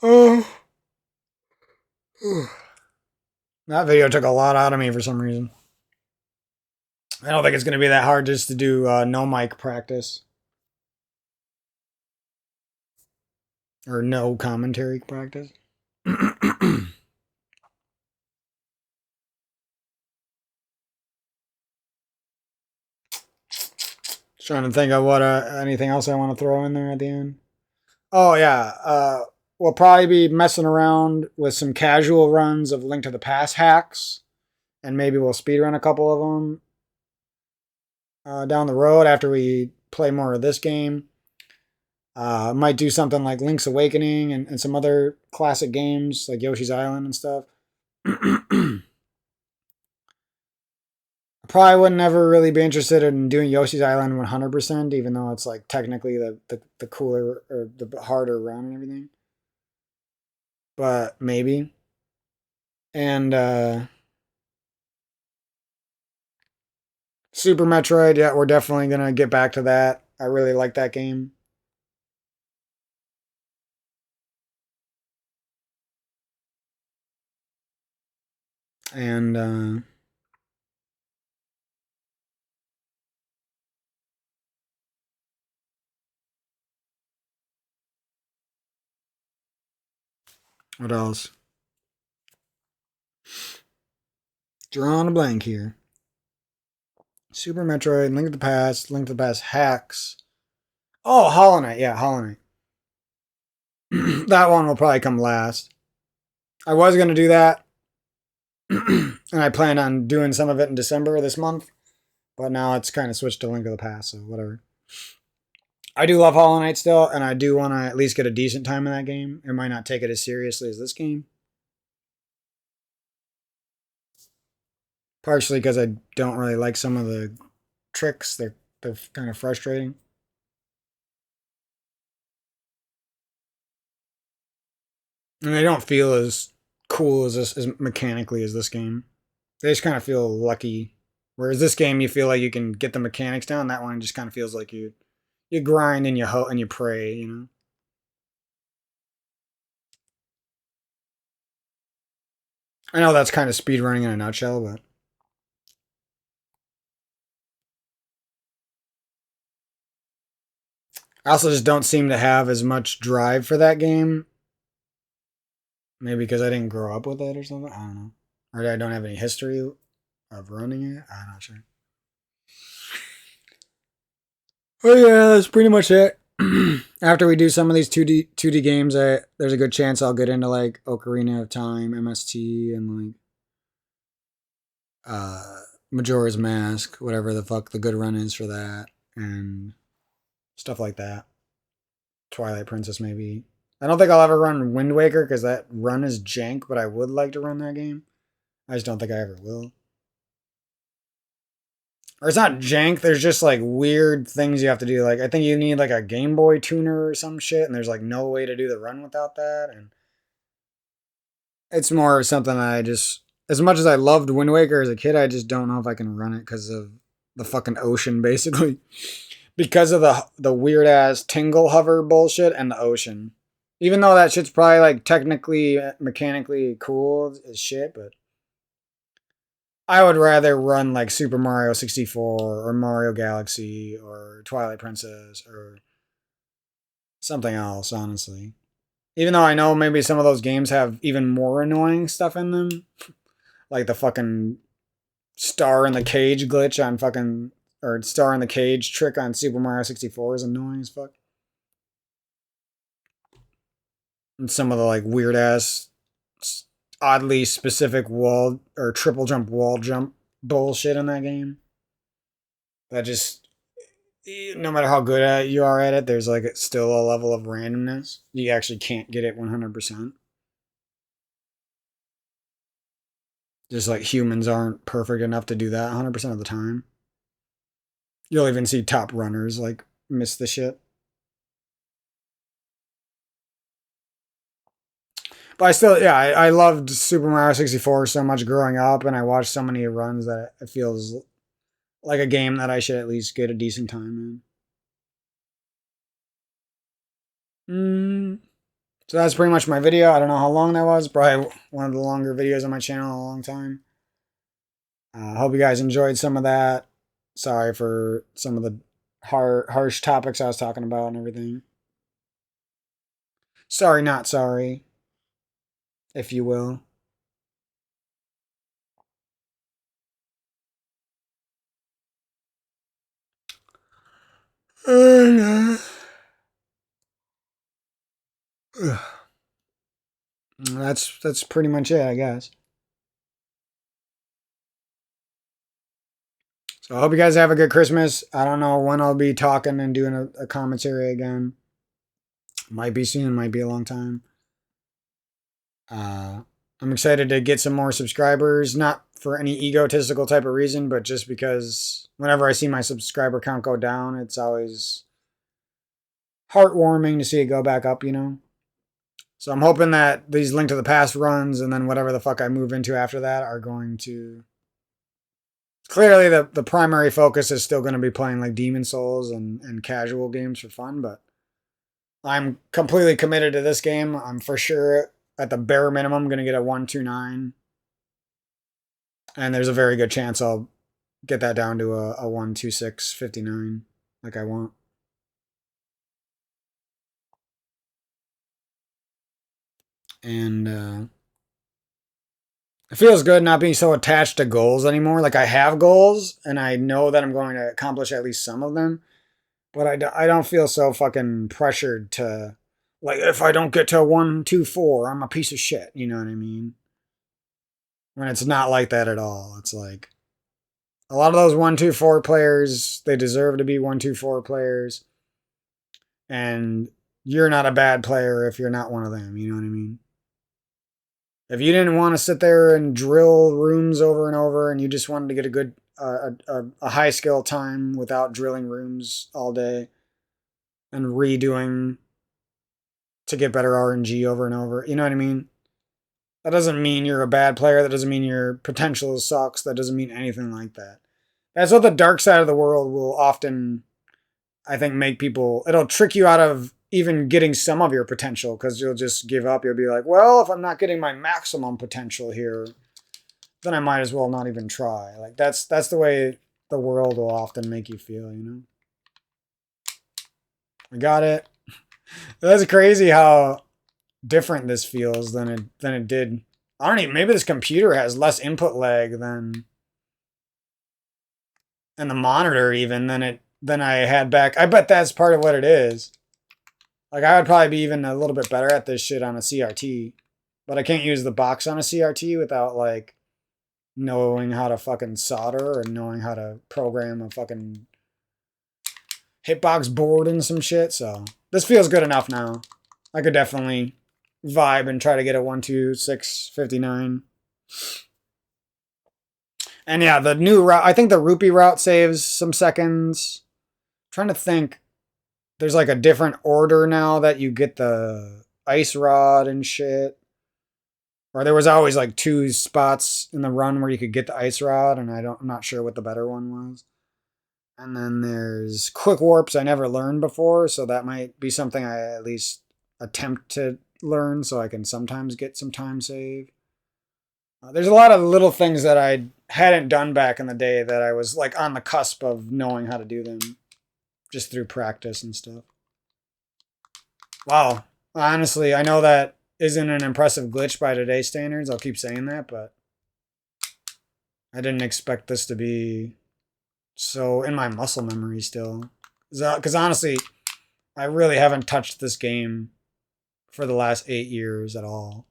Oh, that video took a lot out of me for some reason. I don't think it's going to be that hard just to do no mic practice or no commentary practice. Trying to think of what anything else I want to throw in there at the end. Oh yeah, we'll probably be messing around with some casual runs of Link to the Past hacks, and maybe we'll speedrun a couple of them down the road after we play more of this game. Might do something like Link's Awakening and some other classic games like Yoshi's Island and stuff. I probably would never really be interested in doing Yoshi's Island 100%, even though it's like technically the cooler or the harder run and everything. But maybe. And Super Metroid, yeah, we're definitely gonna get back to that. I really like that game. And what else? Drawing a blank here. Super Metroid, Link to the Past hacks. Oh, Hollow Knight, yeah, Hollow Knight. That one will probably come last. I was gonna do that, and I planned on doing some of it in December this month, but now it's kind of switched to Link to the Past, so whatever. I do love Hollow Knight still, and I do want to at least get a decent time in that game. I might not take it as seriously as this game, partially because I don't really like some of the tricks. They're kind of frustrating, and they don't feel as cool as this as mechanically as this game. They just kind of feel lucky. Whereas this game, you feel like you can get the mechanics down. That one just kind of feels like you grind and and you pray. You know. I know that's kind of speed running in a nutshell, but I also just don't seem to have as much drive for that game. Maybe because I didn't grow up with it or something. I don't know. Or I don't have any history of running it. I'm not sure. Oh yeah, that's pretty much it. After we do some of these 2D games, there's a good chance I'll get into like Ocarina of Time, MST, and like uh Majora's Mask, whatever the fuck the good run is for that, and stuff like that. Twilight Princess maybe. I don't think I'll ever run Wind Waker because that run is jank, but I would like to run that game. I just don't think I ever will. Or it's not jank, there's just like weird things you have to do. Like I think you need like a Game Boy tuner or some shit, and there's like no way to do the run without that. And it's more something I just as much as I loved Wind Waker as a kid, I just don't know if I can run it because of the fucking ocean, basically. Because of the weird ass tingle hover bullshit and the ocean. Even though that shit's probably like technically mechanically cool as shit, but I would rather run like Super Mario 64 or Mario Galaxy or Twilight Princess or something else, honestly. Even though I know maybe some of those games have even more annoying stuff in them. Like the fucking star in the cage glitch on fucking, or star in the cage trick on Super Mario 64 is annoying as fuck. And some of the like weird ass, oddly specific wall or triple jump wall jump bullshit in that game. That just, no matter how good at you are at it, there's like still a level of randomness. You actually can't get it 100%. Just like humans aren't perfect enough to do that 100% of the time. You'll even see top runners like miss the shit. But I still, yeah, I loved Super Mario 64 so much growing up, and I watched so many runs that it feels like a game that I should at least get a decent time in. So that's pretty much my video. I don't know how long that was. Probably one of the longer videos on my channel in a long time. Hope you guys enjoyed some of that. Sorry for some of the harsh topics I was talking about and everything. Sorry, not sorry, if you will. That's pretty much it, I guess. So I hope you guys have a good Christmas. I don't know when I'll be talking and doing a commentary again. Might be soon, might be a long time. Uh, I'm excited to get some more subscribers, not for any egotistical type of reason, but just because whenever I see my subscriber count go down, it's always heartwarming to see it go back up, you know? So I'm hoping that these Link to the Past runs and then whatever the fuck I move into after that are going to. Clearly, the primary focus is still going to be playing like Demon Souls and casual games for fun, but I'm completely committed to this game. I'm for sure at the bare minimum going to get a 129. And there's a very good chance I'll get that down to a 126.59 like I want. And it feels good not being so attached to goals anymore. Like I have goals and I know that I'm going to accomplish at least some of them, but I don't feel so fucking pressured to, like, if I don't get to 124, I'm a piece of shit. You know what I mean? When it's not like that at all. It's like a lot of those 124 players, they deserve to be 124 players. And you're not a bad player if you're not one of them. You know what I mean? If you didn't want to sit there and drill rooms over and over, and you just wanted to get a good, a high skill time without drilling rooms all day and redoing to get better RNG over and over, you know what I mean? That doesn't mean you're a bad player. That doesn't mean your potential sucks. That doesn't mean anything like that. That's what the dark side of the world will often, I think, make people. It'll trick you out of even getting some of your potential because you'll just give up. You'll be like, well, if I'm not getting my maximum potential here, then I might as well not even try. Like that's the way the world will often make you feel, you know? I got it. That's crazy how different this feels than it did. I don't even, maybe this computer has less input lag than, and the monitor even than I had back. I bet that's part of what it is. Like I would probably be even a little bit better at this shit on a CRT, but I can't use the box on a CRT without like knowing how to fucking solder or knowing how to program a fucking hitbox board and some shit. So this feels good enough now. I could definitely vibe and try to get a 126.59. And yeah, the new route, I think the rupee route saves some seconds. I'm trying to think. There's like a different order now that you get the ice rod and shit. Or there was always like two spots in the run where you could get the ice rod, and I'm not sure what the better one was. And then there's quick warps I never learned before, so that might be something I at least attempt to learn so I can sometimes get some time save. There's a lot of little things that I hadn't done back in the day that I was like on the cusp of knowing how to do them just through practice and stuff. Wow. Honestly, I know that isn't an impressive glitch by today's standards. I'll keep saying that, but I didn't expect this to be so in my muscle memory still. Because honestly, I really haven't touched this game for the last 8 years at all.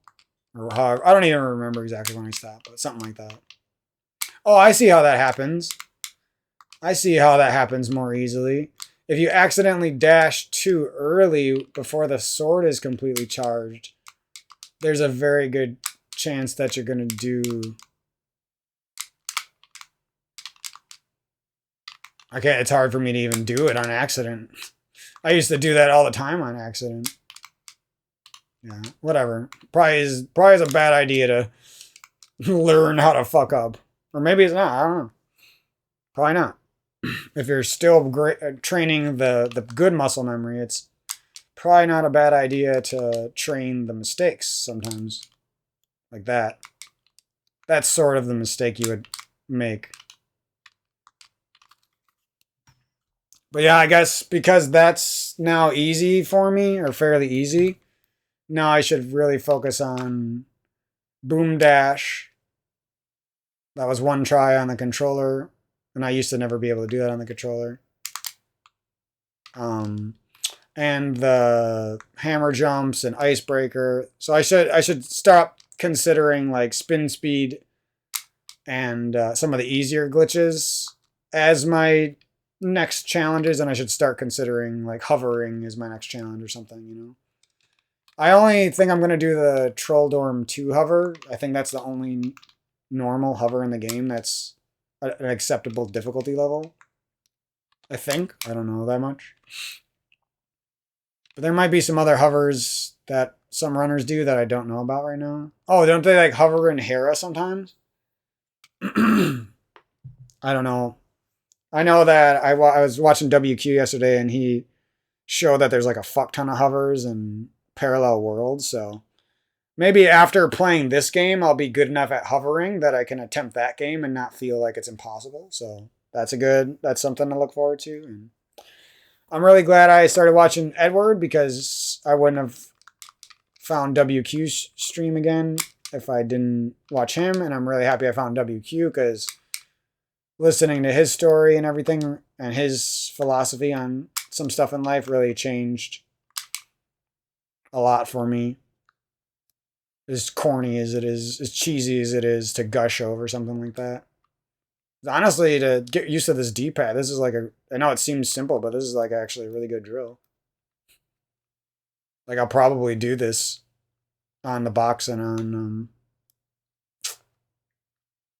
Or however, I don't even remember exactly when I stopped, but something like that. Oh, I see how that happens. I see how that happens more easily. If you accidentally dash too early before the sword is completely charged, there's a very good chance that you're going to do... Okay, it's hard for me to even do it on accident. I used to do that all the time on accident. Yeah, whatever. Probably is a bad idea to learn how to fuck up. Or maybe it's not, I don't know. Probably not. If you're still training the good muscle memory, it's probably not a bad idea to train the mistakes sometimes. Like that. That's sort of the mistake you would make. But yeah, I guess because that's now easy for me, or fairly easy, now I should really focus on boom dash. That was one try on the controller, and I used to never be able to do that on the controller. And the hammer jumps and icebreaker. So I should stop considering like spin speed and some of the easier glitches as my next challenges, and I should start considering like hovering as my next challenge or something, you know. I only think I'm going to do the Troll Dorm 2 hover. I think that's the only normal hover in the game that's an acceptable difficulty level. I think. I don't know that much. But there might be some other hovers that some runners do that I don't know about right now. Oh, don't they like hover in Hera sometimes? I don't know. I know that I was watching WQ yesterday and he showed that there's like a fuck ton of hovers in Parallel Worlds, so maybe after playing this game I'll be good enough at hovering that I can attempt that game and not feel like it's impossible. So that's something to look forward to. And I'm really glad I started watching Edward because I wouldn't have found WQ's stream again if I didn't watch him, and I'm really happy I found WQ because listening to his story and everything and his philosophy on some stuff in life really changed a lot for me. As corny as it is, as cheesy as it is to gush over something like that. Honestly, to get used to this D-pad, this is like I know it seems simple, but this is like actually a really good drill. Like I'll probably do this on the box and on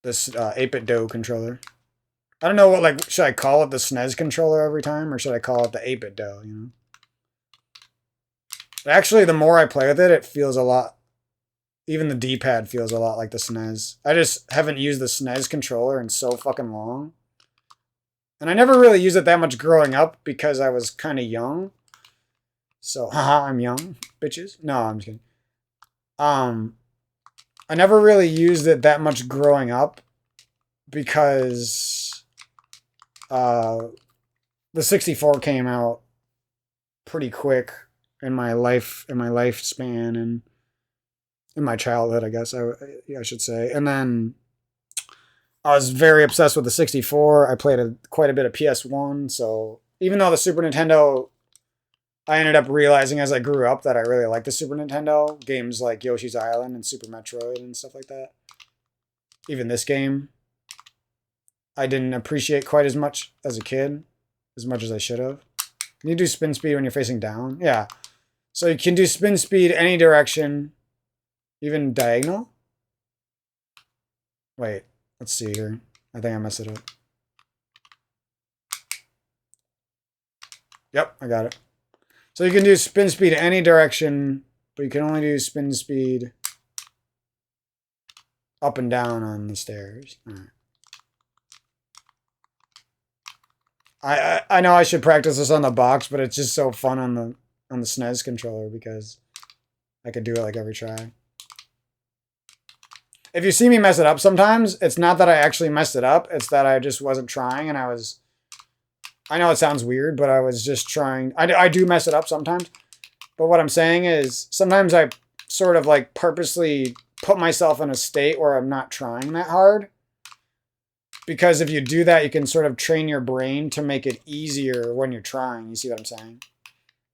this 8-bit Do controller. I don't know what, like, should I call it the SNES controller every time, or should I call it the 8-bit Do, you know? Actually, the more I play with it, it feels a lot, even the D-pad feels a lot like the SNES. I just haven't used the SNES controller in so fucking long. And I never really used it that much growing up because I was kind of young. So, haha, I'm young, bitches. No, I'm just kidding. I never really used it that much growing up because the 64 came out pretty quick in my lifespan and in my childhood, I guess I should say. And then I was very obsessed with the 64. I played quite a bit of PS1, so even though the Super Nintendo, I ended up realizing as I grew up that I really liked the Super Nintendo. Games like Yoshi's Island and Super Metroid and stuff like that. Even this game, I didn't appreciate quite as much as a kid, as much as I should have. Can you do spin speed when you're facing down? Yeah. So you can do spin speed any direction, even diagonal. Wait, let's see here. I think I messed it up. Yep, I got it. So you can do spin speed any direction, but you can only do spin speed up and down on the stairs. All right. I know I should practice this on the box, but it's just so fun on the SNES controller because I could do it like every try. If you see me mess it up sometimes, it's not that I actually messed it up, it's that I just wasn't trying and I know it sounds weird, but I was just trying. I do mess it up sometimes, But what I'm saying is sometimes I sort of like purposely put myself in a state where I'm not trying that hard. Because if you do that, you can sort of train your brain to make it easier when you're trying. You see what I'm saying?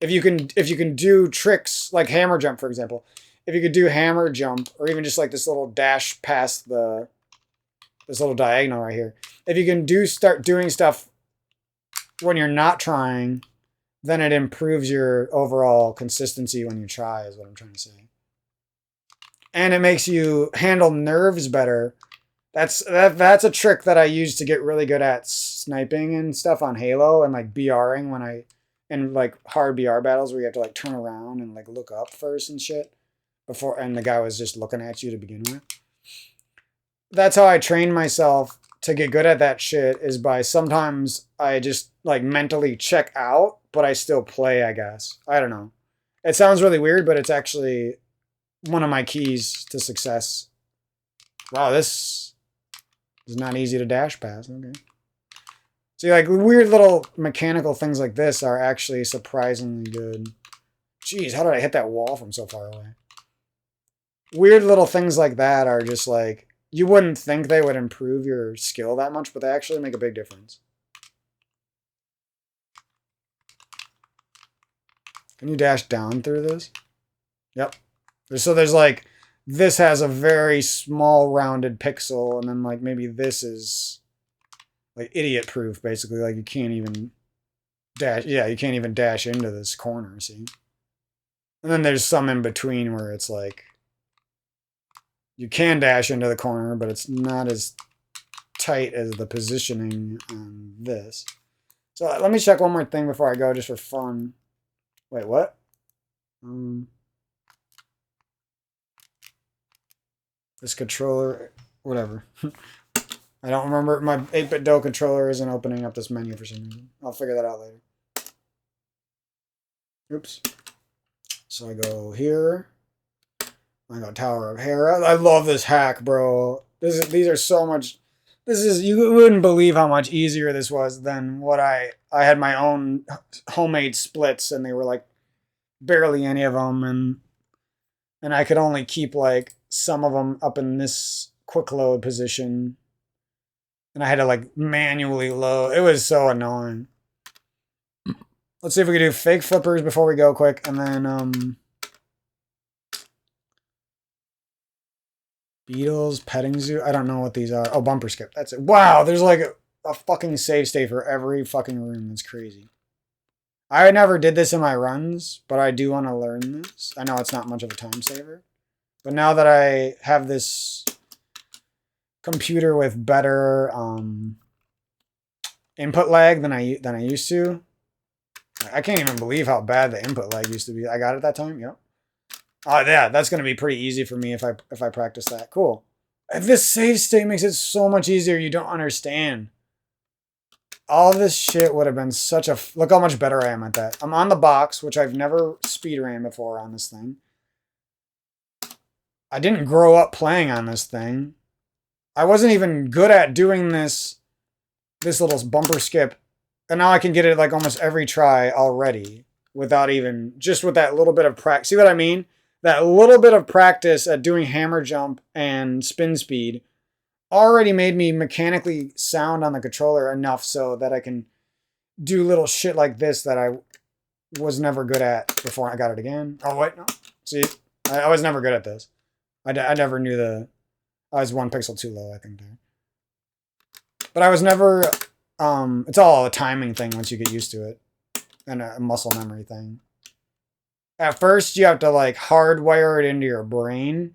If you can do tricks like hammer jump, for example, if you could do hammer jump or even just like this little dash past this little diagonal right here, if you can start doing stuff when you're not trying, then it improves your overall consistency when you try, is what I'm trying to say. And it makes you handle nerves better. That's a trick that I use to get really good at sniping and stuff on Halo and like BRing in like hard BR battles where you have to like turn around and like look up first and shit and the guy was just looking at you to begin with. That's how I train myself to get good at that shit, is by sometimes I just like mentally check out, but I still play, I guess. I don't know. It sounds really weird, but it's actually one of my keys to success. Wow, this is not easy to dash past. Okay. See, like weird little mechanical things like this are actually surprisingly good. Jeez, how did I hit that wall from so far away? Weird little things like that are just like, you wouldn't think they would improve your skill that much, but they actually make a big difference. Can you dash down through this? Yep. So there's like, this has a very small rounded pixel, and then like maybe this is like idiot proof, basically. Like you can't even dash. Yeah, you can't even dash into this corner, see? And then there's some in between where it's like, you can dash into the corner, but it's not as tight as the positioning on this. So let me check one more thing before I go, just for fun. Wait, what? This controller, whatever. I don't remember. My 8-bit Do controller isn't opening up this menu for some reason. I'll figure that out later. Oops. So I go here. I got Tower of Hera. I love this hack, bro. These are so much. You wouldn't believe how much easier this was than what I had my own homemade splits, and they were like barely any of them, and I could only keep like some of them up in this quick load position, and I had to like manually load. It was so annoying. Let's see if we can do fake flippers before we go quick, and then Beatles, petting zoo. I don't know what these are. Oh, bumper skip. That's it. Wow, there's like a fucking save state for every fucking room. That's crazy. I never did this in my runs, but I do want to learn this. I know it's not much of a time saver, but now that I have this computer with better input lag than I used to, I can't even believe how bad the input lag used to be. I got it that time. Yep. Oh yeah, that's gonna be pretty easy for me if I practice that. Cool. This save state makes it so much easier. You don't understand. All this shit would have been such a... Look how much better I am at that. I'm on the box, which I've never speed ran before on this thing. I didn't grow up playing on this thing. I wasn't even good at doing this little bumper skip. And now I can get it like almost every try already without even... Just with that little bit of practice. See what I mean? That little bit of practice at doing hammer jump and spin speed already made me mechanically sound on the controller enough so that I can do little shit like this that I was never good at before I got it again. Oh, wait, no. See, I was never good at this. I never knew I was 1 pixel too low, I think, there. But I was never, it's all a timing thing once you get used to it. And a muscle memory thing. At first, you have to, like, hardwire it into your brain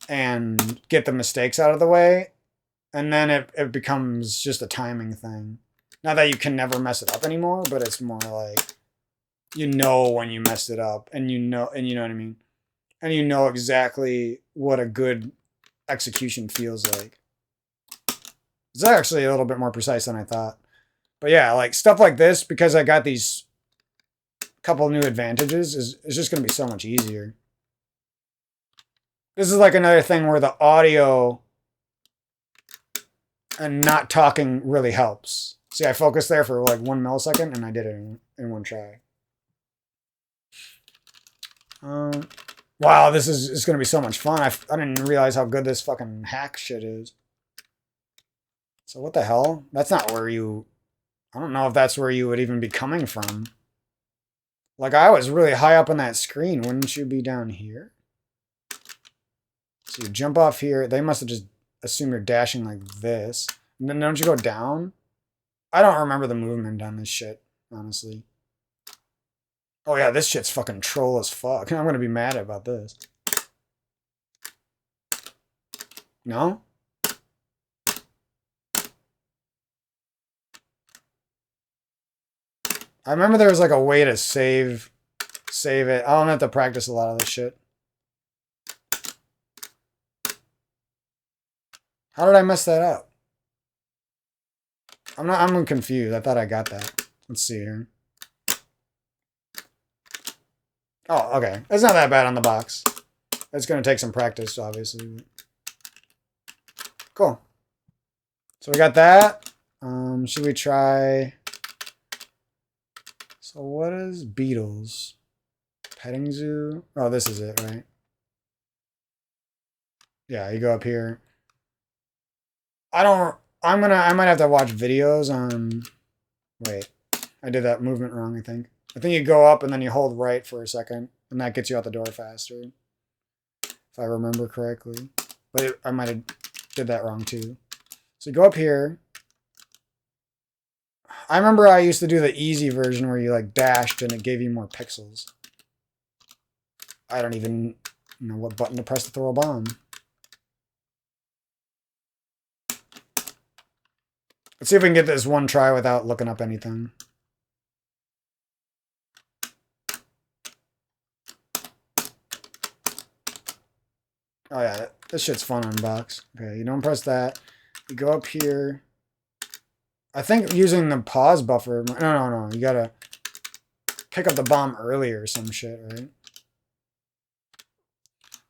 and get the mistakes out of the way, and then it becomes just a timing thing. Not that you can never mess it up anymore, but it's more like, you know when you messed it up, and you know what I mean? And you know exactly what a good execution feels like. It's actually a little bit more precise than I thought. But yeah, like stuff like this, because I got these couple new advantages, is just going to be so much easier. This is like another thing where the audio and not talking really helps. See, I focused there for like 1 millisecond and I did it in one try. Wow, this is going to be so much fun. I didn't realize how good this fucking hack shit is. So what the hell? That's not where you... I don't know if that's where you would even be coming from. Like, I was really high up on that screen. Wouldn't you be down here? So you jump off here. They must have just assumed you're dashing like this. And then don't you go down? I don't remember the movement on this shit, honestly. Oh yeah, this shit's fucking troll as fuck. I'm gonna be mad about this. No? I remember there was like a way to save it. I don't have to practice a lot of this shit. How did I mess that up? I'm confused. I thought I got that. Let's see here. Oh, okay. It's not that bad on the box. It's gonna take some practice, obviously. Cool. So we got that. Should we try... So what is Beatles? Petting Zoo? Oh, this is it, right? Yeah, you go up here. I might have to watch videos on... Wait, I did that movement wrong, I think. I think you go up and then you hold right for a second, and that gets you out the door faster. If I remember correctly. But I might have did that wrong too. So you go up here. I remember I used to do the easy version where you like dashed and it gave you more pixels. I don't even know what button to press to throw a bomb. Let's see if we can get this one try without looking up anything. Oh yeah, this shit's fun on box. Okay, you don't press that. You go up here. I think using the pause buffer... No. You gotta pick up the bomb early or some shit, right?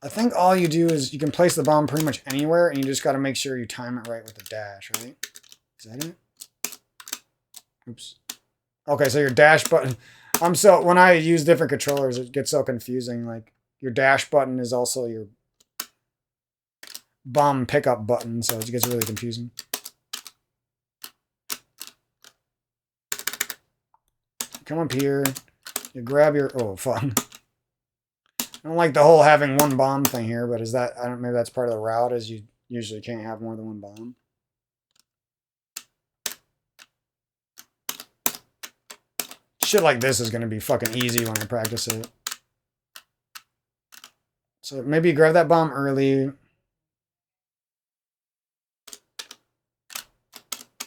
I think all you do is you can place the bomb pretty much anywhere, and you just gotta make sure you time it right with the dash, right? Is that it? Oops. Okay, so your dash button... when I use different controllers, it gets so confusing. Like, your dash button is also your bomb pickup button, so it gets really confusing. Come up here, you grab your... Oh, fun. I don't like the whole having one bomb thing here, but is that... maybe that's part of the route, is you usually can't have more than one bomb. Shit like this is going to be fucking easy when I practice it. So maybe grab that bomb early.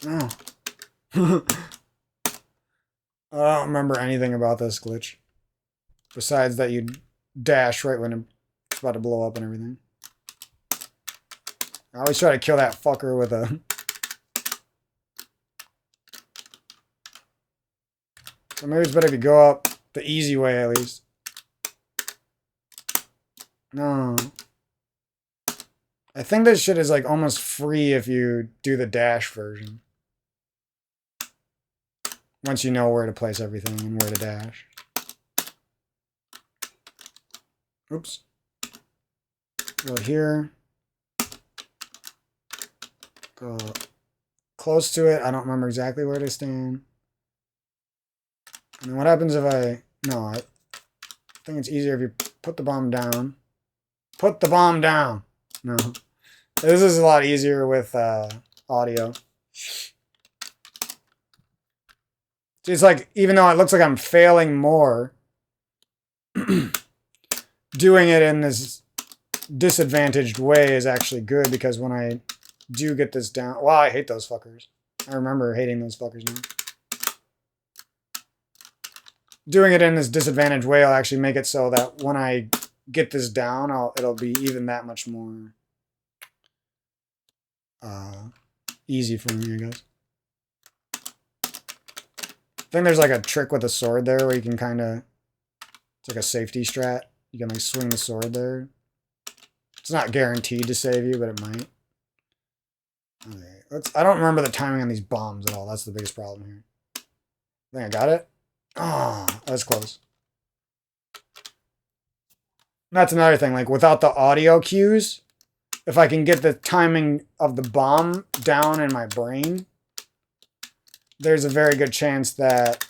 No. I don't remember anything about this glitch. Besides that you dash right when it's about to blow up and everything. I always try to kill that fucker with a... So maybe it's better if you go up the easy way at least. No. I think this shit is like almost free if you do the dash version. Once you know where to place everything and where to dash. Oops. Go here. Go close to it. I don't remember exactly where to stand. And then what happens if I... No, I think it's easier if you put the bomb down. Put the bomb down! No. This is a lot easier with audio. It's like, even though it looks like I'm failing more, doing it in this disadvantaged way is actually good, because when I do get this down... Well, I hate those fuckers. I remember hating those fuckers now. Doing it in this disadvantaged way will actually make it so that when I get this down, it'll be even that much more easy for me, I guess. I think there's like a trick with a sword there where you can kind of... It's like a safety strat. You can like swing the sword there. It's not guaranteed to save you, but it might. Okay, I don't remember the timing on these bombs at all. That's the biggest problem here. I think I got it. Ah, oh, that's close. That's another thing. Like without the audio cues, if I can get the timing of the bomb down in my brain, there's a very good chance that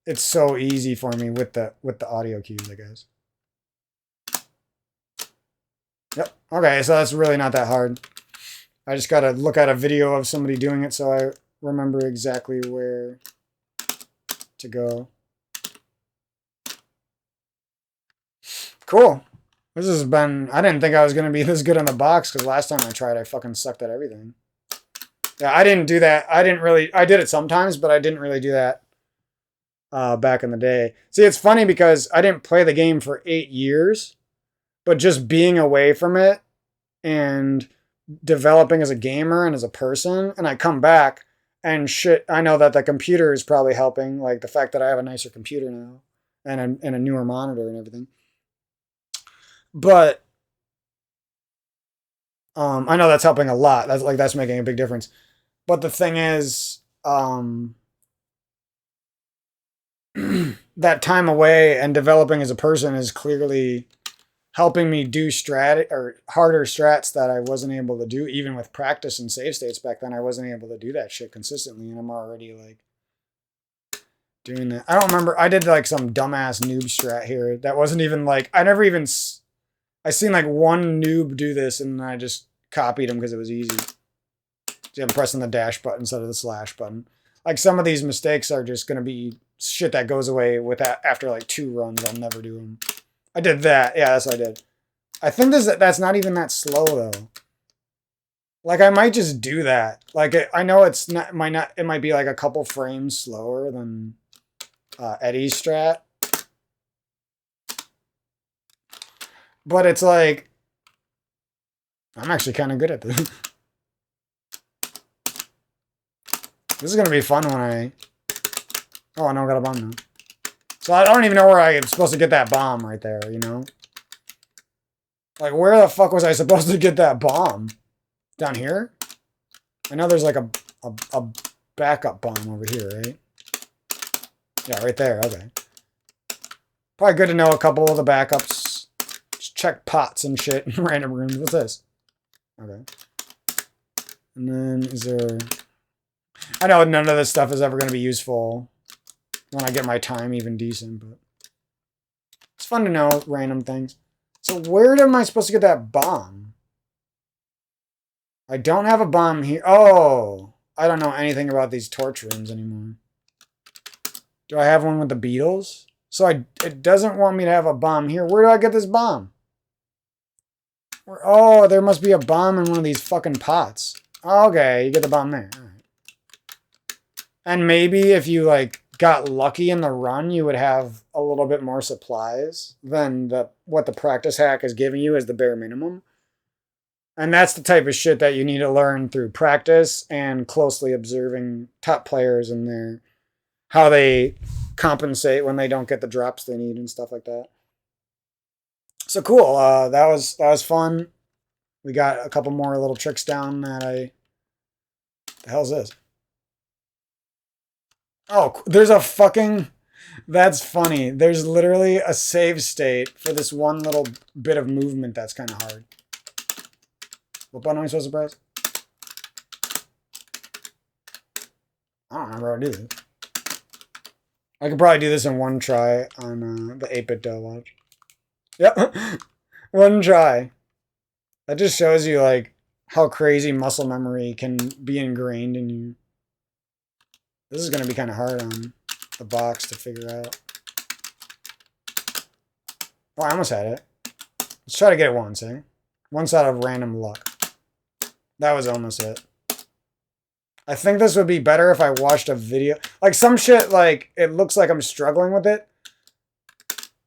it's so easy for me with the audio cues, I guess. Yep. Okay, so that's really not that hard. I just gotta look at a video of somebody doing it so I remember exactly where to go. Cool. This has been... I didn't think I was going to be this good on the box because last time I tried, I fucking sucked at everything. Yeah, I didn't do that. I did it sometimes, but I didn't really do that back in the day. See, it's funny because I didn't play the game for 8 years, but just being away from it and developing as a gamer and as a person, and I come back and shit, I know that the computer is probably helping, like the fact that I have a nicer computer now and a newer monitor and everything. But I know that's helping a lot. That's making a big difference. But the thing is, that time away and developing as a person is clearly helping me do harder strats that I wasn't able to do, even with practice and save states back then. I wasn't able to do that shit consistently, and I'm already like doing that. I don't remember. I did like some dumbass noob strat here that wasn't even like I seen like one noob do this, and I just copied him because it was easy. See, I'm pressing the dash button instead of the slash button. Like some of these mistakes are just gonna be shit that goes away with that after like 2 runs. I'll never do them. I did that. Yeah, that's what I did. I think that's not even that slow though. Like I might just do that. Like I know it's not. It might be like a couple frames slower than Eddie's strat. But it's like, I'm actually kind of good at this. This is going to be fun when I... Oh, I know I got a bomb now. So I don't even know where I'm supposed to get that bomb right there, you know? Like, where the fuck was I supposed to get that bomb? Down here? I know there's like a backup bomb over here, right? Yeah, right there, okay. Probably good to know a couple of the backups. Check pots and shit in random rooms. What's this? Okay. And then is there... I know none of this stuff is ever going to be useful when I get my time even decent, but it's fun to know random things. So where am I supposed to get that bomb? I don't have a bomb here. Oh, I don't know anything about these torch rooms anymore. Do I have one with the Beatles? So it doesn't want me to have a bomb here. Where do I get this bomb? Oh, there must be a bomb in one of these fucking pots. Okay, you get the bomb there. All right. And maybe if you like got lucky in the run, you would have a little bit more supplies than what the practice hack is giving you as the bare minimum. And that's the type of shit that you need to learn through practice and closely observing top players and how they compensate when they don't get the drops they need and stuff like that. So cool. That was fun. We got a couple more little tricks down that the hell's this? Oh, there's a fucking... That's funny. There's literally a save state for this one little bit of movement that's kind of hard. What button am I supposed to press? I don't remember how to do this. I could probably do this in one try on the 8-bit dough watch. Yep. One try. That just shows you like how crazy muscle memory can be ingrained in you. This is going to be kind of hard on the box to figure out. Oh, I almost had it. Let's try to get it once, eh? Once out of random luck. That was almost it. I think this would be better if I watched a video. Like some shit, like it looks like I'm struggling with it.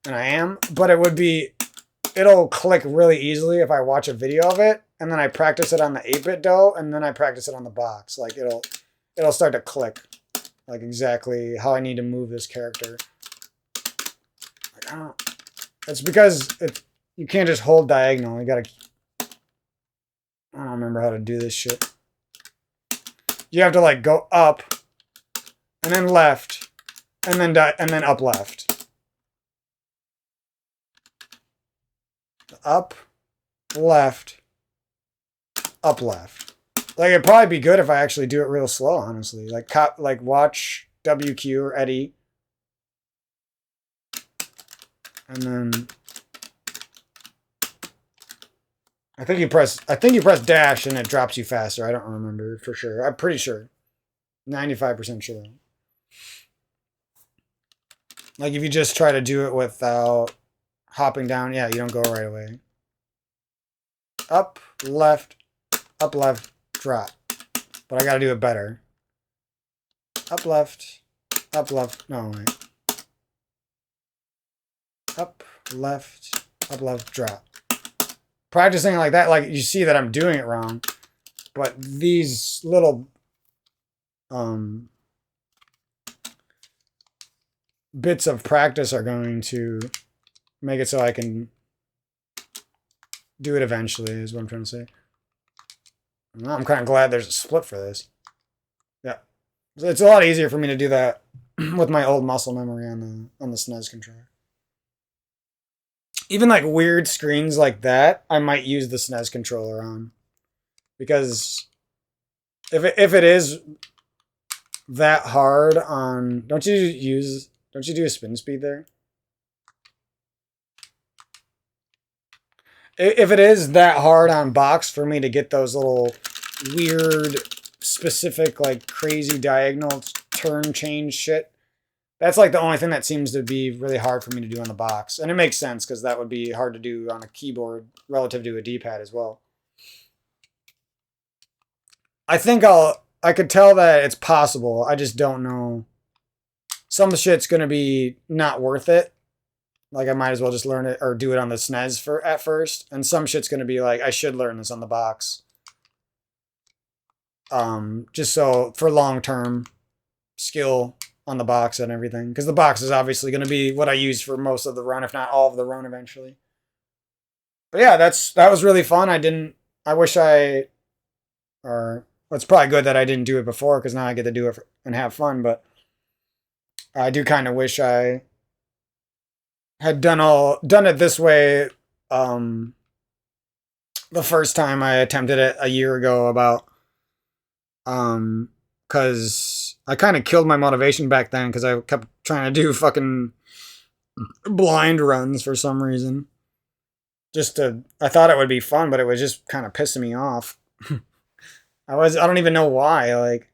And I am. But it'll click really easily if I watch a video of it. And then I practice it on the 8-bit dough. And then I practice it on the box. Like it'll start to click. Like exactly how I need to move this character. Like, I don't... It's because you can't just hold diagonal. You gotta... I don't remember how to do this shit. You have to like go up, and then left, and then up left. Up, left, up, left. Like, it'd probably be good if I actually do it real slow, honestly. Like watch WQ or Eddie. And then I think you press dash and it drops you faster. I don't remember for sure. I'm pretty sure. 95% sure. Like if you just try to do it without hopping down, yeah, you don't go right away. Up, left, drop. But I gotta do it better. Up, left, no, wait. Up, left, drop. Practicing like that, like you see that I'm doing it wrong. But these little bits of practice are going to make it so I can do it eventually, is what I'm trying to say. I'm kind of glad there's a split for this. Yeah. It's a lot easier for me to do that with my old muscle memory on the SNES controller. Even like weird screens like that, I might use the SNES controller on. Because if it is that hard on... Don't you do a spin speed there? If it is that hard on box for me to get those little weird, specific, like crazy diagonal turn change shit, that's like the only thing that seems to be really hard for me to do on the box. And it makes sense because that would be hard to do on a keyboard relative to a D-pad as well. I think I could tell that it's possible. I just don't know. Some shit's going to be not worth it. Like I might as well just learn it or do it on the SNES at first. And some shit's going to be like, I should learn this on the box. Just so for long-term skill on the box and everything. Because the box is obviously going to be what I use for most of the run, if not all of the run eventually. But yeah, that was really fun. It's probably good that I didn't do it before because now I get to do it and have fun. But I do kind of wish I had done it this way the first time I attempted it a year ago because I kind of killed my motivation back then because I kept trying to do fucking blind runs for some reason. I thought it would be fun, but it was just kind of pissing me off. I don't even know why. Like,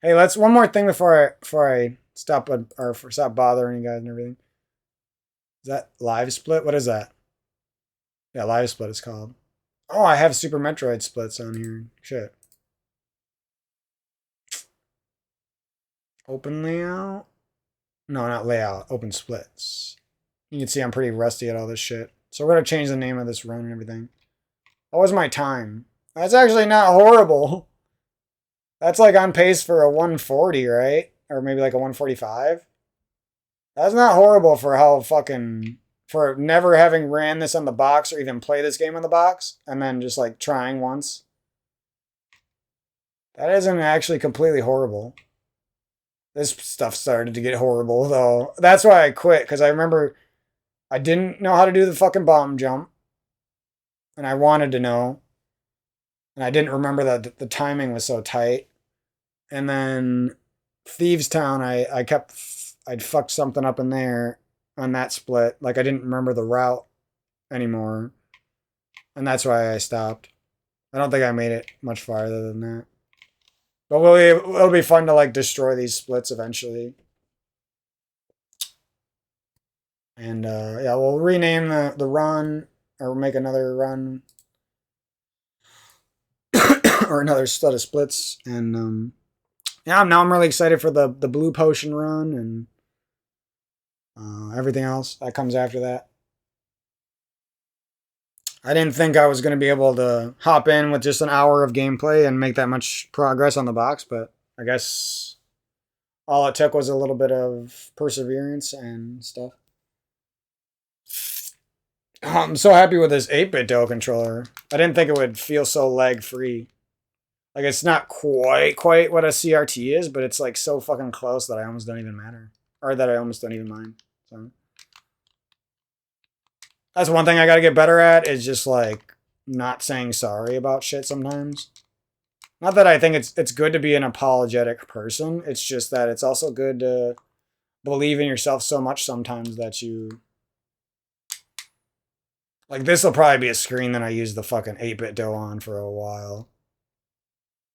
hey, let's one more thing before I stop bothering you guys and everything. Is that live split? What is that? Yeah, live split is called. Oh, I have Super Metroid splits on here. Shit. Open layout? No, not layout. Open splits. You can see I'm pretty rusty at all this shit. So we're going to change the name of this run and everything. What was my time? That's actually not horrible. That's like on pace for a 140, right? Or maybe like a 145. That's not horrible for never having ran this on the box or even play this game on the box and then just like trying once. That isn't actually completely horrible. This stuff started to get horrible though. That's why I quit, because I remember I didn't know how to do the fucking bomb jump. And I wanted to know. And I didn't remember that the timing was so tight. And then Thieves Town, I'd fucked something up in there on that split. Like I didn't remember the route anymore. And that's why I stopped. I don't think I made it much farther than that. But it'll be fun to like destroy these splits eventually. And yeah, we'll rename the run, or make another run. Or another set of splits. And yeah, now I'm really excited for the blue potion run and everything else that comes after that. I didn't think I was going to be able to hop in with just an hour of gameplay and make that much progress on the box, but I guess all it took was a little bit of perseverance and stuff. I'm so happy with this 8-bit DO controller. I didn't think it would feel so lag-free. Like, it's not quite what a CRT is, but it's like so fucking close that I almost don't even matter. Or that I almost don't even mind. So That's one thing I gotta get better at, is just like not saying sorry about shit sometimes. Not that I think it's good to be an apologetic person. It's just that it's also good to believe in yourself so much sometimes that you... Like, this will probably be a screen that I use the fucking 8-bit dough on for a while.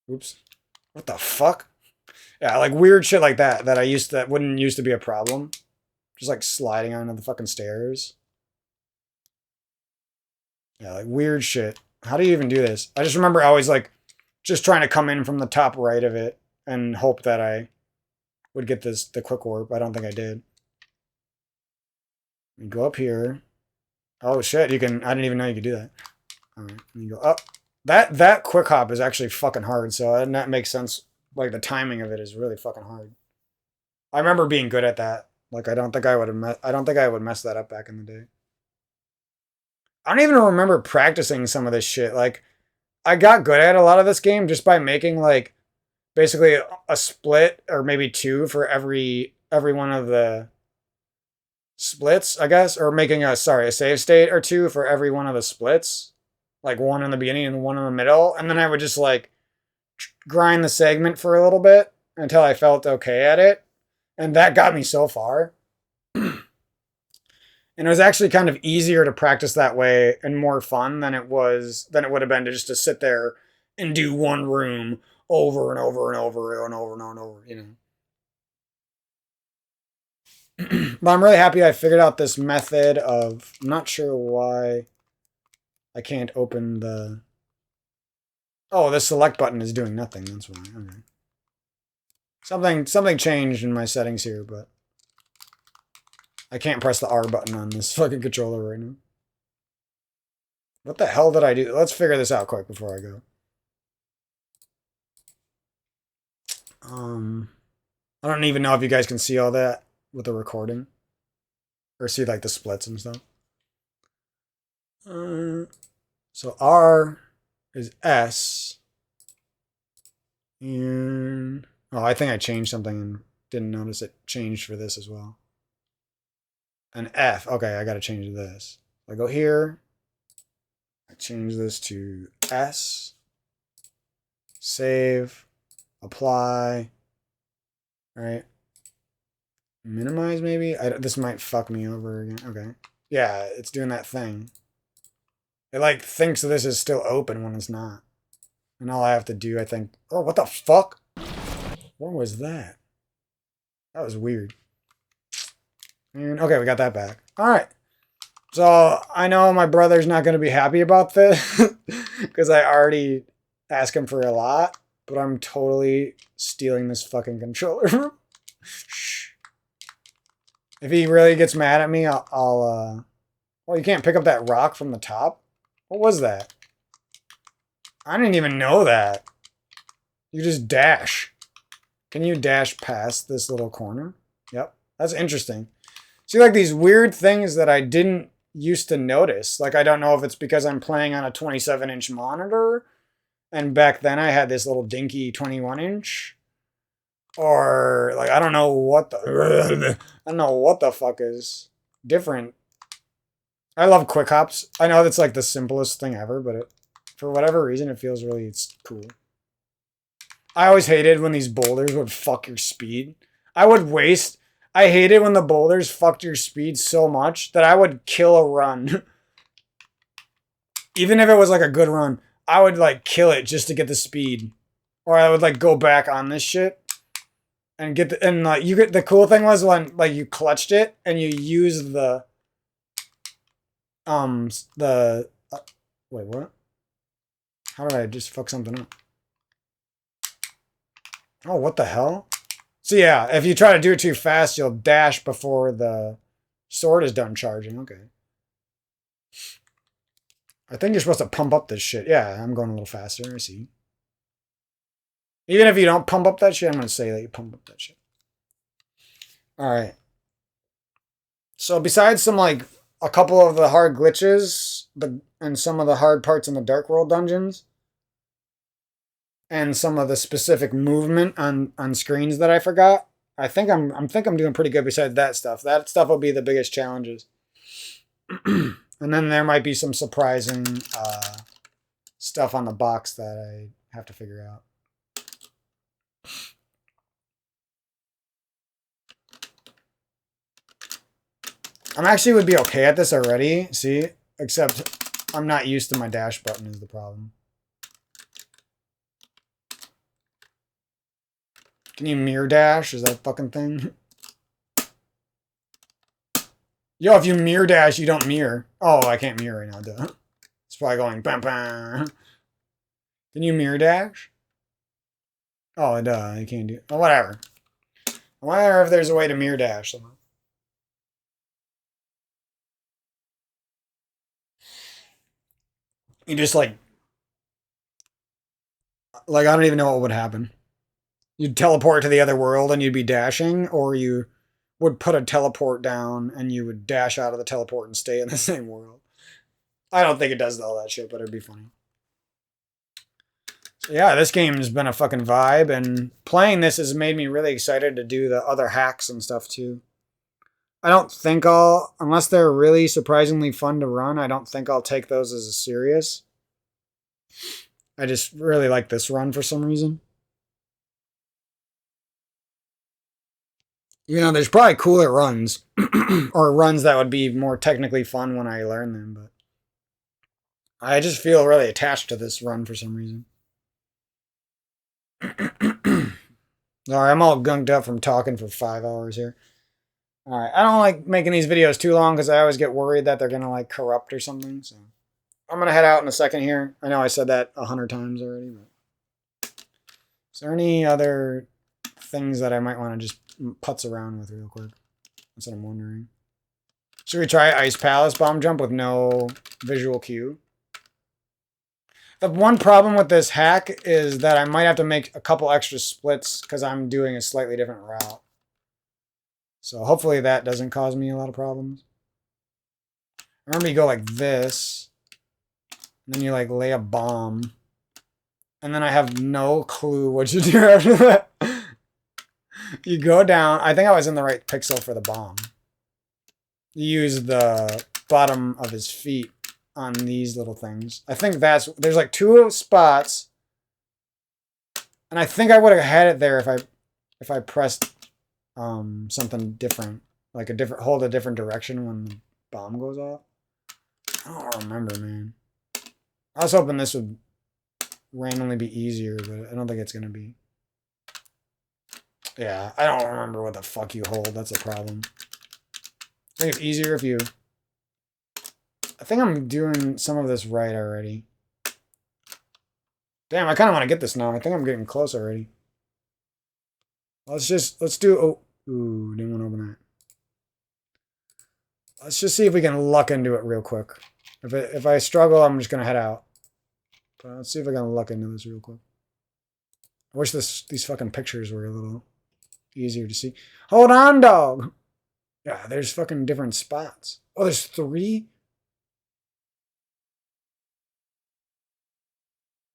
Oops. What the fuck? Yeah, like weird shit like that that wouldn't used to be a problem. Just like sliding onto the fucking stairs. Yeah, like weird shit. How do you even do this? I just remember always like just trying to come in from the top right of it and hope that I would get the quick warp. I don't think I did. You go up here. Oh shit, you can... I didn't even know you could do that. Alright, and you go up. That quick hop is actually fucking hard, so that makes sense. Like, the timing of it is really fucking hard. I remember being good at that. Like, I don't think I would mess that up back in the day. I don't even remember practicing some of this shit. Like, I got good at a lot of this game just by making, like, basically a split or maybe two for every one of the splits, I guess, or making a save state or two for every one of the splits, like one in the beginning and one in the middle, and then I would just like grind the segment for a little bit until I felt okay at it, and that got me so far. And it was actually kind of easier to practice that way and more fun than it would have been to just to sit there and do one room over and over and over and over and over and over, you know. But I'm really happy I figured out this method of... I'm not sure why I can't open the... Oh, the select button is doing nothing. That's why. Okay. Something changed in my settings here, but I can't press the R button on this fucking controller right now. What the hell did I do? Let's figure this out quick before I go. I don't even know if you guys can see all that with the recording, or see like the splits and stuff. So R is S, and oh, I think I changed something and didn't notice it changed for this as well. And F, okay, I gotta change this. I go here, I change this to S, save, apply, all right. Minimize, maybe? This might fuck me over again. Okay. Yeah, it's doing that thing. It, like, thinks this is still open when it's not. And all I have to do, I think... Oh, what the fuck? What was that? That was weird. And, okay, we got that back. Alright. So, I know my brother's not going to be happy about this. Because I already asked him for a lot. But I'm totally stealing this fucking controller from him. Shh. If he really gets mad at me, I'll well, you can't pick up that rock from the top? What was that? I didn't even know that. You just dash. Can you dash past this little corner? Yep. That's interesting. See, like these weird things that I didn't used to notice. Like, I don't know if it's because I'm playing on a 27-inch monitor, and back then I had this little dinky 21-inch. Or, like, I don't know what the fuck is different. I love quick hops. I know that's like the simplest thing ever, but for whatever reason, it feels really cool. I always hated when these boulders would fuck your speed. I hated when the boulders fucked your speed so much that I would kill a run. Even if it was like a good run, I would like kill it just to get the speed. Or I would like go back on this shit. And the cool thing was when like you clutched it and you used the wait, what? How did I just fuck something up? Oh, what the hell? So yeah, if you try to do it too fast, you'll dash before the sword is done charging. Okay. I think you're supposed to pump up this shit. Yeah, I'm going a little faster. I see. Even if you don't pump up that shit, I'm going to say that you pump up that shit. Alright. So besides some, like, a couple of the hard glitches, and some of the hard parts in the Dark World dungeons, and some of the specific movement on screens that I forgot, I think I'm doing pretty good besides that stuff. That stuff will be the biggest challenges. And then there might be some surprising stuff on the box that I have to figure out. I'm actually would be okay at this already, see? Except I'm not used to my dash button is the problem. Can you mirror dash? Is that a fucking thing? Yo, if you mirror dash, you don't mirror. Oh, I can't mirror right now, duh. It's probably going bam bam. Can you mirror dash? Oh, duh, you can't do it. Oh, whatever. I wonder if there's a way to mirror dash somehow. You just like I don't even know what would happen. You'd teleport to the other world and you'd be dashing, or you would put a teleport down and you would dash out of the teleport and stay in the same world. I don't think it does all that shit, but it'd be funny. So yeah, this game's been a fucking vibe, and playing this has made me really excited to do the other hacks and stuff too. I don't think unless they're really surprisingly fun to run, I don't think I'll take those as a serious. I just really like this run for some reason. You know, there's probably cooler runs, or runs that would be more technically fun when I learn them, but I just feel really attached to this run for some reason. Alright, I'm all gunked up from talking for 5 hours here. Alright, I don't like making these videos too long because I always get worried that they're gonna like corrupt or something, so I'm gonna head out in a second here. I know I said that 100 times already, but is there any other things that I might want to just putz around with real quick? That's what I'm wondering. Should we try Ice Palace Bomb Jump with no visual cue? The one problem with this hack is that I might have to make a couple extra splits because I'm doing a slightly different route. So hopefully that doesn't cause me a lot of problems. Remember, you go like this, and then you like lay a bomb, and then I have no clue what you do after that. You go down. I think I was in the right pixel for the bomb. You use the bottom of his feet on these little things. I think there's like 2 spots, and I think I would have had it there if I pressed something different, like hold a different direction when the bomb goes off. I don't remember, man. I was hoping this would randomly be easier, but I don't think it's gonna be. Yeah, I don't remember what the fuck you hold. That's a problem. I think it's easier if you. I think I'm doing some of this right already. Damn, I kind of want to get this now. I think I'm getting close already. Let's do. Oh, ooh, didn't want to open that. Let's just see if we can luck into it real quick. If I struggle, I'm just gonna head out. But let's see if I can luck into this real quick. I wish these fucking pictures were a little easier to see. Hold on, dog. Yeah, there's fucking different spots. Oh, there's 3?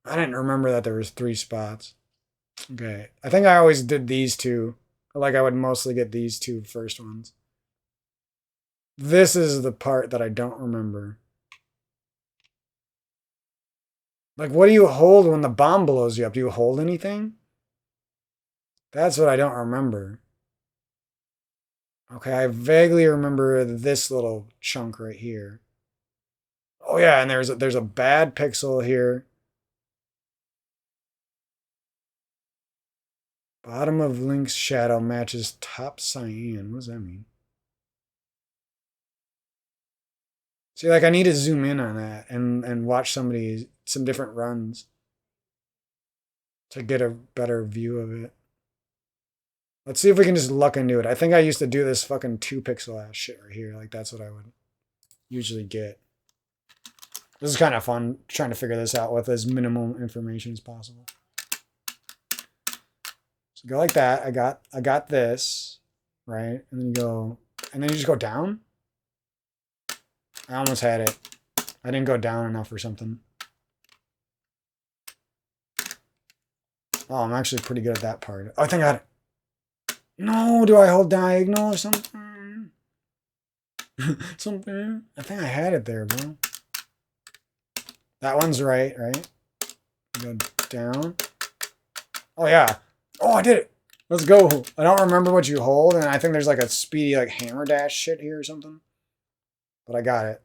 I didn't remember that there was 3 spots. Okay, I think I always did these 2. Like I would mostly get these 2 first ones. This is the part that I don't remember. Like, what do you hold when the bomb blows you up? Do you hold anything? That's what I don't remember. Okay, I vaguely remember this little chunk right here. Oh yeah, and there's a bad pixel here. Bottom of Link's shadow matches top cyan. What does that mean? See, like I need to zoom in on that and watch some different runs to get a better view of it. Let's see if we can just luck into it. I think I used to do this fucking 2 pixel ass shit right here. Like that's what I would usually get. This is kind of fun trying to figure this out with as minimal information as possible. So go like that. I got this, right? And then you go, and then you just go down. I almost had it. I didn't go down enough or something. Oh, I'm actually pretty good at that part. Oh, I think I got it. No, do I hold diagonal or something? Something. I think I had it there, bro. That one's right? Go down. Oh, yeah. Oh, I did it. Let's go. I don't remember what you hold, and I think there's like a speedy like hammer dash shit here or something. But I got it.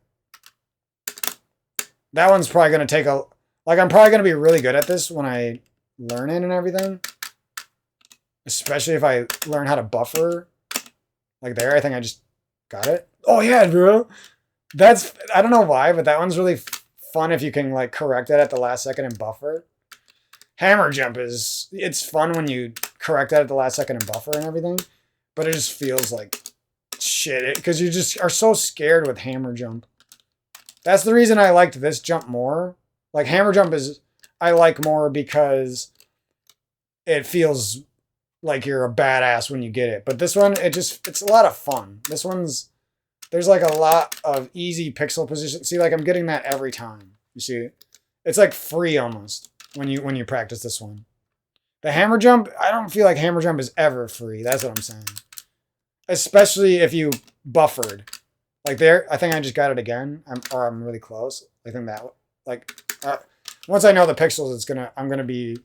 That one's probably going to take a... Like, I'm probably going to be really good at this when I learn it and everything. Especially if I learn how to buffer. Like there, I think I just got it. Oh, yeah, bro. That's... I don't know why, but that one's really fun if you can, like, correct it at the last second and buffer. Hammer jump is... It's fun when you correct that at the last second and buffer and everything. But it just feels like shit. Because you just are so scared with hammer jump. That's the reason I liked this jump more. Like, hammer jump is... I like more because it feels like you're a badass when you get it. But this one, it's a lot of fun. This one's... There's like a lot of easy pixel position. See, like I'm getting that every time. You see? It's like free almost when you practice this one. The hammer jump, I don't feel like hammer jump is ever free. That's what I'm saying. Especially if you buffered. Like there, I think I just got it again. I'm really close. I think that, like, once I know the pixels, I'm gonna be,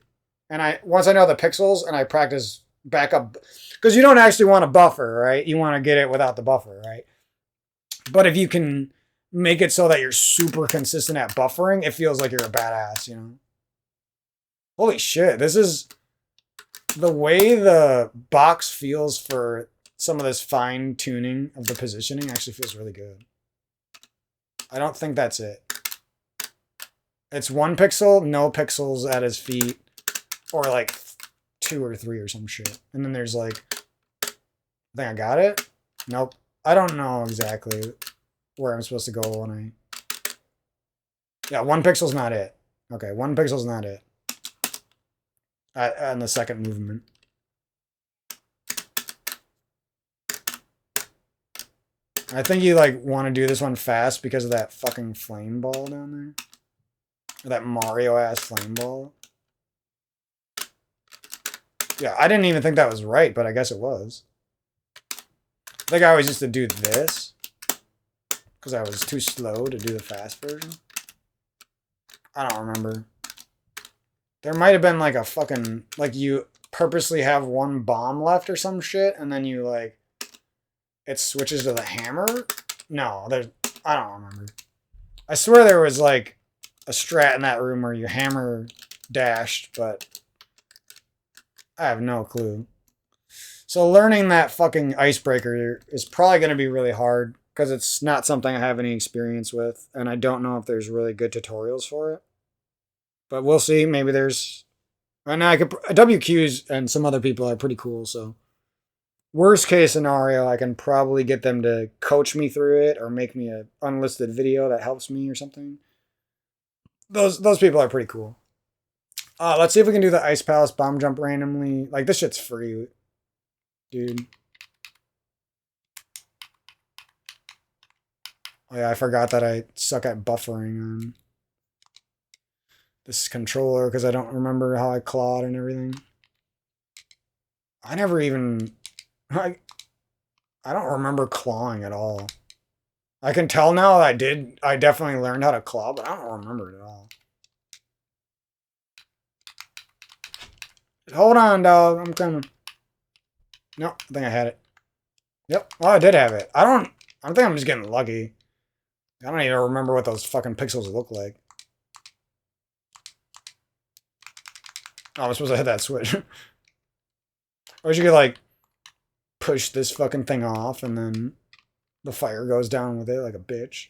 once I know the pixels and I practice back up, because you don't actually want to buffer, right? You want to get it without the buffer, right? But if you can make it so that you're super consistent at buffering, it feels like you're a badass, you know? Holy shit, this is... The way the box feels for some of this fine tuning of the positioning actually feels really good. I don't think that's it. It's 1 pixel, no pixels at his feet, or like 2 or 3 or some shit. And then there's like... I think I got it? Nope. I don't know exactly where I'm supposed to go when I... Yeah, 1 pixel's not it. Okay, 1 pixel's not it. On the second movement. I think you like want to do this one fast because of that fucking flame ball down there. Or that Mario-ass flame ball. Yeah, I didn't even think that was right, but I guess it was. I think I always used to do this. Because I was too slow to do the fast version. I don't remember. There might have been like a fucking, like you purposely have 1 bomb left or some shit, and then you like, it switches to the hammer? No, I don't remember. I swear there was like a strat in that room where you hammer dashed, but I have no clue. So learning that fucking icebreaker is probably going to be really hard, because it's not something I have any experience with, and I don't know if there's really good tutorials for it. But we'll see. Maybe there's... Right now, WQs and some other people are pretty cool, so... Worst case scenario, I can probably get them to coach me through it or make me an unlisted video that helps me or something. Those people are pretty cool. Let's see if we can do the Ice Palace bomb jump randomly. Like, this shit's free, dude. Oh yeah, I forgot that I suck at buffering on this controller because I don't remember how I clawed and everything. I never even... I don't remember clawing at all. I can tell now I definitely learned how to claw, but I don't remember it at all. Hold on, dog. I'm coming. No, I think I had it. Yep. Oh, I did have it. I think I'm just getting lucky. I don't even remember what those fucking pixels look like. Oh, I'm supposed to hit that switch. Or you could, like, push this fucking thing off and then the fire goes down with it like a bitch.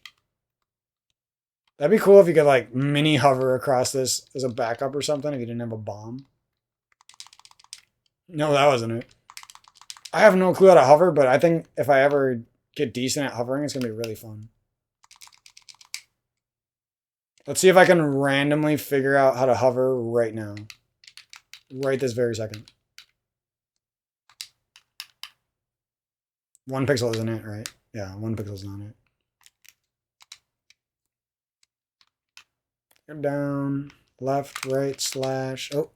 That'd be cool if you could, like, mini hover across this as a backup or something if you didn't have a bomb. No, that wasn't it. I have no clue how to hover, but I think if I ever get decent at hovering, it's going to be really fun. Let's see if I can randomly figure out how to hover right now. Right this very second. 1 pixel isn't it, right? Yeah, 1 pixel's not it. Go down, left, right, slash. Oh.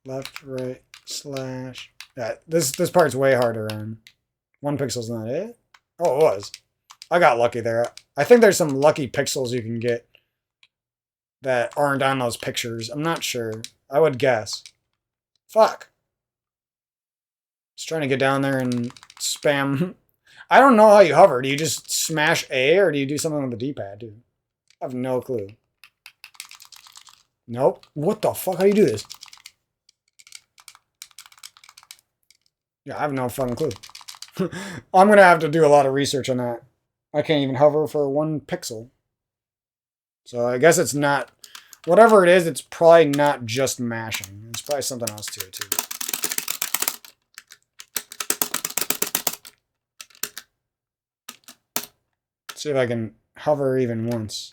Left, right, slash. Yeah, this part's way harder on. 1 pixel's not it? Oh, it was. I got lucky there. I think there's some lucky pixels you can get that aren't on those pictures. I'm not sure. I would guess. Fuck. Just trying to get down there and spam. I don't know how you hover. Do you just smash A or do you do something with the D-pad, dude? I have no clue. Nope. What the fuck? How do you do this? Yeah, I have no fucking clue. I'm going to have to do a lot of research on that. I can't even hover for 1 pixel. So I guess it's not... Whatever it is, it's probably not just mashing. It's probably something else to it, too. Let's see if I can hover even once.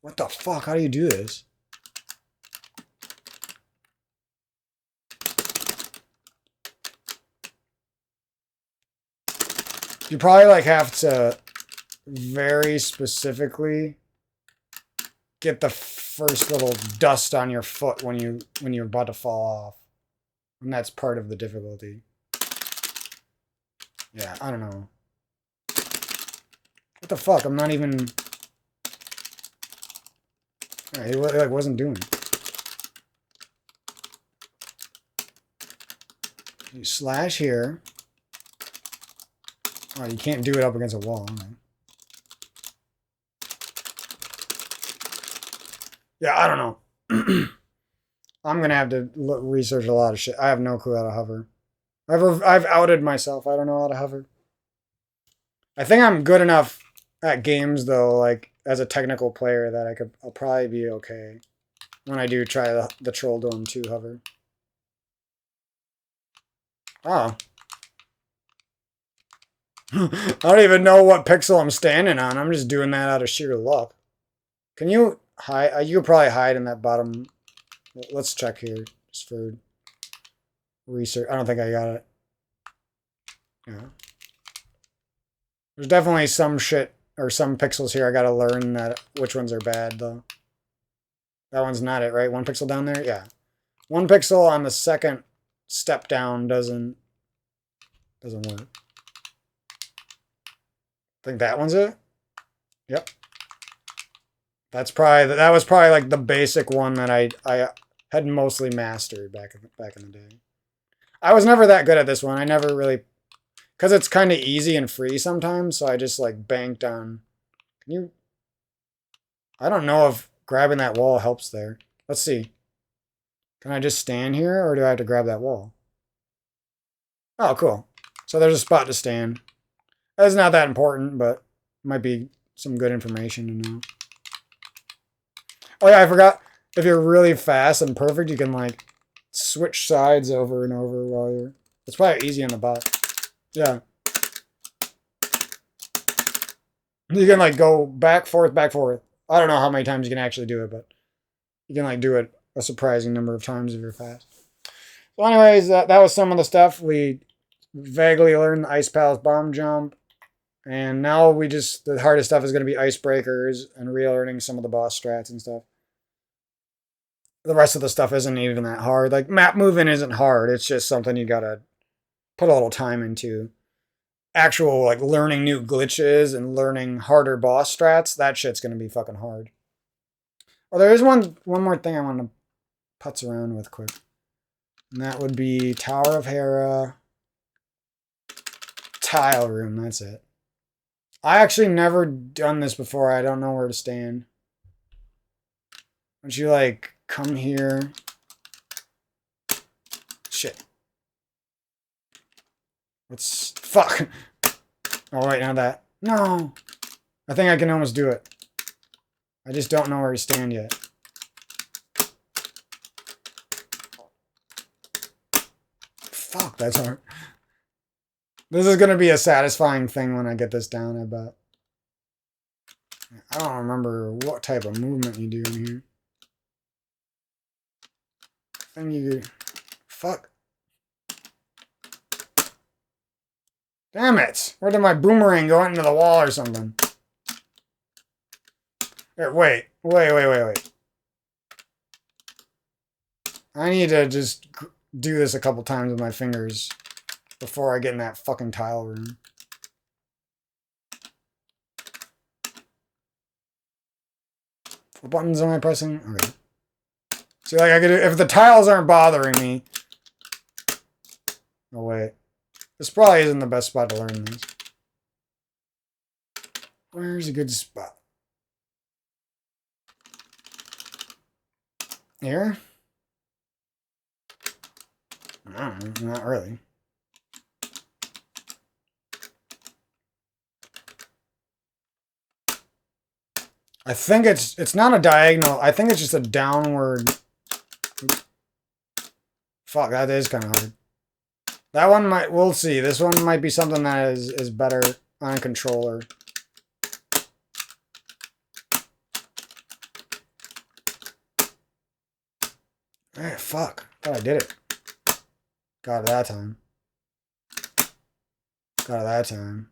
What the fuck? How do you do this? You probably like have to very specifically get the first little dust on your foot when you're about to fall off. And that's part of the difficulty. Yeah, I don't know. What the fuck? I'm not even... He like wasn't doing it. You slash here. Oh, you can't do it up against a wall. Okay. Yeah, I don't know. I'm gonna have to research a lot of shit. I have no clue how to hover. I've outed myself. I don't know how to hover. I think I'm good enough at games though, like as a technical player, that I'll probably be okay when I do try the Troll Dome 2 hover. Oh. I don't even know what pixel I'm standing on. I'm just doing that out of sheer luck. Can you hide? You could probably hide in that bottom. Let's check here just for research. I don't think I got it. Yeah. There's definitely some shit or some pixels here I gotta learn which ones are bad though. That one's not it, right? 1 pixel down there? Yeah. 1 pixel on the second step down doesn't work. I think that one's it. Yep. That was probably like the basic one that I had mostly mastered back in the day. I was never that good at this one. I never really, because it's kind of easy and free sometimes, so I just like banked on. I don't know if grabbing that wall helps there. Let's see. Can I just stand here or do I have to grab that wall? Oh, cool. So there's a spot to stand. That's not that important, but might be some good information to know. Oh yeah, I forgot. If you're really fast and perfect, you can like switch sides over and over while you're... It's probably easy on the bot. Yeah. You can like go back, forth, back, forth. I don't know how many times you can actually do it, but you can like do it a surprising number of times if you're fast. So anyways, that was some of the stuff. We vaguely learned the Ice Palace bomb jump. And now the hardest stuff is going to be icebreakers and relearning some of the boss strats and stuff. The rest of the stuff isn't even that hard. Like, map moving isn't hard. It's just something you gotta put a little time into. Actual, like, learning new glitches and learning harder boss strats, that shit's gonna be fucking hard. Oh, there is one more thing I want to putz around with quick. And that would be Tower of Hera. Tile room, that's it. I actually never done this before. I don't know where to stand. Don't you, like, come here? Shit. Fuck. Oh, wait, not that. No. I think I can almost do it. I just don't know where to stand yet. Fuck, that's hard. This is going to be a satisfying thing when I get this down, I bet. I don't remember what type of movement you do in here. And you... Fuck. Damn it! Where did my boomerang go into the wall or something? Here, wait. I need to just do this a couple times with my fingers. before I get in that fucking tile room. What buttons am I pressing? Okay. See, like I could, if the tiles aren't bothering me. Oh wait, this probably isn't the best spot to learn this. Where's a good spot? Here? No, not really. I think it's not a diagonal. I think it's just a downward. Fuck, that is kind of hard. That one might, we'll see. This one might be something that is better on a controller. Hey, fuck. Thought I did it. Got it that time. Got it that time.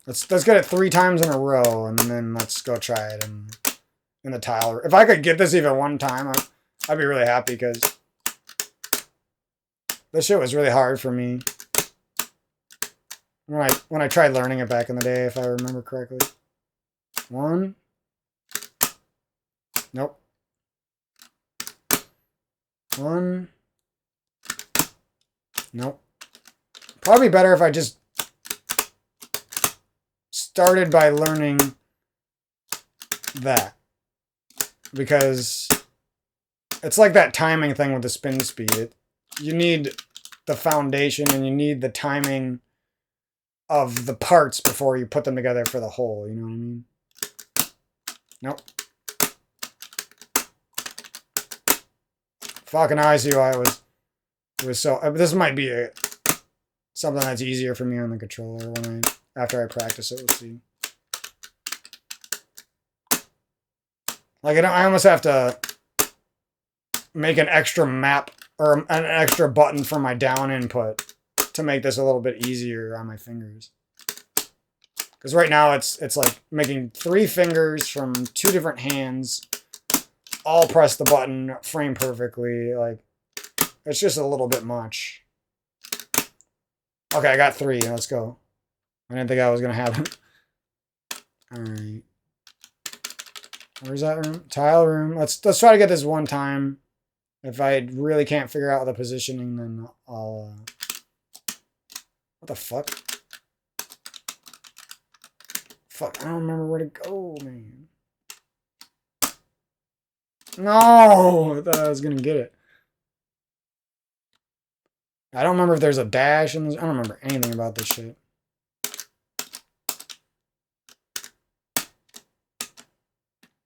Let's get it 3 times in a row, and then let's go try it in the tile. If I could get this even one time, I'd be really happy, because this shit was really hard for me when I tried learning it back in the day, if I remember correctly. 1. Nope. 1. Nope. Probably better if I just started by learning that, because it's like that timing thing with the spin speed. You need the foundation and you need the timing of the parts before you put them together for the whole, you know what I mean? Nope. Fucking I see why it was so. This might be something that's easier for me on the controller after I practice it. We'll see. Like I almost have to make an extra map or an extra button for my down input to make this a little bit easier on my fingers. Because right now it's like making 3 fingers from 2 different hands, all press the button, frame perfectly. Like, it's just a little bit much. Okay, I got 3. Let's go. I didn't think I was gonna have it. All right. Where's that room? Tile room. Let's try to get this one time. If I really can't figure out the positioning, then I'll. What the fuck? Fuck! I don't remember where to go, man. No, I thought I was gonna get it. I don't remember if there's a dash in this. I don't remember anything about this shit.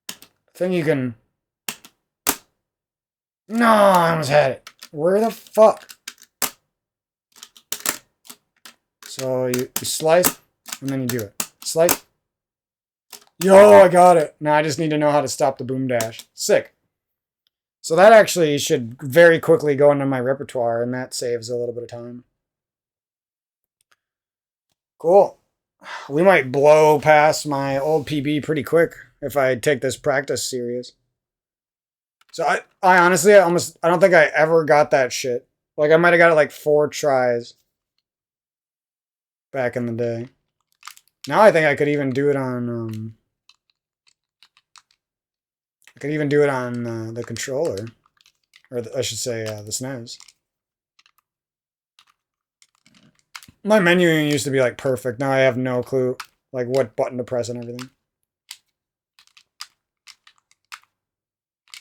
I think you can. No, I almost had it. Where the fuck? So you slice, and then you do it. Slice. Yo, I got it. Now I just need to know how to stop the boom dash. Sick. So that actually should very quickly go into my repertoire, and that saves a little bit of time. Cool. We might blow past my old PB pretty quick if I take this practice serious. So I honestly, I don't think I ever got that shit. Like, I might have got it like 4 tries back in the day. Now I think I could even do it on, I could even do it on the controller. Or I should say the SNES. My menuing used to be like perfect. Now I have no clue like what button to press and everything.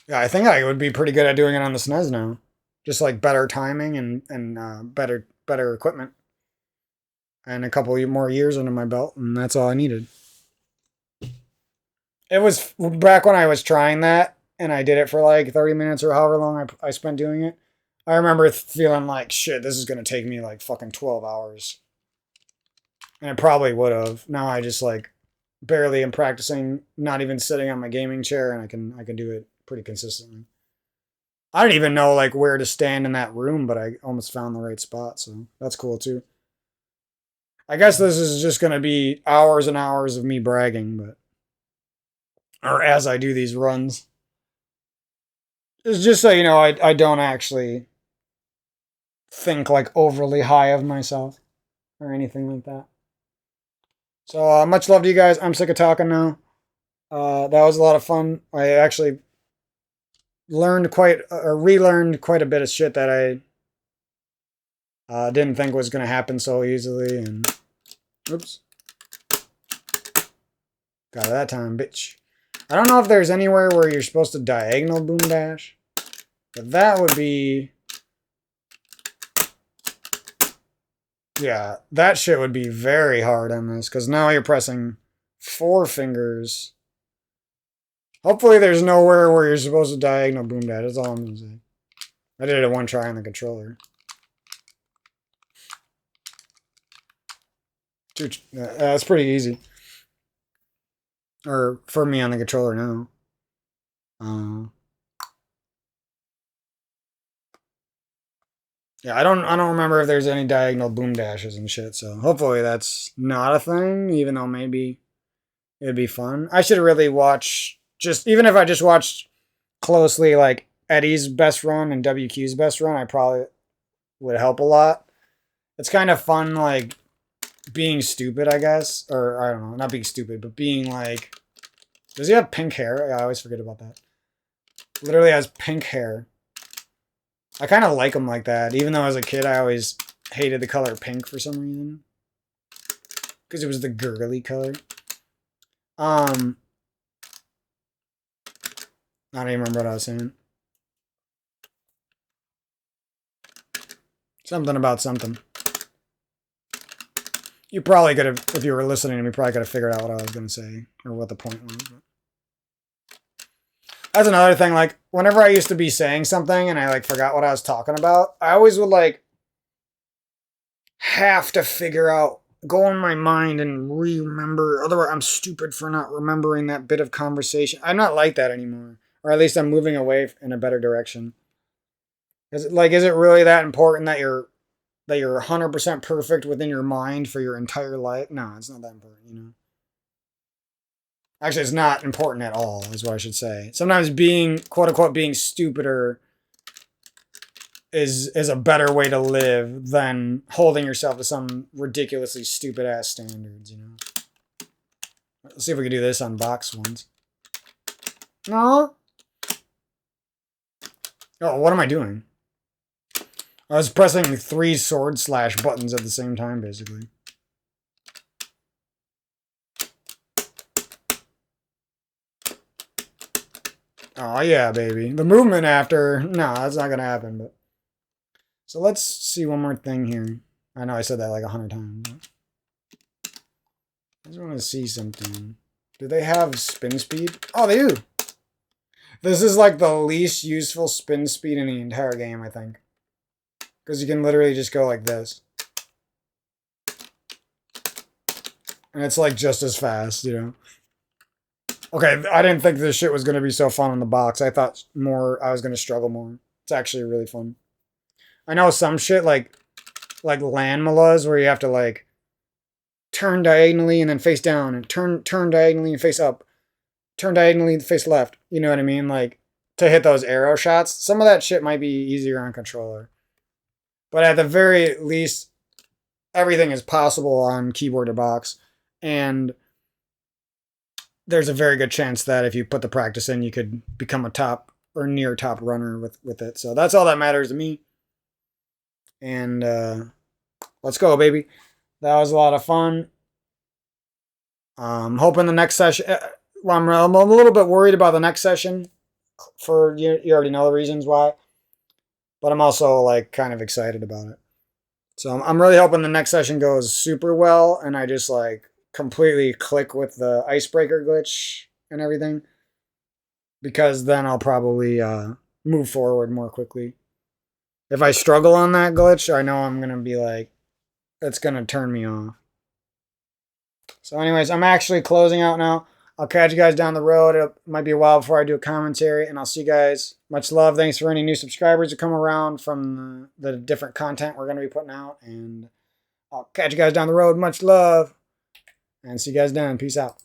Yeah, I think I would be pretty good at doing it on the SNES now. Just like better timing and better equipment. And a couple more years under my belt, and that's all I needed. It was back when I was trying that, and I did it for like 30 minutes or however long I spent doing it. I remember feeling like, shit, this is going to take me like fucking 12 hours. And it probably would have. Now I just like barely am practicing, not even sitting on my gaming chair, and I can do it pretty consistently. I didn't even know like where to stand in that room, but I almost found the right spot, so that's cool too. I guess this is just going to be hours and hours of me bragging, but or as I do these runs. It's just so you know, I don't actually think like overly high of myself or anything like that. So much love to you guys. I'm sick of talking now. That was a lot of fun. I actually learned quite or relearned quite a bit of shit that I didn't think was going to happen so easily. And oops, got it that time, bitch. I don't know if there's anywhere where you're supposed to diagonal boom dash, but that would be, yeah, that shit would be very hard on this because now you're pressing 4 fingers. Hopefully there's nowhere where you're supposed to diagonal boom dash. That's all I'm gonna say. I did it at one try on the controller. That's pretty easy. Or for me on the controller now. Yeah, I don't remember if there's any diagonal boom dashes and shit, so hopefully that's not a thing, even though maybe it'd be fun. I should really watch, just even if I just watched closely like Eddie's best run and WQ's best run, I probably would help a lot. It's kind of fun, like being stupid, I guess, or I don't know, not being stupid, but being like, does he have pink hair? I always forget about that. Literally has pink hair. I kind of like him like that, even though as a kid I always hated the color pink for some reason. Because it was the girly color. I don't even remember what I was saying. Something about something. You probably could have, if you were listening to me, probably could have figured out what I was going to say, or what the point was. But that's another thing, like, whenever I used to be saying something and I, like, forgot what I was talking about, I always would, like, have to figure out, go in my mind and remember. Otherwise, I'm stupid for not remembering that bit of conversation. I'm not like that anymore. Or at least I'm moving away in a better direction. Is it, like, is it really that important that you're 100% perfect within your mind for your entire life? No, it's not that important, you know? Actually, it's not important at all, is what I should say. Sometimes being, quote unquote, being stupider is a better way to live than holding yourself to some ridiculously stupid ass standards, you know? Let's see if we can do this on box ones. No. Oh, what am I doing? I was pressing 3 sword slash buttons at the same time, basically. Oh, yeah, baby. The movement after... No, that's not going to happen, but... So let's see one more thing here. I know I said that like 100 times. But I just want to see something. Do they have spin speed? Oh, they do! This is like the least useful spin speed in the entire game, I think. Because you can literally just go like this. And it's like just as fast, you know? Okay, I didn't think this shit was going to be so fun on the box. I thought I was going to struggle more. It's actually really fun. I know some shit like land malas where you have to like turn diagonally and then face down and turn diagonally and face up. Turn diagonally and face left. You know what I mean? Like to hit those arrow shots. Some of that shit might be easier on controller. But at the very least, everything is possible on keyboard or box. And there's a very good chance that if you put the practice in, you could become a top or near top runner with it. So that's all that matters to me. And let's go, baby. That was a lot of fun. Hoping the next session... I'm a little bit worried about the next session. For you already know the reasons why. But I'm also like kind of excited about it. So I'm really hoping the next session goes super well. And I just like completely click with the icebreaker glitch and everything. Because then I'll probably move forward more quickly. If I struggle on that glitch, I know I'm going to be like, it's going to turn me off. So anyways, I'm actually closing out now. I'll catch you guys down the road. It might be a while before I do a commentary, and I'll see you guys. Much love. Thanks for any new subscribers that come around from the different content we're going to be putting out, and I'll catch you guys down the road. Much love, and see you guys then. Peace out.